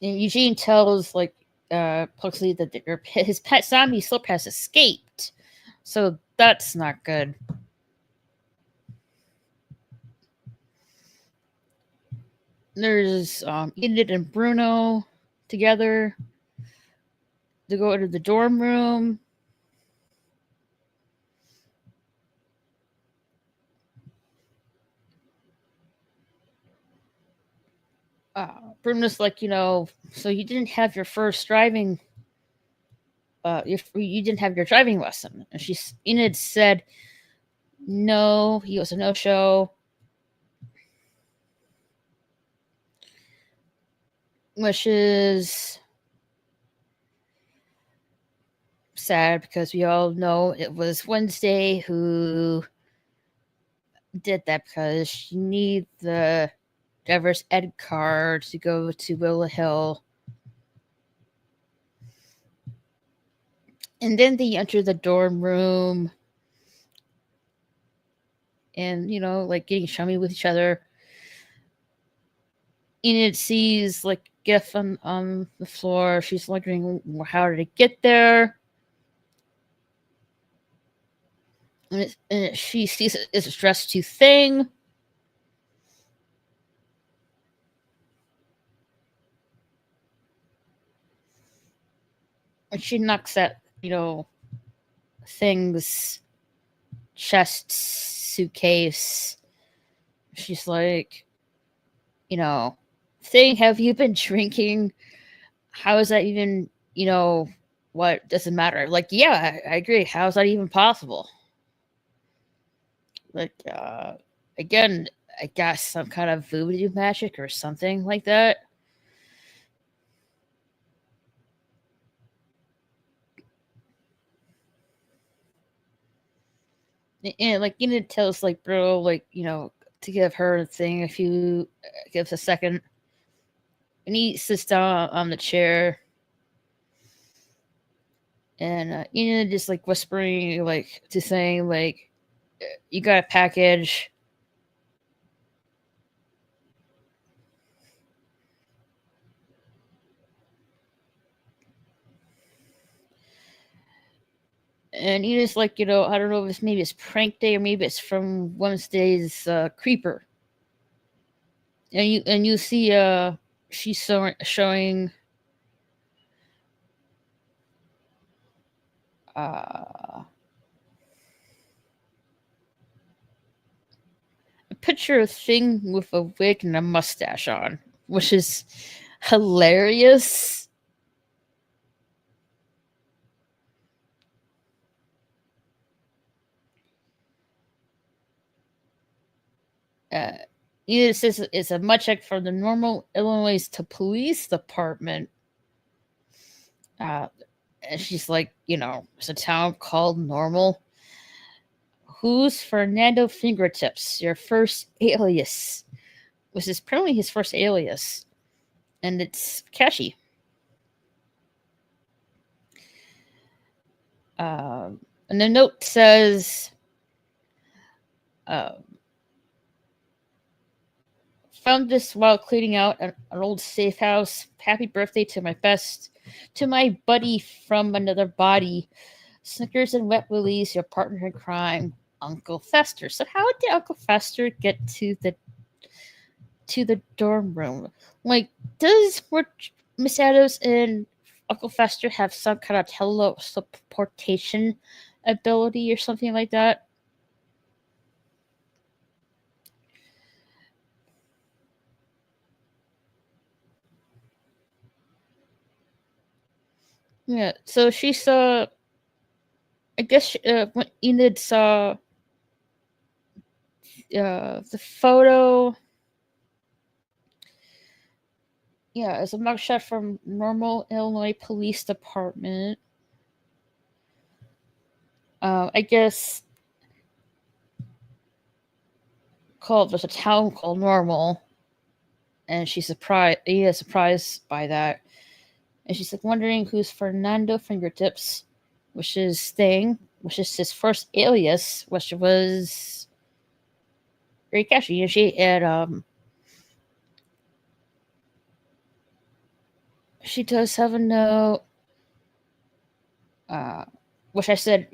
And Eugene tells Pugsley that his pet zombie slip has escaped. So that's not good. There's Enid and Bruno together. They go into the dorm room. Bruno's like, so you didn't have your first driving, you didn't have your driving lesson. And Enid said, no, he was a no-show. Which is sad because we all know it was Wednesday who did that because she needed the driver's ed card to go to Willow Hill. And then they enter the dorm room and, getting chummy with each other. Enid sees Gif on the floor. She's wondering how did it get there. And she sees it's a dress too thing. And she knocks at, thing's chest suitcase. She's like, Thing, have you been drinking? How is that even, what doesn't matter? Yeah, I agree. How is that even possible? Again, I guess some kind of voodoo magic or something like that. And Enid tells bro, to give her a thing if you gives a second. And he sits down on the chair. And Enid is whispering to saying you got a package. And Enid's I don't know if maybe it's prank day or maybe it's from Wednesday's creeper. And you see she's showing a picture of Thing with a wig and a mustache on, which is hilarious. Enid says it's a mud check from the Normal, Illinois to police department. And she's it's a town called Normal. Who's Fernando Fingertips, your first alias? Which is apparently his first alias. And it's Kashi. And the note says, found this while cleaning out an old safe house. Happy birthday to my buddy from another body. Snickers and wet willies, your partner in crime, Uncle Fester. So how did Uncle Fester get to the dorm room? Does Miss Adams and Uncle Fester have some kind of teleportation ability or something like that? Yeah, so she saw. I guess when Enid saw the photo. Yeah, it's a mugshot from Normal, Illinois Police Department. I guess there's a town called Normal, and she's surprised. He is surprised by that, and she's like wondering who's Fernando Fingertips, which is his first alias, which was very catchy. And she does have a note, which I said,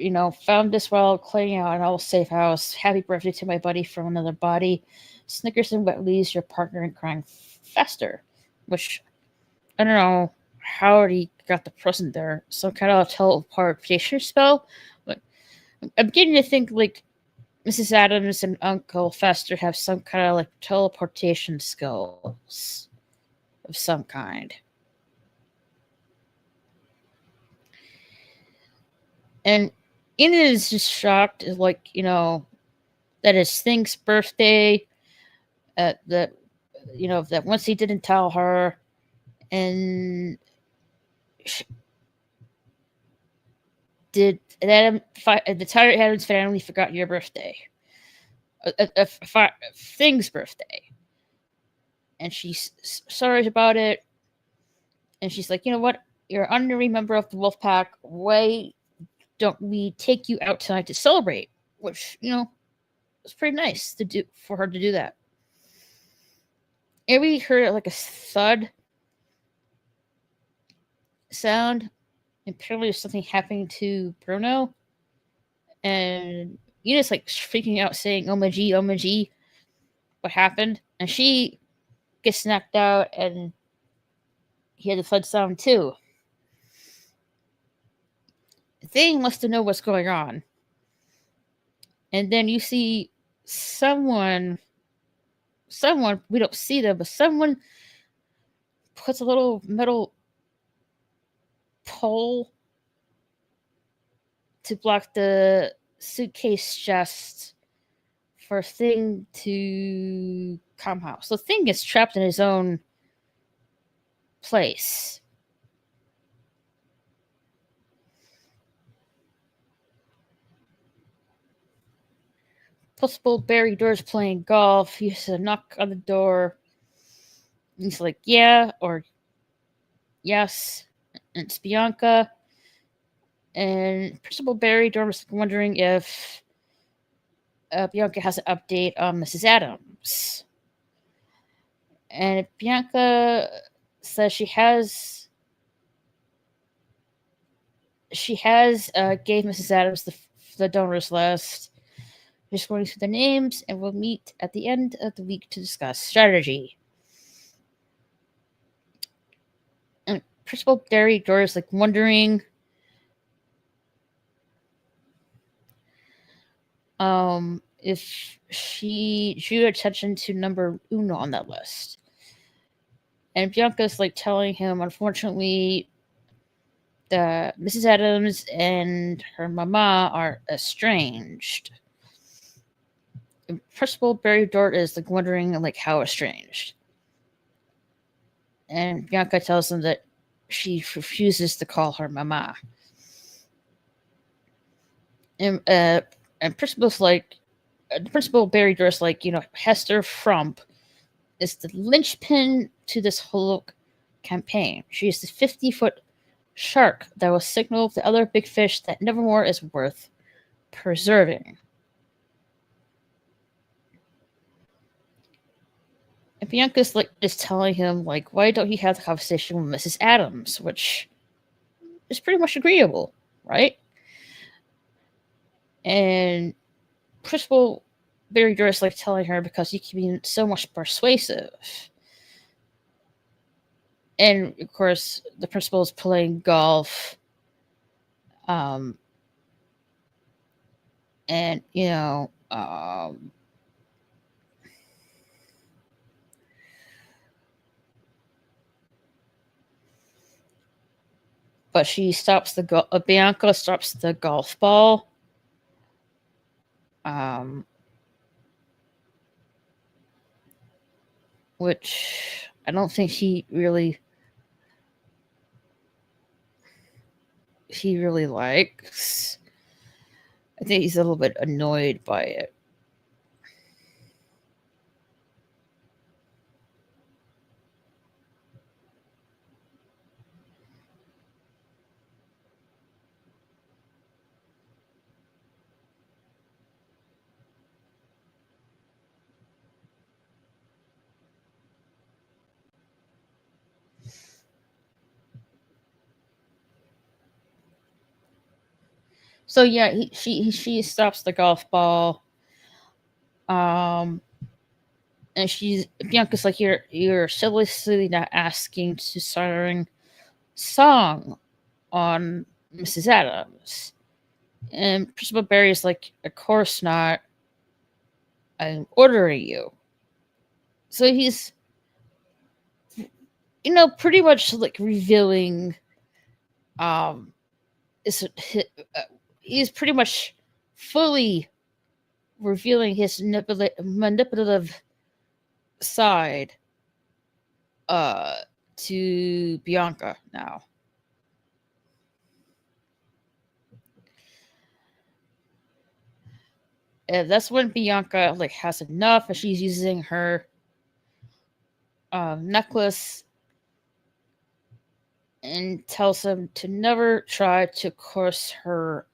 found this while cleaning out an old safe house. Happy birthday to my buddy from another body. Snickers and wet leaves, your partner in crime faster. Which, I don't know how he got the present there. Some kind of teleportation spell. But I'm beginning to think, like, Mrs. Adams and Uncle Fester have some kind of, like, teleportation skills of some kind. And Enid is just shocked, like, that it's Thing's birthday, that that once he didn't tell her, and did that the Tyrant Adams family forgot your birthday, Thing's birthday, and she's sorry about it, and she's like, you know what, you're an honorary member of the Wolf Pack. Why don't we take you out tonight to celebrate? Which it's pretty nice to do for her to do that. And we heard like a thud sound. And apparently there's something happening to Bruno. And Eunice like freaking out saying, "Oh my G, oh my G, what happened?" And she gets knocked out and he had the thud sound too. Thing wants to know what's going on. And then you see someone, we don't see them, but someone puts a little metal pole to block the suitcase chest for Thing to come out. So Thing gets trapped in his own place. Principal Barry Doors playing golf. He has a knock on the door. He's like, yeah, or yes. And it's Bianca. And Principal Barry Doors wondering if Bianca has an update on Mrs. Adams. And Bianca says she has gave Mrs. Adams the donors list. Just going through the names, and we'll meet at the end of the week to discuss strategy. And Principal Barry Doors like wondering if she drew attention to number uno on that list. And Bianca's like telling him, unfortunately, that Mrs. Adams and her mama are estranged. And Principal Barry Dort is like wondering like how estranged. And Bianca tells him that she refuses to call her mama. And Principal's like, Principal Barry Durst, like, Hester Frump is the linchpin to this whole campaign. She is the 50-foot shark that will signal the other big fish that Nevermore is worth preserving. And Bianca's like is telling him, like, why don't you have the conversation with Mrs. Adams, which is pretty much agreeable, right? And Principal Barry Durst like telling her because you can be so much persuasive. And of course, the principal is playing golf. And but Bianca stops the golf ball. Which I don't think he really likes. I think he's a little bit annoyed by it. So yeah, she stops the golf ball. And Bianca's like, you're silly not asking to sing song on Mrs. Adams. And Principal Barry's like, of course not. I'm ordering you. So he's, pretty much like revealing, he's pretty much fully revealing his manipulative side to Bianca now. And that's when Bianca like has enough, and she's using her necklace and tells him to never try to coerce her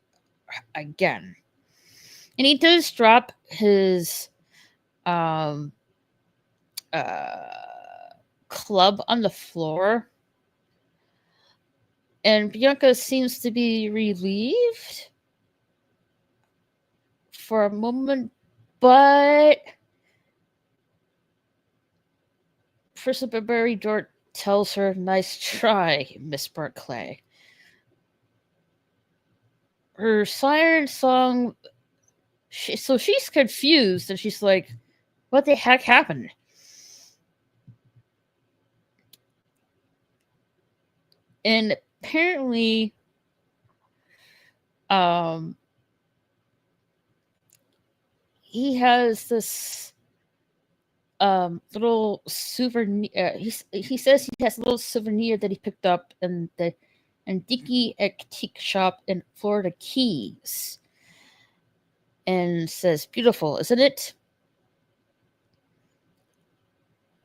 again. And he does drop his club on the floor. And Bianca seems to be relieved for a moment, but Principal Barry Dort tells her, "Nice try, Miss Barclay." Her siren song, so she's confused, and she's like, what the heck happened? And apparently, he has this little souvenir. He says he has a little souvenir that he picked up in the Antique Antique shop in Florida Keys, and says, "Beautiful, isn't it?"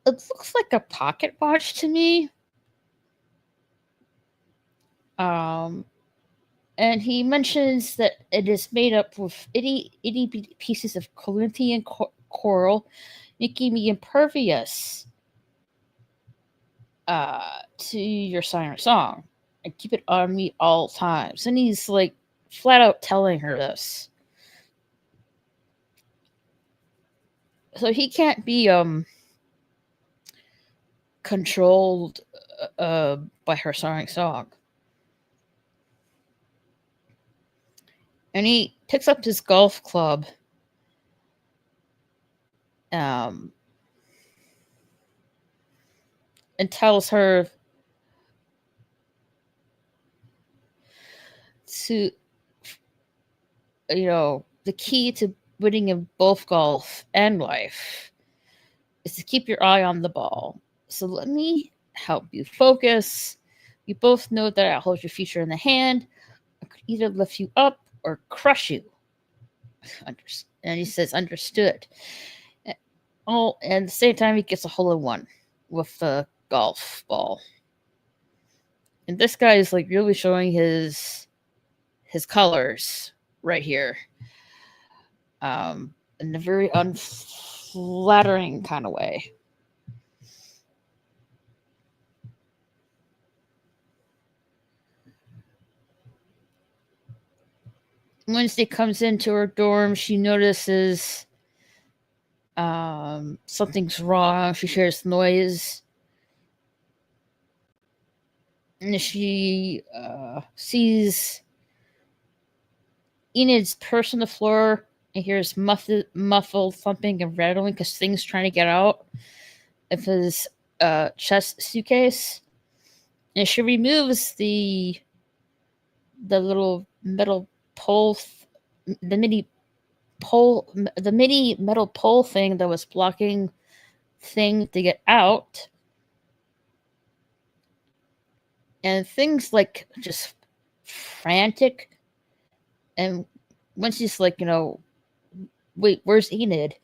It looks like a pocket watch to me. And he mentions that it is made up with itty pieces of Corinthian coral, making me impervious to your siren song. And keep it on me all times. And he's like flat out telling her this. So he can't be controlled by her siren song. And he picks up his golf club and tells her to, the key to winning in both golf and life is to keep your eye on the ball. So let me help you focus. You both know that I'll hold your future in the hand. I could either lift you up or crush you. And he says, understood. Oh, and at the same time, he gets a hole in one with the golf ball. And this guy is like really showing his colors right here. In a very unflattering kind of way. Wednesday comes into her dorm. She notices something's wrong. She hears noise. And she sees Enid's purse on the floor and hears muffled thumping and rattling because things trying to get out of his chest suitcase. And she removes the the little metal pole, the mini metal pole thing that was blocking thing to get out, and things like just frantic. And when she's like, wait, where's Enid?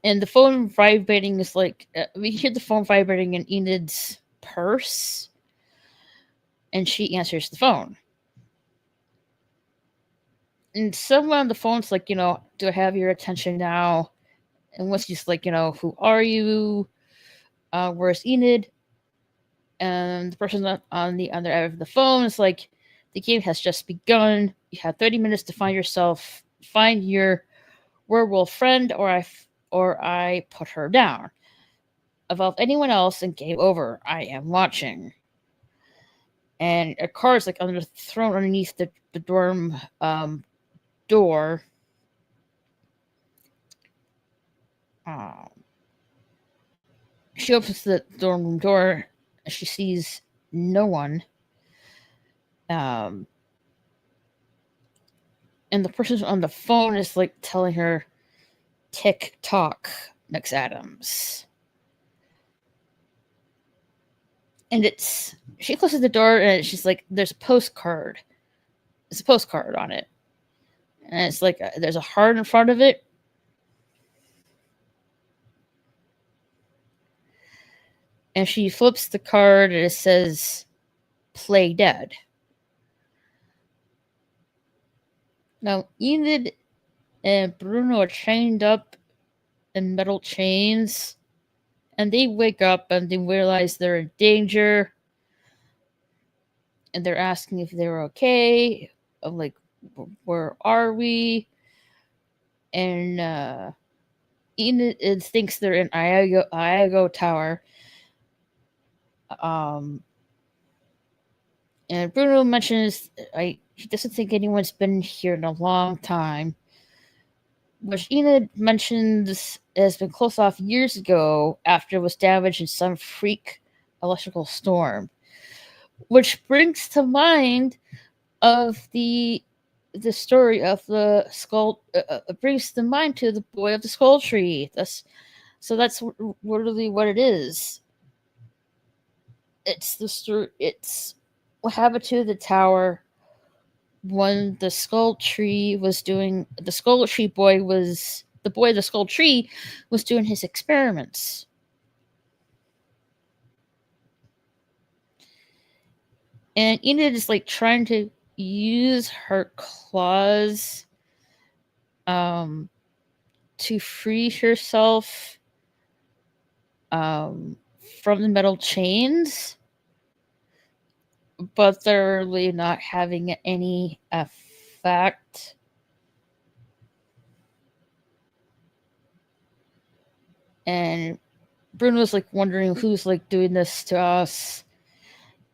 And the phone vibrating is like, we hear the phone vibrating in Enid's purse, and she answers the phone. And someone on the phone's like, do I have your attention now? And once she's like, who are you? Where's Enid? And the person on the other end of the phone is like, the game has just begun. You have 30 minutes to find your werewolf friend, or I put her down. Above anyone else, and game over. I am watching. And a car is like thrown underneath the dorm door. She opens the dorm room door, and she sees no one. And the person on the phone is like telling her, "Tick tock, McAdams." And she closes the door, and she's like, "There's a postcard. There's a postcard on it." And it's like, there's a heart in front of it. And she flips the card, and it says, "Play dead." Now, Enid and Bruno are chained up in metal chains, and they wake up and they realize they're in danger. And they're asking if they're okay. I'm like, where are we? And Enid thinks they're in Iago Tower. And Bruno mentions he doesn't think anyone's been here in a long time, which Enid mentions has been closed off years ago after it was damaged in some freak electrical storm, which brings to mind of the story of the skull. Brings to mind to the boy of the skull tree. That's literally what it is. It's the story. It's what happened to the tower when the skull tree was doing. The skull tree boy was the boy of the skull tree was doing his experiments. And Enid is like trying to use her claws to free herself from the metal chains, but they're really not having any effect. And Bruno's like wondering who's like doing this to us.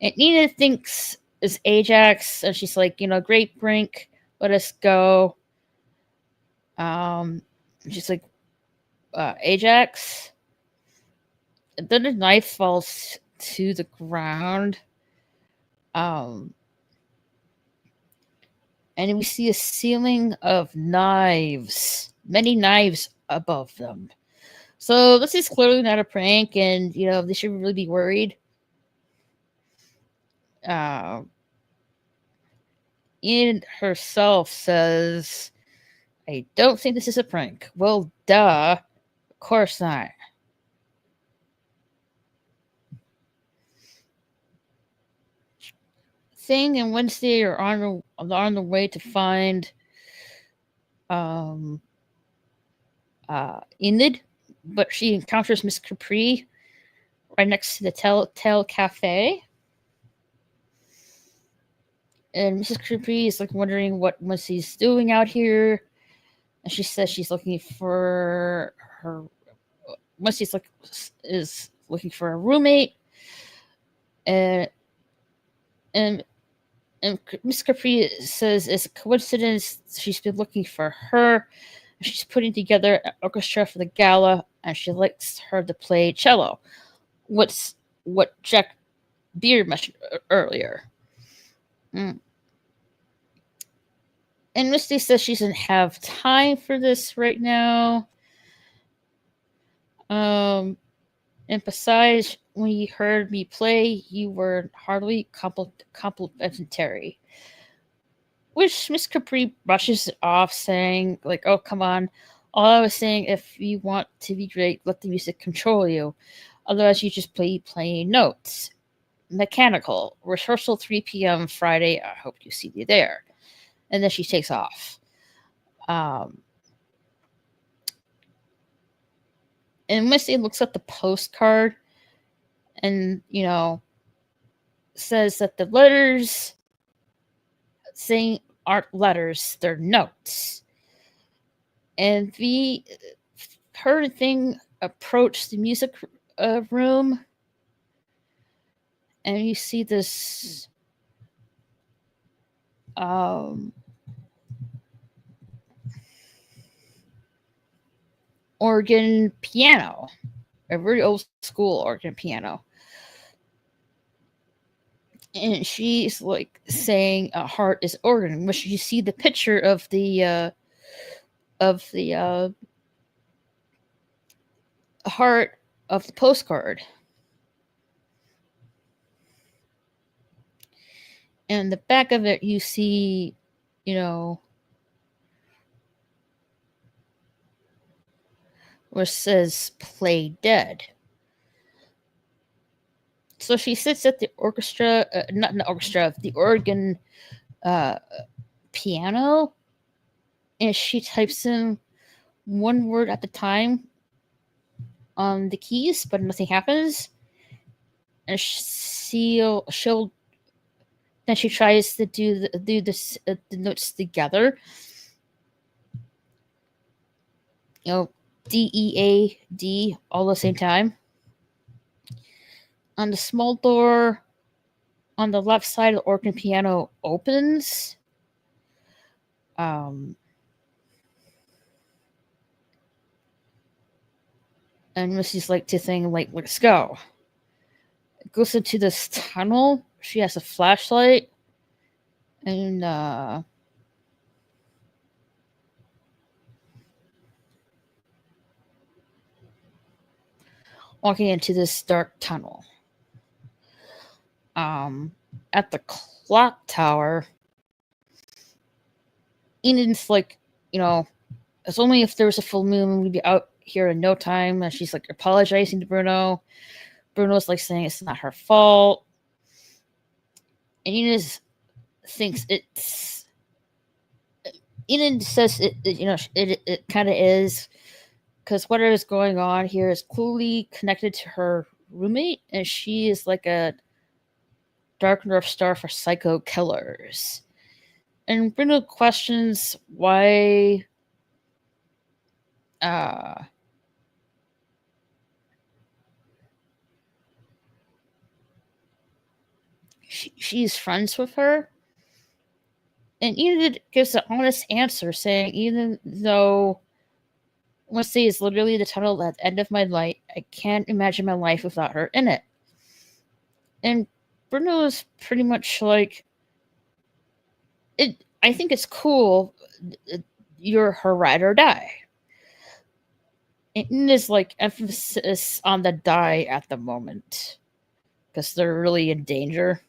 And Enid thinks it's Ajax, and she's like, Great Brink, let us go. She's like, Ajax. And then the knife falls to the ground. And we see a ceiling of knives, many knives above them. So this is clearly not a prank, and they should really be worried. Enid herself says, "I don't think this is a prank." Well, duh. Of course not. Thing and Wednesday are on the way to find Enid, but she encounters Miss Capri right next to the Telltale Cafe. And Mrs. Capri is like wondering what Wednesday's doing out here. And she says she's looking for her. Wednesday's is looking for a roommate. And Miss Capri says it's a coincidence she's been looking for her. She's putting together an orchestra for the gala, and she likes her to play cello. What Jack Beard mentioned earlier. Mm. And Misty says she doesn't have time for this right now. And besides, when you heard me play, you were hardly complimentary. Which Miss Capri brushes it off, saying, like, oh, come on. All I was saying, if you want to be great, let the music control you. Otherwise, you just play plain notes. Mechanical. Rehearsal 3 p.m. Friday. I hope you see me there. And then she takes off. And Missy looks at the postcard and, says that the letters saying aren't letters, they're notes. And her thing approached the music room, and you see this organ piano, a very old school organ piano. And she's like saying a heart is organ, which you see the picture of the heart of the postcard. And the back of it, you see, where it says play dead. So she sits at the orchestra, not the orchestra, the organ piano, and she types in one word at a time on the keys, but nothing happens. And she'll then she tries to do the notes together. D, E, A, D, all at the same time. On the small door on the left side of the organ piano opens. And Missy's like to think, like, let's go. It goes into this tunnel. She has a flashlight. And walking into this dark tunnel. At the clock tower, Enid's like, it's only if there was a full moon, we'd be out here in no time. And she's like apologizing to Bruno. Bruno's like saying it's not her fault. And Enid thinks it's. Enid says it kind of is, because whatever is going on here is clearly connected to her roommate, and she is like a Dark North Star for psycho killers. And Bruno questions why she's friends with her. And Enid gives an honest answer, saying, even though Wednesday is literally the tunnel at the end of my life, I can't imagine my life without her in it. And Bruno is pretty much like, I think it's cool. You're her ride or die. And there's like emphasis on the die at the moment, because they're really in danger.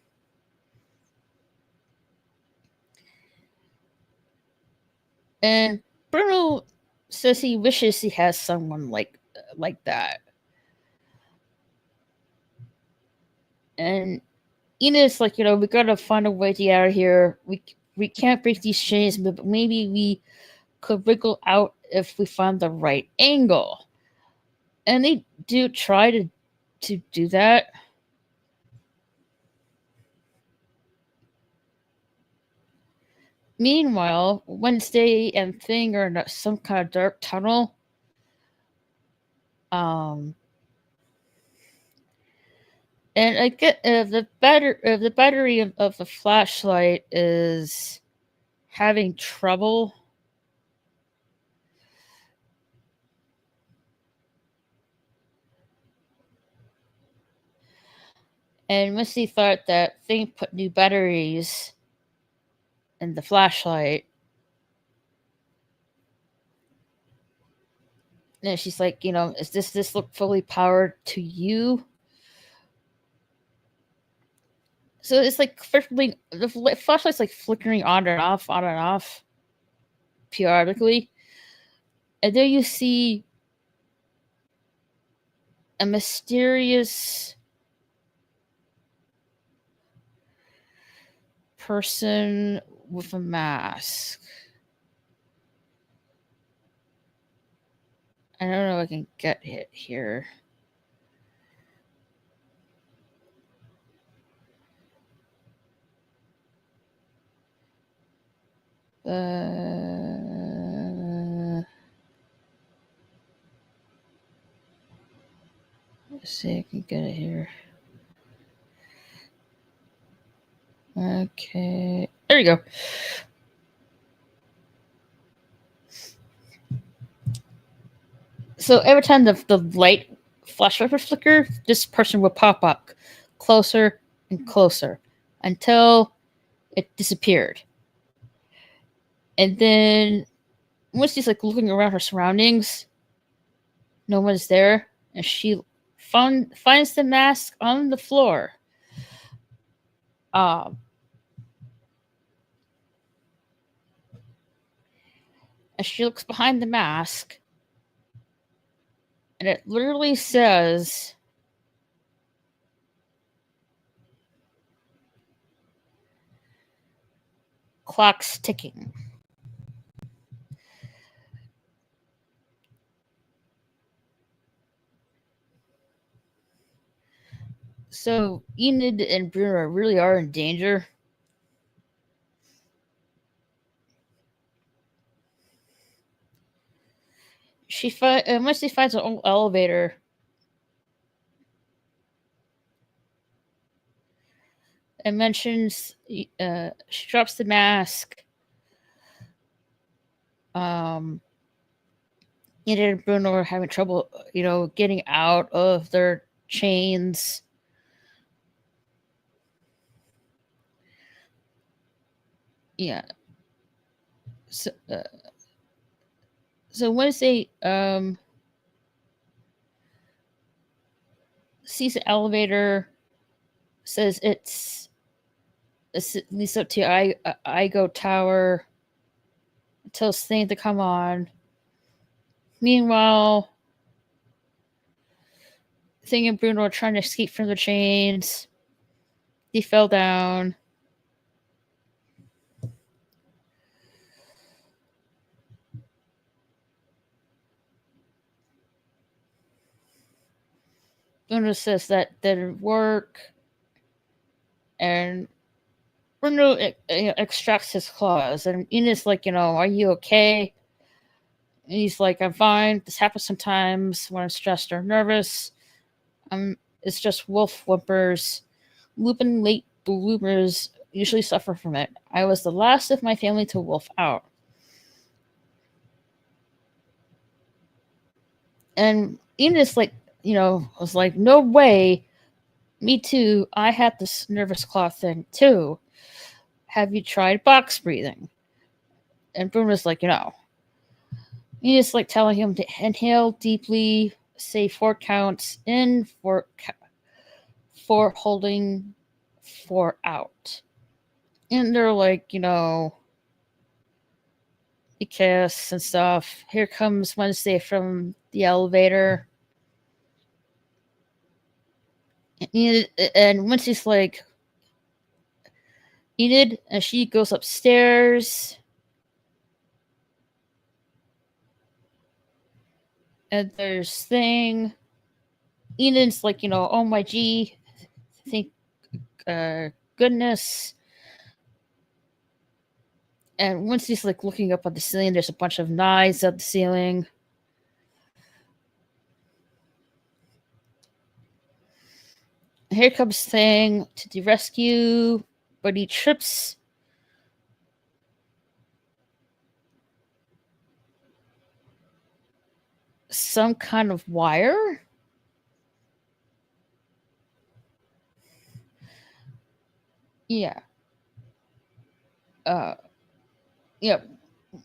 And Bruno says he wishes he has someone like that. And Enid's like, we gotta find a way to get out of here. We can't break these chains, but maybe we could wriggle out if we find the right angle. And they do try to do that. Meanwhile, Wednesday and Thing are in some kind of dark tunnel. And I get the battery of the flashlight is having trouble. And Misty thought that Thing put new batteries and the flashlight. And she's like, is this look fully powered to you? So it's like the flashlight's like flickering on and off, periodically. And then you see a mysterious person with a mask. I don't know if I can get it here. Let's see if I can get it here. Okay. There you go. So every time the light flashlight would flicker, this person would pop up closer and closer until it disappeared. And then once she's like looking around her surroundings, no one's there, and she finds the mask on the floor. As she looks behind the mask, and it literally says, "Clock's ticking." So Enid and Bruno really are in danger. Once she finds an old elevator, and mentions, she drops the mask. Enid and Bruno are having trouble, getting out of their chains. Yeah. So once they sees the elevator, says it leads up to Igo Tower, tells Thing to come on. Meanwhile, Thing and Bruno are trying to escape from the chains. They fell down. Bruno says that didn't work, and Bruno extracts his claws, and Enid's like, "Are you okay?" And he's like, "I'm fine. This happens sometimes when I'm stressed or nervous. It's just wolf whimpers. Lupin late bloomers usually suffer from it. I was the last of my family to wolf out." And Enid's like, was like, "No way. Me too. I had this nervous claw thing too. Have you tried box breathing?" And Bruno's like, He's like telling him to inhale deeply, say 4 counts in, 4 holding, 4 out. And they're like, they kiss and stuff. Here comes Wednesday from the elevator. And Wednesday's like, Enid, and she goes upstairs. And there's Thing. Enid's like, "Oh my gee, thank goodness." And once he's like looking up at the ceiling, there's a bunch of knives at the ceiling. Here comes Thing to the rescue, but he trips some kind of wire. Yeah. Yeah,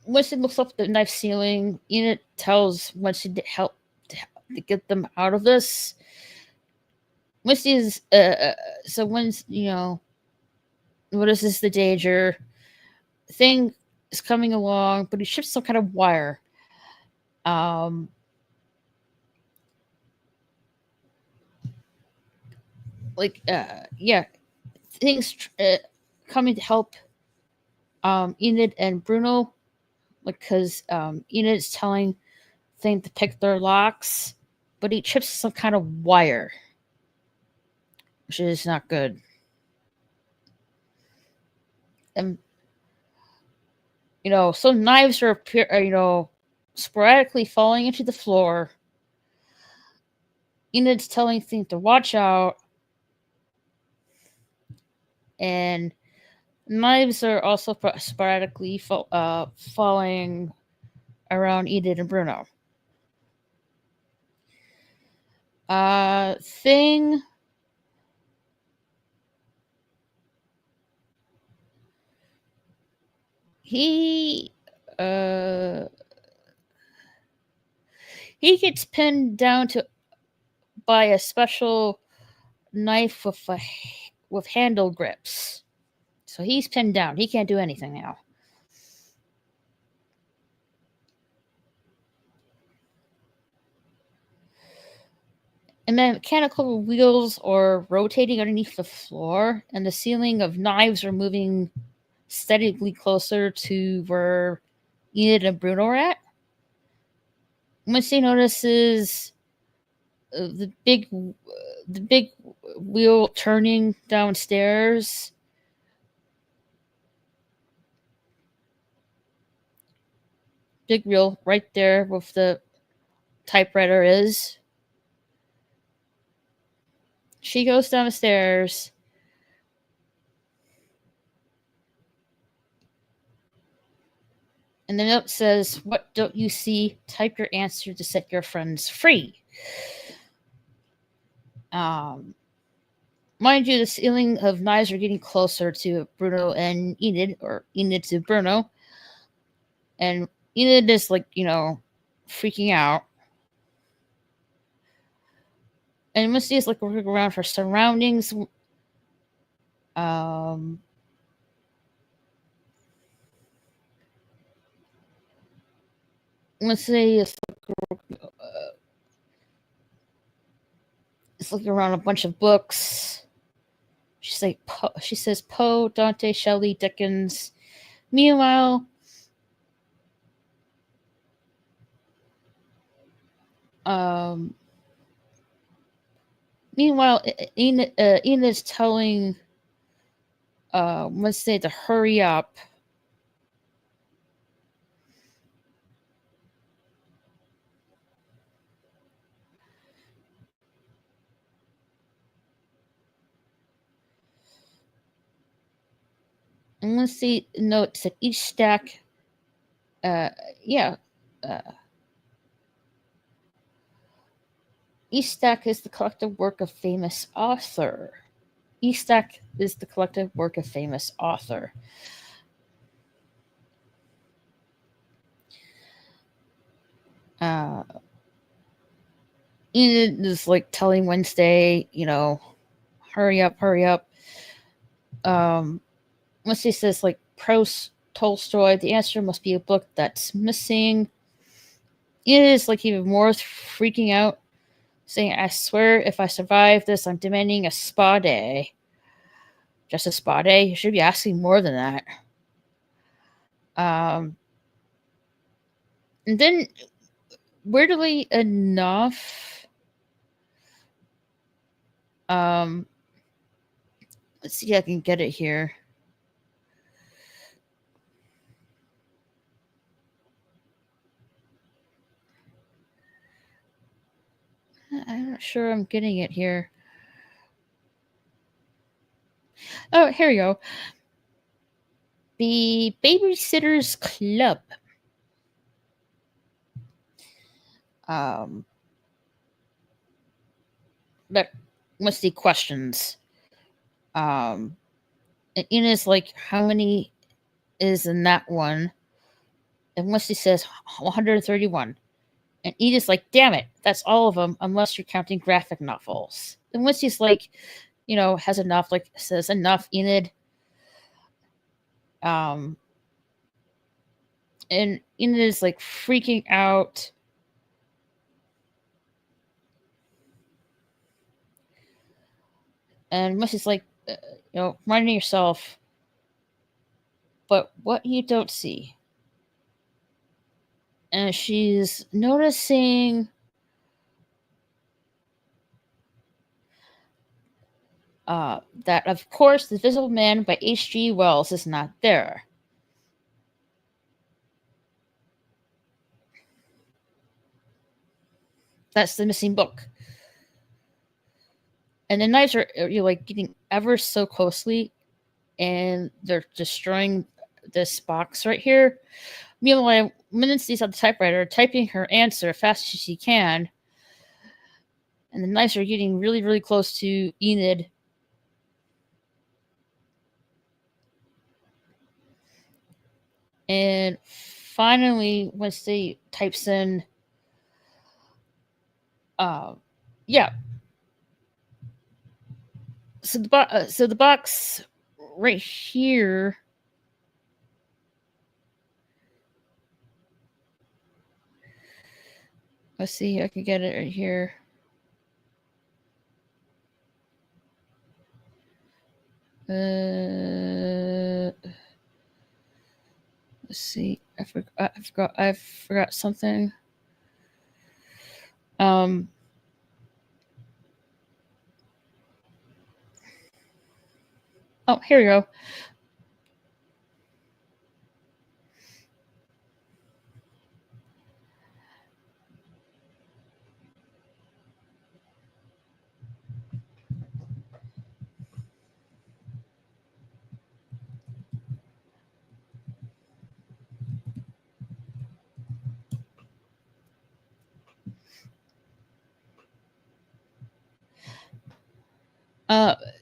Winston looks up at the knife ceiling. Enid tells Winston to help to get them out of this. Winston is so when's notices the danger thing is coming along, but he shifts some kind of wire. Um, yeah, things coming to help Enid and Bruno, because Enid's telling thing to pick their locks, but he trips some kind of wire, which is not good. And some knives are sporadically falling into the floor. Enid's telling thing to watch out, and knives are also sporadically falling around Enid and Bruno. Thing. He gets pinned down by a special knife with handle grips. So he's pinned down. He can't do anything now. And then mechanical wheels are rotating underneath the floor, and the ceiling of knives are moving steadily closer to where Enid and Bruno are at. Once he notices the big wheel turning downstairs, big wheel right there with the typewriter is. She goes down the stairs. And the note says, "What don't you see? Type your answer to set your friends free." Mind you, the ceiling of knives are getting closer to Bruno and Enid, or Enid to Bruno. And Enid is freaking out. And Misty is looking around her surroundings. Misty is looking around a bunch of books. She says Poe, Dante, Shelley, Dickens. Meanwhile, Enid is telling Wednesday to hurry up. And Wednesday notes that each stack, each stack is the collective work of famous author. Each stack is the collective work of famous author. Enid is telling Wednesday, hurry up. Wednesday says Proust, Tolstoy, the answer must be a book that's missing. Enid is even more freaking out, saying, "I swear if I survive this, I'm demanding a spa day." Just a spa day? You should be asking more than that. And then, weirdly enough, let's see if I can get it here. I'm not sure I'm getting it here. Oh, here we go. The Babysitters Club. That must be questions. And Ina's how many is in that one? And Wesley says 131. And Edith's like, damn it, that's all of them, unless you're counting graphic novels. And Wesley's like, has enough, like says, enough, Enid. And Enid is like freaking out. And Wesley's like, reminding yourself, but what you don't see. And she's noticing that, of course, The Invisible Man by H.G. Wells is not there. That's the missing book. And the knives are like getting ever so closely, and they're destroying this box right here. Meanwhile, Lindsay's at the typewriter typing her answer as fast as she can. And the knives are getting really, really close to Enid. And finally, Wednesday types in, yeah. So the box right here. Let's see, I can get it right here. Let's see. I forgot something. Oh, here we go.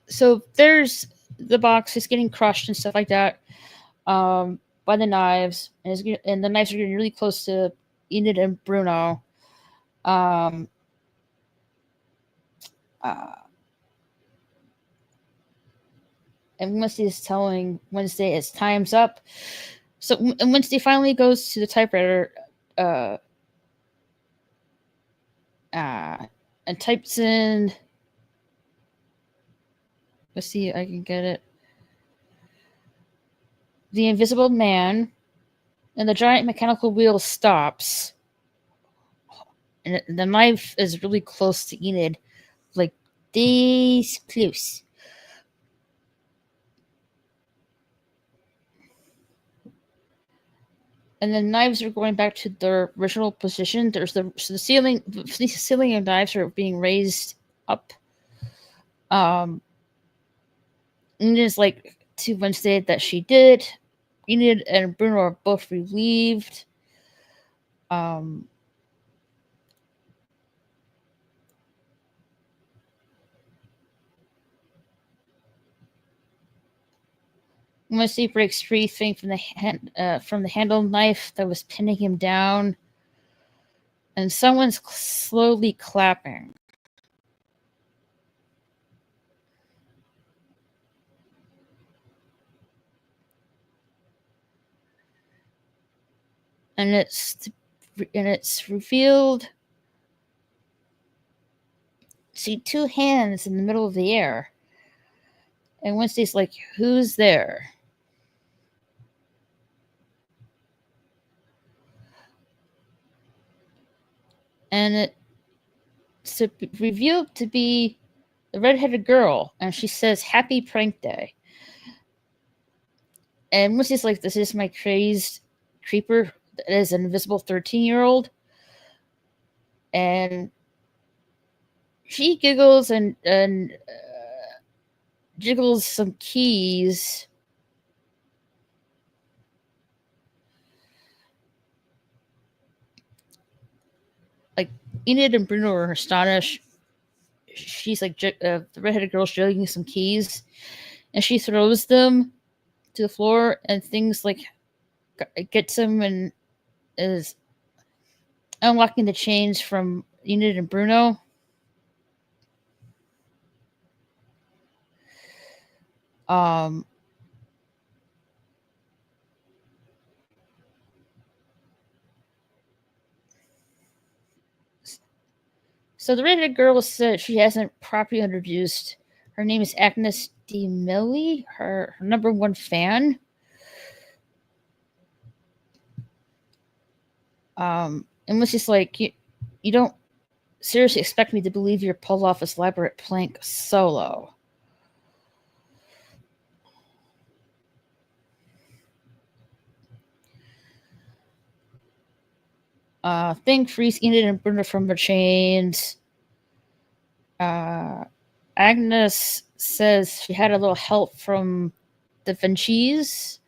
So there's the box is getting crushed and stuff like that, by the knives, and the knives are getting really close to Enid and Bruno. And Wednesday is telling Wednesday it's time's up. So and Wednesday finally goes to the typewriter, and types in. Let's see, I can get it. The Invisible Man, and the giant mechanical wheel stops. And the knife is really close to Enid, like this close. And the knives are going back to their original position. There's the ceiling of knives are being raised up. Enid is like to Wednesday that she did. Enid and Bruno are both relieved. Wednesday breaks free from the handle knife that was pinning him down, and someone's slowly clapping. And it's revealed. See two hands in the middle of the air. And Wednesday's like, who's there? And it's revealed to be the redheaded girl. And she says, happy prank day. And Wednesday's like, this is my crazed creeper that is an invisible 13-year-old. And she giggles and jiggles some keys. Like, Enid and Bruno are astonished. She's like, the redheaded girl's juggling some keys, and she throws them to the floor, and things like gets them, and is unlocking the chains from Enid and Bruno. So the redheaded girl said she hasn't properly introduced. Her name is Agnes D. Millie, her number one fan. And was just like, you don't seriously expect me to believe you're pulled off this elaborate plank solo. Thing frees Enid and Bruno from their chains. Agnes says she had a little help from the Vinci's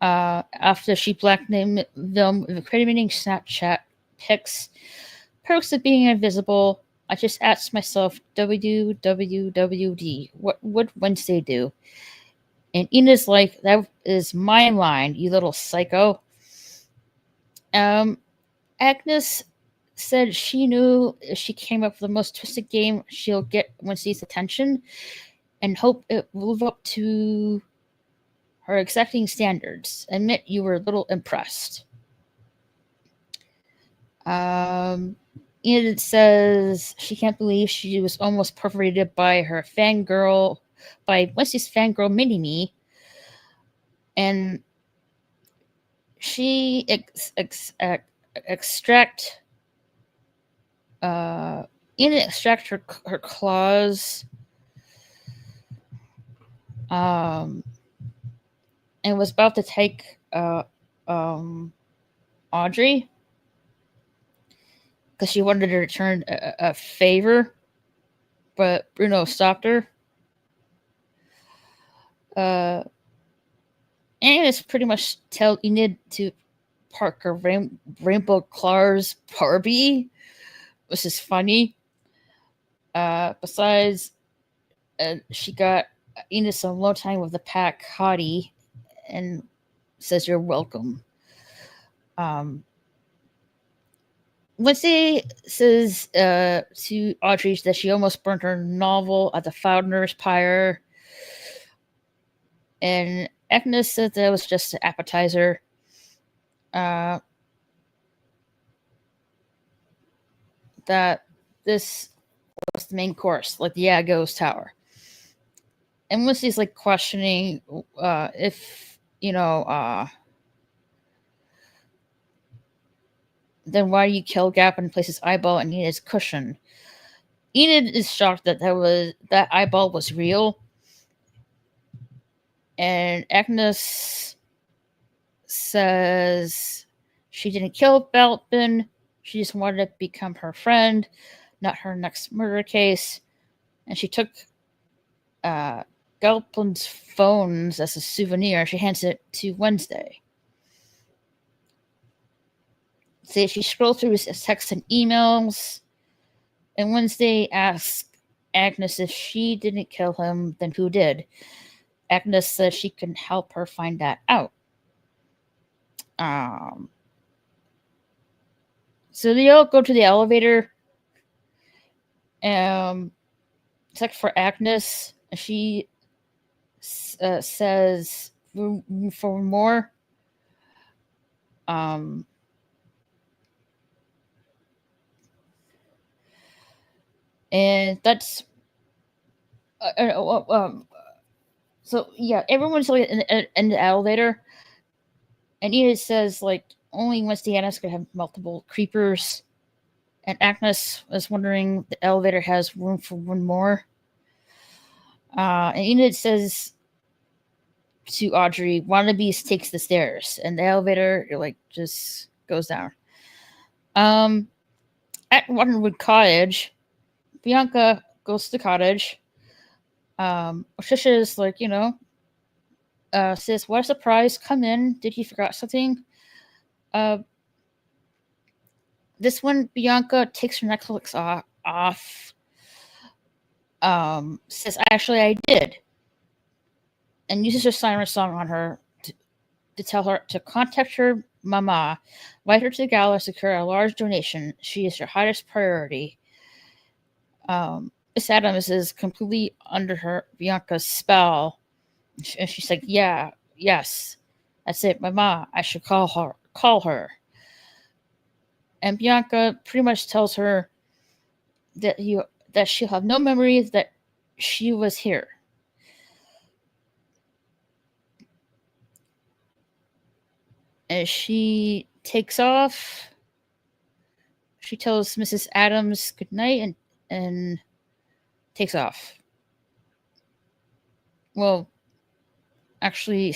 after she blackmailed them with incriminating Snapchat pics. Perks of being invisible. I just asked myself, WWWD, what would Wednesday do? And Enid's like, that is my line, you little psycho. Agnes said she knew if she came up with the most twisted game, she'll get Wednesday's attention and hope it will live up to her exacting standards. Admit you were a little impressed. Enid says she can't believe she was almost perforated by her fangirl, by Wednesday's fangirl Mini-Me. And she Enid extract her claws and was about to take Audrey because she wanted to return a favor, but Bruno stopped her. And it's pretty much tell Enid to park her Rainbow Claws Barbie, which is funny. Besides, she got Enid some low time with the pack hottie and says you're welcome. Wednesday says to Audrey that she almost burned her novel at the Founders Pyre. And Agnes said that was just an appetizer. That this was the main course, like the Agos Tower. And Wednesday's like questioning if, then why do you kill Gap and place his eyeball in Enid's cushion? Enid is shocked that that eyeball was real. And Agnes says she didn't kill Beltman. She just wanted to become her friend, not her next murder case. And she took Gelplin's phones as a souvenir. She hands it to Wednesday. So she scrolled through his texts and emails. And Wednesday asks Agnes if she didn't kill him, then who did? Agnes says she can help her find that out. So they all go to the elevator. Except for Agnes. She says for more. And that's so yeah, everyone's like in the elevator, and Enid says like only Wednesday Agnes could have multiple creepers, and Agnes was wondering the elevator has room for one more. And Enid says to Audrey, "Wannabes takes the stairs," and the elevator like just goes down. At Waterwood Cottage, Bianca goes to the cottage. Trisha is like, says, "What a surprise! Come in. Did you forgot something?" This one, Bianca takes her necklace off. Says, "Actually, I did," and uses her siren song on her to tell her to contact her mama, invite her to the gala, secure a large donation. She is your highest priority. Miss Adams is completely under her Bianca's spell, and she's like, "Yeah, yes, that's it, mama. I should call her." And Bianca pretty much tells her that she'll have no memory that she was here. As she takes off, she tells Mrs. Adams goodnight and takes off. Well, actually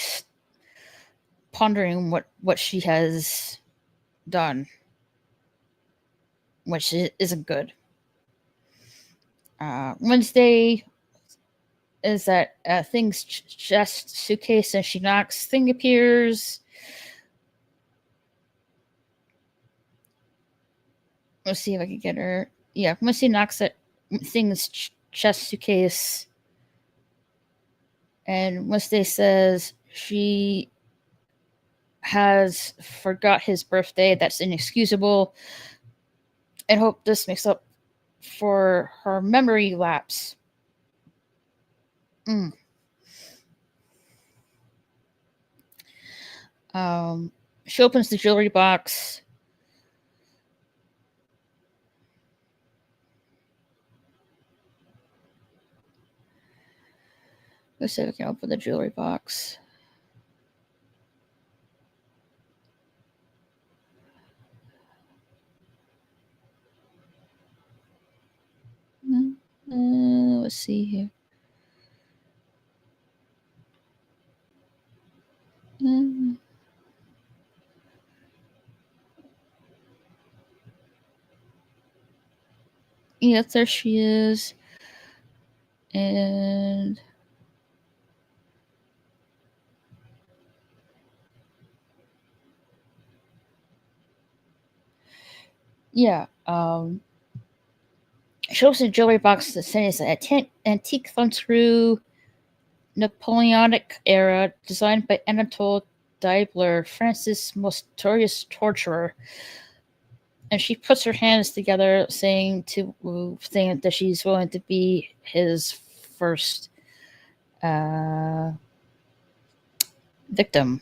pondering what she has done, which isn't good. Wednesday is that Thing's chest suitcase, and she knocks. Thing appears. Let's see if I can get her. Yeah, Wednesday knocks at Thing's chest suitcase, and Wednesday says she has forgot his birthday. That's inexcusable, and hope this makes up for her memory lapse. She opens the jewelry box. Let's see if we can open the jewelry box. Let's see here. Yeah, there she is. And yeah, shows the jewelry box that says antique thumb screw, Napoleonic era, designed by Anatole Deibler, France's most notorious torturer. And she puts her hands together, saying that she's willing to be his first victim.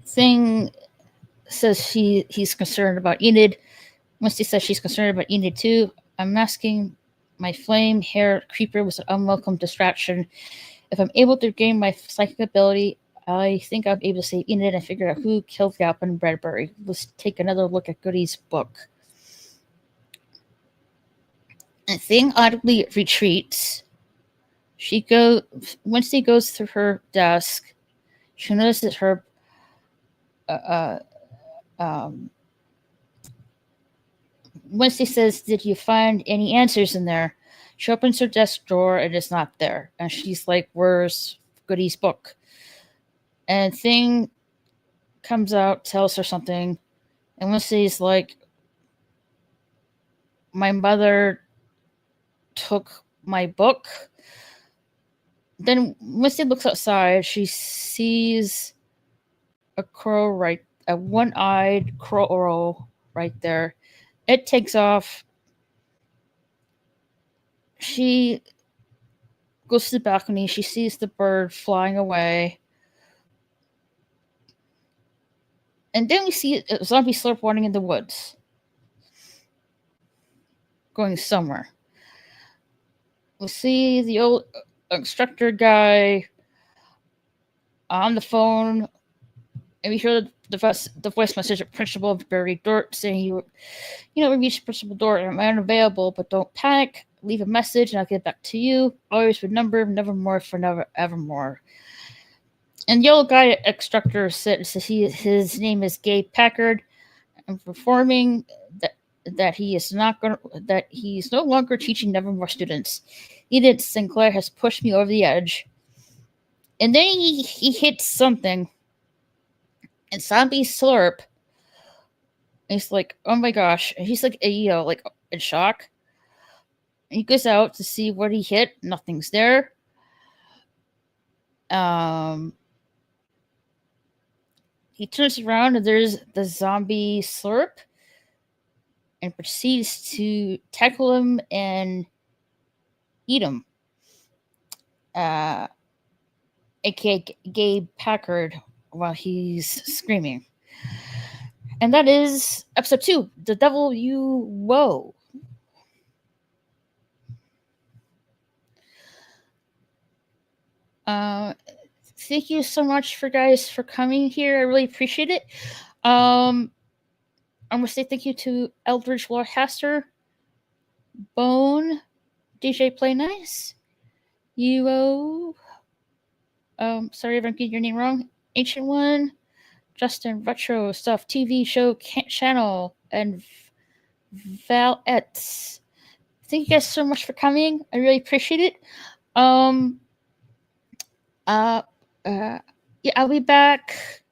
Thing says he's concerned about Enid. Winston says she's concerned about Enid too. I'm masking my flame hair creeper was an unwelcome distraction. If I'm able to gain my psychic ability, I think I'll be able to save Enid and figure out who killed Galpin and Bradbury. Let's take another look at Goody's book. And Thing audibly retreats. Wednesday goes to her desk. She notices her Wednesday says, "Did you find any answers in there?" She opens her desk drawer and it's not there. And she's like, "Where's Goody's book?" And Thing comes out, tells her something, and Wednesday's like, "My mother took my book." Then Wednesday looks outside. She sees a one-eyed crow right there. It takes off. She goes to the balcony. She sees the bird flying away. And then we see a zombie slurp running in the woods. Going somewhere. We see the old instructor guy on the phone. And we hear the voice message of Principal Barry Dort saying, we reached Principal Dort. I'm unavailable, but don't panic. Leave a message and I'll get back to you. Always remember, nevermore for never evermore. And the old guy instructor says his name is Gabe Packard. I'm performing that he's no longer teaching Nevermore students. Edith Sinclair has pushed me over the edge. And then he hits something, and Zombie Slurp. He's like, oh my gosh. And he's like, like in shock. And he goes out to see what he hit. Nothing's there. He turns around and there's the Zombie Slurp, and proceeds to tackle him and eat him. AKA Gabe Packard, while he's screaming. And that is episode 2, The Devil You Woe. Thank you so much for coming here. I really appreciate it. I'm gonna say thank you to Eldridge Warcaster, Bone, DJ Play Nice, UO, sorry if I'm getting your name wrong, Ancient One, Justin Retro Stuff TV Show Channel, and Valette. Thank you guys so much for coming. I really appreciate it. Yeah, I'll be back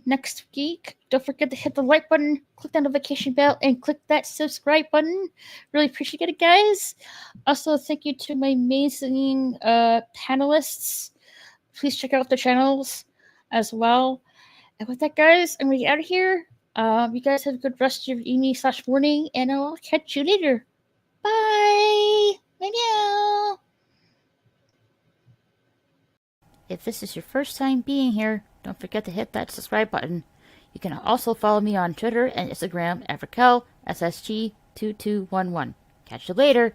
next week. Don't forget to hit the like button, click that notification bell, and click that subscribe button. Really appreciate it, guys. Also, thank you to my amazing panelists. Please check out the channels as well. And with that, guys, I'm gonna get out of here. You guys have a good rest of your evening/morning, and I'll catch you later. Bye. Meow. If this is your first time being here, don't forget to hit that subscribe button. You can also follow me on Twitter and Instagram at RaquelSSG2211. Catch you later.